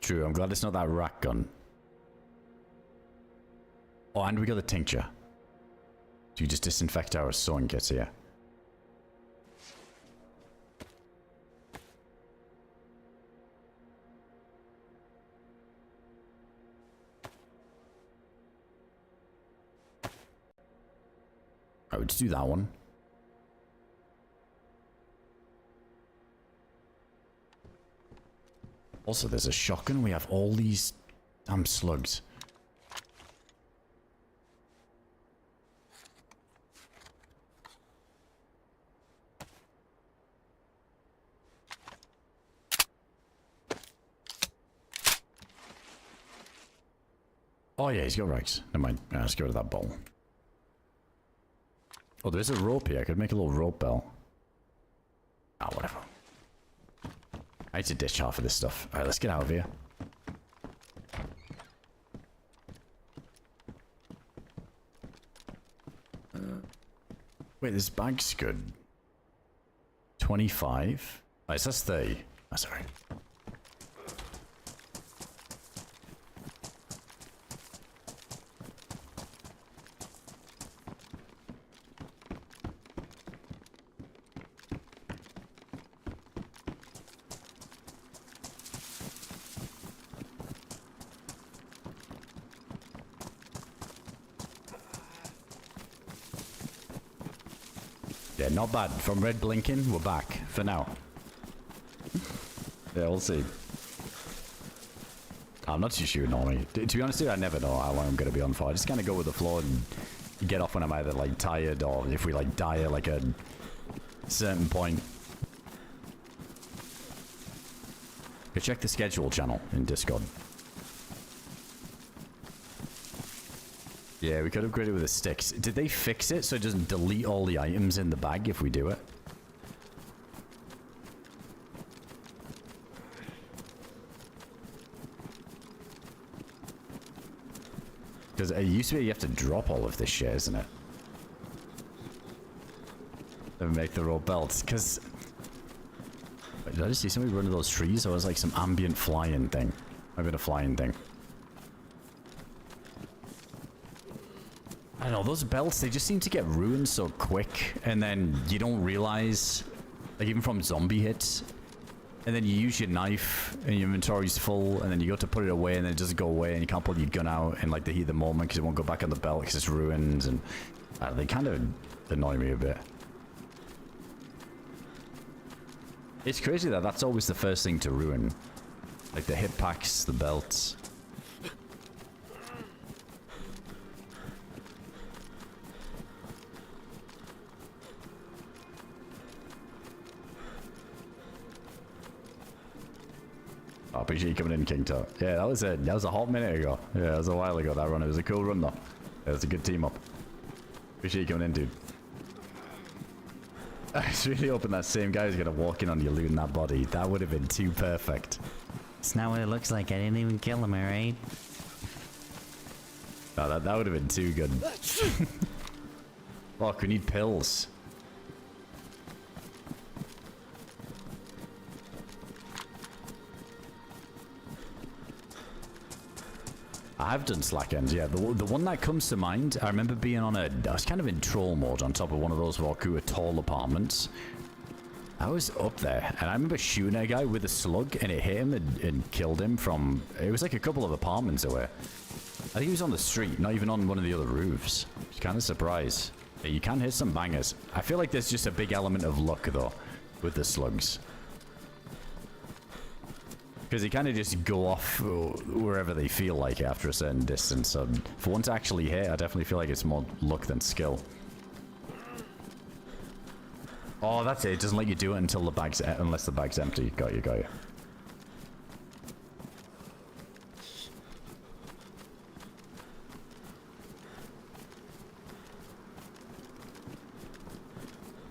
True, I'm glad it's not that rack gun. Oh, and we got the tincture. So you just disinfect our sewing kits here. Right, let's do that one. Also, there's a shotgun. We have all these damn slugs. Oh yeah, he's got rags. Never mind. Yeah, let's go to that bowl. Oh, there's a rope here. I could make a little rope bell. Ah, whatever. I need to ditch half of this stuff. Alright, let's get out of here. Wait, this bag's good. 25? Oh, it says 30. That's alright. Yeah, not bad. From red blinking, we're back for now. Yeah, we'll see. I'm not too sure normally. To be honest with you, I never know how long I'm going to be on for. I just kind of go with the flow and get off when I'm either like tired or if we like die at like a certain point. Go check the schedule channel in Discord. Yeah, we could upgrade it with the sticks. Did they fix it so it doesn't delete all the items in the bag if we do it? Because it used to be you have to drop all of this shit, isn't it? And make the rope belts. Because... Did I just see somebody run into those trees? Or was it like some ambient flying thing? Might have been a flying thing. I don't know, those belts, they just seem to get ruined so quick, and then you don't realize, like even from zombie hits, and then you use your knife, and your inventory's full, and then you go to put it away, and then it doesn't go away, and you can't pull your gun out in like the heat of the moment, because it won't go back on the belt, because it's ruined, and they kind of annoy me a bit. It's crazy that that's always the first thing to ruin. Like the hip packs, the belts. I appreciate you coming in, King Tut. Yeah, that was a hot minute ago. Yeah, that was a while ago, that run. It was a cool run, though. Yeah, it was a good team up. Appreciate you coming in, dude. I was really hoping that same guy was going to walk in on you looting that body. That would have been too perfect. It's not what it looks like. I didn't even kill him, alright? No, that would have been too good. Look, we need pills. I have done slack ends, yeah. The one that comes to mind, I remember being on I was kind of in troll mode on top of one of those Valkyria tall apartments. I was up there, and I remember shooting a guy with a slug, and it hit him and killed him from, it was like a couple of apartments away. I think he was on the street, not even on one of the other roofs. I was kind of surprised. Yeah, you can hit some bangers. I feel like there's just a big element of luck, though, with the slugs. Because they kind of just go off wherever they feel like after a certain distance. So for one to actually hit, I definitely feel like it's more luck than skill. Oh, that's it. It doesn't let you do it until the bag's unless the bag's empty. Got you, got you.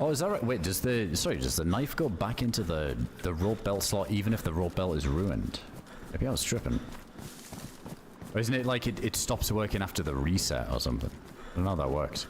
Oh, is that right? Wait, does the knife go back into the rope belt slot even if the rope belt is ruined? Maybe I was tripping. Or isn't it like it stops working after the reset or something? I don't know how that works.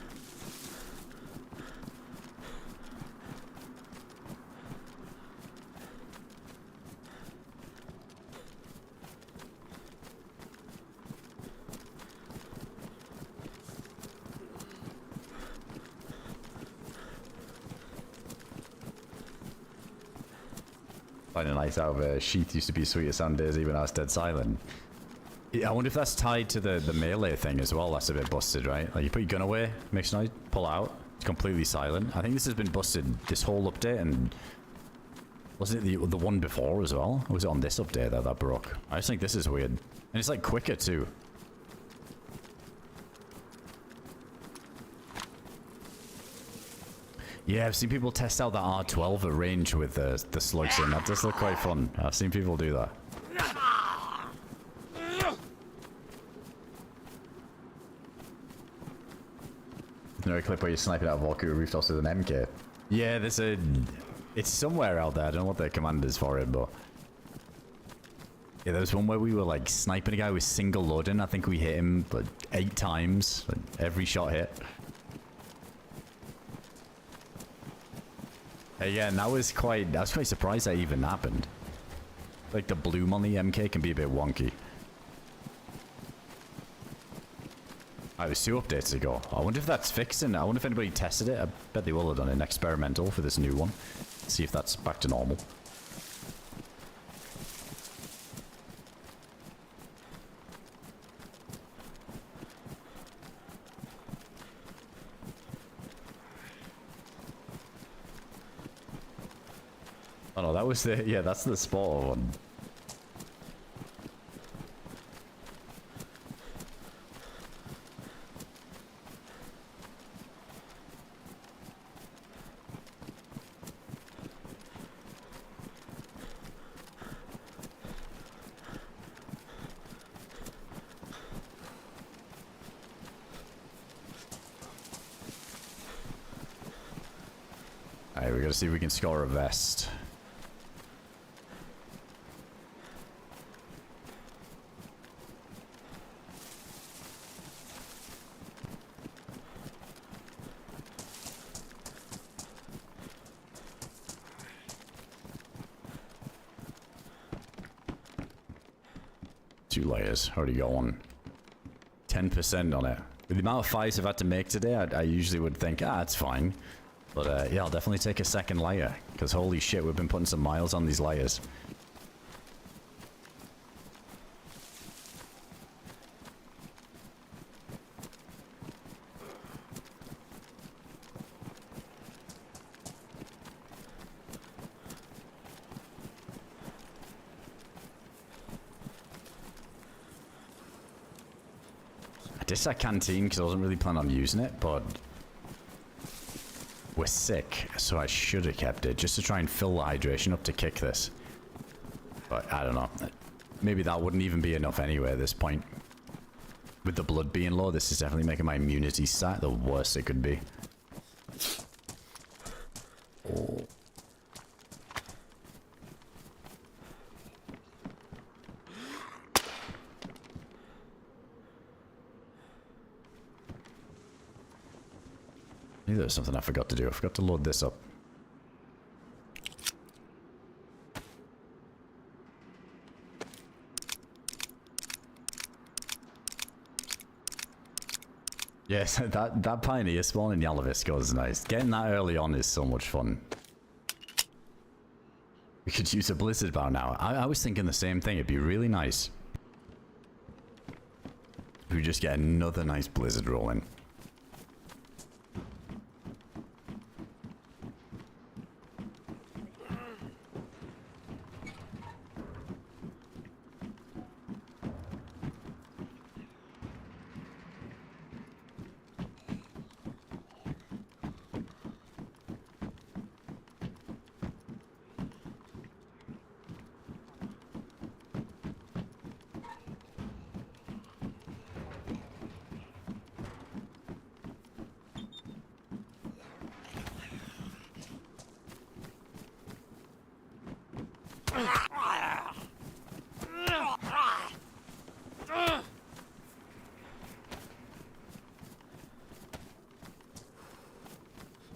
Finding lights out of a sheath used to be sweet as some days, even I was dead silent. I wonder if that's tied to the melee thing as well. That's a bit busted, right? Like you put your gun away, makes noise, pull it out, It's completely silent. I think this has been busted this whole update, and was it the one before as well? Or was it on this update that broke? I just think this is weird. And it's like quicker too. Yeah, I've seen people test out the R12 at range with the slugs in. That does look quite fun. I've seen people do that. You know, a clip where you're sniping out Valkyrie rooftops with an MK. Yeah, there's a... It's somewhere out there. I don't know what their command is for it, but... Yeah, there was one where we were, like, sniping a guy with single loading. I think we hit him, like, 8 times. Like, every shot hit. Yeah, and I was quite surprised that even happened. Like, the bloom on the MK can be a bit wonky. It was 2 updates ago. I wonder if that's fixing. I wonder if anybody tested it. I bet they will have done an experimental for this new one. See if that's back to normal. Oh no, that was the... Yeah, that's the spotter one. Alright, we gotta see if we can score a vest. Already going 10% on it. With the amount of fires I've had to make today, I usually would think, it's fine. But yeah, I'll definitely take a second layer, because holy shit, we've been putting some miles on these layers. I did that canteen because I wasn't really planning on using it, but we're sick, so I should have kept it just to try and fill the hydration up to kick this. But I don't know. Maybe that wouldn't even be enough anyway at this point. With the blood being low, this is definitely making my immunity stat the worst it could be. Oh. Maybe there's something I forgot to do. I forgot to load this up. Yes, that Pioneer spawn in Yalavisko is nice. Getting that early on is so much fun. We could use a blizzard bow now. I was thinking the same thing. It'd be really nice if we just get another nice blizzard rolling.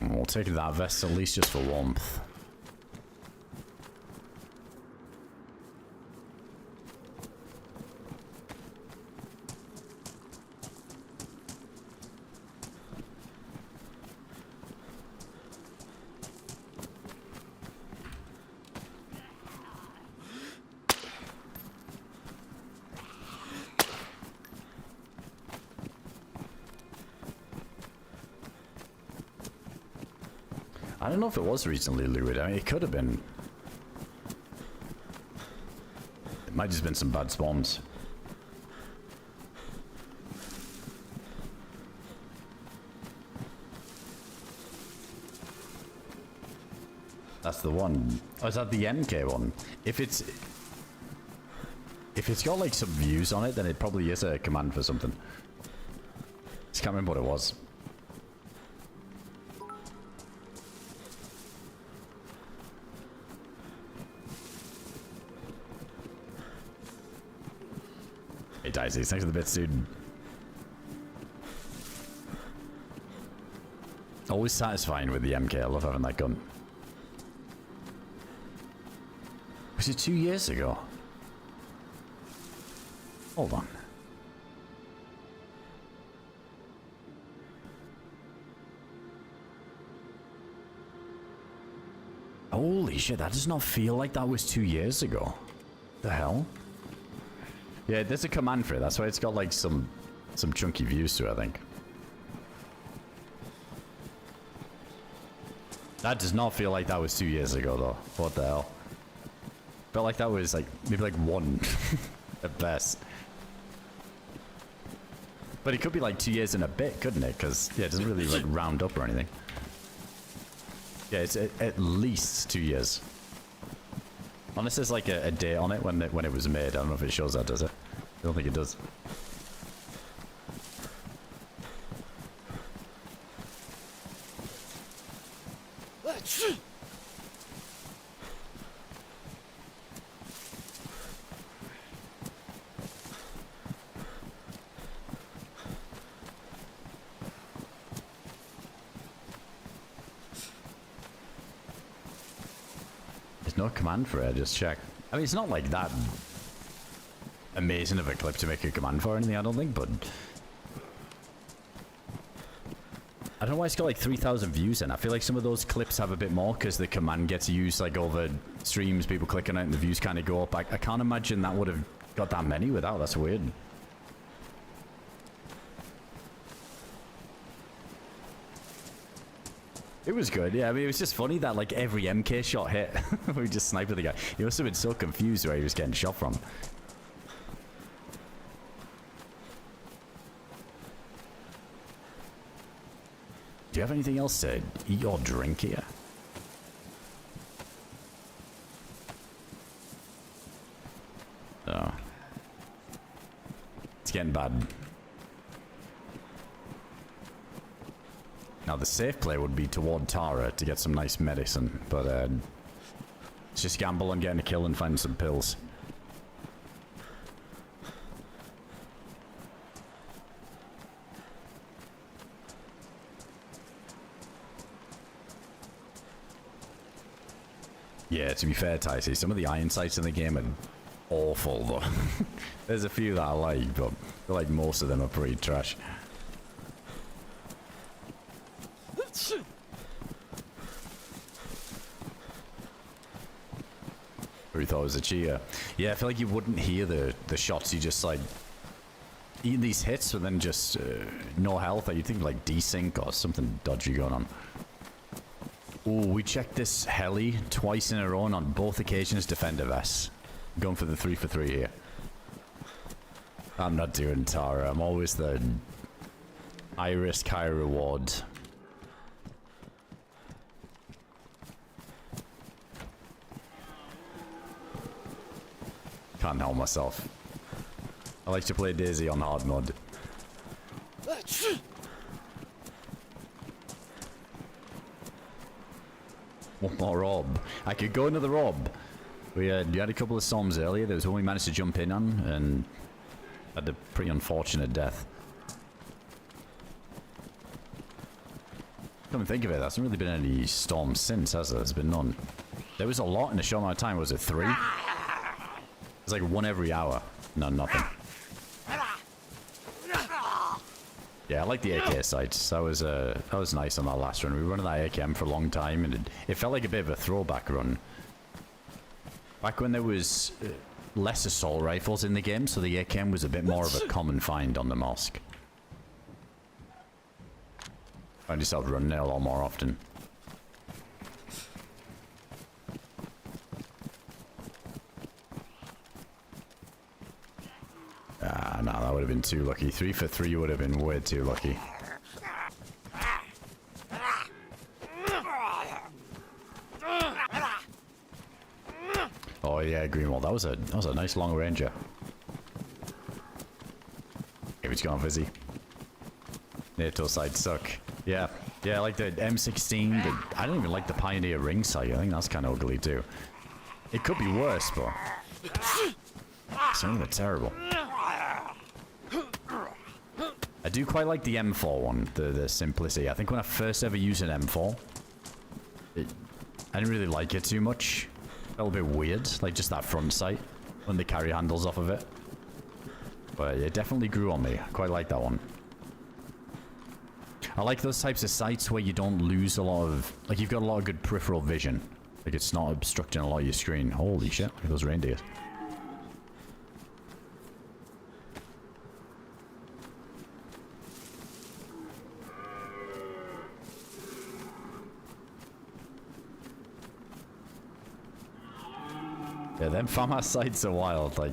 We'll take that vest at least just for warmth. I don't know if it was recently looted. I mean, it could have been. It might have just been some bad spawns. That's the one. Oh, is that the MK one? If it's got like some views on it, then it probably is a command for something. Just can't remember what it was. Hey DayZ, thanks for the bits, dude. Always satisfying with the MK. I love having that gun. Was it 2 years ago? Hold on. Holy shit, that does not feel like that was 2 years ago. The hell? Yeah, there's a command for it. That's why it's got like some chunky views to it, I think. That does not feel like that was 2 years ago, though. What the hell? Felt like that was like maybe like one at best. But it could be like 2 years and a bit, couldn't it? Because yeah, it doesn't really like round up or anything. Yeah, it's at least 2 years. Unless there's like a date on it when it was made. I don't know if it shows that, does it? I don't think it does. No command for it, just check. I mean, it's not like that amazing of a clip to make a command for or anything, I don't think, but I don't know why it's got like 3,000 views in. I feel like some of those clips have a bit more because the command gets used like over streams, people click on it and the views kind of go up. I can't imagine that would have got that many without. That's weird. It was good, yeah. I mean, it was just funny that like every MK shot hit. We just sniped the guy. He must have been so confused where he was getting shot from. Do you have anything else to eat or drink here? Oh. It's getting bad. Now, the safe play would be toward Tara to get some nice medicine, but let's just gamble on getting a kill and finding some pills. Yeah, to be fair, Ticey, some of the iron sights in the game are awful, though. There's a few that I like, but I feel like most of them are pretty trash. We thought it was a cheater. Yeah, I feel like you wouldn't hear the shots. You just like eat these hits, but then just no health. You'd think like desync or something dodgy going on. Oh, we checked this heli twice in a row, and on both occasions defender vests. Going for the 3 for 3 here. I'm not doing Tara. I'm always the high risk, high reward. Can't help myself. I like to play DayZ on hard mode. One more orb. I could go into the orb. We had a couple of storms earlier. There was one we managed to jump in on and had a pretty unfortunate death. Come and think of it, there hasn't really been any storms since, has there? There's been none. There was a lot in a short amount of time. Was it 3? It's like 1 every hour. No, nothing. Yeah, I like the AK sights. That was nice on that last run. We were running that AKM for a long time, and it felt like a bit of a throwback run. Back when there was less assault rifles in the game, so the AKM was a bit more of a common find on the Namalsk. Find yourself running it a lot more often. been too lucky. 3 for 3 would have been way too lucky. Oh yeah, Greenwald. That was a nice long ranger. If it's gone fizzy. NATO sights suck. Yeah. Yeah, like the M16. I don't even like the Pioneer ring sight. I think that's kind of ugly too. It could be worse, but some of them are terrible. I do quite like the M4 one, the simplicity. I think when I first ever used an M4, I didn't really like it too much. Felt a bit weird, like just that front sight when they carry handles off of it. But it definitely grew on me. I quite like that one. I like those types of sights where you don't lose a lot of... Like, you've got a lot of good peripheral vision. Like, it's not obstructing a lot of your screen. Holy shit, look at those reindeers. Yeah, them farmhouse sights are wild. Like,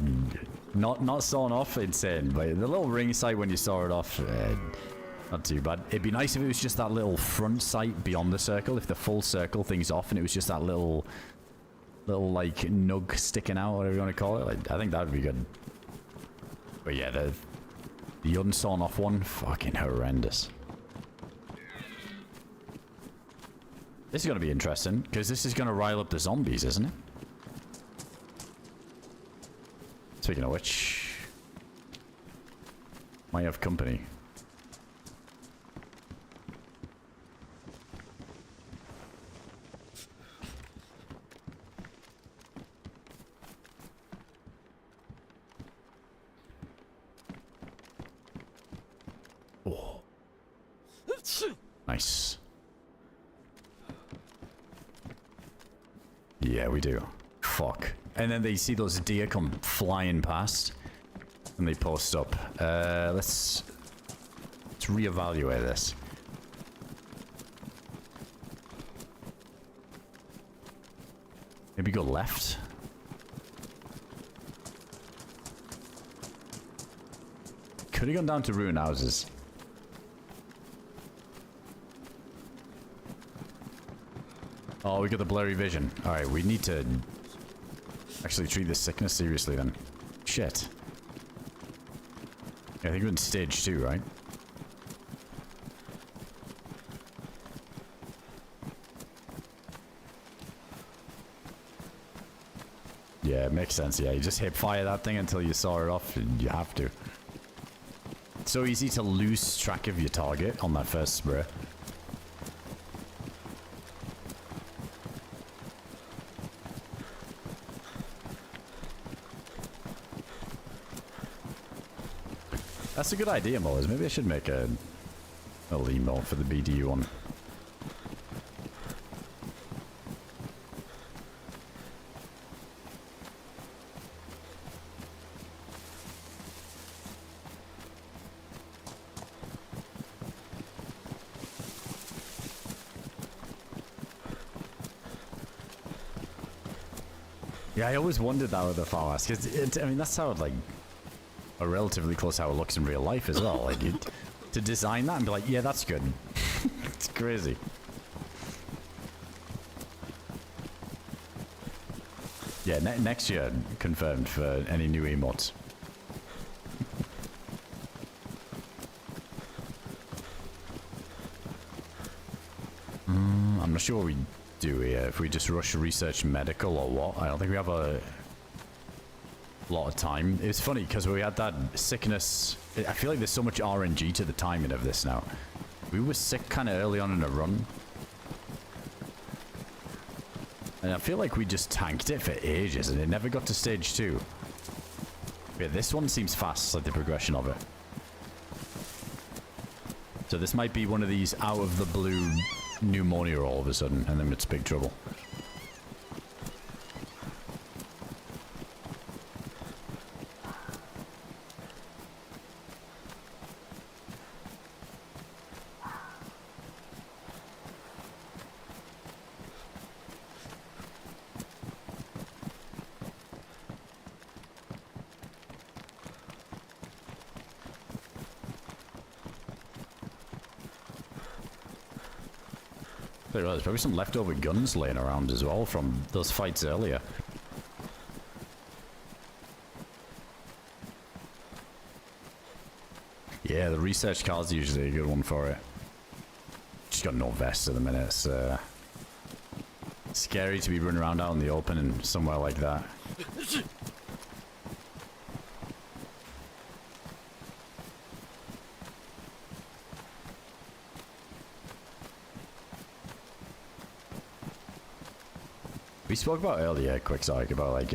not sawn off, insane. But the little ring sight when you saw it off, not too bad. It'd be nice if it was just that little front sight beyond the circle. If the full circle thing's off and it was just that little like nug sticking out, whatever you want to call it. Like, I think that would be good. But yeah, the unsawn off one, fucking horrendous. This is going to be interesting because this is going to rile up the zombies, isn't it? Speaking of which, might have company. Oh. Nice. Yeah, we do. Fuck. And then they see those deer come flying past, and they post up. Let's reevaluate this. Maybe go left. Could have gone down to ruin houses. Oh, we got the blurry vision. All right, we need to actually treat this sickness seriously then. Shit. Yeah, I think we're in stage 2, right? Yeah, it makes sense. Yeah, you just hip fire that thing until you saw it off, and you have to. It's so easy to lose track of your target on that first spray. That's a good idea, Moles. Maybe I should make a little emote for the BDU one. Yeah, I always wondered that with the farmhouse, because I mean, that's how like relatively close how it looks in real life as well. Like, to design that and be like, yeah, that's good. It's crazy. Yeah, next year confirmed for any new emotes. I'm not sure what we do here. If we just rush research medical or what. I don't think we have a lot of time. It's funny because we had that sickness. I feel like there's so much RNG to the timing of this now. We were sick kind of early on in the run, and I feel like we just tanked it for ages and it never got to stage 2. Yeah, this one seems fast, like the progression of it. So this might be one of these out of the blue pneumonia all of a sudden, and then it's big trouble. There's probably some leftover guns laying around as well from those fights earlier. Yeah, the research car's usually a good one for it. Just got no vest at the minute. It's scary to be running around out in the open and somewhere like that. We spoke about earlier, Quicksark, about like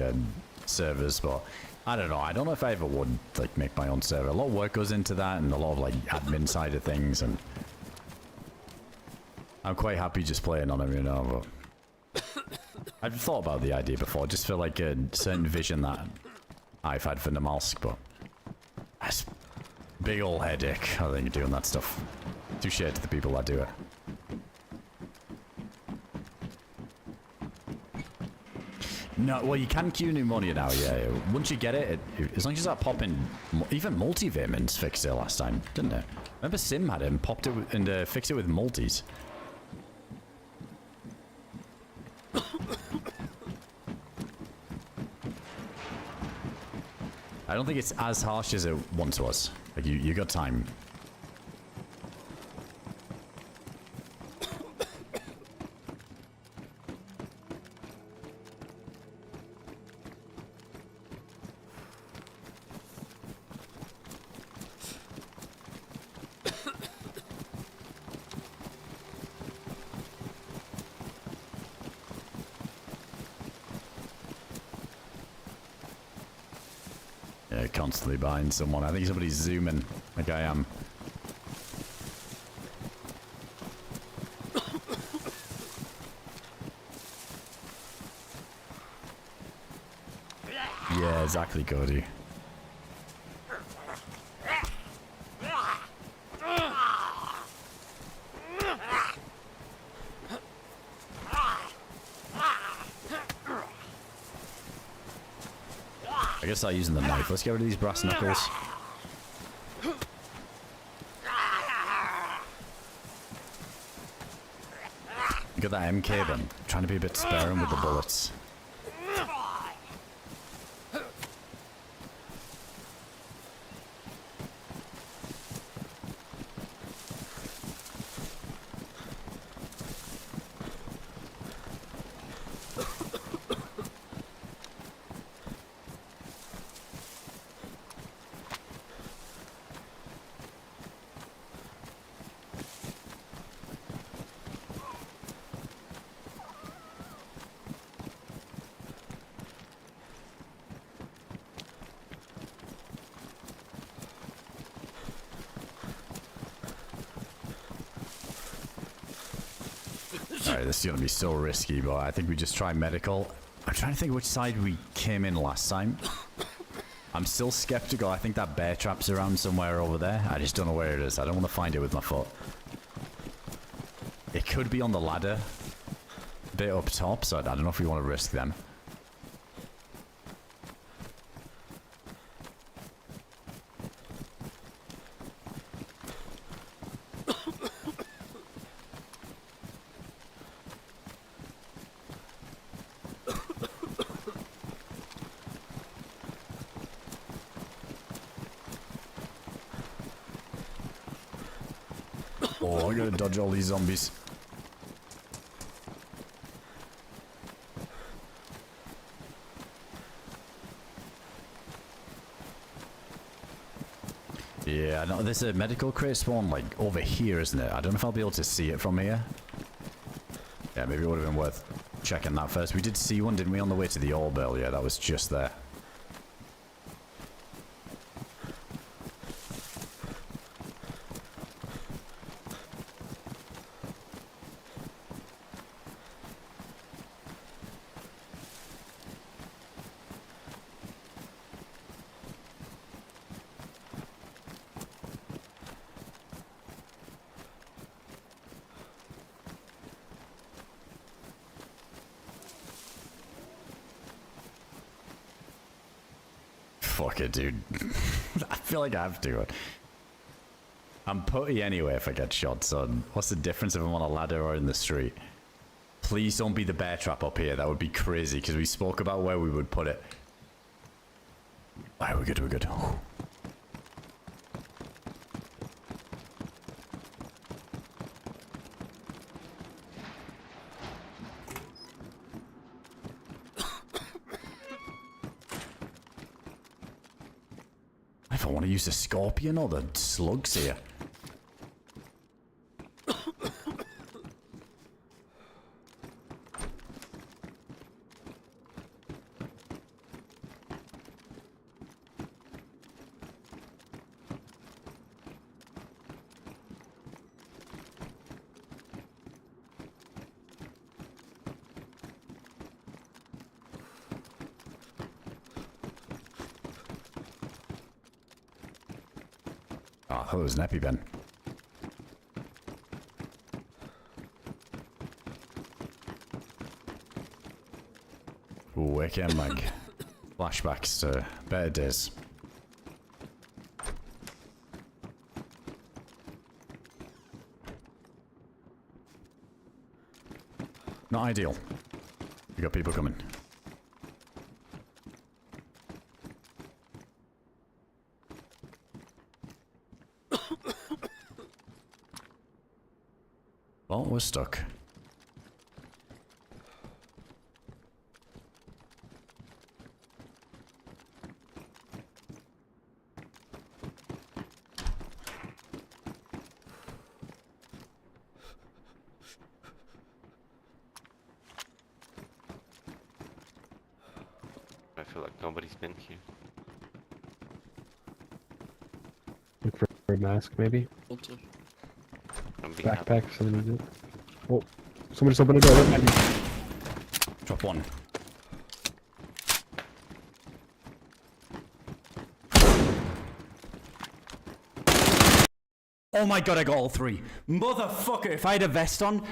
servers, but I don't know. I don't know if I ever would like make my own server. A lot of work goes into that, and a lot of like admin side of things, and I'm quite happy just playing on it, you know. But I've thought about the idea before, just for like a certain vision that I've had for Namalsk, but that's a big old headache. I think doing that stuff. Touche to the people that do it. No, well, you can queue pneumonia now, yeah. Once you get it, as long as you start popping, even multi-vitamins fixed it last time, didn't it? Remember Sim had it and popped it and fixed it with multis. I don't think it's as harsh as it once was. Like, you got time. Constantly behind someone. I think somebody's zooming like I am. Yeah, exactly, Cody. I guess I'm using the knife. Let's get rid of these brass knuckles. You got that MK then? Trying to be a bit sparing with the bullets. Alright, this is going to be so risky, but I think we just try medical. I'm trying to think which side we came in last time. I'm still skeptical. I think that bear trap's around somewhere over there. I just don't know where it is. I don't want to find it with my foot. It could be on the ladder. A bit up top, so I don't know if we want to risk them. Oh, I gotta dodge all these zombies. Yeah, no, there's a medical crate spawn like over here, isn't it? I don't know if I'll be able to see it from here. Yeah, maybe it would have been worth checking that first. We did see one, didn't we, on the way to the orb earlier? That was just there. Fuck it, dude. I feel like I have to. I'm putty anyway if I get shot, son. What's the difference if I'm on a ladder or in the street? Please don't be the bear trap up here. That would be crazy because we spoke about where we would put it. Alright, we're good, we're good. If I want to use the scorpion or the slugs here. Oh, I thought it was an EpiPen. Ooh, again, like flashbacks to better days. Not ideal. We got people coming. Well, we're stuck. I feel like nobody's been here. Look for a mask, maybe. I'm being Backpack, something like that. Oh, someone just opened a door. Look at me. Drop one. Oh my god, I got all three. Motherfucker, if I had a vest on.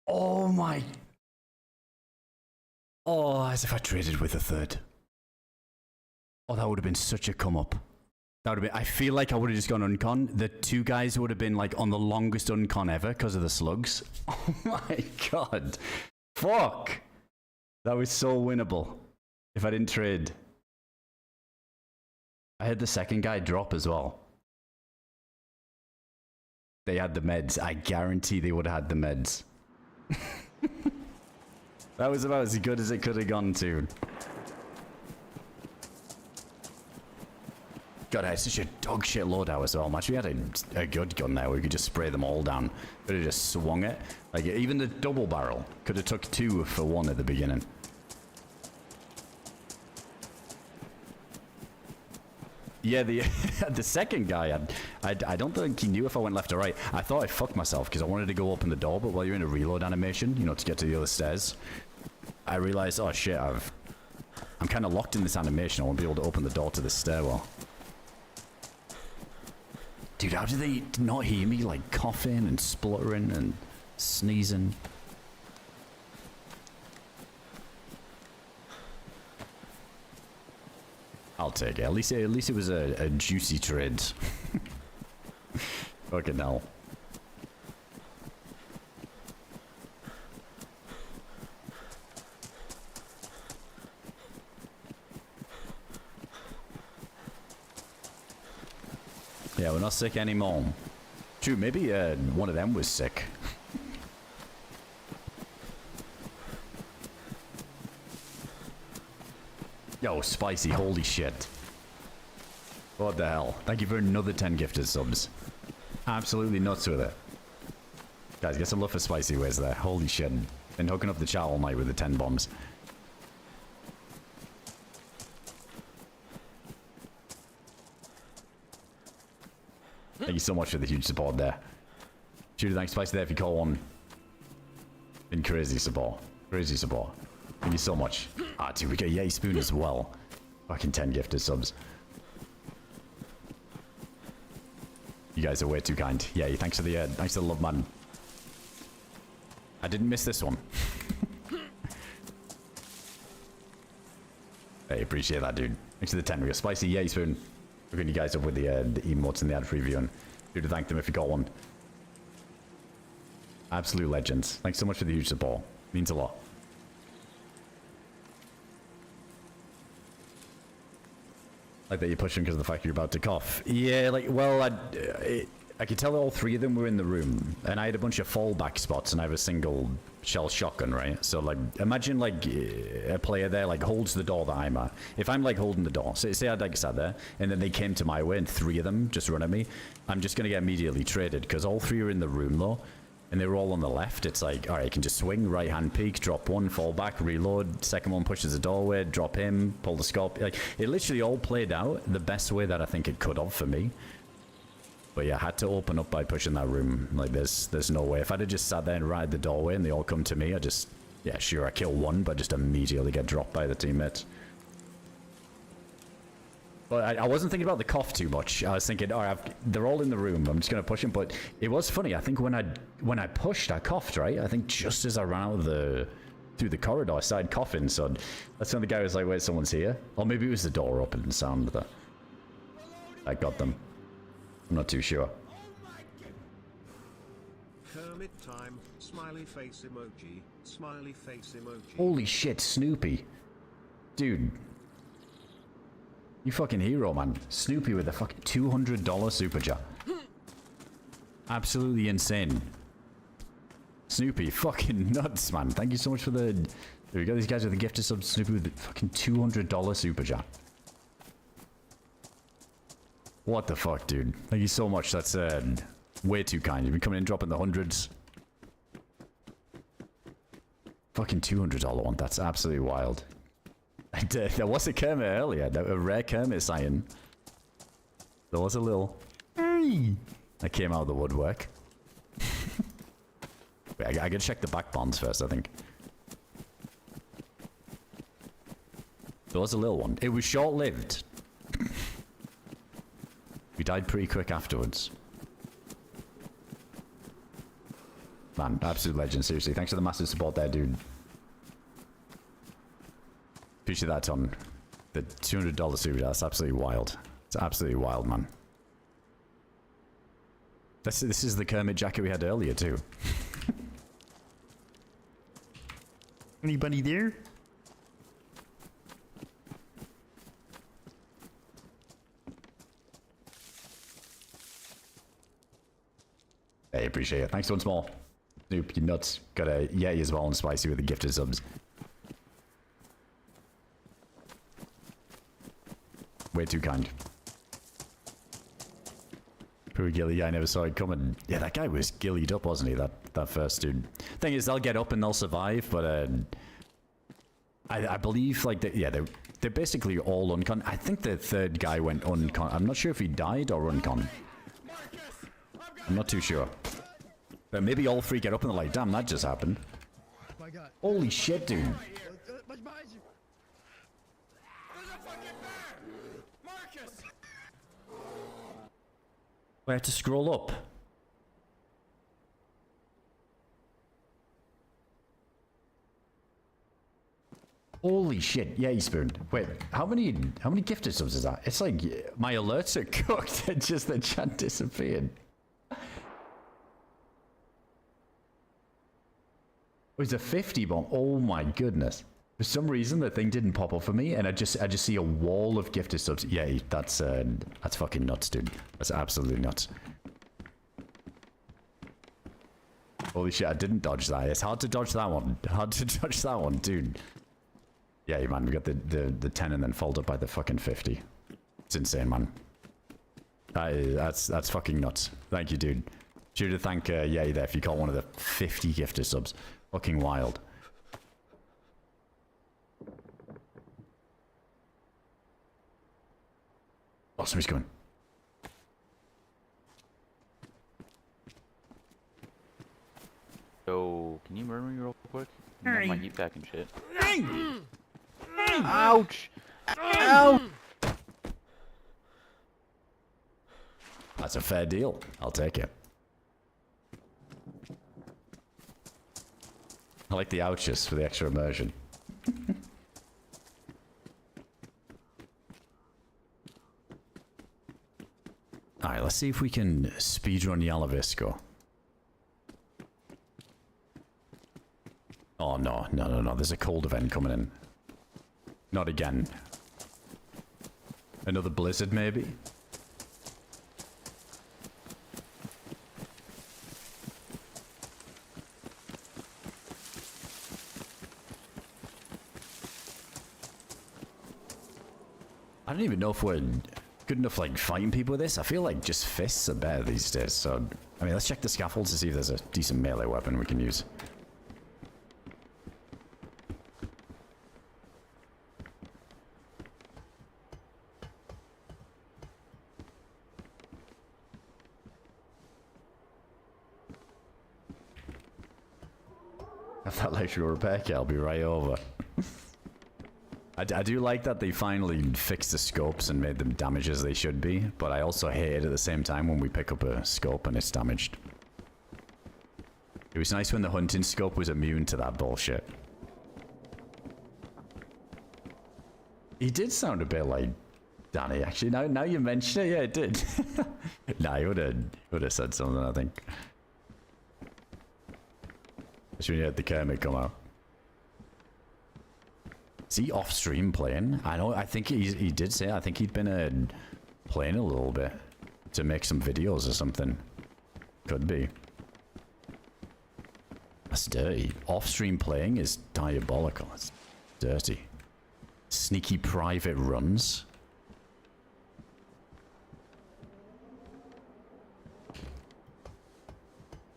Oh my. Oh, as if I traded with a third. Oh, that would have been such a come up. That would have been. I feel like I would have just gone uncon. The two guys would have been like on the longest uncon ever because of the slugs. Oh my god. Fuck. That was so winnable. If I didn't trade. I had the second guy drop as well. They had the meds. I guarantee they would have had the meds. That was about as good as it could have gone to. God, I had such a dog shit loadout as well. Imagine we had a good gun there. We could just spray them all down. Could have just swung it. Like, even the double barrel. Could have took 2 for 1 at the beginning. Yeah, the second guy, I don't think he knew if I went left or right. I thought I fucked myself because I wanted to go open the door, but while you're in a reload animation, you know, to get to the other stairs, I realized, oh shit, I'm kind of locked in this animation. I won't be able to open the door to the stairwell. Dude, how did they not hear me, like, coughing and spluttering and sneezing? I'll take it. At least it was a juicy trade. Fucking hell. Yeah, we're not sick anymore. True, maybe one of them was sick. Yo, spicy, holy shit. What the hell? Thank you for another 10 gifted subs. Absolutely nuts with it. Guys, get some love for spicy ways there. Holy shit. Been hooking up the chat all night with the 10 bombs. Thank you so much for the huge support there. Shooter, thanks Spicy there if you call one. Been crazy support. Crazy support. Thank you so much. Ah, dude, we got Yay Spoon as well. Fucking 10 gifted subs. You guys are way too kind. Yay, thanks for the love, man. I didn't miss this one. Hey, appreciate that, dude. Thanks for the 10. We got Spicy, Yay Spoon. Hooking you guys up with the emotes and the ad preview. And Sure to thank them if you got one. Absolute legends. Thanks so much for the huge support. Means a lot. Like that you're pushing because of the fact you're about to cough. Yeah, like, well, I could tell all three of them were in the room, and I had a bunch of fallback spots, and I have a single shell shotgun, right? So, like, imagine, like, a player there, like, holds the door that I'm at. If I'm, like, holding the door, say I'd, like, sat there, and then they came to my way, and three of them just run at me, I'm just gonna get immediately traded, because all three are in the room, though, and they were all on the left. It's like, alright, you can just swing, right-hand peek, drop one, fall back, reload, second one pushes the doorway, drop him, pull the scope. Like, it literally all played out the best way that I think it could have for me. But yeah, I had to open up by pushing that room. Like, there's no way. If I'd have just sat there and ride the doorway and they all come to me, I just... Yeah, sure, I kill one, but just immediately get dropped by the teammates. But I wasn't thinking about the cough too much. I was thinking, alright, they're all in the room. I'm just going to push them. But it was funny. I think when I pushed, I coughed, right? I think just as I ran out of through the corridor, I started coughing. So that's when the guy was like, wait, someone's here? Or maybe it was the door open and sound that I got them. I'm not too sure. Kermit time, smiley face emoji, smiley face emoji. Holy shit, Snoopy. Dude. You fucking hero, man. Snoopy with a fucking $200 super chat. Absolutely insane. Snoopy, fucking nuts, man. Thank you so much for the... There we go, these guys with the gifted sub. Snoopy with the fucking $200 super chat. What the fuck, dude? Thank you so much. That's way too kind. You've been coming in, dropping the hundreds. Fucking $200 one. That's absolutely wild. There was a Kermit earlier. A rare Kermit sign. There was a little... Hey! That came out of the woodwork. Wait, I gotta check the back bonds first, I think. There was a little one. It was short-lived. We died pretty quick afterwards. Man, absolute legend, seriously. Thanks for the massive support there, dude. Appreciate that, Tom. The $200 super, that's absolutely wild. It's absolutely wild, man. This is the Kermit jacket we had earlier, too. Anybody there? Hey, appreciate it. Thanks once more. Snoop, you nuts. Got a Yeti as well and Spicy with the gifted subs. Way too kind. Poor Gilly, I never saw it coming. Yeah, that guy was gillied up, wasn't he? That first dude. Thing is, they'll get up and they'll survive, but I believe, like, they're basically all uncon. I think the third guy went uncon. I'm not sure if he died or uncon. I'm not too sure. But maybe all three get up and they're like, damn, that just happened. Holy shit, dude. Where to scroll up? Holy shit, yeah, spoon. Wait, how many gifted subs is that? It's like my alerts are cooked and just the chat disappeared. It was a 50 bomb. Oh my goodness. For some reason the thing didn't pop up for me and I just see a wall of gifted subs. Yeah, that's fucking nuts, dude. That's absolutely nuts. Holy shit, I didn't dodge that. It's hard to dodge that one. Hard to dodge that one, dude. Yeah, man, we got the 10 and then followed up by the fucking 50. It's insane, man. That's fucking nuts. Thank you, dude. Should to thank Yay there if you caught one of the 50 gifted subs. Fucking wild. Oh, somebody's coming. Yo, can you murder me real quick? Hey. My heat pack and shit. Ouch! Ouch! That's a fair deal. I'll take it. I like the ouches for the extra immersion. Alright, let's see if we can speedrun Yalavisco. Oh, no. There's a cold event coming in. Not again. Another blizzard, maybe? I don't even know if we're good enough, like, fighting people with this. I feel like just fists are better these days, so... I mean, let's check the scaffolds to see if there's a decent melee weapon we can use. If that electrical repair kit, I'll be right over. I do like that they finally fixed the scopes and made them damage as they should be, but I also hate it at the same time when we pick up a scope and it's damaged. It was nice when the hunting scope was immune to that bullshit. He did sound a bit like Danny, actually. Now you mention it, yeah, it did. Nah, he would have said something, I think. Especially when you had the Kermit come out. Is he off stream playing? I think he did say, I think he'd been playing a little bit to make some videos or something. Could be. That's dirty. Off stream playing is diabolical. It's dirty. Sneaky private runs.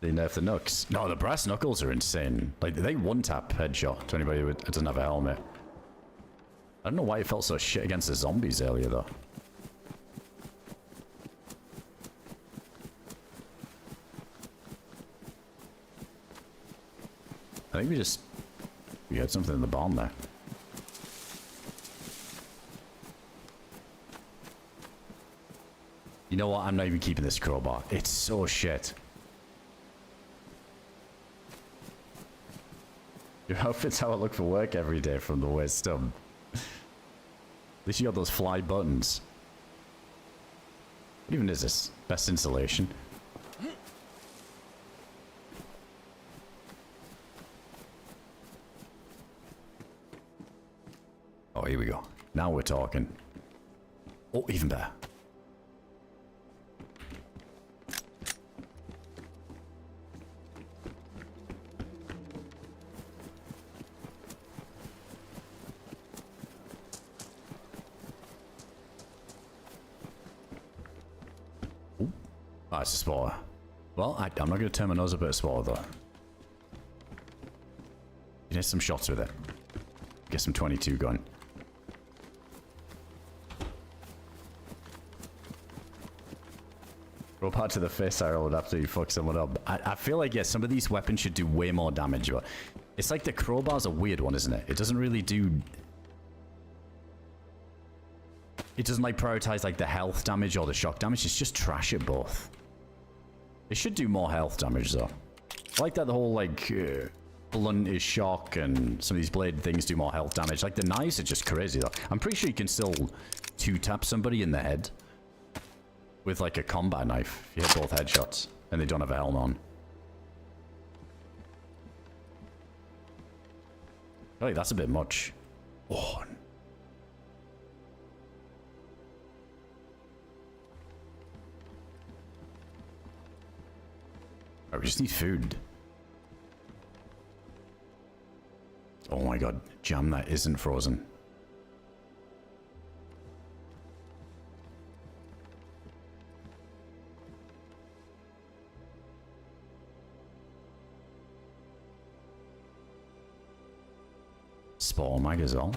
They nerf the knucks. No, the brass knuckles are insane. Like, they one-tap headshot to anybody who doesn't have a helmet. I don't know why it felt so shit against the zombies earlier, though. I think we had something in the barn there. You know what? I'm not even keeping this crowbar. It's so shit. Your outfit's how I look for work every day from the wisdom. At least you got those fly buttons. What even is this? Best insulation? Oh, here we go. Now we're talking. Oh, even better. Oh, it's a spoiler. Well, I'm not going to turn my nose up at a spoiler, though. You need some shots with it. Get some 22 gun. Roll part to the face, IRL would absolutely fuck someone up. I feel like, yeah, some of these weapons should do way more damage, but it's like the crowbar's a weird one, isn't it? It doesn't really do... It doesn't, like, prioritize, like, the health damage or the shock damage. It's just trash at both. It should do more health damage, though. I like that the whole, like, blunt is shock and some of these blade things do more health damage. Like, the knives are just crazy, though. I'm pretty sure you can still two-tap somebody in the head with, like, a combat knife. If you hit both headshots and they don't have a helmet on. I feel like that's a bit much. Oh, we just need food. Oh my god, jam that isn't frozen. Spawn mag as well.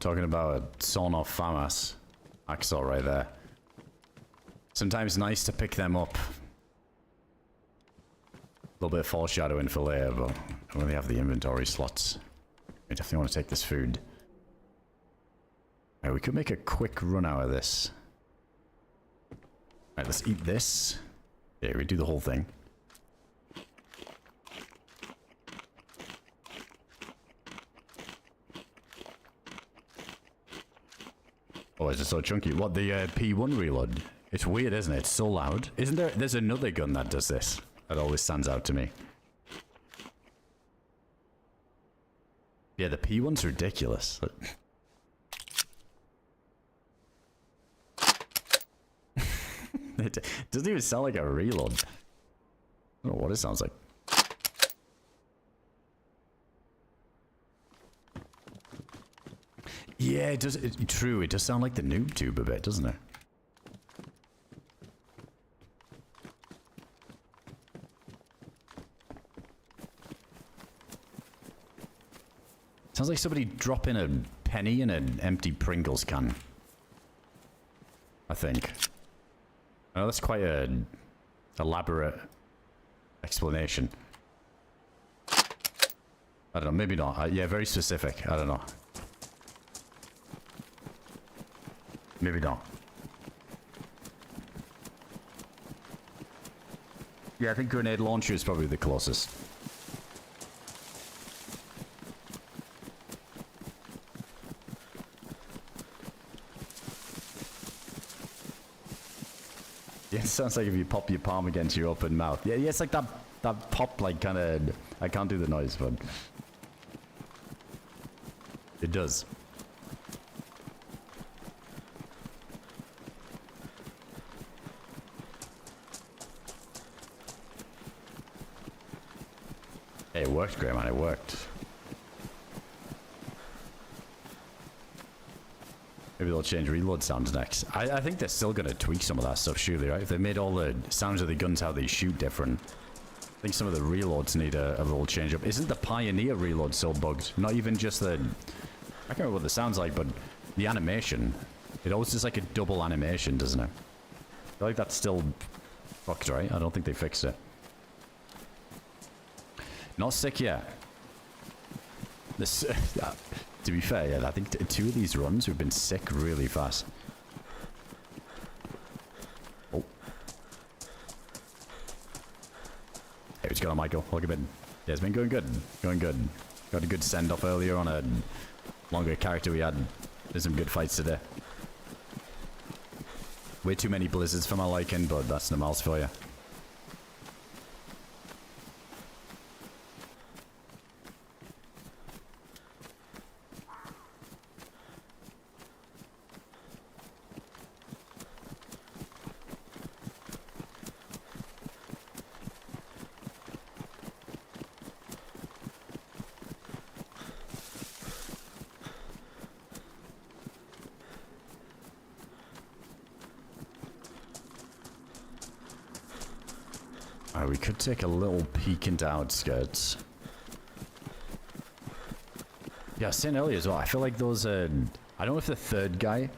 Talking about a sawn off FAMAS axle right there. Sometimes nice to pick them up. A little bit of foreshadowing for later, but I don't really have the inventory slots. I definitely want to take this food. Right, we could make a quick run out of this. Alright, let's eat this. Yeah, we do the whole thing. Oh, is it so chunky? What, the P1 reload? It's weird, isn't it? It's so loud. Isn't there? There's another gun that does this. That always stands out to me. Yeah, the P1's ridiculous. It doesn't even sound like a reload. I don't know what it sounds like. Yeah, it does. True, it does sound like the noob tube a bit, doesn't it? Sounds like somebody dropping a penny in an empty Pringles can. I think. Oh, that's quite an elaborate explanation. I don't know, maybe not. Yeah, very specific. I don't know. Maybe not. Yeah, I think grenade launcher is probably the closest. Yeah, it sounds like if you pop your palm against your open mouth. Yeah, it's like that pop, like, kind of... I can't do the noise, but... it does. Hey, it worked, great man, it worked. Maybe they'll change reload sounds next. I think they're still going to tweak some of that stuff, surely, right? If they made all the sounds of the guns, how they shoot different, I think some of the reloads need a little change up. Isn't the Pioneer reload so bugged? Not even just the... I can't remember what the sound's like, but the animation. It always does like a double animation, doesn't it? I feel like that's still fucked, right? I don't think they fixed it. Not sick yet. This... to be fair, yeah, I think two of these runs we've been sick really fast. Oh. Hey, what's going on, Michael? Welcome in. Yeah, it's been going good. Going good. Got a good send-off earlier on a longer character we had. There's some good fights today. Way too many blizzards for my liking, but that's Namalsk for you. We could take a little peek into outskirts. Yeah, I was saying earlier as well, I feel like those, I don't know if the third guy,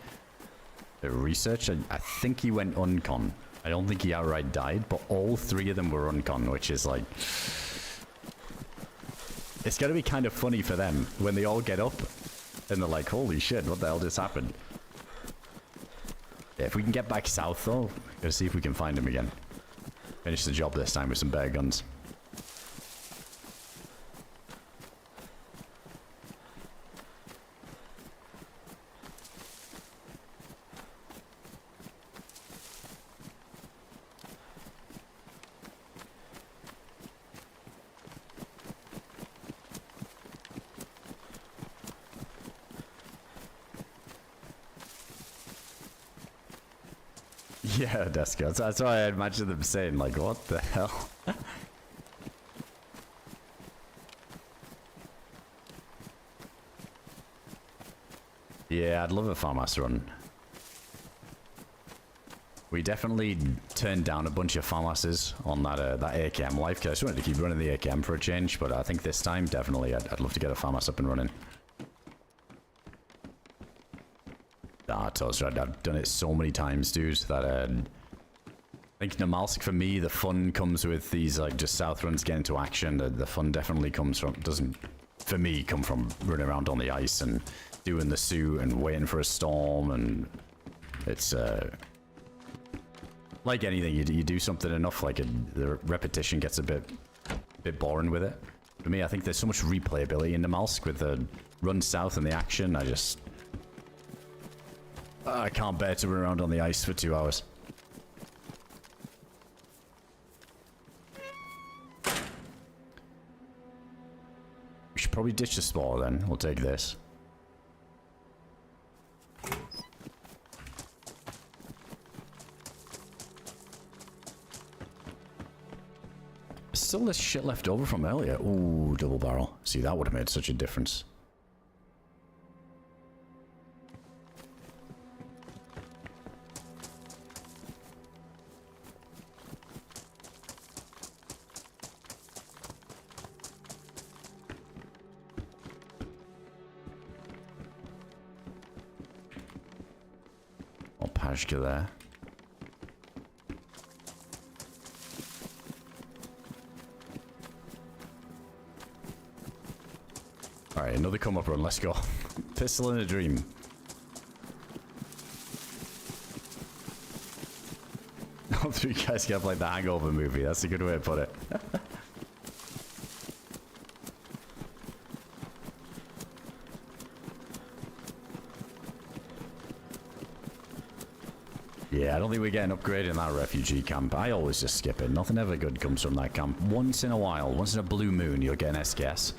the research, I think he went uncon. I don't think he outright died, but all three of them were uncon, which is like... it's gonna be kind of funny for them when they all get up and they're like, holy shit, what the hell just happened? Yeah, if we can get back south though, gotta see if we can find him again. Finish the job this time with some bear guns. Yeah, Deska. That's why I imagine them saying, like, what the hell? Yeah, I'd love a farmhouse run. We definitely turned down a bunch of farmhouses on that AKM life, because I just wanted to keep running the AKM for a change, but I think this time, definitely, I'd love to get a farmhouse up and running. Ah, Toaster, I've done it so many times, dude, that I think Namalsk, for me, the fun comes with these, like, just south runs getting into action. The fun definitely comes from, doesn't, for me, come from running around on the ice and doing the suit and waiting for a storm, and it's like anything, you do something enough, like the repetition gets a bit boring with it. For me, I think there's so much replayability in Namalsk with the run south and the action. I can't bear to run around on the ice for 2 hours. We should probably ditch the spore then. We'll take this. Still this shit left over from earlier. Ooh, double barrel. See, that would have made such a difference. Or Pashka there. Alright, another come up run, let's go. Pistol in a dream. All three guys get like the Hangover movie, that's a good way to put it. Yeah, I don't think we're getting upgraded in that refugee camp. I always just skip it. Nothing ever good comes from that camp. Once in a while, once in a blue moon, you'll get an SKS.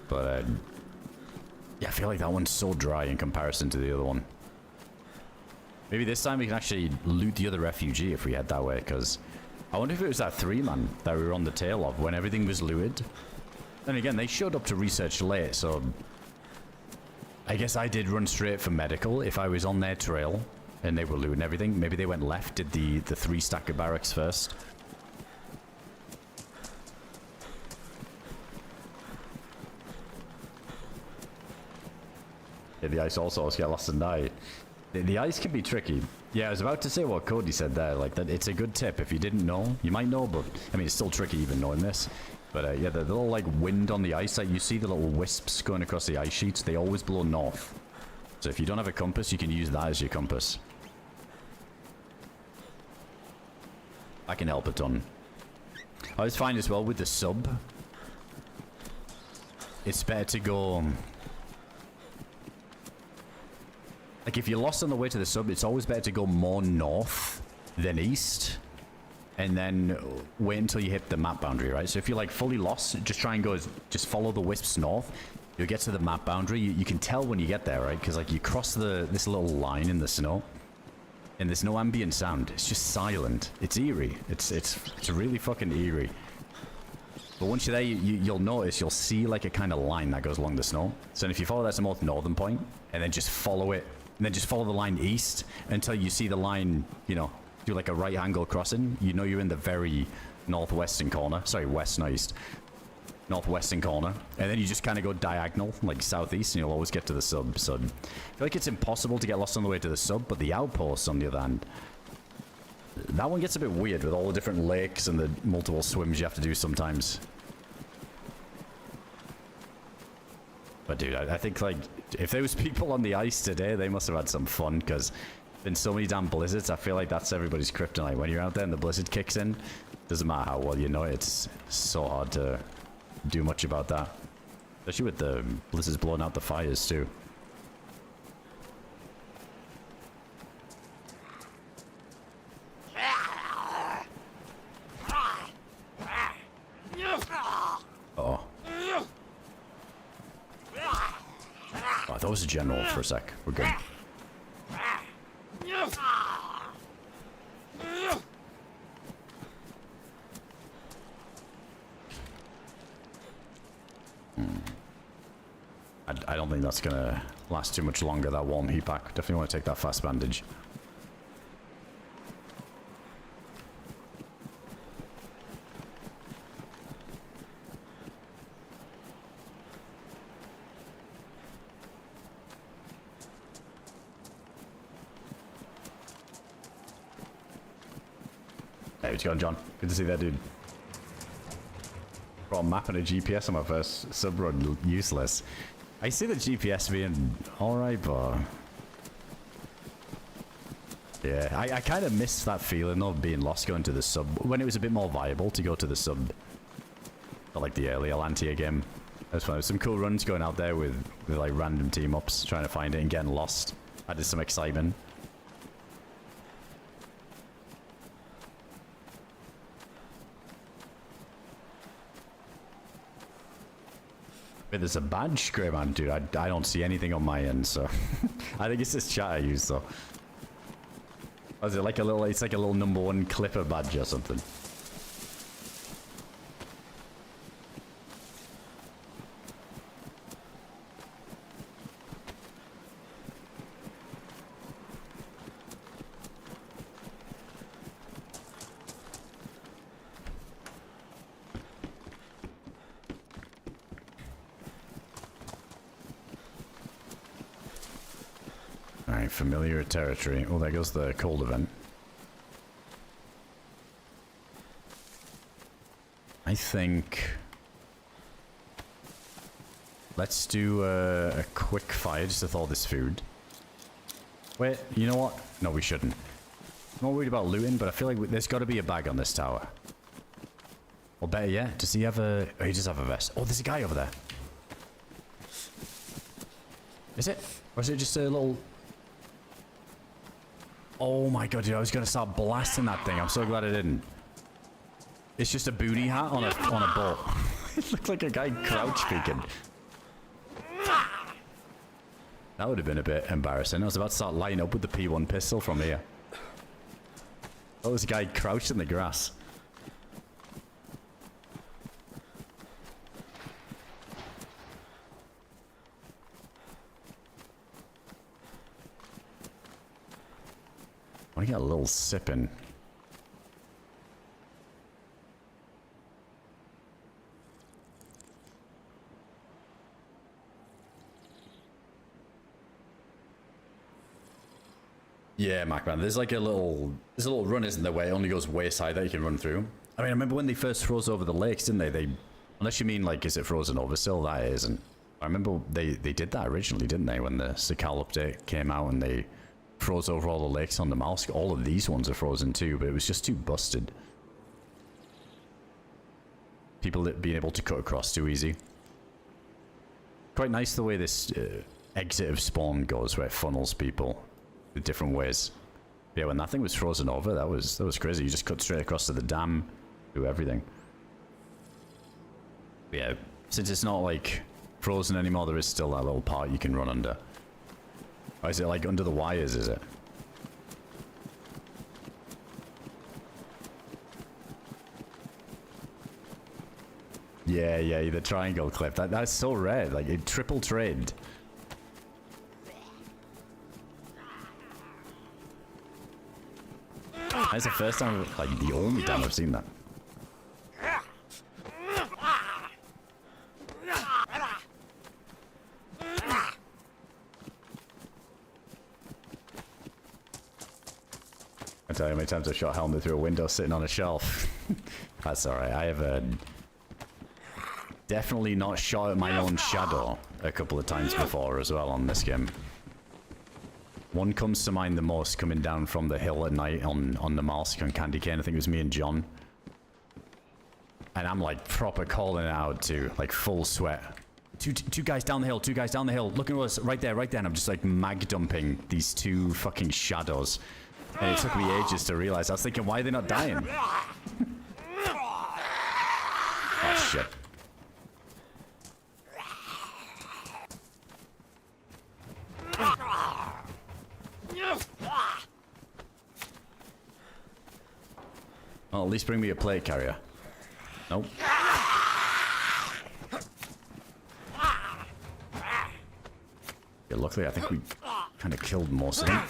But, yeah, I feel like that one's so dry in comparison to the other one. Maybe this time we can actually loot the other refugee if we head that way, because I wonder if it was that 3-man that we were on the tail of when everything was looted. Then again, they showed up to research late, so I guess I did run straight for medical if I was on their trail and they were looting everything. Maybe they went left, did the 3-stack of barracks first. Yeah, the ice also get lost and die. The ice can be tricky. Yeah, I was about to say what Cody said there, like that it's a good tip. If you didn't know, you might know, but I mean, it's still tricky even knowing this. But yeah, the little like wind on the ice, like you see the little wisps going across the ice sheets, they always blow north. So if you don't have a compass, you can use that as your compass. That can help a ton. I always find as well with the sub, it's better to go... Like, if you're lost on the way to the sub, it's always better to go more north than east. And then wait until you hit the map boundary, right? So if you're, like, fully lost, just try and go... Just follow the wisps north. You'll get to the map boundary. You can tell when you get there, right? Because, like, you cross this little line in the snow. And there's no ambient sound. It's just silent. It's eerie. It's really fucking eerie. But once you're there, you'll notice, you'll see, like, a kind of line that goes along the snow. So if you follow that to the most northern point, and then just follow it... And then just follow the line east until you see the line, you know, do like a right angle crossing. You know you're in the very northwestern corner. Sorry, west, not east. Northwestern corner. And then you just kind of go diagonal, like southeast, and you'll always get to the sub. So I feel like it's impossible to get lost on the way to the sub, but the outpost, on the other hand, that one gets a bit weird with all the different lakes and the multiple swims you have to do sometimes. But dude, I think like if there was people on the ice today, they must have had some fun, because been so many damn blizzards. I feel like that's everybody's kryptonite. When you're out there and the blizzard kicks in, doesn't matter how well you know it, it's so hard to do much about that. Especially with the blizzards blowing out the fires too. Uh-oh. Oh, that was a general for a sec. We're good. I don't think that's gonna last too much longer, that warm heat pack. Definitely want to take that fast bandage. Hey, what's going on, John? Good to see that, dude. Brought a map and a GPS on my first sub run, useless. I see the GPS being alright, but... Yeah, I kind of miss that feeling of being lost going to the sub. When it was a bit more viable to go to the sub. Not like the earlier Lantia game. That's fun. Some cool runs going out there with like random team ups, trying to find it and getting lost. Added some excitement. Wait, there's a badge, Grey Man, dude. I don't see anything on my end, so I think it's this chat I use though. Or is it like a little? It's like a little #1 clipper badge or something. Alright, familiar territory. Oh, there goes the cold event. I think... Let's do a quick fire just to thaw this food. Wait, you know what? No, we shouldn't. I'm not worried about looting, but I feel like there's got to be a bag on this tower. Or better yet, does he have a... Oh, he does have a vest. Oh, there's a guy over there. Is it? Or is it just a little... Oh my god, dude, I was going to start blasting that thing. I'm so glad I didn't. It's just a booty hat on a boat. It looked like a guy crouch peeking. That would have been a bit embarrassing. I was about to start lining up with the P1 pistol from here. Oh, there's a guy crouched in the grass. I want to get a little sip in. Yeah, Macman, there's like a little run, isn't there, where it only goes wayside that you can run through. I mean, I remember when they first froze over the lakes, didn't they? Unless you mean like, is it frozen over still? That isn't. I remember they did that originally, didn't they? When the Sakal update came out and they froze over all the lakes on Namalsk. All of these ones are frozen too, but it was just too busted. People being able to cut across too easy. Quite nice the way this exit of spawn goes, where it funnels people the different ways. Yeah, when that thing was frozen over, that was crazy. You just cut straight across to the dam, do everything. But yeah, since it's not like frozen anymore, there is still that little part you can run under. Or is it like under the wires, is it? Yeah, the triangle clip. That's so rare. Like, it triple trade. That's the first time, like the only time I've seen that. I tell you how many times I've shot Helmet through a window sitting on a shelf. That's alright. I have definitely not shot at my own shadow a couple of times before as well on this game. One comes to mind the most, coming down from the hill at night on Namalsk on Candy Cane. I think it was me and John. And I'm like proper calling it out too, like full sweat. Two guys down the hill, looking at us, right there. And I'm just like mag dumping these two fucking shadows. And it took me ages to realize. I was thinking, why are they not dying? Oh shit. Well, at least bring me a plate carrier. Nope. Yeah, luckily, I think we kind of killed most of them.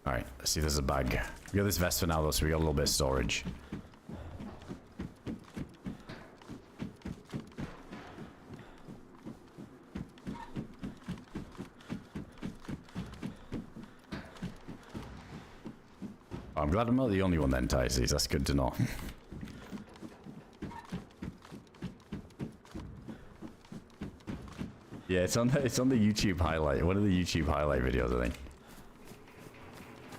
Alright, let's see if there's a bag. We got this vest for now though, so we got a little bit of storage. I'm glad I'm not the only one then, DayZ. That's good to know. Yeah, it's on the YouTube highlight. One of the YouTube highlight videos, I think.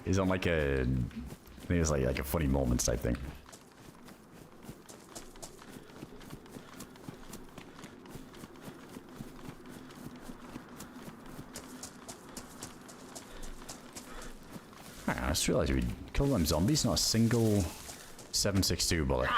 It's on like a, I think it's like a funny moments type thing. I just realized we killed them zombies, not a single 7.62 bullet.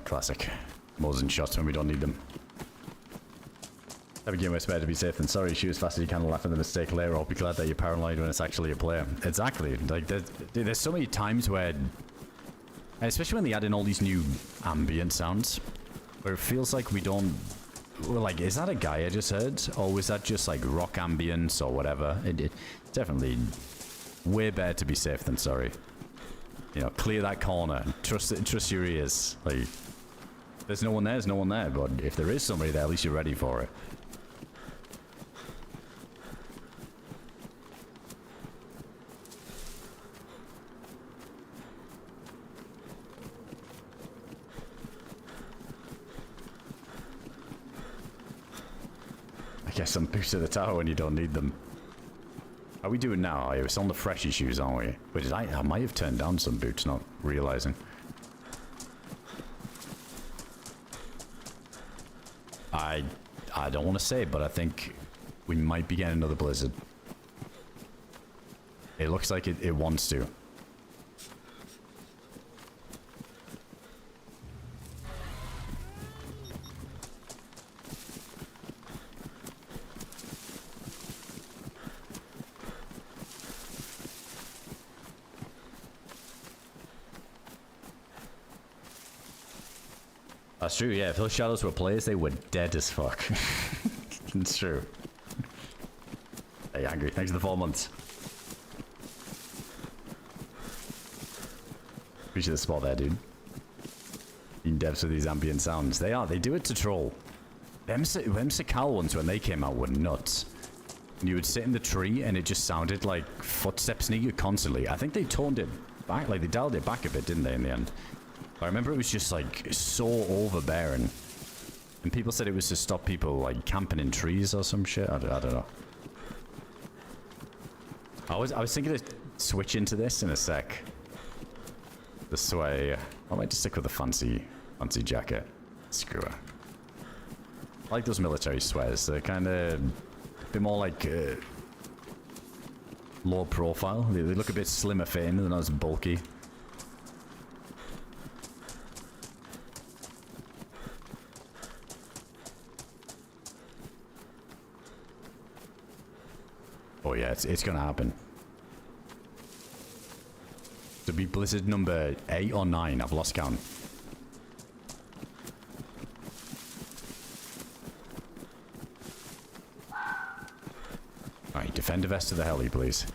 Classic. Moles and shots when we don't need them. Every game is better to be safe than sorry. Shoot as fast as you can and laugh at the mistake later. I'll be glad that you're paranoid when it's actually a player. Exactly. Like, there's so many times where, especially when they add in all these new ambient sounds, where it feels like we don't, we're like, is that a guy I just heard? Or was that just like rock ambience or whatever? It's definitely way better to be safe than sorry. You know, clear that corner. Trust your ears. Like, there's no one there, there's no one there. But if there is somebody there, at least you're ready for it. I guess some boots at the tower when you don't need them. How are we doing now? Oh, it's on the fresh issues, aren't we? Wait, I might have turned down some boots, not realizing. I don't want to say, but I think we might be getting another blizzard. It looks like it wants to. That's true, yeah. If those shadows were players, they were dead as fuck. It's true. Hey, Angry, thanks for the 4 months. Appreciate the spot there, dude. In depth with these ambient sounds. They do it to troll. Them Sakal ones, when they came out, were nuts. You would sit in the tree and it just sounded like footsteps near you constantly. I think they toned it back, like they dialed it back a bit, didn't they, in the end? I remember it was just like so overbearing, and people said it was to stop people like camping in trees or some shit. I don't know. I was thinking to switch into this in a sec. This way, I might just stick with the fancy jacket. Screw it. I like those military sweaters. They're kind of a bit more like low profile. They look a bit slimmer fitting. They're not as bulky. Oh yeah, it's gonna happen. To be blizzard number 8 or 9, I've lost count. Alright, defend the vest to the heli, please.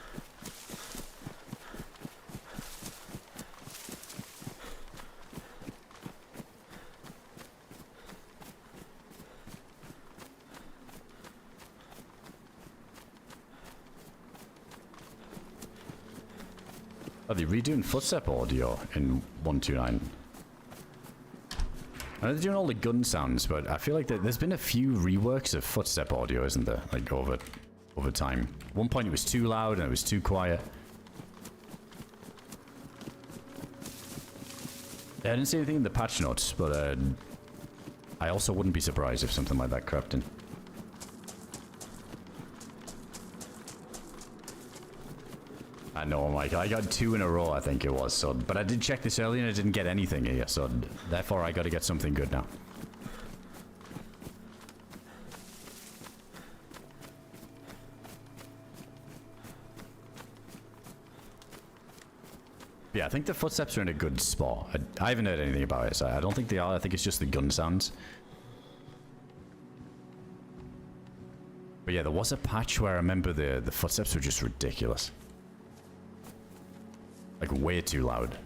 Are they redoing footstep audio in 129? I know they're doing all the gun sounds, but I feel like there's been a few reworks of footstep audio, isn't there? Like over time. At one point it was too loud and it was too quiet. Yeah, I didn't see anything in the patch notes, but I also wouldn't be surprised if something like that crept in. I know, Mike. I got 2 in a row, I think it was. So, but I did check this earlier and I didn't get anything here. So, therefore, I got to get something good now. Yeah, I think the footsteps are in a good spot. I haven't heard anything about it, so I don't think they are. I think it's just the gun sounds. But But yeah, there was a patch where I remember the footsteps were just ridiculous. Like, way too loud.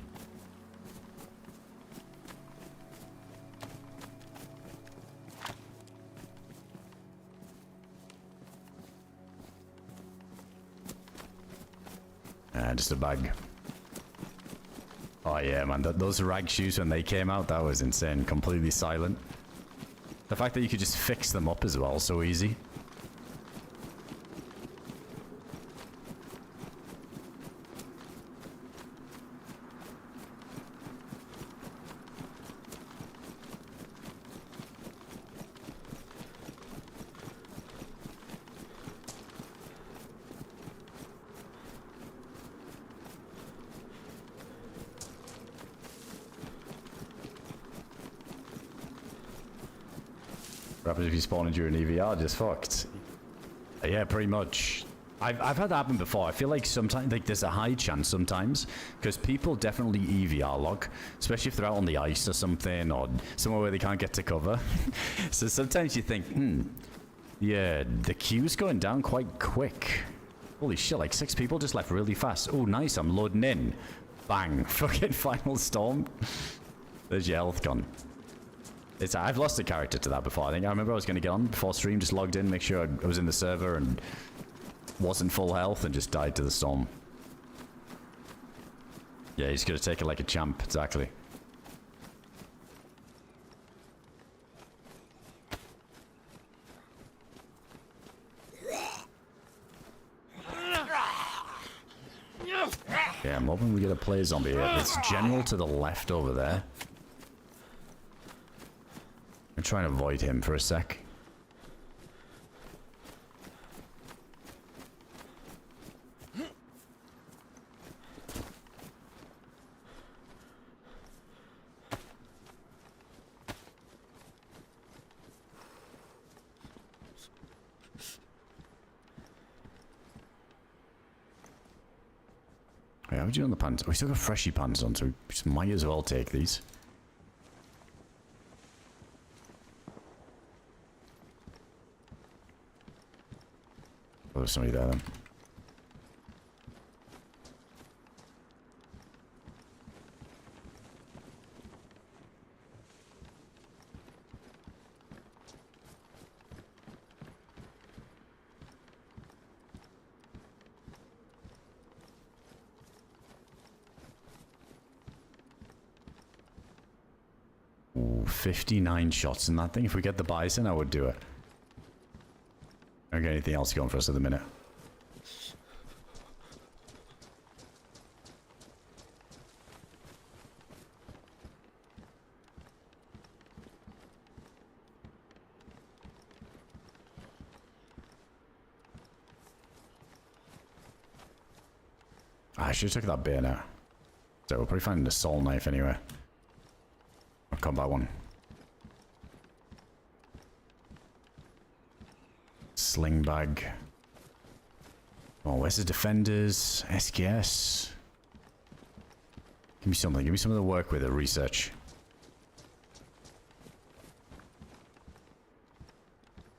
Just a bag. Oh yeah, man, those rag shoes when they came out, that was insane. Completely silent. The fact that you could just fix them up as well, so easy. What happens if you spawn into an EVR? Just fucked. Yeah, pretty much. I've had that happen before. I feel like sometimes, like, there's a high chance sometimes, because people definitely EVR log, especially if they're out on the ice or something, or somewhere where they can't get to cover. So sometimes you think, yeah, the queue's going down quite quick. Holy shit, like 6 people just left really fast. Oh, nice, I'm loading in. Bang, fucking final storm. There's your health gone. I've lost a character to that before. I remember I was going to get on before stream, just logged in, make sure I was in the server and wasn't full health, and just died to the storm. Yeah, he's going to take it like a champ, exactly. Yeah, I'm hoping we get a play zombie here. It's general to the left over there. I'm trying to avoid him for a sec. How are we doing on the pants? We still got freshy pants on, so we just might as well take these. Oh, there's somebody there then. Ooh, 59 shots in that thing. If we get the bison, I would do it. I don't get anything else going for us at the minute. I should have took that beer now. So we'll probably find a soul knife anyway. I'll come back one. Sling bag. Oh, where's the defenders? SKS. Give me something. Give me something to work with at research.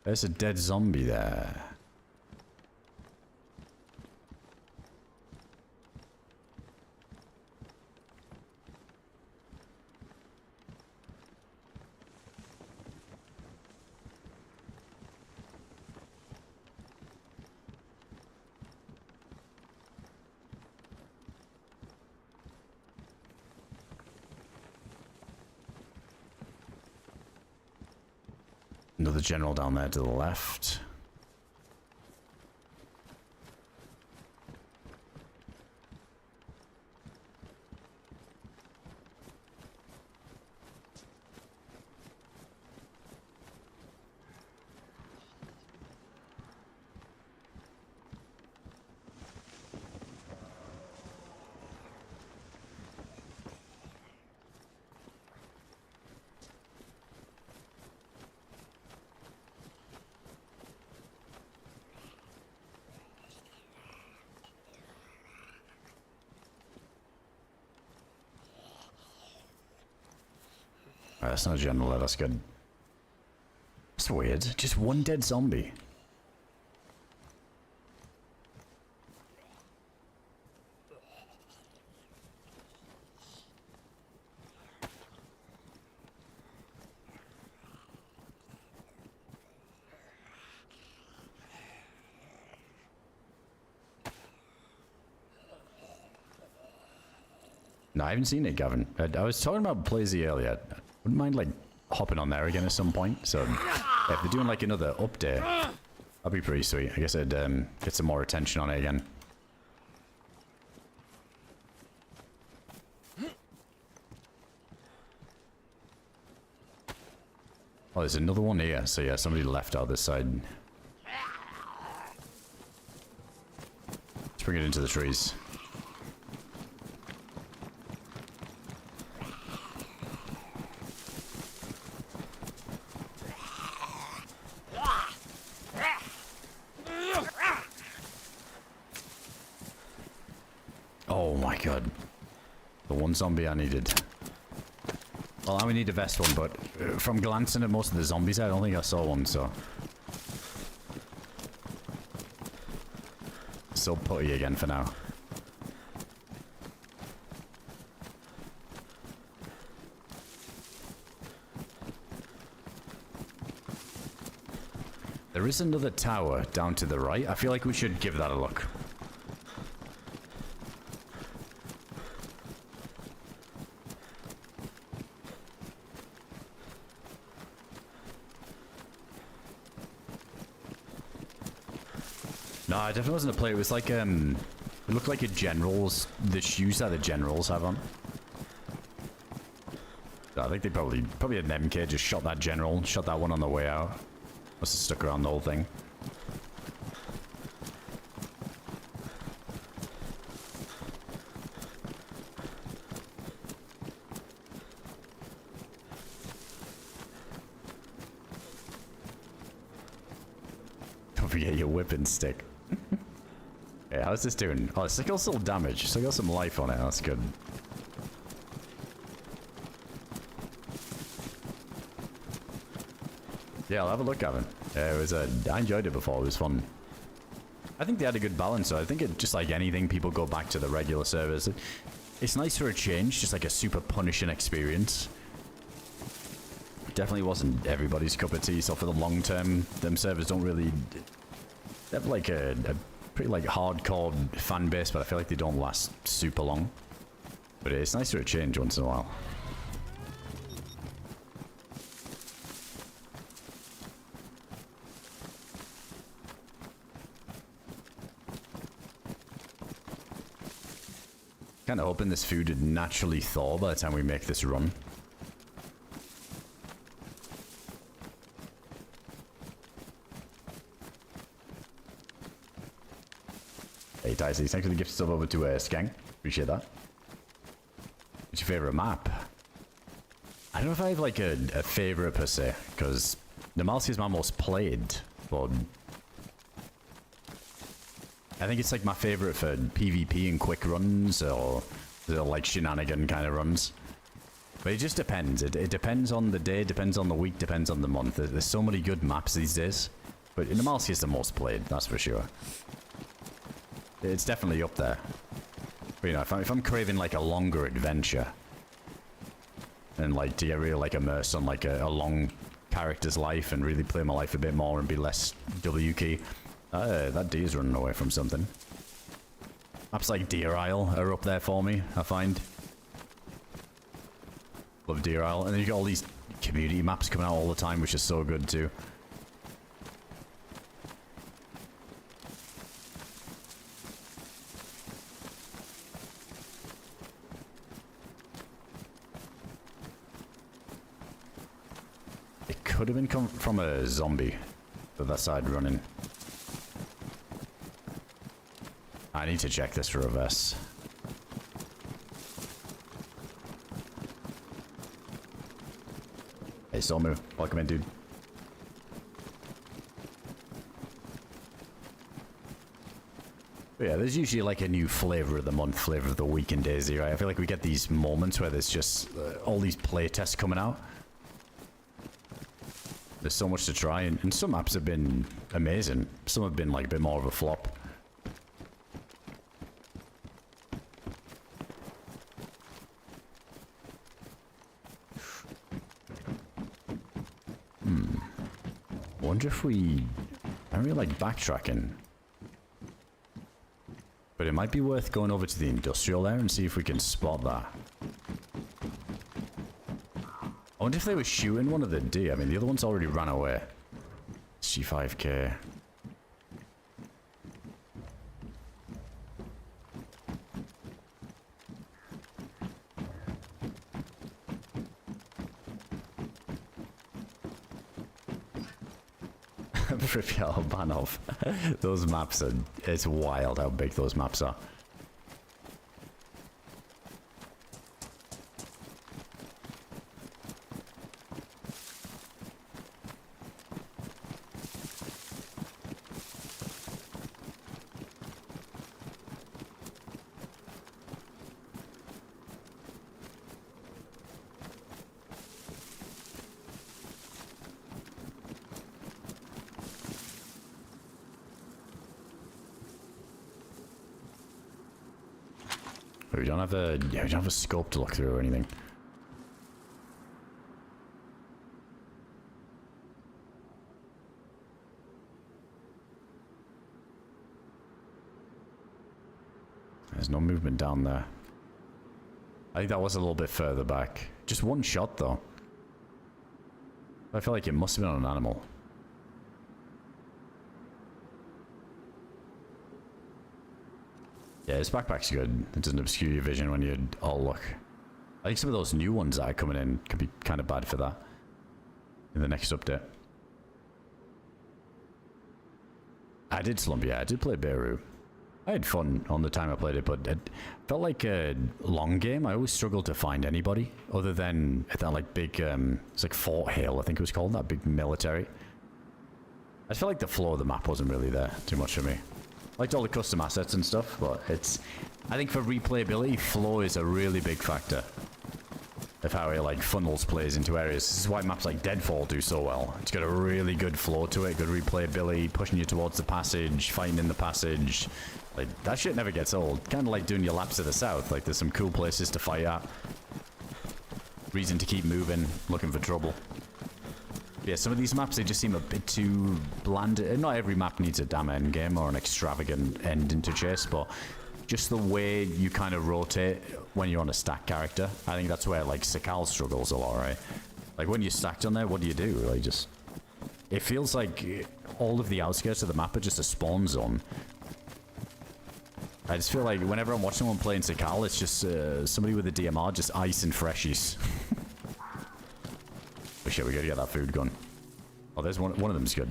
There's a dead zombie there. Another general down there to the left. That's not a general, that's good. That's weird. Just one dead zombie. No, I haven't seen it, Gavin. I was talking about DayZ earlier. Wouldn't mind like hopping on there again at some point. So if they're doing like another update, that'd be pretty sweet. I guess I'd get some more attention on it again. Oh, there's another one here. So yeah, somebody left out this side. Let's bring it into the trees. Oh my god. The one zombie I needed. Well, I only need a vest one, but from glancing at most of the zombies, I don't think I saw one, so... Still putty again for now. There is another tower down to the right. I feel like we should give that a look. No, it definitely wasn't a play. It was like, it looked like a general's, the shoes that the generals have on. So I think they probably had an MK, just shot that general, shot that one on the way out. Must have stuck around the whole thing. Don't forget your whipping stick. Yeah, how's this doing? Oh, it's got still damage. Still got some life on it. That's good. Yeah, I'll have a look, Gavin. Yeah, it was I enjoyed it before. It was fun. I think they had a good balance. So I think it just like anything, people go back to the regular servers. It's nice for a change, just like a super punishing experience. Definitely wasn't everybody's cup of tea. So for the long term, them servers don't really. They have like a pretty like hardcore fan base, but I feel like they don't last super long. But it's nice for a change once in a while. Kind of hoping this food would naturally thaw by the time we make this run. Hey, DayZ, thanks for the gift stuff over to Skang. Appreciate that. What's your favorite map? I don't know if I have like a favorite per se, because Namalsk is my most played, but I think it's like my favorite for PvP and quick runs, or like shenanigan kind of runs. But it just depends. It depends on the day, depends on the week, depends on the month. There's so many good maps these days. But Namalsk is the most played, that's for sure. It's definitely up there. But, you know, if I'm craving like a longer adventure, and like to get really like immersed on like a long character's life and really play my life a bit more and be less WK. That deer's running away from something. Maps like Deer Isle are up there for me, I find. Love Deer Isle. And then you got all these community maps coming out all the time, which is so good too. It could have been come from a zombie to that side running. I need to check this for a vest. Hey, Somu. Welcome in, dude. But yeah, there's usually like a new flavor of the month, flavor of the week in DayZ, right? I feel like we get these moments where there's just all these playtests coming out. There's so much to try, and some maps have been amazing. Some have been like a bit more of a flop. I wonder if we... I really like backtracking. But it might be worth going over to the industrial there and see if we can spot that. I wonder if they were shooting one of the D. I mean, the other one's already ran away. C5K. Pripyat Banov. Those maps are... It's wild how big those maps are. We don't have a... Yeah, we don't have a scope to look through or anything. There's no movement down there. I think that was a little bit further back. Just one shot, though. I feel like it must have been on an animal. Yeah, this backpack's good. It doesn't obscure your vision when you all look. I think some of those new ones that are coming in could be kind of bad for that in the next update. I did slump, yeah, I did play Beirut. I had fun on the time I played it, but it felt like a long game. I always struggled to find anybody other than at that like big, it's like Fort Hale, I think it was called, that big military. I felt like the flow of the map wasn't really there too much for me. Liked all the custom assets and stuff, but it's... I think for replayability, flow is a really big factor of how it like funnels plays into areas. This is why maps like Deadfall do so well. It's got a really good flow to it, good replayability, pushing you towards the passage, fighting in the passage. Like, that shit never gets old. Kind of like doing your laps to the south. Like, there's some cool places to fight at. Reason to keep moving, looking for trouble. Yeah, some of these maps, they just seem a bit too bland. Not every map needs a damn end game or an extravagant ending to chase, but just the way you kind of rotate when you're on a stack character. I think that's where, like, Sakal struggles a lot, right? Like, when you're stacked on there, what do you do? Like, just... It feels like all of the outskirts of the map are just a spawn zone. I just feel like whenever I'm watching someone playing Sakal, it's just somebody with a DMR just icing freshies. Oh shit, we gotta get that food gun. Oh, there's one of them's good.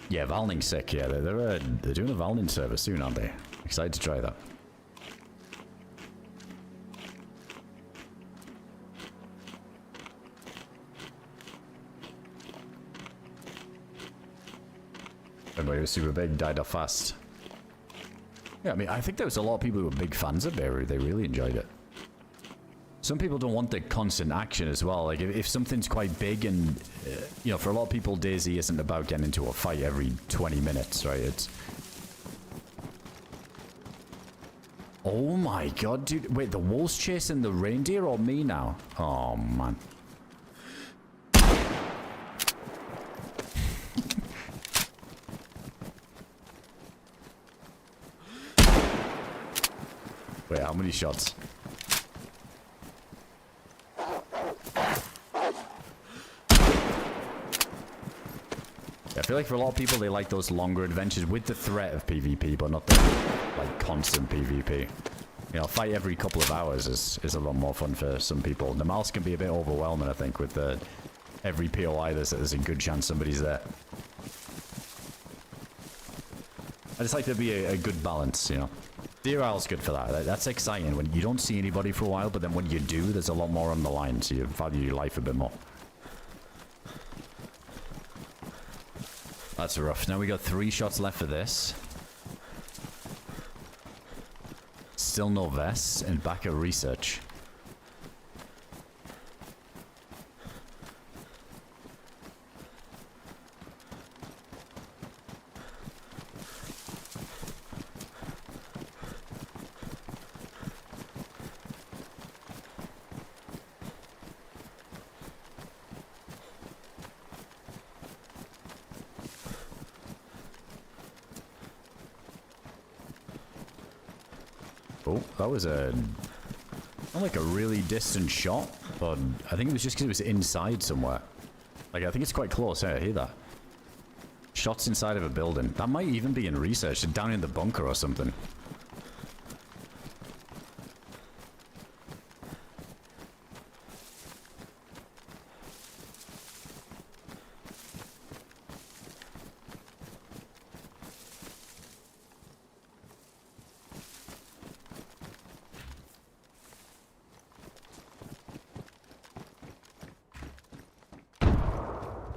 Yeah, Valning's sick, yeah. They're doing a Valning server soon, aren't they? Excited to try that. Everybody was super big, died off fast. Yeah, I mean, I think there was a lot of people who were big fans of Beirut. They really enjoyed it. Some people don't want the constant action as well. Like, if something's quite big and, you know, for a lot of people, DayZ isn't about getting into a fight every 20 minutes, right? It's... Oh my god, dude. Wait, the wolf's chasing the reindeer or me now? Oh, man. Wait, how many shots? I feel like for a lot of people, they like those longer adventures with the threat of PvP, but not the, like, constant PvP. You know, fight every couple of hours is a lot more fun for some people. Namalsk can be a bit overwhelming, I think, with the every POI, there's a good chance somebody's there. I just like there to be a good balance, you know. The IRL's good for that. That's exciting when you don't see anybody for a while, but then when you do, there's a lot more on the line, so you value your life a bit more. That's rough. Now we got 3 shots left for this. Still no vests, and back at research. Oh, that was a... not like a really distant shot, but I think it was just because it was inside somewhere. Like, I think it's quite close. Hey, I hear that. Shots inside of a building. That might even be in research, down in the bunker or something.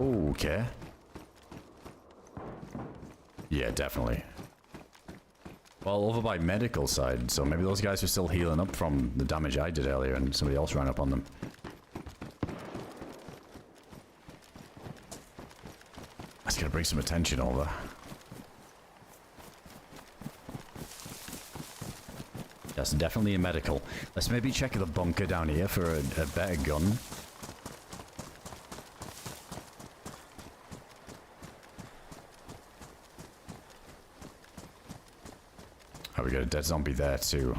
Okay. Yeah, definitely. Well, over by medical side, so maybe those guys are still healing up from the damage I did earlier and somebody else ran up on them. That's gonna bring some attention over. That's definitely a medical. Let's maybe check the bunker down here for a better gun. Oh, we got a dead zombie there too.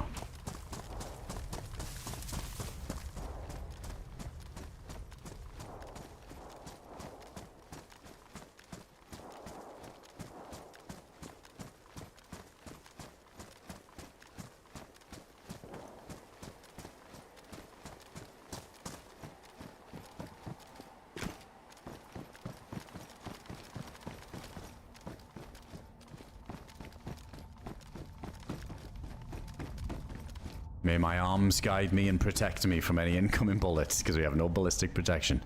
May my arms guide me and protect me from any incoming bullets, because we have no ballistic protection.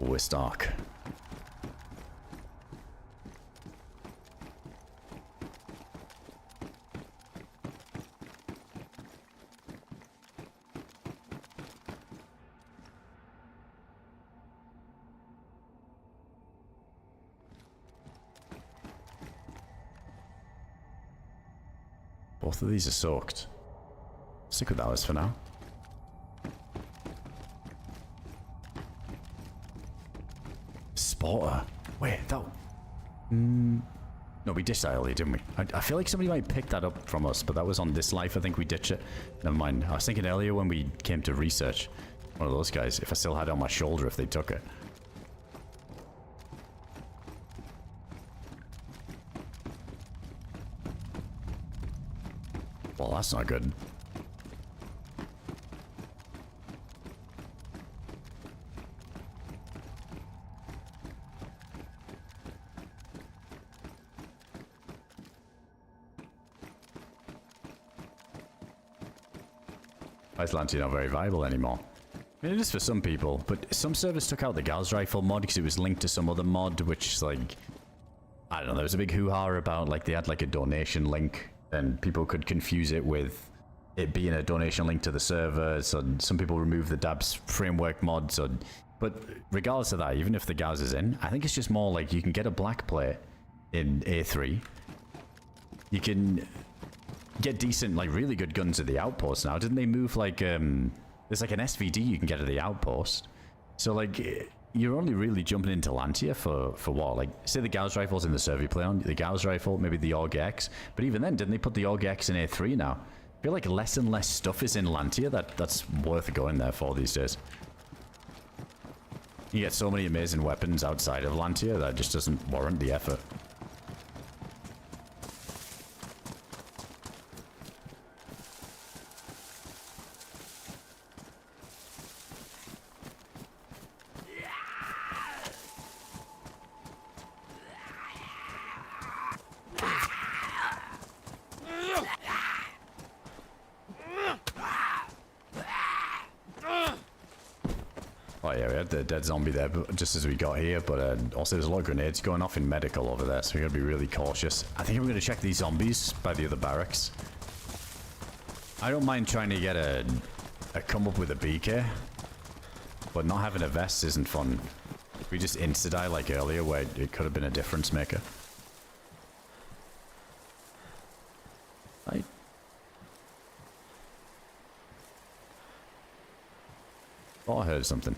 Oh, it's dark. Both of these are soaked. Stick with ours for now. Spotter. Wait, that... No, we ditched that earlier, didn't we? I feel like somebody might pick that up from us, but that was on this life. I think we ditched it. Never mind. I was thinking earlier when we came to research, one of those guys, if I still had it on my shoulder if they took it. Well, that's not good. Iceland's not very viable anymore. I mean, it is for some people, but some servers took out the Gauss rifle mod because it was linked to some other mod, which, like, I don't know, there was a big hoo-ha about, like, they had, like, a donation link, and people could confuse it with it being a donation link to the server, so some people removed the Dabs framework mod, so... But regardless of that, even if the Gauss is in, I think it's just more like you can get a black plate in A3. You can get decent, like, really good guns at the outpost now. Didn't they move, like, there's, like, an SVD you can get at the outpost. So, like, you're only really jumping into Lantia for what? Like, say the Gauss rifle's in the server you play on, the Gauss rifle, maybe the AUG X. But even then, didn't they put the AUG X in A3 now? I feel like less and less stuff is in Lantia that's worth going there for these days. You get so many amazing weapons outside of Lantia that just doesn't warrant the effort. Oh yeah, we had the dead zombie there just as we got here, but also there's a lot of grenades going off in medical over there, so we gotta be really cautious. I think I'm gonna check these zombies by the other barracks. I don't mind trying to get a come up with a BK, but not having a vest isn't fun. We just insta-die like earlier where it could have been a difference maker. Oh, I heard something.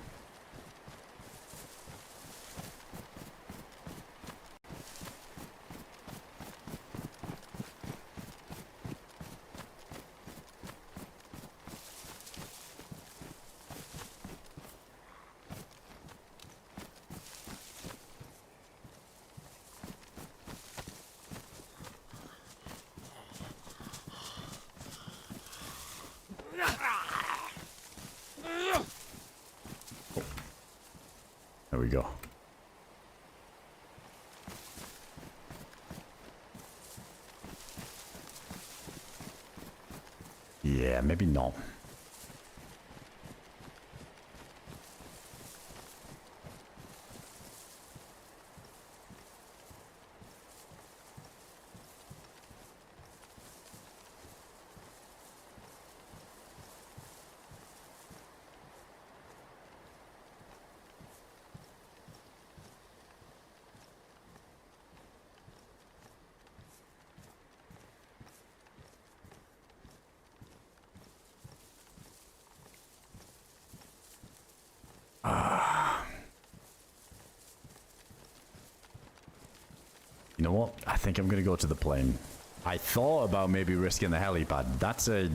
we go. Yeah, maybe not. You know what? I think I'm gonna go to the plane. I thought about maybe risking the helipad. That's a...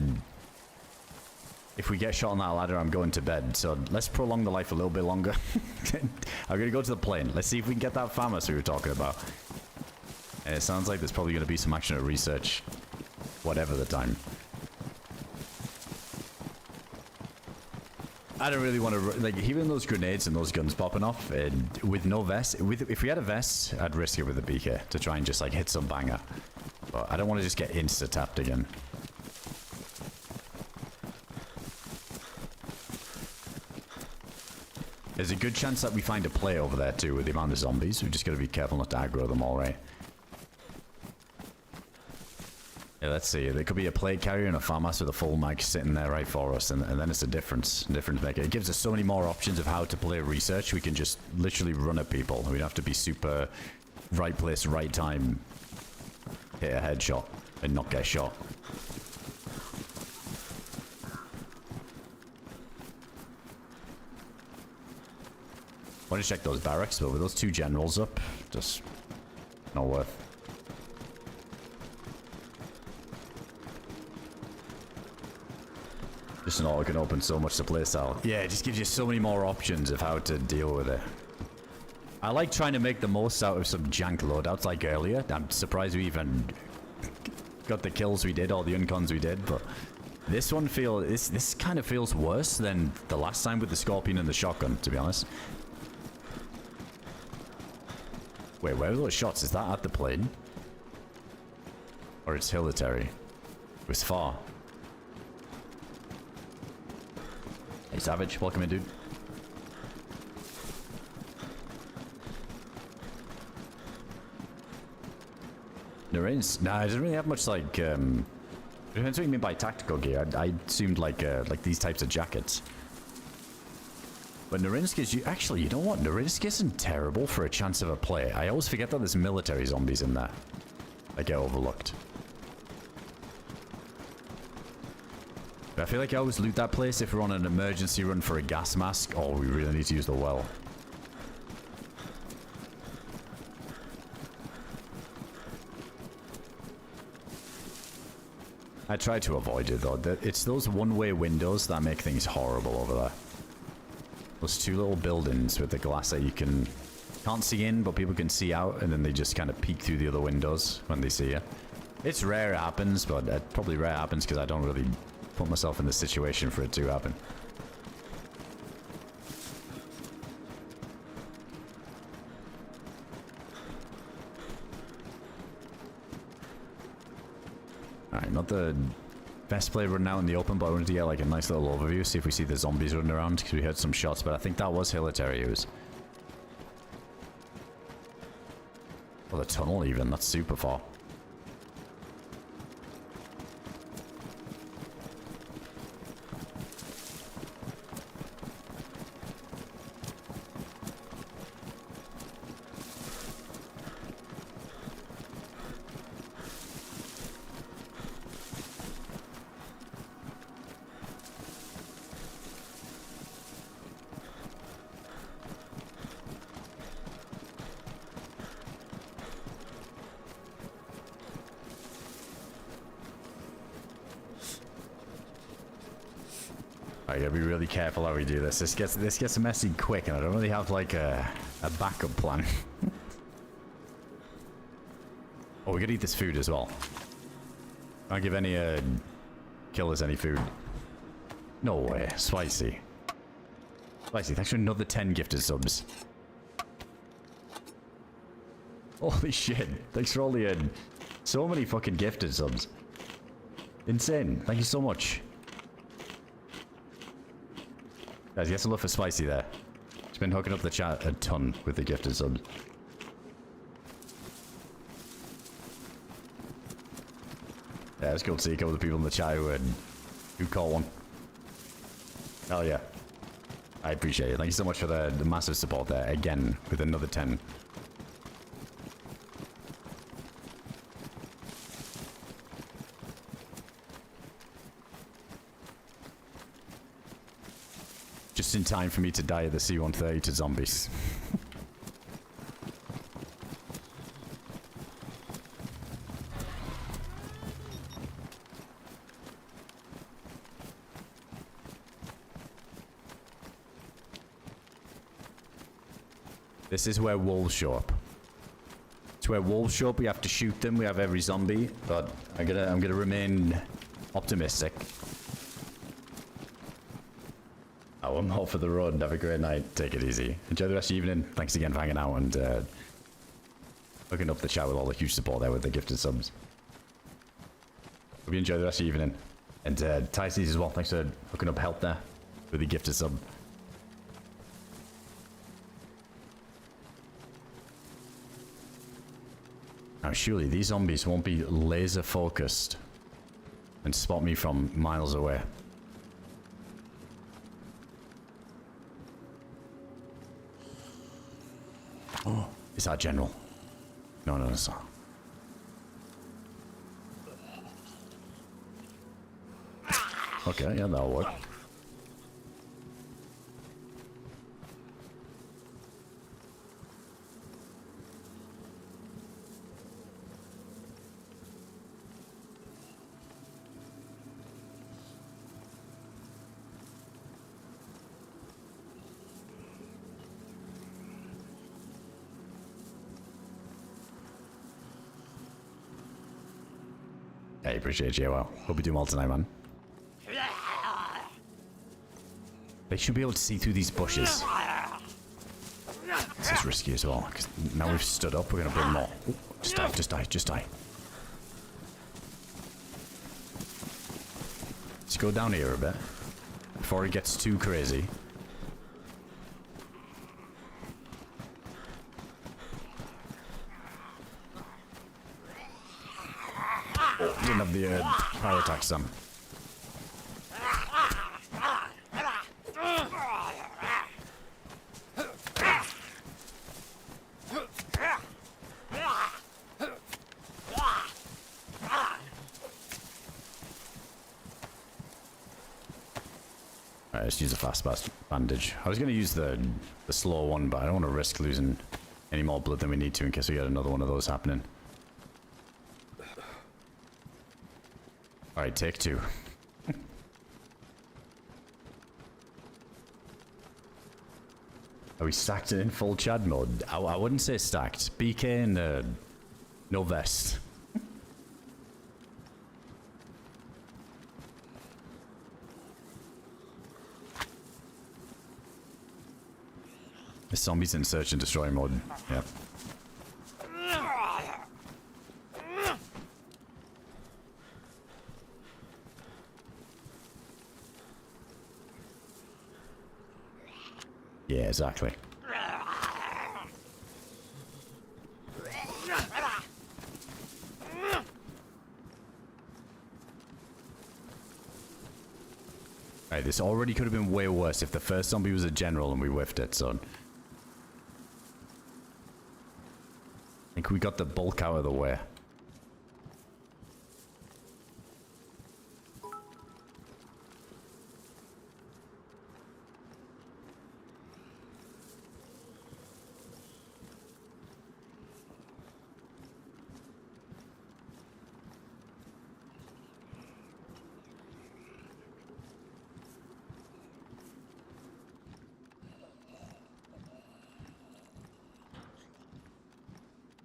If we get shot on that ladder, I'm going to bed. So let's prolong the life a little bit longer. I'm gonna go to the plane. Let's see if we can get that farmers we were talking about. And it sounds like there's probably gonna be some action at research. Whatever the time. I don't really want to, like, even those grenades and those guns popping off, and with no vest, if we had a vest, I'd risk it with a beaker to try and just, like, hit some banger. But I don't want to just get insta-tapped again. There's a good chance that we find a play over there, too, with the amount of zombies. We've just got to be careful not to aggro them all, right? Yeah, let's see. There could be a plate carrier and a farmhouse with a full mag sitting there right for us, and then it's a difference maker. It gives us so many more options of how to play research. We can just literally run at people. We don't have to be super right place, right time, hit a headshot, and not get shot. I want to check those barracks, but with those two generals up, just not worth. Just an auto can open so much to playstyle. Yeah, it just gives you so many more options of how to deal with it. I like trying to make the most out of some jank loadouts like earlier. I'm surprised we even got the kills we did or the uncons we did, but this one this kind of feels worse than the last time with the Scorpion and the shotgun, to be honest. Wait, where are those shots? Is that at the plane? Or it's hilitary? It was far. Hey Savage, welcome in, dude. Narrane's... Nah, it doesn't really have much like, depends what you mean by tactical gear. I assumed like these types of jackets. But Narinsk is... Actually, you know what? Narinsk isn't terrible for a chance of a play. I always forget that there's military zombies in there. I get overlooked. But I feel like I always loot that place if we're on an emergency run for a gas mask or we really need to use the well. I try to avoid it though. It's those one-way windows that make things horrible over there. Those two little buildings with the glass that you can't see in, but people can see out, and then they just kind of peek through the other windows when they see you. It's rare it happens, but it probably rare happens because I don't really put myself in the situation for it to happen. Alright, not the best play running out in the open, but I wanted to get like a nice little overview, see if we see the zombies running around, because we heard some shots, but I think that was hilitary. It was... Oh, the tunnel even, that's super far. I gotta be really careful how we do this. This gets messy quick, and I don't really have like a backup plan. Oh, we gotta eat this food as well. Can't give any killers any food. No way, spicy. Spicy. Thanks for another 10 gifted subs. Holy shit. Thanks for all the, so many fucking gifted subs. Insane. Thank you so much. Guys, get some love for Spicy there. He's been hooking up the chat a ton with the gifted subs. Yeah, it's cool to see a couple of people in the chat who caught one. Hell yeah. I appreciate it. Thank you so much for the massive support there. Again, with another 10. Just in time for me to die at the C-130 to zombies. This is where wolves show up. It's where wolves show up. We have to shoot them. We have every zombie, but I'm gonna remain optimistic. Oh, I'm all for the road. Have a great night. Take it easy. Enjoy the rest of the evening. Thanks again for hanging out and hooking up the chat with all the huge support there with the gifted subs. Hope you enjoy the rest of the evening. And Tycees as well. Thanks for hooking up help there with the gifted sub. Now, surely these zombies won't be laser focused and spot me from miles away. Oh, is that General? No, it's not. Okay, yeah, that'll work. I appreciate you. Well, hope you do well tonight, man. They should be able to see through these bushes. This is risky as well, because now we've stood up, we're going to bring more. Ooh, just die. Let's go down here a bit, before it gets too crazy. Didn't have the power attacks done. Alright, let's use a fast bandage. I was going to use the slow one, but I don't want to risk losing any more blood than we need to in case we get another one of those happening. Alright, take two. Are we stacked in full Chad mode? I wouldn't say stacked. BK and no vest. The zombies in search and destroy mode. Yeah. Yeah, exactly. Alright, this already could have been way worse if the first zombie was a general and we whiffed it, so... I think we got the bulk out of the way.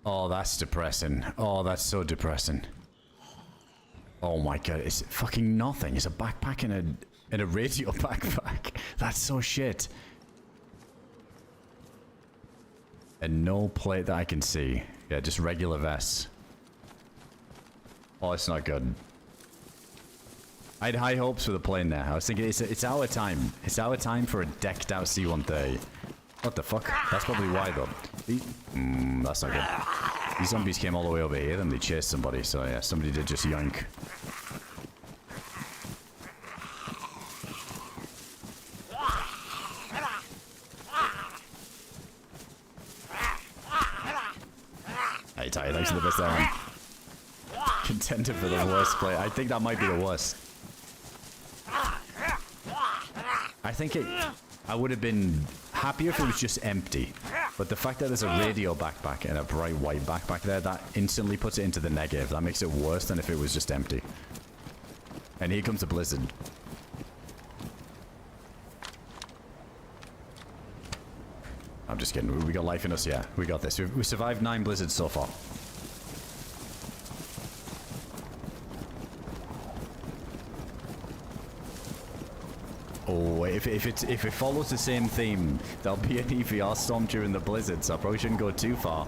Oh, that's depressing. Oh, that's so depressing. Oh my god, it's fucking nothing. It's a backpack and a radio backpack. That's so shit. And no plate that I can see. Yeah, just regular vests. Oh, it's not good. I had high hopes for the plane there. I was thinking it's our time. It's our time for a decked out C-130. What the fuck? That's probably why though. That's not good. These zombies came all the way over here and they chased somebody. So yeah, somebody did just yoink. Hey Ty, thanks for the best one. Contender for the worst play. I think that might be the worst. I think I would have been happier if it was just empty. But the fact that there's a radio backpack and a bright white backpack there, that instantly puts it into the negative. That makes it worse than if it was just empty. And here comes the blizzard. I'm just kidding. We got life in us, yeah. We got this. We've survived 9 blizzards so far. Oh, if it follows the same theme, there'll be an EVR storm during the blizzard, so I probably shouldn't go too far.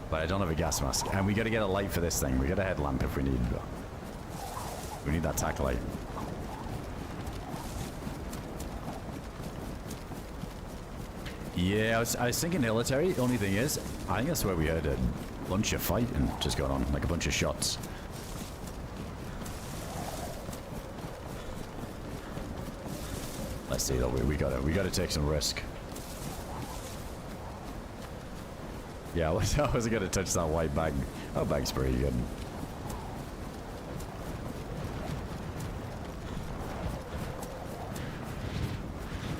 But I don't have a gas mask, and we gotta get a light for this thing. We got a headlamp if we need. We need that tack light. Yeah, I was thinking military. The only thing is, I think that's where we heard a bunch of fighting just going on, like a bunch of shots. Let's see though, we gotta take some risk. Yeah, I wasn't gonna touch that white bag. That bag's pretty good.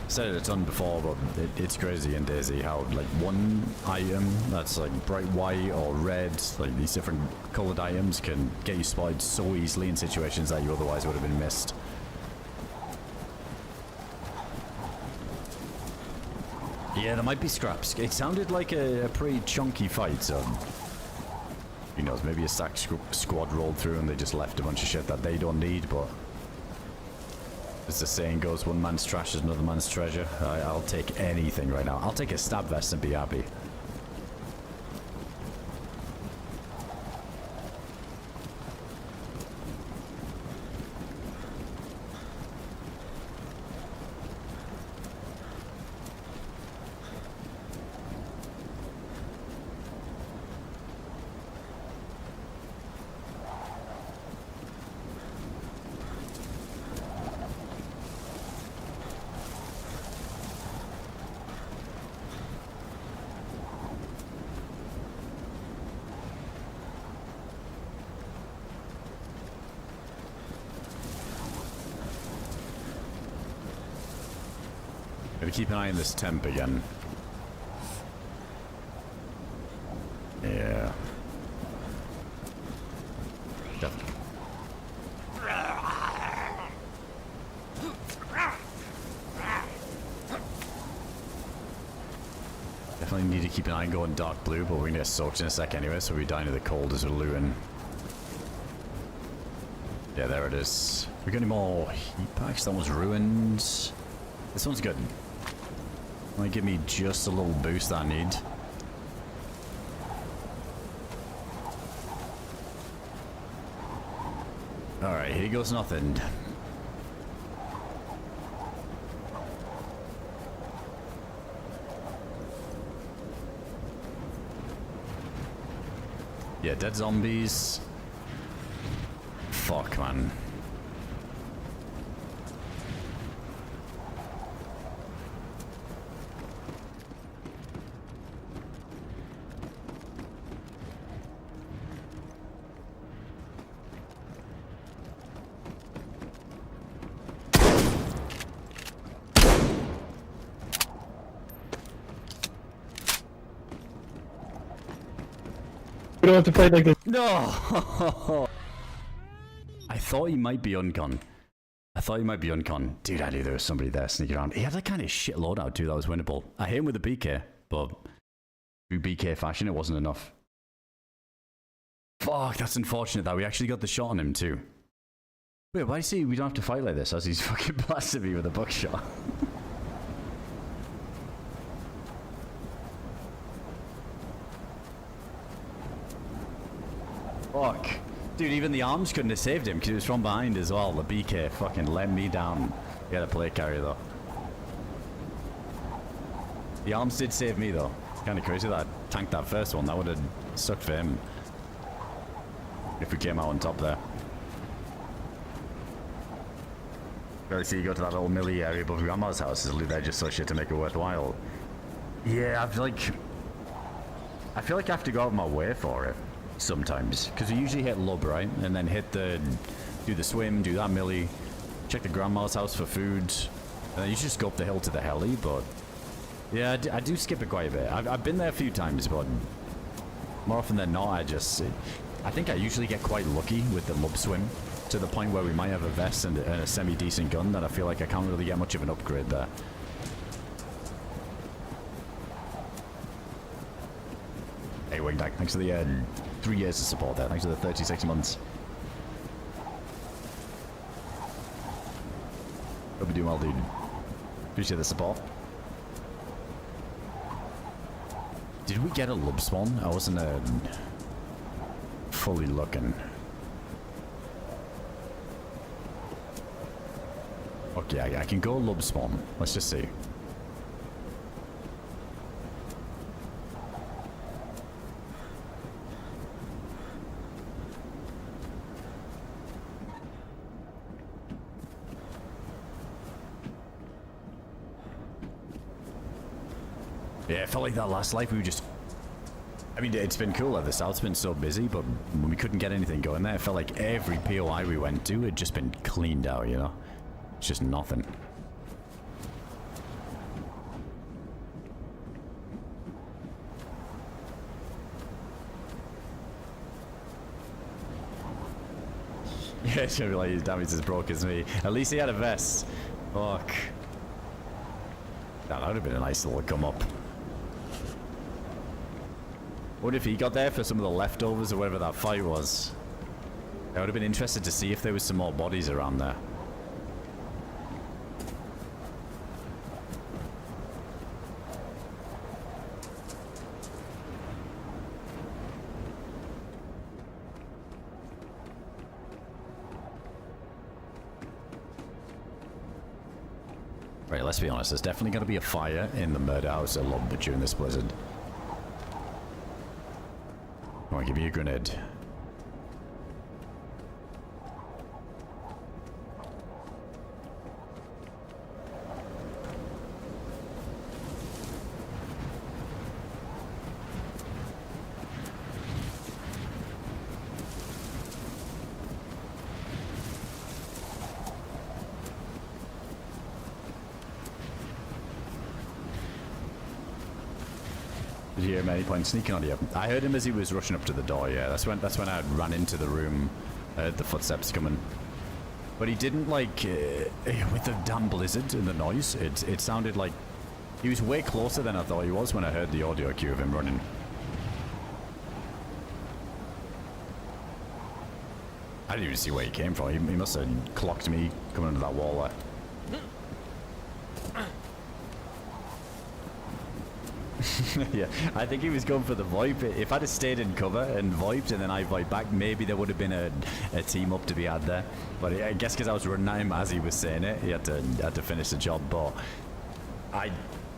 Said it a ton before, but it's crazy in DayZ how like one item that's like bright white or red, like these different colored items can get you spotted so easily in situations that you otherwise would have been missed. Yeah, there might be scraps. It sounded like a pretty chunky fight, so who knows, maybe a stack squad rolled through and they just left a bunch of shit that they don't need, but as the saying goes, one man's trash is another man's treasure. I'll take anything right now. I'll take a stab vest and be happy. Gotta keep an eye on this temp again. Yeah. Definitely need to keep an eye going dark blue, but we're gonna get soaked in a sec anyway, so we die into the cold as we're looting. Yeah, there it is. We got any more heat packs? That one's ruined. This one's good. Might give me just a little boost that I need. Alright, here goes nothing. Yeah, dead zombies. Fuck, man. We don't have to fight like this. No! I thought he might be uncon. Dude, I knew there was somebody there sneaking around. He had that kind of shit loadout too that was winnable. I hit him with a BK, but through BK fashion, it wasn't enough. Fuck, that's unfortunate that we actually got the shot on him too. Wait, why do you see we don't have to fight like this as he's fucking blasted me with a buckshot? Fuck. Dude, even the arms couldn't have saved him because he was from behind as well. The BK fucking let me down. He had a plate carrier though. The arms did save me though. Kind of crazy that I tanked that first one. That would have sucked for him. If we came out on top there. Really see you go to that little millie area above Grandma's house. Is there just so shit to make it worthwhile. Yeah, I feel like I have to go out of my way for it. Sometimes, because we usually hit Lub, right? And then do the swim, do that millie, check the grandma's house for food, and then you just go up the hill to the heli, but yeah, I do skip it quite a bit. I've been there a few times, but more often than not, I think I usually get quite lucky with the Lub swim, to the point where we might have a vest and a semi-decent gun that I feel like I can't really get much of an upgrade there. Hey, Wingdag, thanks for the 3 years of support there. Thanks for the 36 months. Hope you're doing well, dude. Appreciate the support. Did we get a Lub spawn? I wasn't fully looking. Okay, I can go Lub spawn. Let's just see. Yeah, it felt like that last life we were just... I mean, it's been cool. The South's been so busy, but when we couldn't get anything going there, it felt like every POI we went to had just been cleaned out, you know? It's just nothing. Yeah, it's gonna be like his damage as broke as me. At least he had a vest. Fuck. That would have been a nice little come up. What if he got there for some of the leftovers or whatever that fight was? I would have been interested to see if there was some more bodies around there. Right, let's be honest, there's definitely going to be a fire in the murder house at Lub during this blizzard. Come on, give me a grenade. Did you hear him at any point sneaking on you? I heard him as he was rushing up to the door, yeah. That's when I ran into the room, the footsteps coming. But he didn't like, with the damn blizzard and the noise, it sounded like he was way closer than I thought he was when I heard the audio cue of him running. I didn't even see where he came from. He must have clocked me coming under that wall there. Yeah, I think he was going for the VoIP. If I'd have stayed in cover and VoIPed and then I VoIPed back, maybe there would have been a team up to be had there. But I guess because I was running at him as he was saying it, he had to finish the job. But I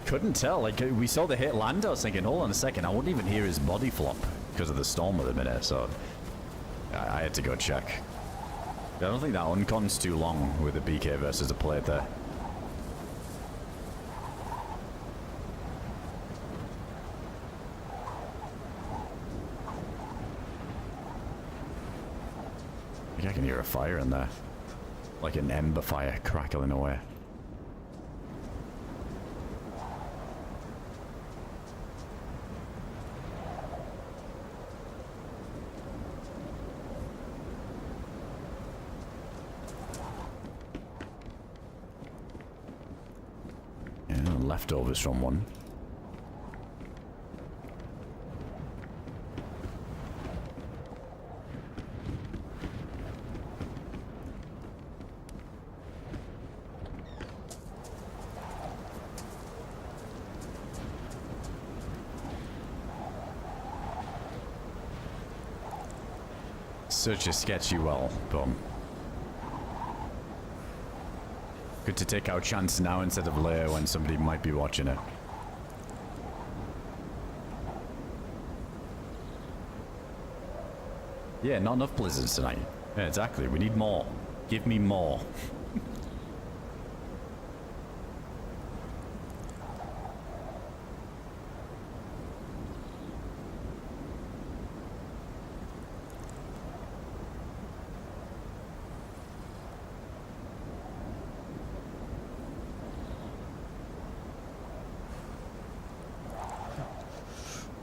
couldn't tell. Like, we saw the hit land. I was thinking, hold on a second, I wouldn't even hear his body flop because of the storm at the minute. So I had to go check. I don't think that uncon's too long with a BK versus a plate there. I think I can hear a fire in there. Like an ember fire crackling away. Yeah, leftovers from one. Such a sketchy well, but good to take our chance now instead of later when somebody might be watching it. Yeah, not enough blizzards tonight. Yeah, exactly. We need more. Give me more.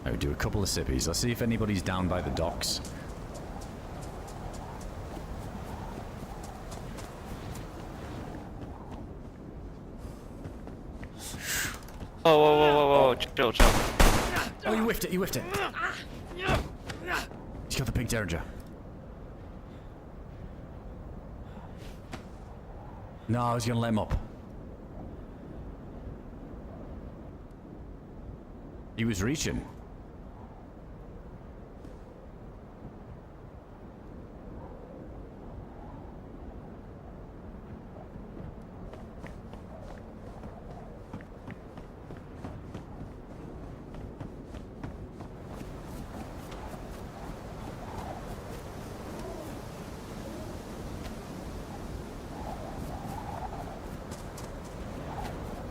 I would do a couple of sippies. Let's see if anybody's down by the docks. Whoa, whoa, whoa, whoa, whoa, chill, chill. Oh, you whiffed it, you whiffed it. He's got the pink derringer. No, I was gonna let him up. He was reaching.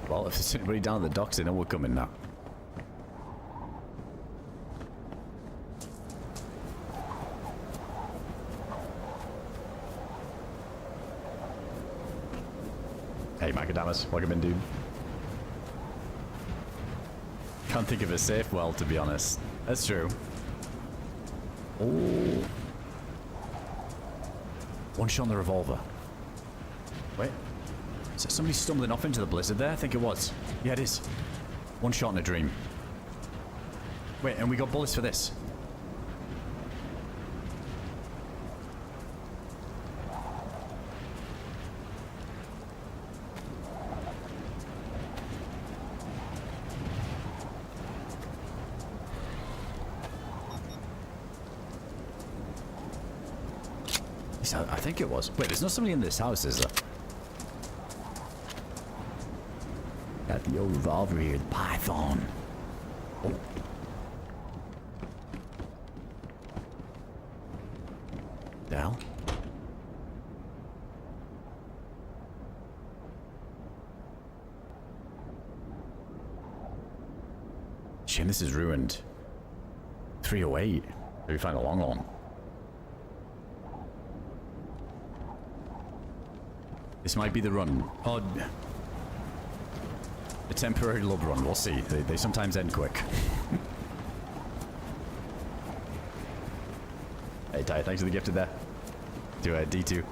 Well, if there's anybody down at the docks, they know we're coming now. Hey, Macadamus, welcome in, dude. Can't think of a safe well, to be honest. That's true. Oh. One shot on the revolver. Wait. Is there somebody stumbling off into the blizzard there? I think it was. Yeah, it is. One shot in a dream. Wait, and we got bullets for this. I think it was. Wait, there's not somebody in this house, is there? Got the old revolver here, the Python. Oh. The hell? Shit, this is ruined. 308. Maybe find a long one. This might be the run. Oh, a temporary lub run. We'll see. They sometimes end quick. Hey, Ty, thanks for the gift there. To D2.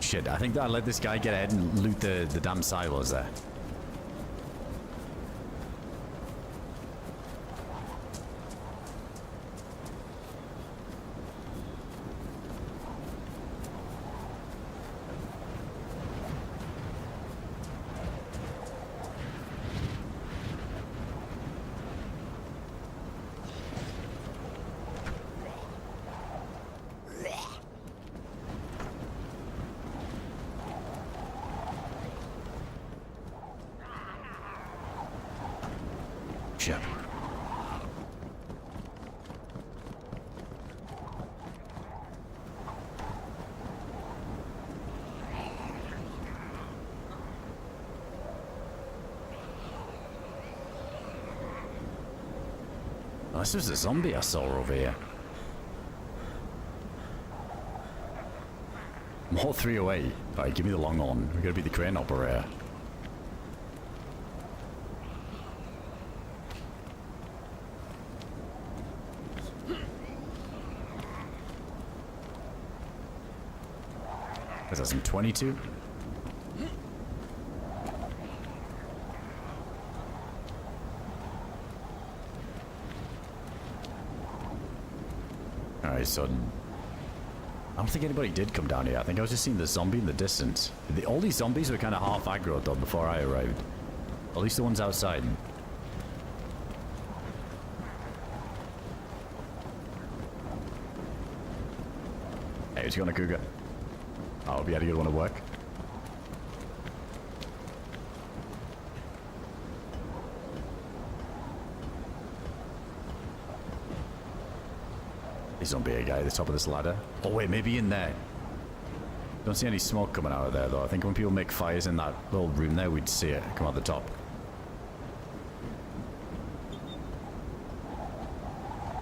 Shit, I think that I let this guy get ahead and loot the damn silos there. Shit. Oh, this was a zombie I saw over here. More 308. Alright, give me the long on. We gotta be the crane operator. Is that some 22? Alright, so I don't think anybody did come down here. I think I was just seeing the zombie in the distance. All these zombies were kind of half aggro though before I arrived. At least the ones outside. Hey, what's going on, Cougar? I hope you had a good one at work. Please don't be a guy at the top of this ladder. Oh wait, maybe in there. Don't see any smoke coming out of there though. I think when people make fires in that little room there, we'd see it come out the top.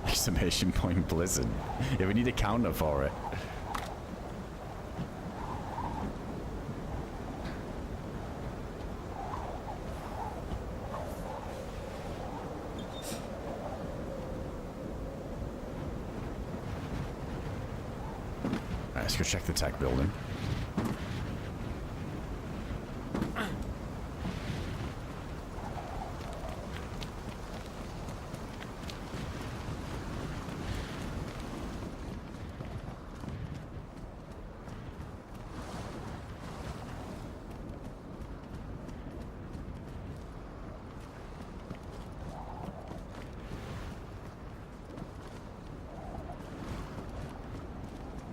Exclamation point blizzard. Yeah, we need a counter for it. Alright, let's go check the tech building.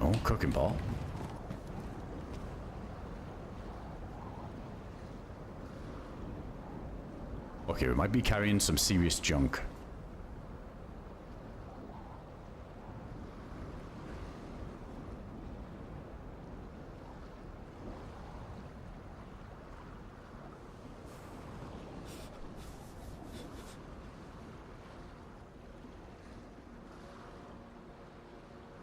Oh, cooking ball. Okay, we might be carrying some serious junk.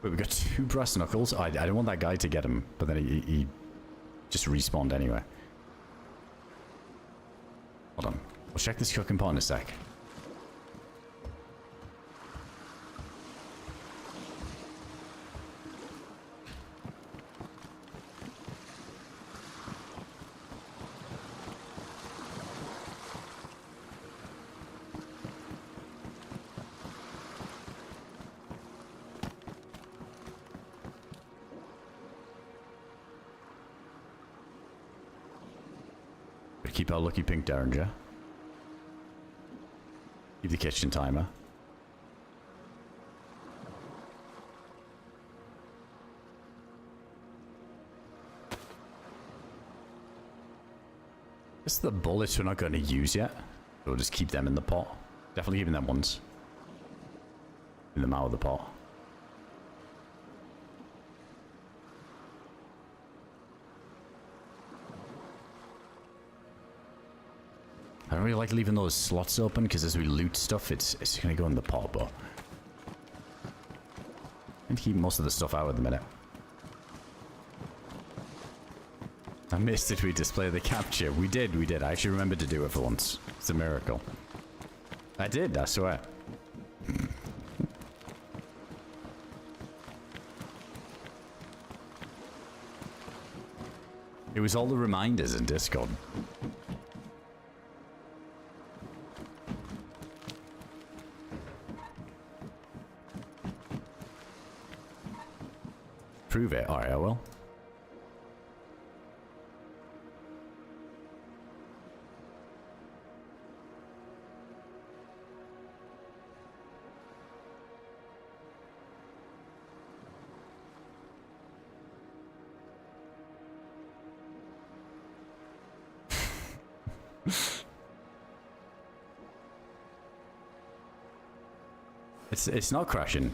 Wait, we got 2 brass knuckles. I didn't want that guy to get him, but then he just respawned anyway. Hold on. We'll check this cooking pot in a sec. Keep our lucky pink derringer. Keep the kitchen timer. This is the bullets we're not going to use yet. We'll just keep them in the pot. Definitely keeping them ones. In them out of the pot. I don't really like leaving those slots open because as we loot stuff, it's going to go in the pot, but I'm keep most of the stuff out at the minute. I missed it. We displayed the capture. We did. I actually remembered to do it for once. It's a miracle. I did, I swear. It was all the reminders in Discord. Prove it. Alright, I will. It's not crashing.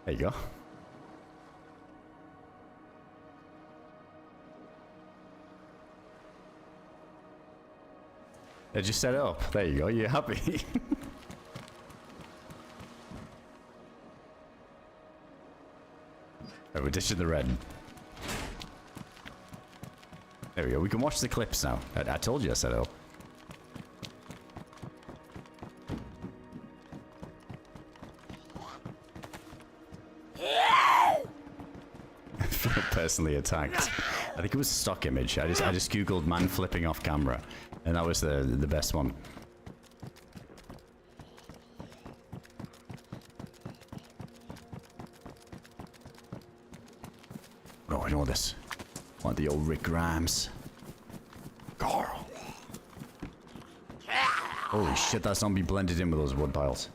There you go. I just set it up. There you go. You're happy. Right, we're dishing the red. There we go. We can watch the clips now. I told you I set it up. I feel personally attacked. I think it was a stock image. I just googled man flipping off camera, and that was the best one. Oh, I know this. Want the old Rick Grimes. Carl. Holy shit, that zombie blended in with those wood piles.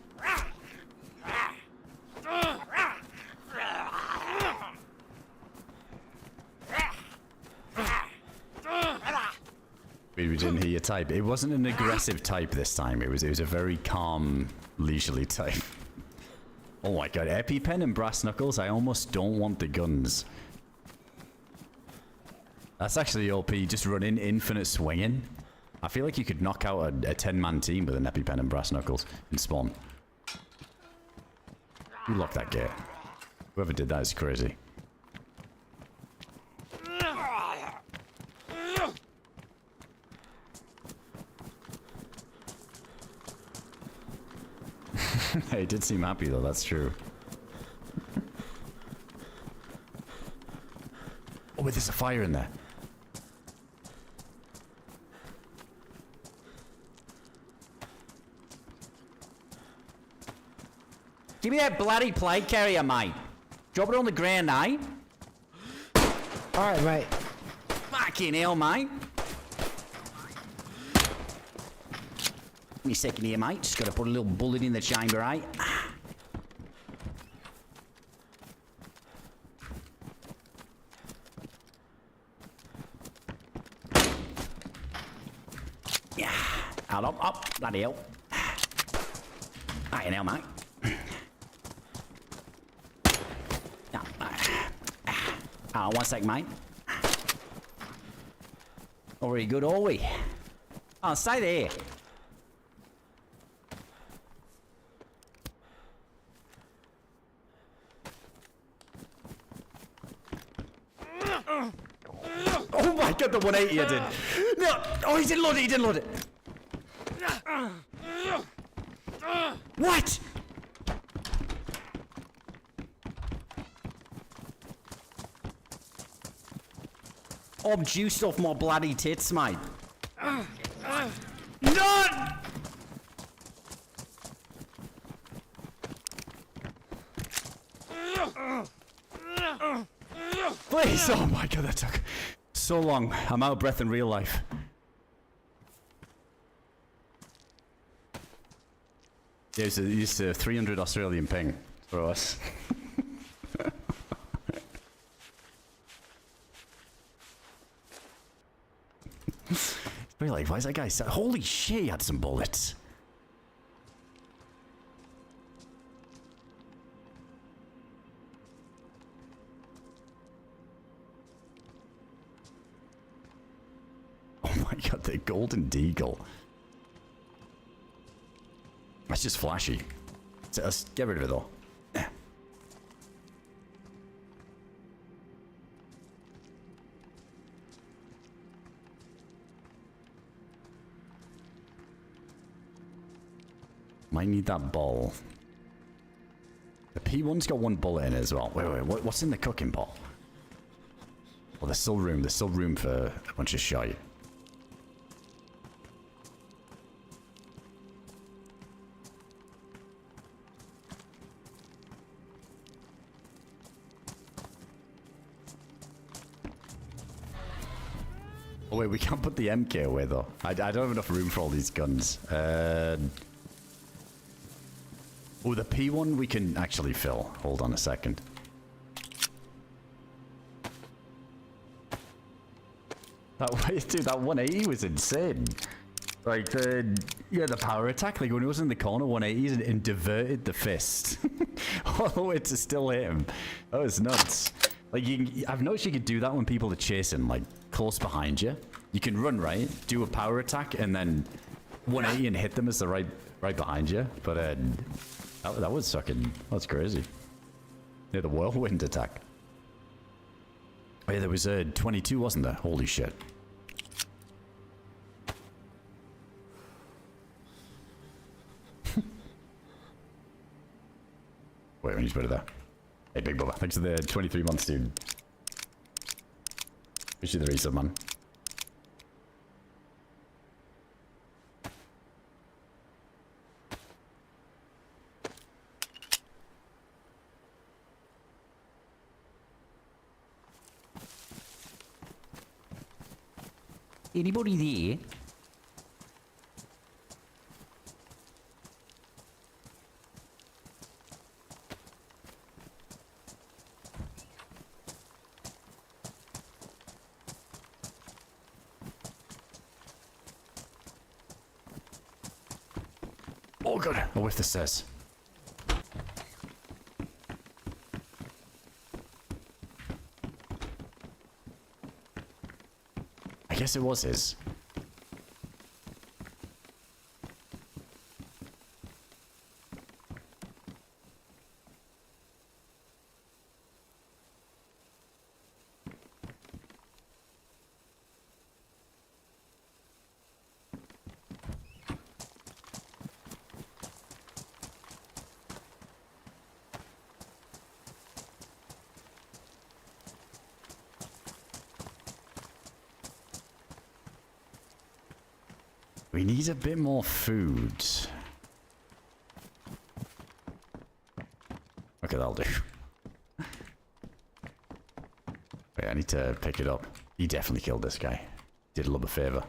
We didn't hear your type. It wasn't an aggressive type this time. It was a very calm, leisurely type. Oh my god, EpiPen and brass knuckles. I almost don't want the guns. That's actually OP. Just running infinite swinging. I feel like you could knock out a 10-man team with an EpiPen and brass knuckles in spawn. Who locked that gate? Whoever did that is crazy. He did seem happy though, that's true. Oh wait, there's a fire in there. Give me that bloody plate carrier, mate. Drop it on the ground, eh? Alright, mate. Fucking hell, mate. Give me a second here, mate. Just gotta put a little bullet in the chamber, eh? Yeah. Up. Bloody hell. Fucking hell, mate. One sec, mate. Not very good, are we? Oh, stay there. Oh my god, the 180 I did. No! Oh, he didn't load it, What? I'm juiced off my bloody tits, mate. No! Please! Oh my god, that took so long. I'm out of breath in real life. There's a 300 Australian ping for us. Very like, why is that guy so... Holy shit, he had some bullets. Oh my god, the golden deagle. That's just flashy. So let's get rid of it though. Might need that ball. The P1's got one bullet in it as well. Wait, what's in the cooking pot? Oh, there's still room for a bunch of shite. Oh wait, we can't put the MK away though. I don't have enough room for all these guns. Oh, the P1 we can actually fill. Hold on a second. Dude, that 180 was insane. Like, the power attack, like when he was in the corner, 180s and diverted the fist. All the way to still hit him. That was nuts. Like, I've noticed you could do that when people are chasing, like, close behind you. You can run right, do a power attack, and then 180 and hit them as they're right behind you. But, that was fucking... That's crazy. Yeah, the whirlwind attack. Oh yeah, there was a 22, wasn't there? Holy shit. Wait, when you put it there. Hey, Big Bubba. Thanks for the 23 months, dude. Wish you the resub, man. Anybody there? Oh god. Oh, with the stairs. I guess it was his. We need a bit more food. Okay, that'll do. Wait, I need to pick it up. He definitely killed this guy. Did a little favor.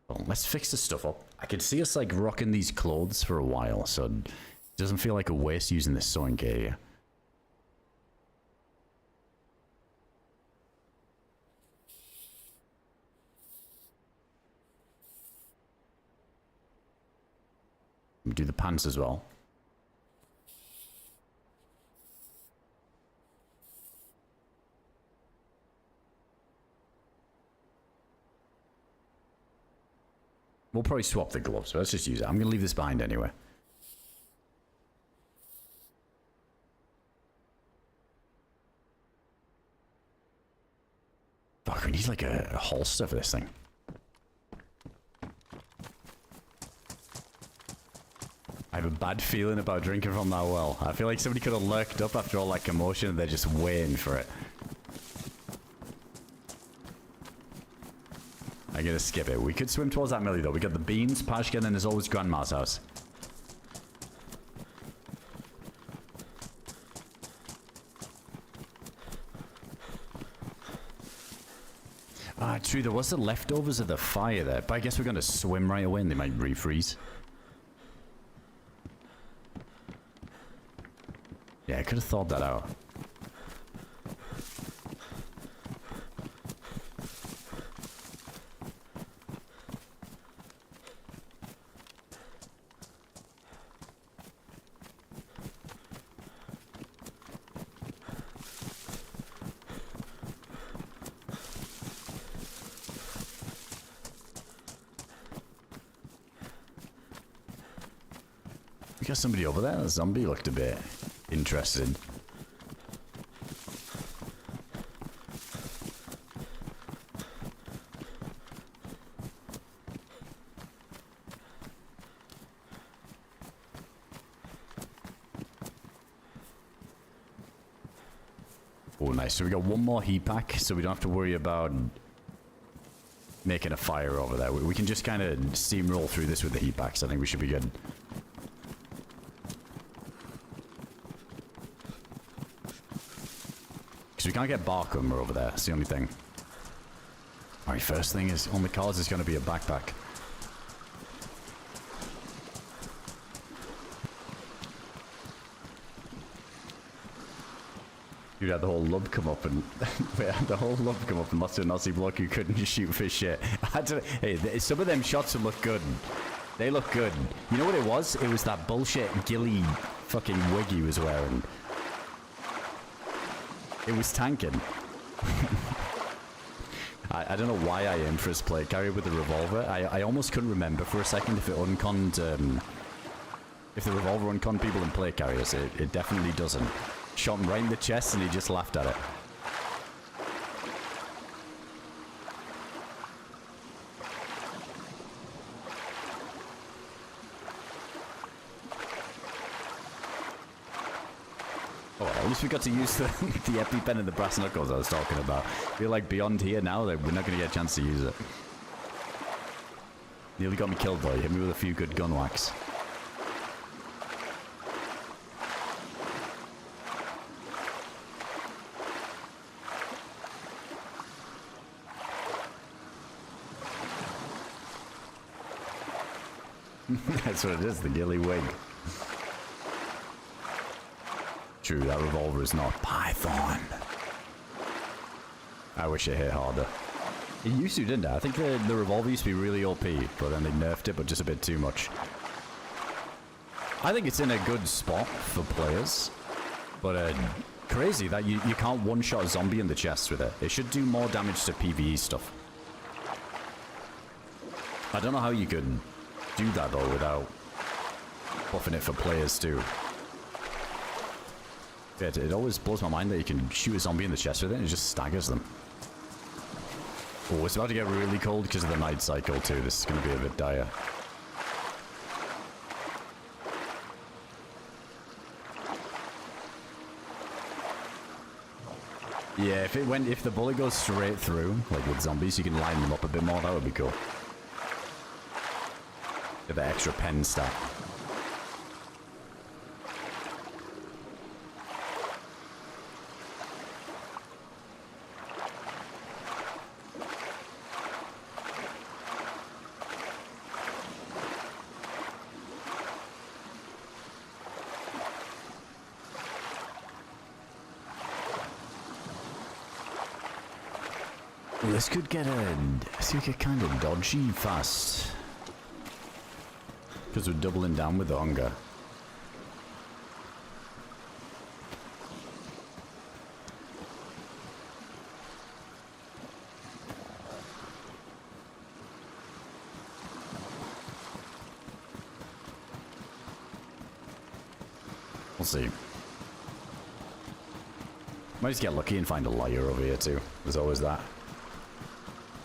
Well, let's fix this stuff up. I could see us like rocking these clothes for a while, so it doesn't feel like a waste using this sewing area. Do the pants as well. We'll probably swap the gloves, but let's just use it. I'm going to leave this behind anyway. Fuck, we need like a holster for this thing. I have a bad feeling about drinking from that well. I feel like somebody could have lurked up after all that commotion and they're just waiting for it. I'm gonna skip it. We could swim towards that millie though. We got the beans, Pashkin, and there's always Grandma's house. Ah, true. There was the leftovers of the fire there, but I guess we're gonna swim right away and they might refreeze. Yeah, I could have thought that out. We got somebody over there. The zombie looked a bit interested. Oh, nice. So we got one more heat pack, so we don't have to worry about making a fire over there. We can just kind of steamroll through this with the heat packs. I think we should be good. Because we can't get bark when we're over there. That's the only thing. Alright, first thing is on the cards is going to be a backpack. You had the whole lub come up and we had the whole lub come up and lost to an Aussie bloke who couldn't shoot for shit. Hey, some of them shots would look good. They look good. You know what it was? It was that bullshit ghillie fucking wig he was wearing. It was tanking. I don't know why I aimed for his plate carrier with the revolver. I almost couldn't remember for a second if it unconned, if the revolver unconned people in plate carriers. It definitely doesn't. Shot him right in the chest and he just laughed at it. Oh, at least we got to use the EpiPen and the brass knuckles I was talking about. I feel like beyond here now, we're not going to get a chance to use it. Nearly got me killed though. You hit me with a few good gun whacks. That's what it is, the ghillie wig. True, that revolver is not Python. I wish it hit harder. It used to, didn't it? I think the revolver used to be really OP, but then they nerfed it, but just a bit too much. I think it's in a good spot for players, but crazy that you can't one-shot a zombie in the chest with it. It should do more damage to PvE stuff. I don't know how you could do that though without buffing it for players too. Yeah, it always blows my mind that you can shoot a zombie in the chest with it and it just staggers them. Oh, it's about to get really cold because of the night cycle too. This is going to be a bit dire. Yeah, if the bullet goes straight through, like with zombies, you can line them up a bit more. That would be cool. Get the extra pen stat. This could get kind of dodgy fast. Because we're doubling down with the hunger. We'll see. Might just get lucky and find a liar over here too. There's always that.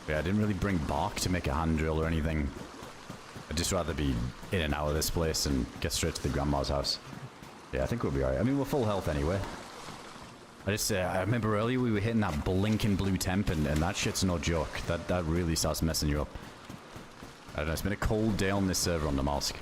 Yeah, I didn't really bring bark to make a hand drill or anything. I'd just rather be in and out of this place and get straight to the grandma's house. Yeah, I think we'll be alright. I mean, we're full health anyway. I remember earlier we were hitting that blinking blue temp and that shit's no joke. That really starts messing you up. I don't know, it's been a cold day on this server on Namalsk.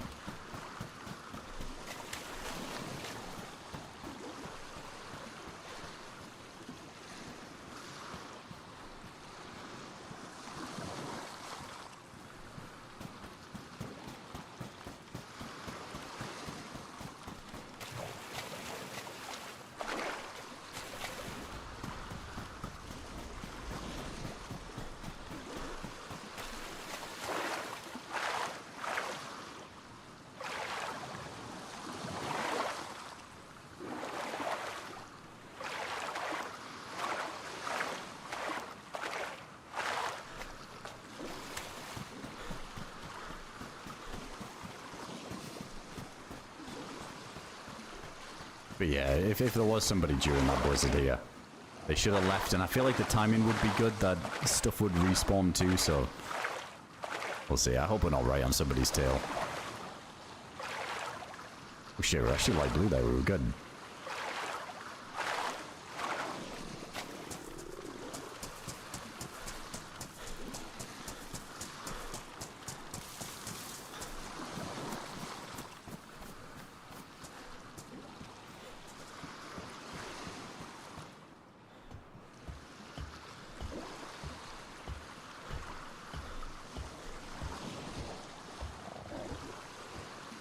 But yeah, if there was somebody during that blizzard here, they should have left, and I feel like the timing would be good, that stuff would respawn too, so... We'll see, I hope we're not right on somebody's tail. Oh shit, we're actually light blue there, we were good.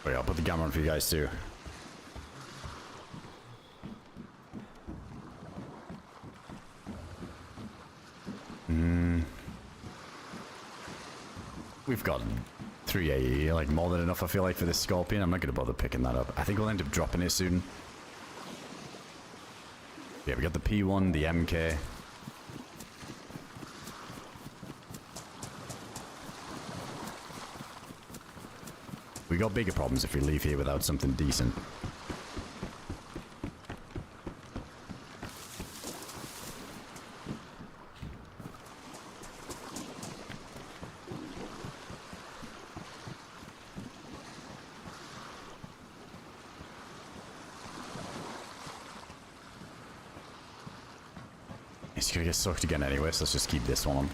Wait, I'll put the camera on for you guys too. We've got 3 AE, like more than enough I feel like for this Scorpion. I'm not going to bother picking that up. I think we'll end up dropping it soon. Yeah, we got the P1, the MK. We got bigger problems if we leave here without something decent. It's gonna get sucked again anyway, so let's just keep this one on.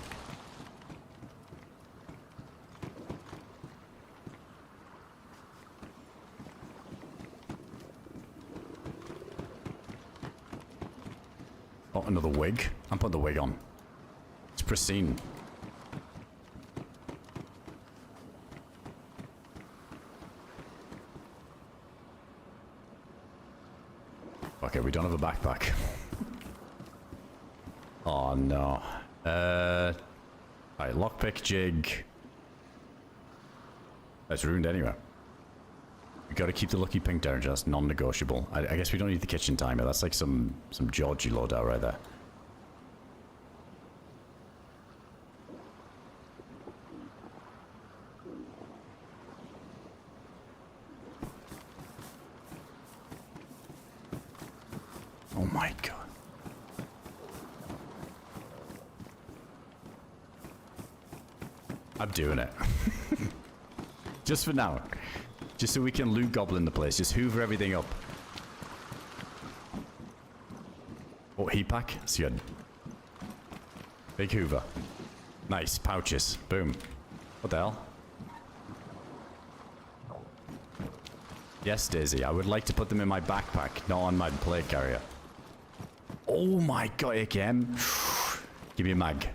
Oh, another wig. I'm putting the wig on. It's pristine. Okay, we don't have a backpack. Oh no. Alright, lockpick jig. That's ruined anyway. We gotta keep the lucky pink derringer, that's non-negotiable. I guess we don't need the kitchen timer, that's like some Georgie loadout right there. Oh my god. I'm doing it. Just for now. Just so we can loot goblin the place. Just hoover everything up. Oh, heat pack. That's good. Big hoover. Nice. Pouches. Boom. What the hell? Yes, DayZ. I would like to put them in my backpack, not on my plate carrier. Oh my god, AKM. Give me a mag.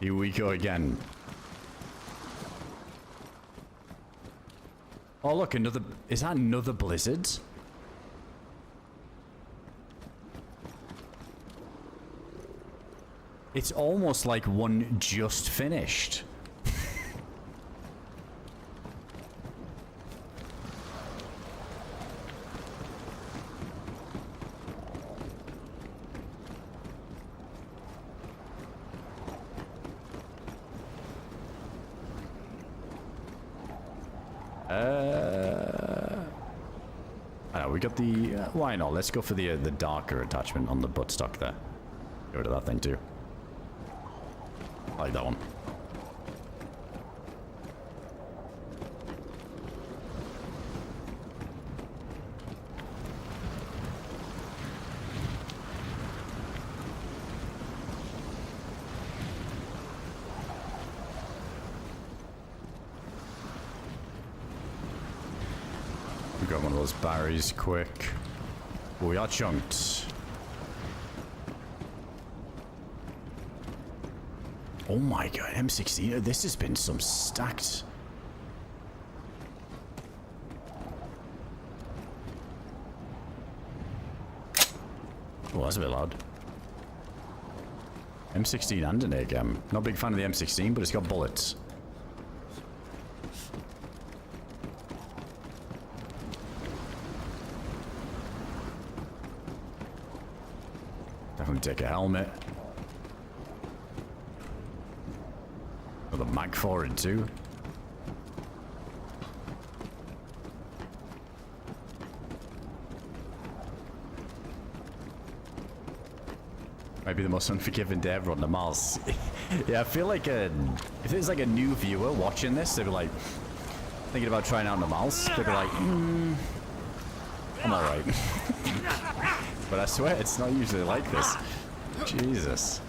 Here we go again. Oh look, another... Is that another blizzard? It's almost like one just finished. I know, we got the... why not? Let's go for the darker attachment on the buttstock there. Get rid of that thing too. I like that one. We got one of those berries quick. Oh, we are chunked. Oh my god, M16. This has been some stacked. Oh, that's a bit loud. M16 and an AGM. Not a big fan of the M16, but it's got bullets. Definitely take a helmet. With a mag forward too. Might be the most unforgiving day ever on Namalsk. Yeah, I feel like if there's like a new viewer watching this, they'd be like thinking about trying out Namalsk. They'd be like, I'm alright. But I swear it's not usually like this. Jesus.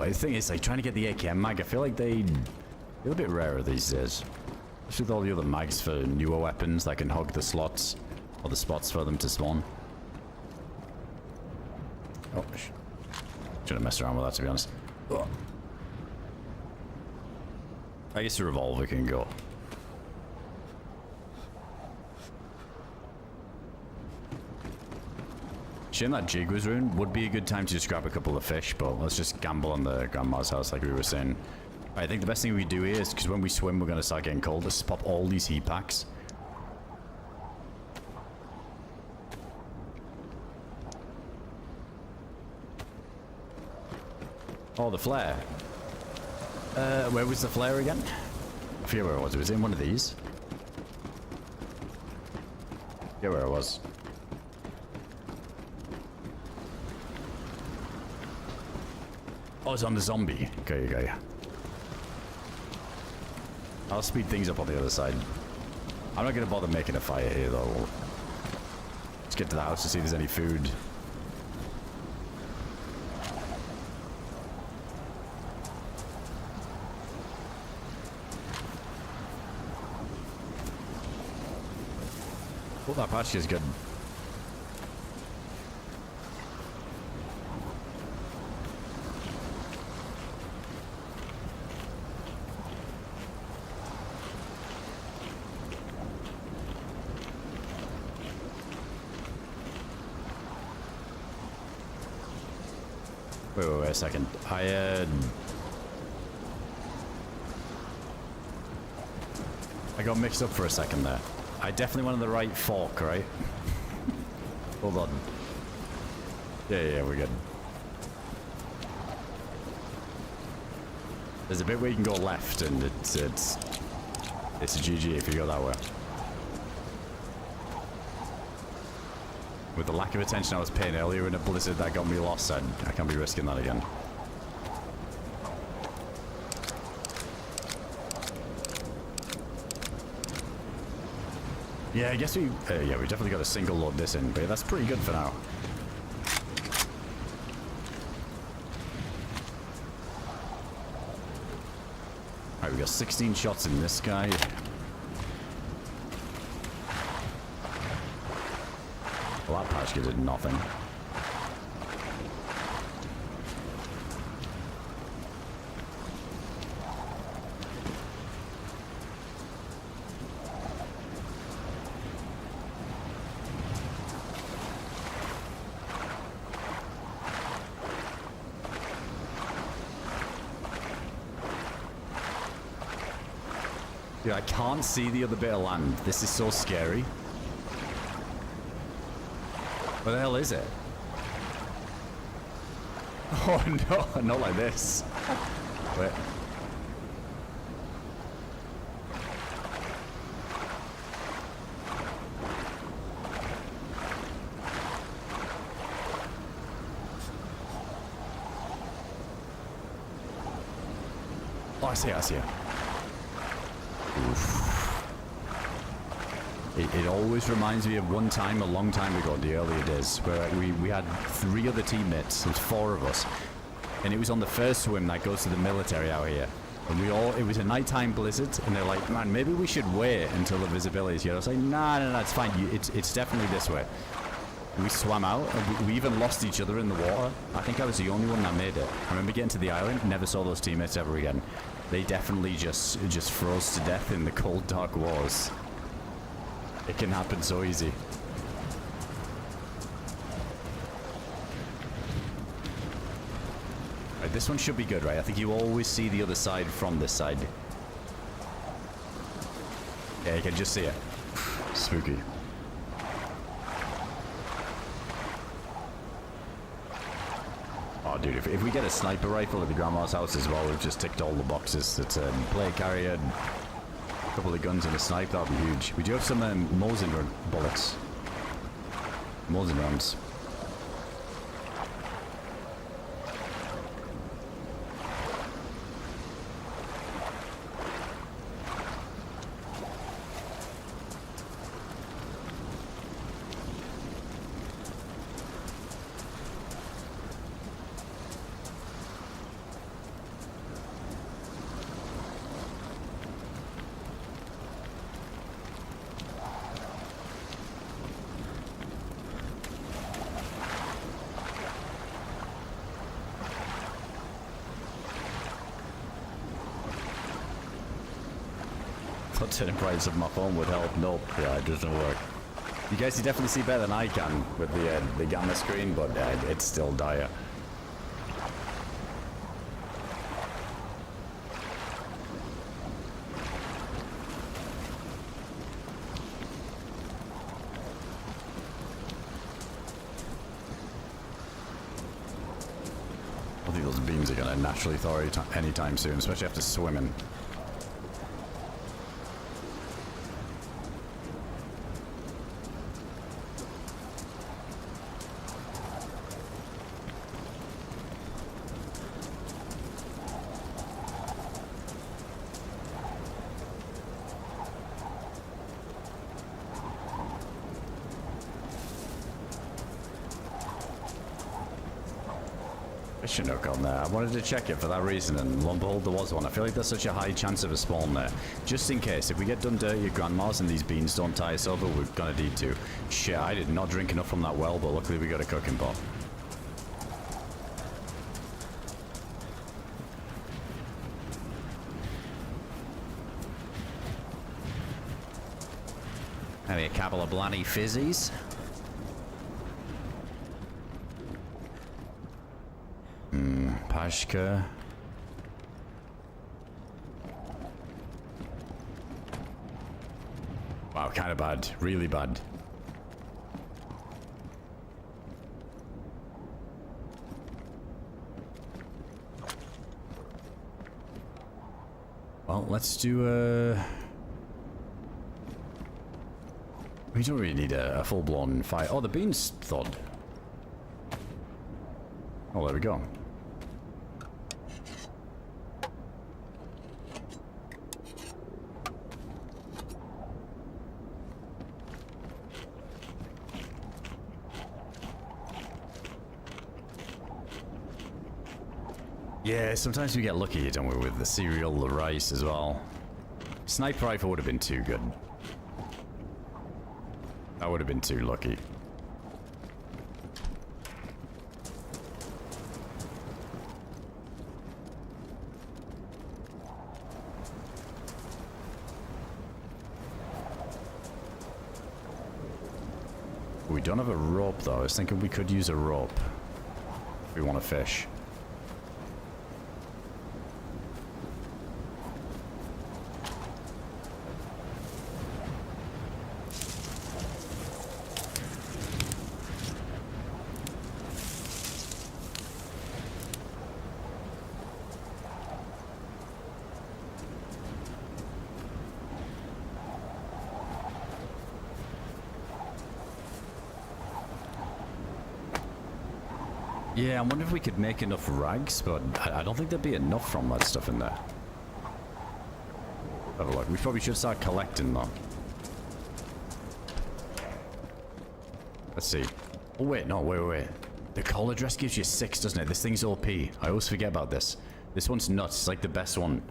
The thing is, like, trying to get the AKM mag, I feel like they're a bit rarer these days. Especially with all the other mags for newer weapons that can hug the slots, or the spots for them to spawn. Oh, shouldn't mess around with that, to be honest. Ugh. I guess the revolver can go. Shame that jig was ruined. Would be a good time to just grab a couple of fish, but let's just gamble on the grandma's house like we were saying. I think the best thing we do here is, because when we swim we're going to start getting cold, let's pop all these heat packs. Oh, the flare. Where was the flare again? I forget where it was. It was in one of these. I forget where it was. Oh, it's on the zombie. Okay, okay. I'll speed things up on the other side. I'm not going to bother making a fire here, though. Let's get to the house to see if there's any food. Oh, that patch is good. Wait a second. I got mixed up for a second there. I definitely wanted the right fork, right? Hold on. Yeah, we're good. There's a bit where you can go left, and it's a GG if you go that way. With the lack of attention I was paying earlier in a blizzard that got me lost, I can't be risking that again. Yeah, I guess we definitely got a single load this in, but that's pretty good for now. Alright, we got 16 shots in this guy. Well, that patch did nothing. Dude, I can't see the other bit of land. This is so scary. Where the hell is it? Oh no, not like this. Wait. Oh, I see it. It always reminds me of one time a long time ago in the earlier days where we had 3 other teammates. There was 4 of us, and it was on the first swim that goes to the military out here, and it was a nighttime blizzard, and they're like, man, maybe we should wait until the visibility is here. I was like, no, it's fine, it's definitely this way. And we swam out, and we even lost each other in the water. I think I was the only one that made it. I remember getting to the island, never saw those teammates ever again. They definitely just froze to death in the cold, dark waters. It can happen so easy. Right, this one should be good, right? I think you always see the other side from this side. Yeah, you can just see it. Spooky. Oh, dude, if we get a sniper rifle at the grandma's house as well, we've just ticked all the boxes. It's a plate carrier, and a couple of guns and a snipe, that'd be huge. We do have some Mosin bullets. Mosin rounds. Turning brightness of my phone would help. Nope, yeah, it doesn't work. You guys can definitely see better than I can with the gamma screen, but it's still dire. I don't think those beams are going to naturally thaw anytime soon, especially after swimming. Fish Chinook on there. I wanted to check it for that reason, and lo and behold, there was one. I feel like there's such a high chance of a spawn there. Just in case, if we get done dirty at Grandma's and these beans don't tie us over, we're gonna need to. Shit, I did not drink enough from that well, but luckily we got a cooking pot. Maybe a couple of bloody fizzies. Pashka. Wow, kind of bad. Really bad. Well, let's do we don't really need a full-blown fight. Oh, the beans thawed. Oh, there we go. Yeah, sometimes we get lucky, don't we, with the cereal, the rice as well. Sniper rifle would have been too good. That would have been too lucky. We don't have a rope though. I was thinking we could use a rope if we want to fish. Yeah, I wonder if we could make enough rags, but I don't think there'd be enough from that stuff in there. Have a look. We probably should start collecting though. Let's see. Oh wait, no, wait. The call address gives you 6, doesn't it? This thing's OP. I always forget about this. This one's nuts. It's like the best one.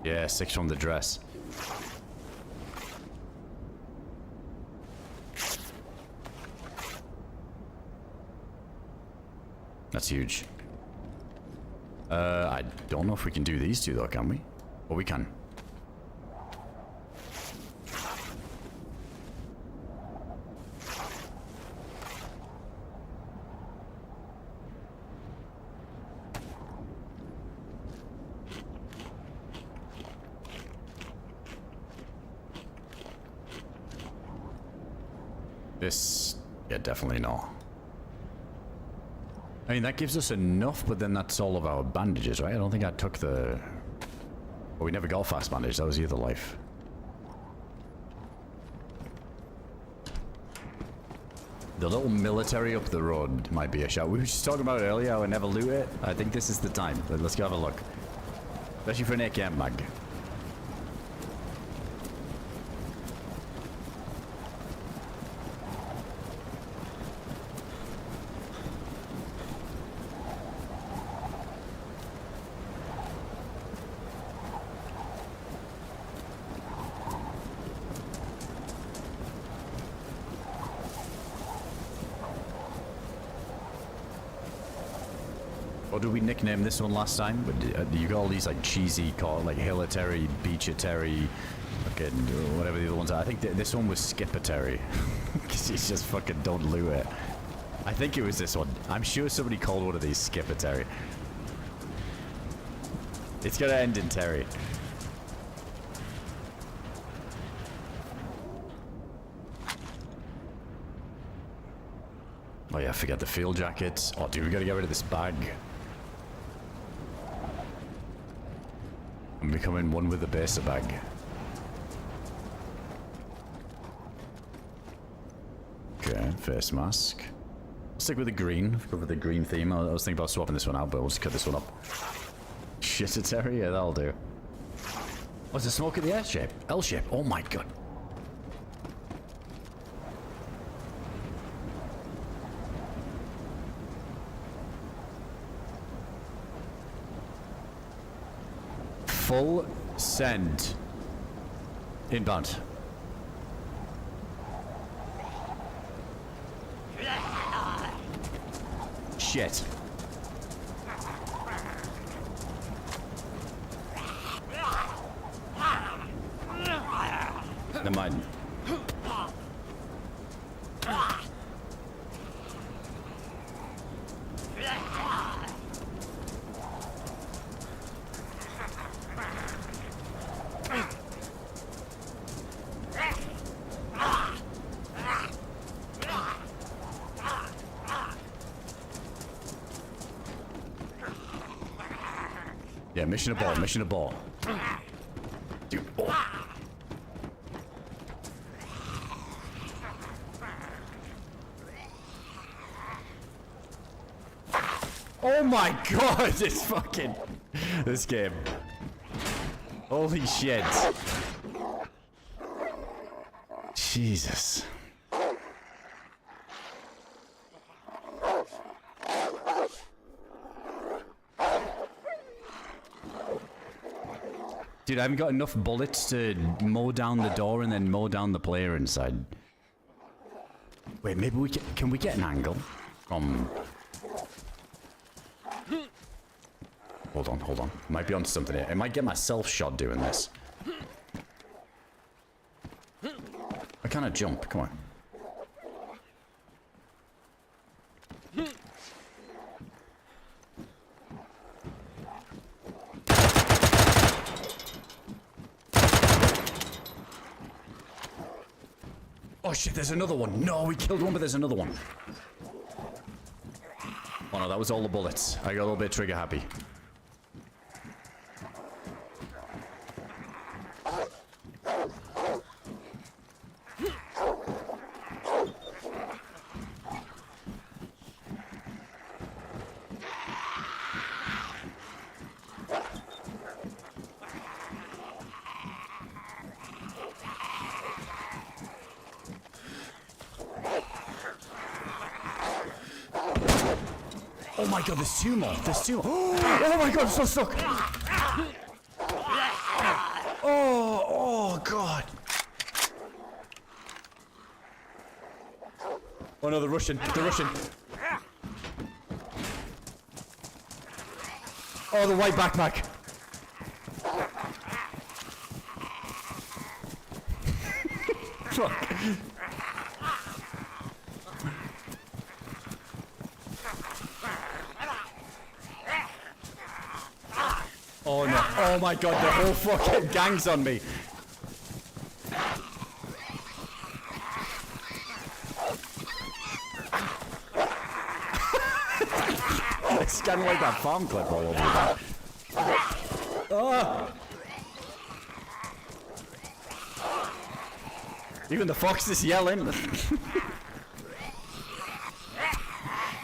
Yeah, 6 from the dress. That's huge. I don't know if we can do these two though, can we? Well, we can. This, yeah, definitely not. I mean, that gives us enough, but then that's all of our bandages, right? I don't think I took the... Well, we never got fast bandage. That was the other life. The little military up the road might be a shout. We were just talking about it earlier, how I never loot it. I think this is the time. Let's go have a look. Especially for an AK mag. What did we nickname this one last time? But you got all these like cheesy, like Hilitary, Beachatary, fucking whatever the other ones are. I think this one was Skipatary, because he's just fucking don't loot it. I think it was this one. I'm sure somebody called one of these Skipatary. It's gonna end in Terry. Oh yeah, forget the field jackets. Oh dude, we gotta get rid of this bag. I'm becoming one with the base bag. Okay, face mask. Stick with the green. Go with the green theme. I was thinking about swapping this one out, but we'll just cut this one up. Shititary? Yeah, that'll do. Oh, there's a smoke at the L-shape. L-shape. Oh my god. full send. Inbound. Shit. Never mind. Yeah, mission abort, mission abort. Dude, oh. Oh my god, it's fucking... This game. Holy shit. Jesus. Dude, I haven't got enough bullets to mow down the door and then mow down the player inside. Wait, maybe we can we get an angle from... Hold on. Might be onto something here. I might get myself shot doing this. I cannot jump. Come on. Oh shit, there's another one. No, we killed one, but there's another one. Oh no, that was all the bullets. I got a little bit trigger happy. Oh my god, there's two more. There's two more. Oh my god, I'm so stuck. Oh god. Oh no, they're rushing. They're rushing. Oh, the white backpack. Fuck. Oh no. Oh my god, the whole fucking gang's on me. It's kind of like that farm clip all over again. Oh. Even the fox is yelling.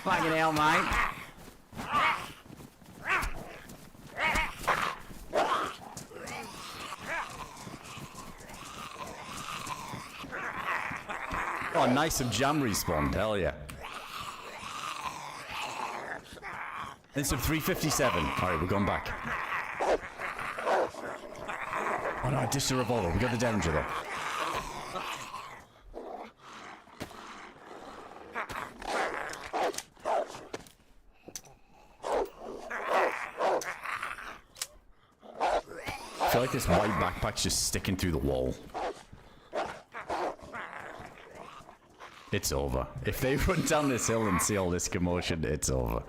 Fucking hell, mate. Oh, nice, some jam respawned, hell yeah. Then some 357. Alright, we're going back. Oh no, I dished the revolver. We got the Derringer though. I feel like this white backpack's just sticking through the wall. It's over. If they run down this hill and see all this commotion, it's over.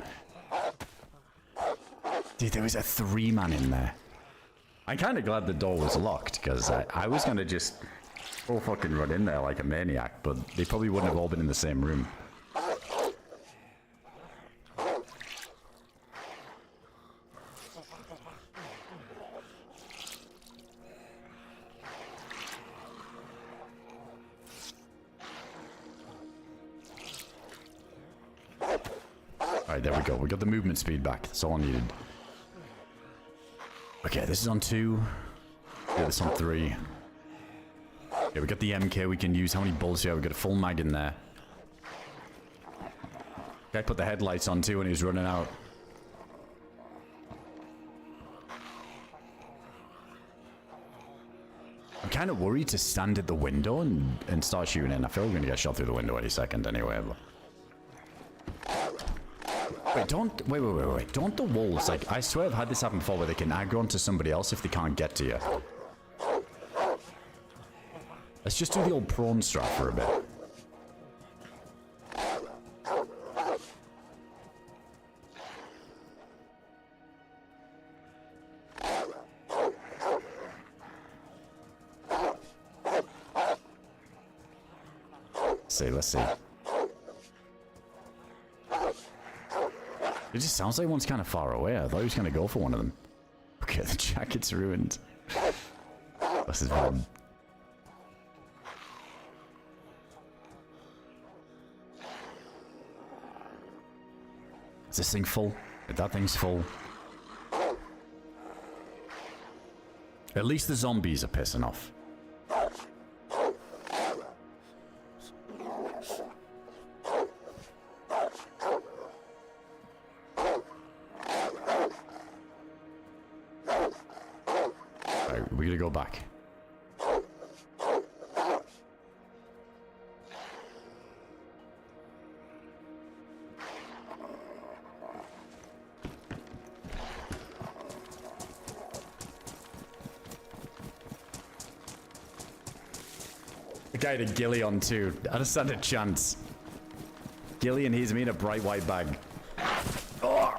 Dude, there was a 3-man in there. I'm kind of glad the door was locked, because I was going to just go fucking run in there like a maniac, but they probably wouldn't have all been in the same room. Alright, there we go. We got the movement speed back. That's all I needed. Okay, this is on 2. Yeah, this is on 3. Yeah, we got the MK we can use. How many bullets here? We got a full mag in there. Guy put the headlights on too when he was running out. I'm kind of worried to stand at the window and start shooting in. I feel we're going to get shot through the window any second anyway. Wait, wait. Don't the wolves, like, I swear I've had this happen before where they can aggro onto somebody else if they can't get to you. Let's just do the old prawn strat for a bit. Let's see. It just sounds like one's kind of far away. I thought he was going to go for one of them. Okay, the jacket's ruined. This is bad. Is this thing full? That thing's full. At least the zombies are pissing off. We gotta go back. The guy had a ghillie on too. I just had a chance. Ghillie and he's me in a bright white bag. Oh!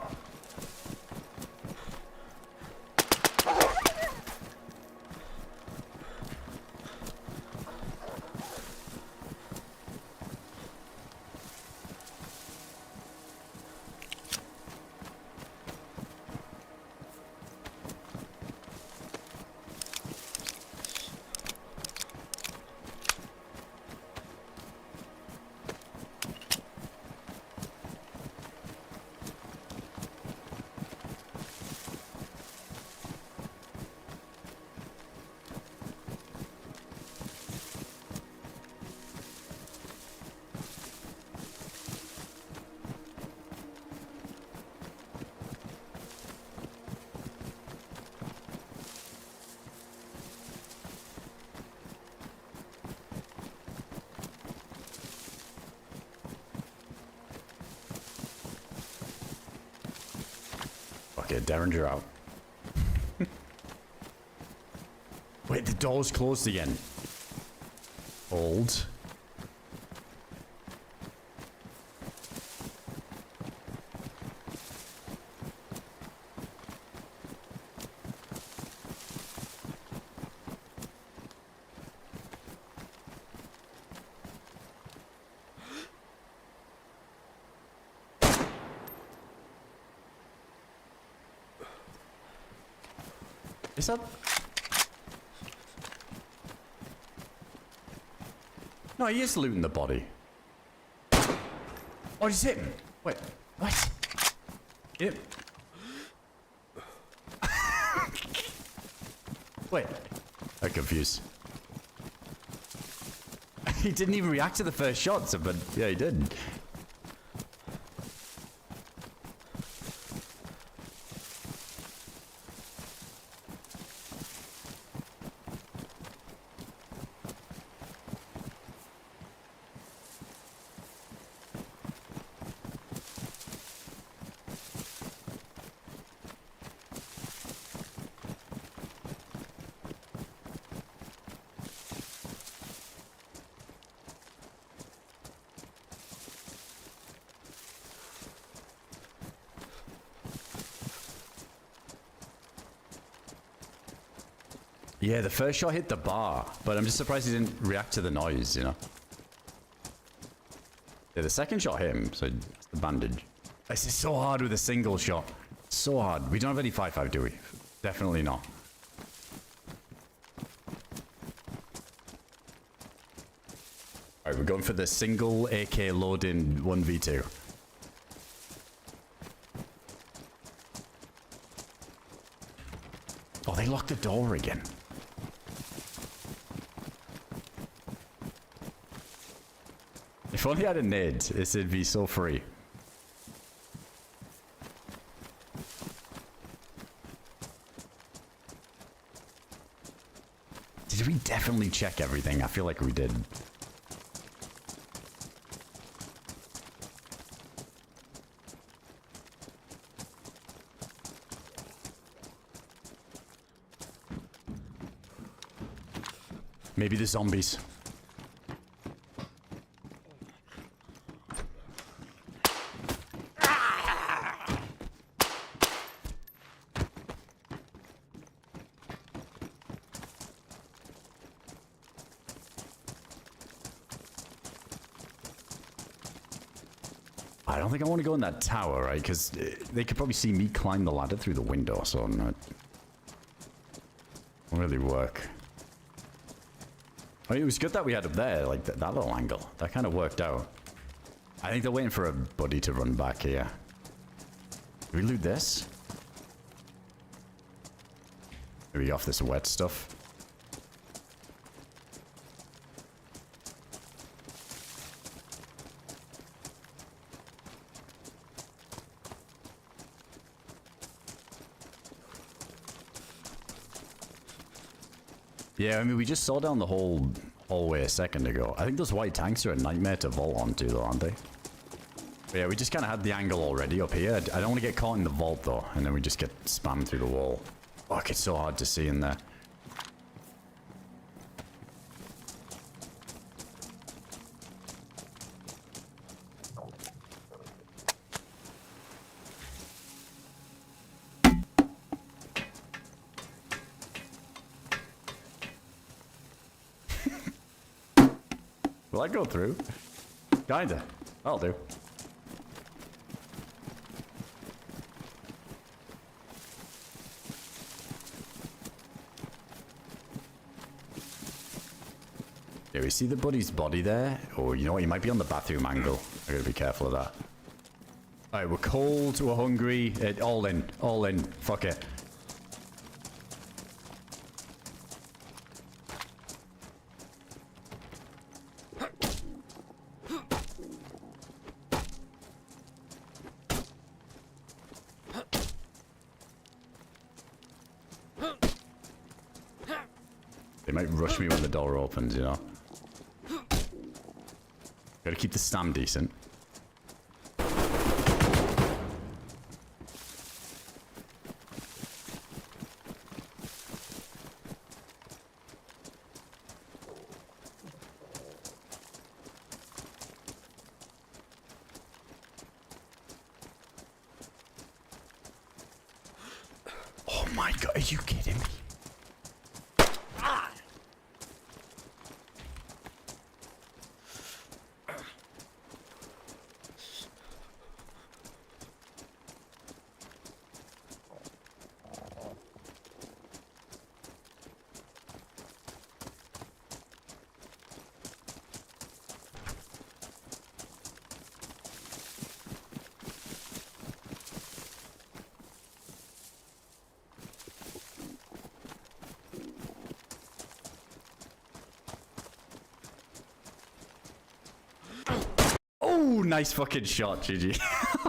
Okay, Derringer out. Wait, the door's closed again. Hold. Is that... No, he is looting the body. Oh, he's hit him. Wait, what? Yep. Wait. I'm confused. He didn't even react to the first shot, but yeah, he did. Yeah, the first shot hit the bar, but I'm just surprised he didn't react to the noise, you know? Yeah, the second shot hit him, so that's the bandage. This is so hard with a single shot. So hard. We don't have any 5.5, do we? Definitely not. Alright, we're going for the single AK load-in 1v2. Oh, they locked the door again. If only I had a nade, this would be so free. Did we definitely check everything? I feel like we did. Maybe the zombies. I don't think I want to go in that tower, right? Because they could probably see me climb the ladder through the window, so no, it won't really work. I mean, it was good that we had up there, like that little angle. That kind of worked out. I think they're waiting for a buddy to run back here. Do we loot this? Maybe off this wet stuff. Yeah, I mean, we just saw down the whole hallway a second ago. I think those white tanks are a nightmare to vault onto, though, aren't they? But yeah, we just kind of had the angle already up here. I don't want to get caught in the vault, though, and then we just get spammed through the wall. Fuck, it's so hard to see in there. Will I go through? Kinda. I'll do. Yeah, we see the buddy's body there. Or, you know what? He might be on the bathroom angle. I gotta be careful of that. Alright, we're cold, we're hungry. All in. All in. Fuck it. They might rush me when the door opens, you know. Gotta keep the stam decent. Oh my god, are you kidding me? Oh, nice fucking shot, GG.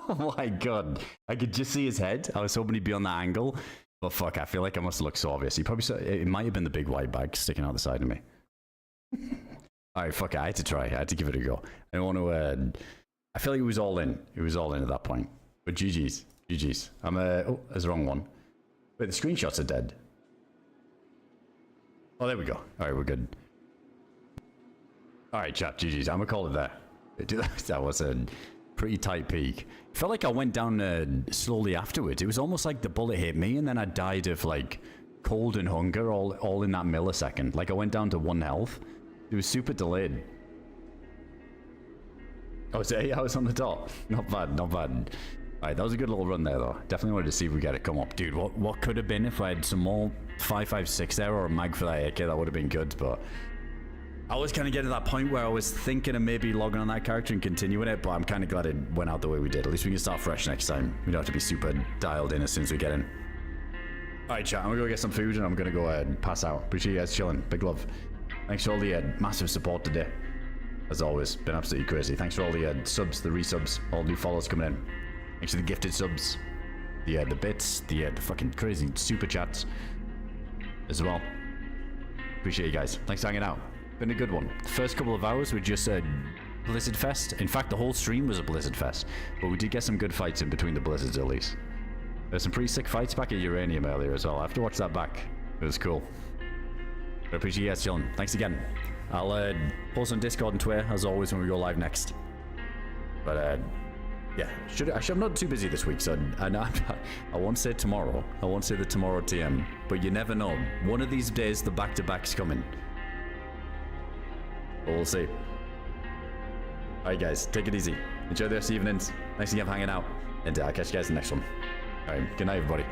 Oh my god. I could just see his head. I was hoping he'd be on that angle. But fuck, I feel like I must look so obvious. He probably saw, it might have been the big white bag sticking out the side of me. Alright, fuck it. I had to try. I had to give it a go. I don't want to, I feel like it was all in. It was all in at that point. But GG's. GG's. Oh, there's the wrong one. Wait, the screenshots are dead. Oh, there we go. Alright, we're good. Alright, chat. GG's. I'm gonna call it there. That was a pretty tight peak. It felt like I went down slowly afterwards. It was almost like the bullet hit me and then I died of like cold and hunger all in that millisecond. Like I went down to 1 health. It was super delayed. Oh, it's 8 hours on the dot. Not bad, not bad. Alright, that was a good little run there though. Definitely wanted to see if we get it come up. Dude, what could have been if I had some more 5.56 there or a mag for that AK? That would have been good, but I was kind of getting to that point where I was thinking of maybe logging on that character and continuing it, but I'm kind of glad it went out the way we did. At least we can start fresh next time. We don't have to be super dialed in as soon as we get in. Alright, chat, I'm gonna go get some food and I'm gonna go ahead and pass out. Appreciate you guys chilling. Big love. Thanks for all the massive support today. As always, been absolutely crazy. Thanks for all the subs, the resubs, all new follows coming in. Thanks for the gifted subs, the bits, the fucking crazy super chats as well. Appreciate you guys. Thanks for hanging out. Been a good one. The first couple of hours were just a Blizzard Fest. In fact, the whole stream was a Blizzard Fest. But we did get some good fights in between the Blizzards at least. There's some pretty sick fights back at Uranium earlier as well. I have to watch that back. It was cool. I appreciate you guys chilling. Thanks again. I'll post on Discord and Twitter as always when we go live next. But yeah, I'm not too busy this week, so I won't say tomorrow. I won't say the tomorrow TM, but you never know. One of these days, the back-to-back's coming. But we'll see. Alright guys, take it easy. Enjoy the rest of the evenings. Thanks again for hanging out, and I'll catch you guys in the next one. Alright, good night everybody.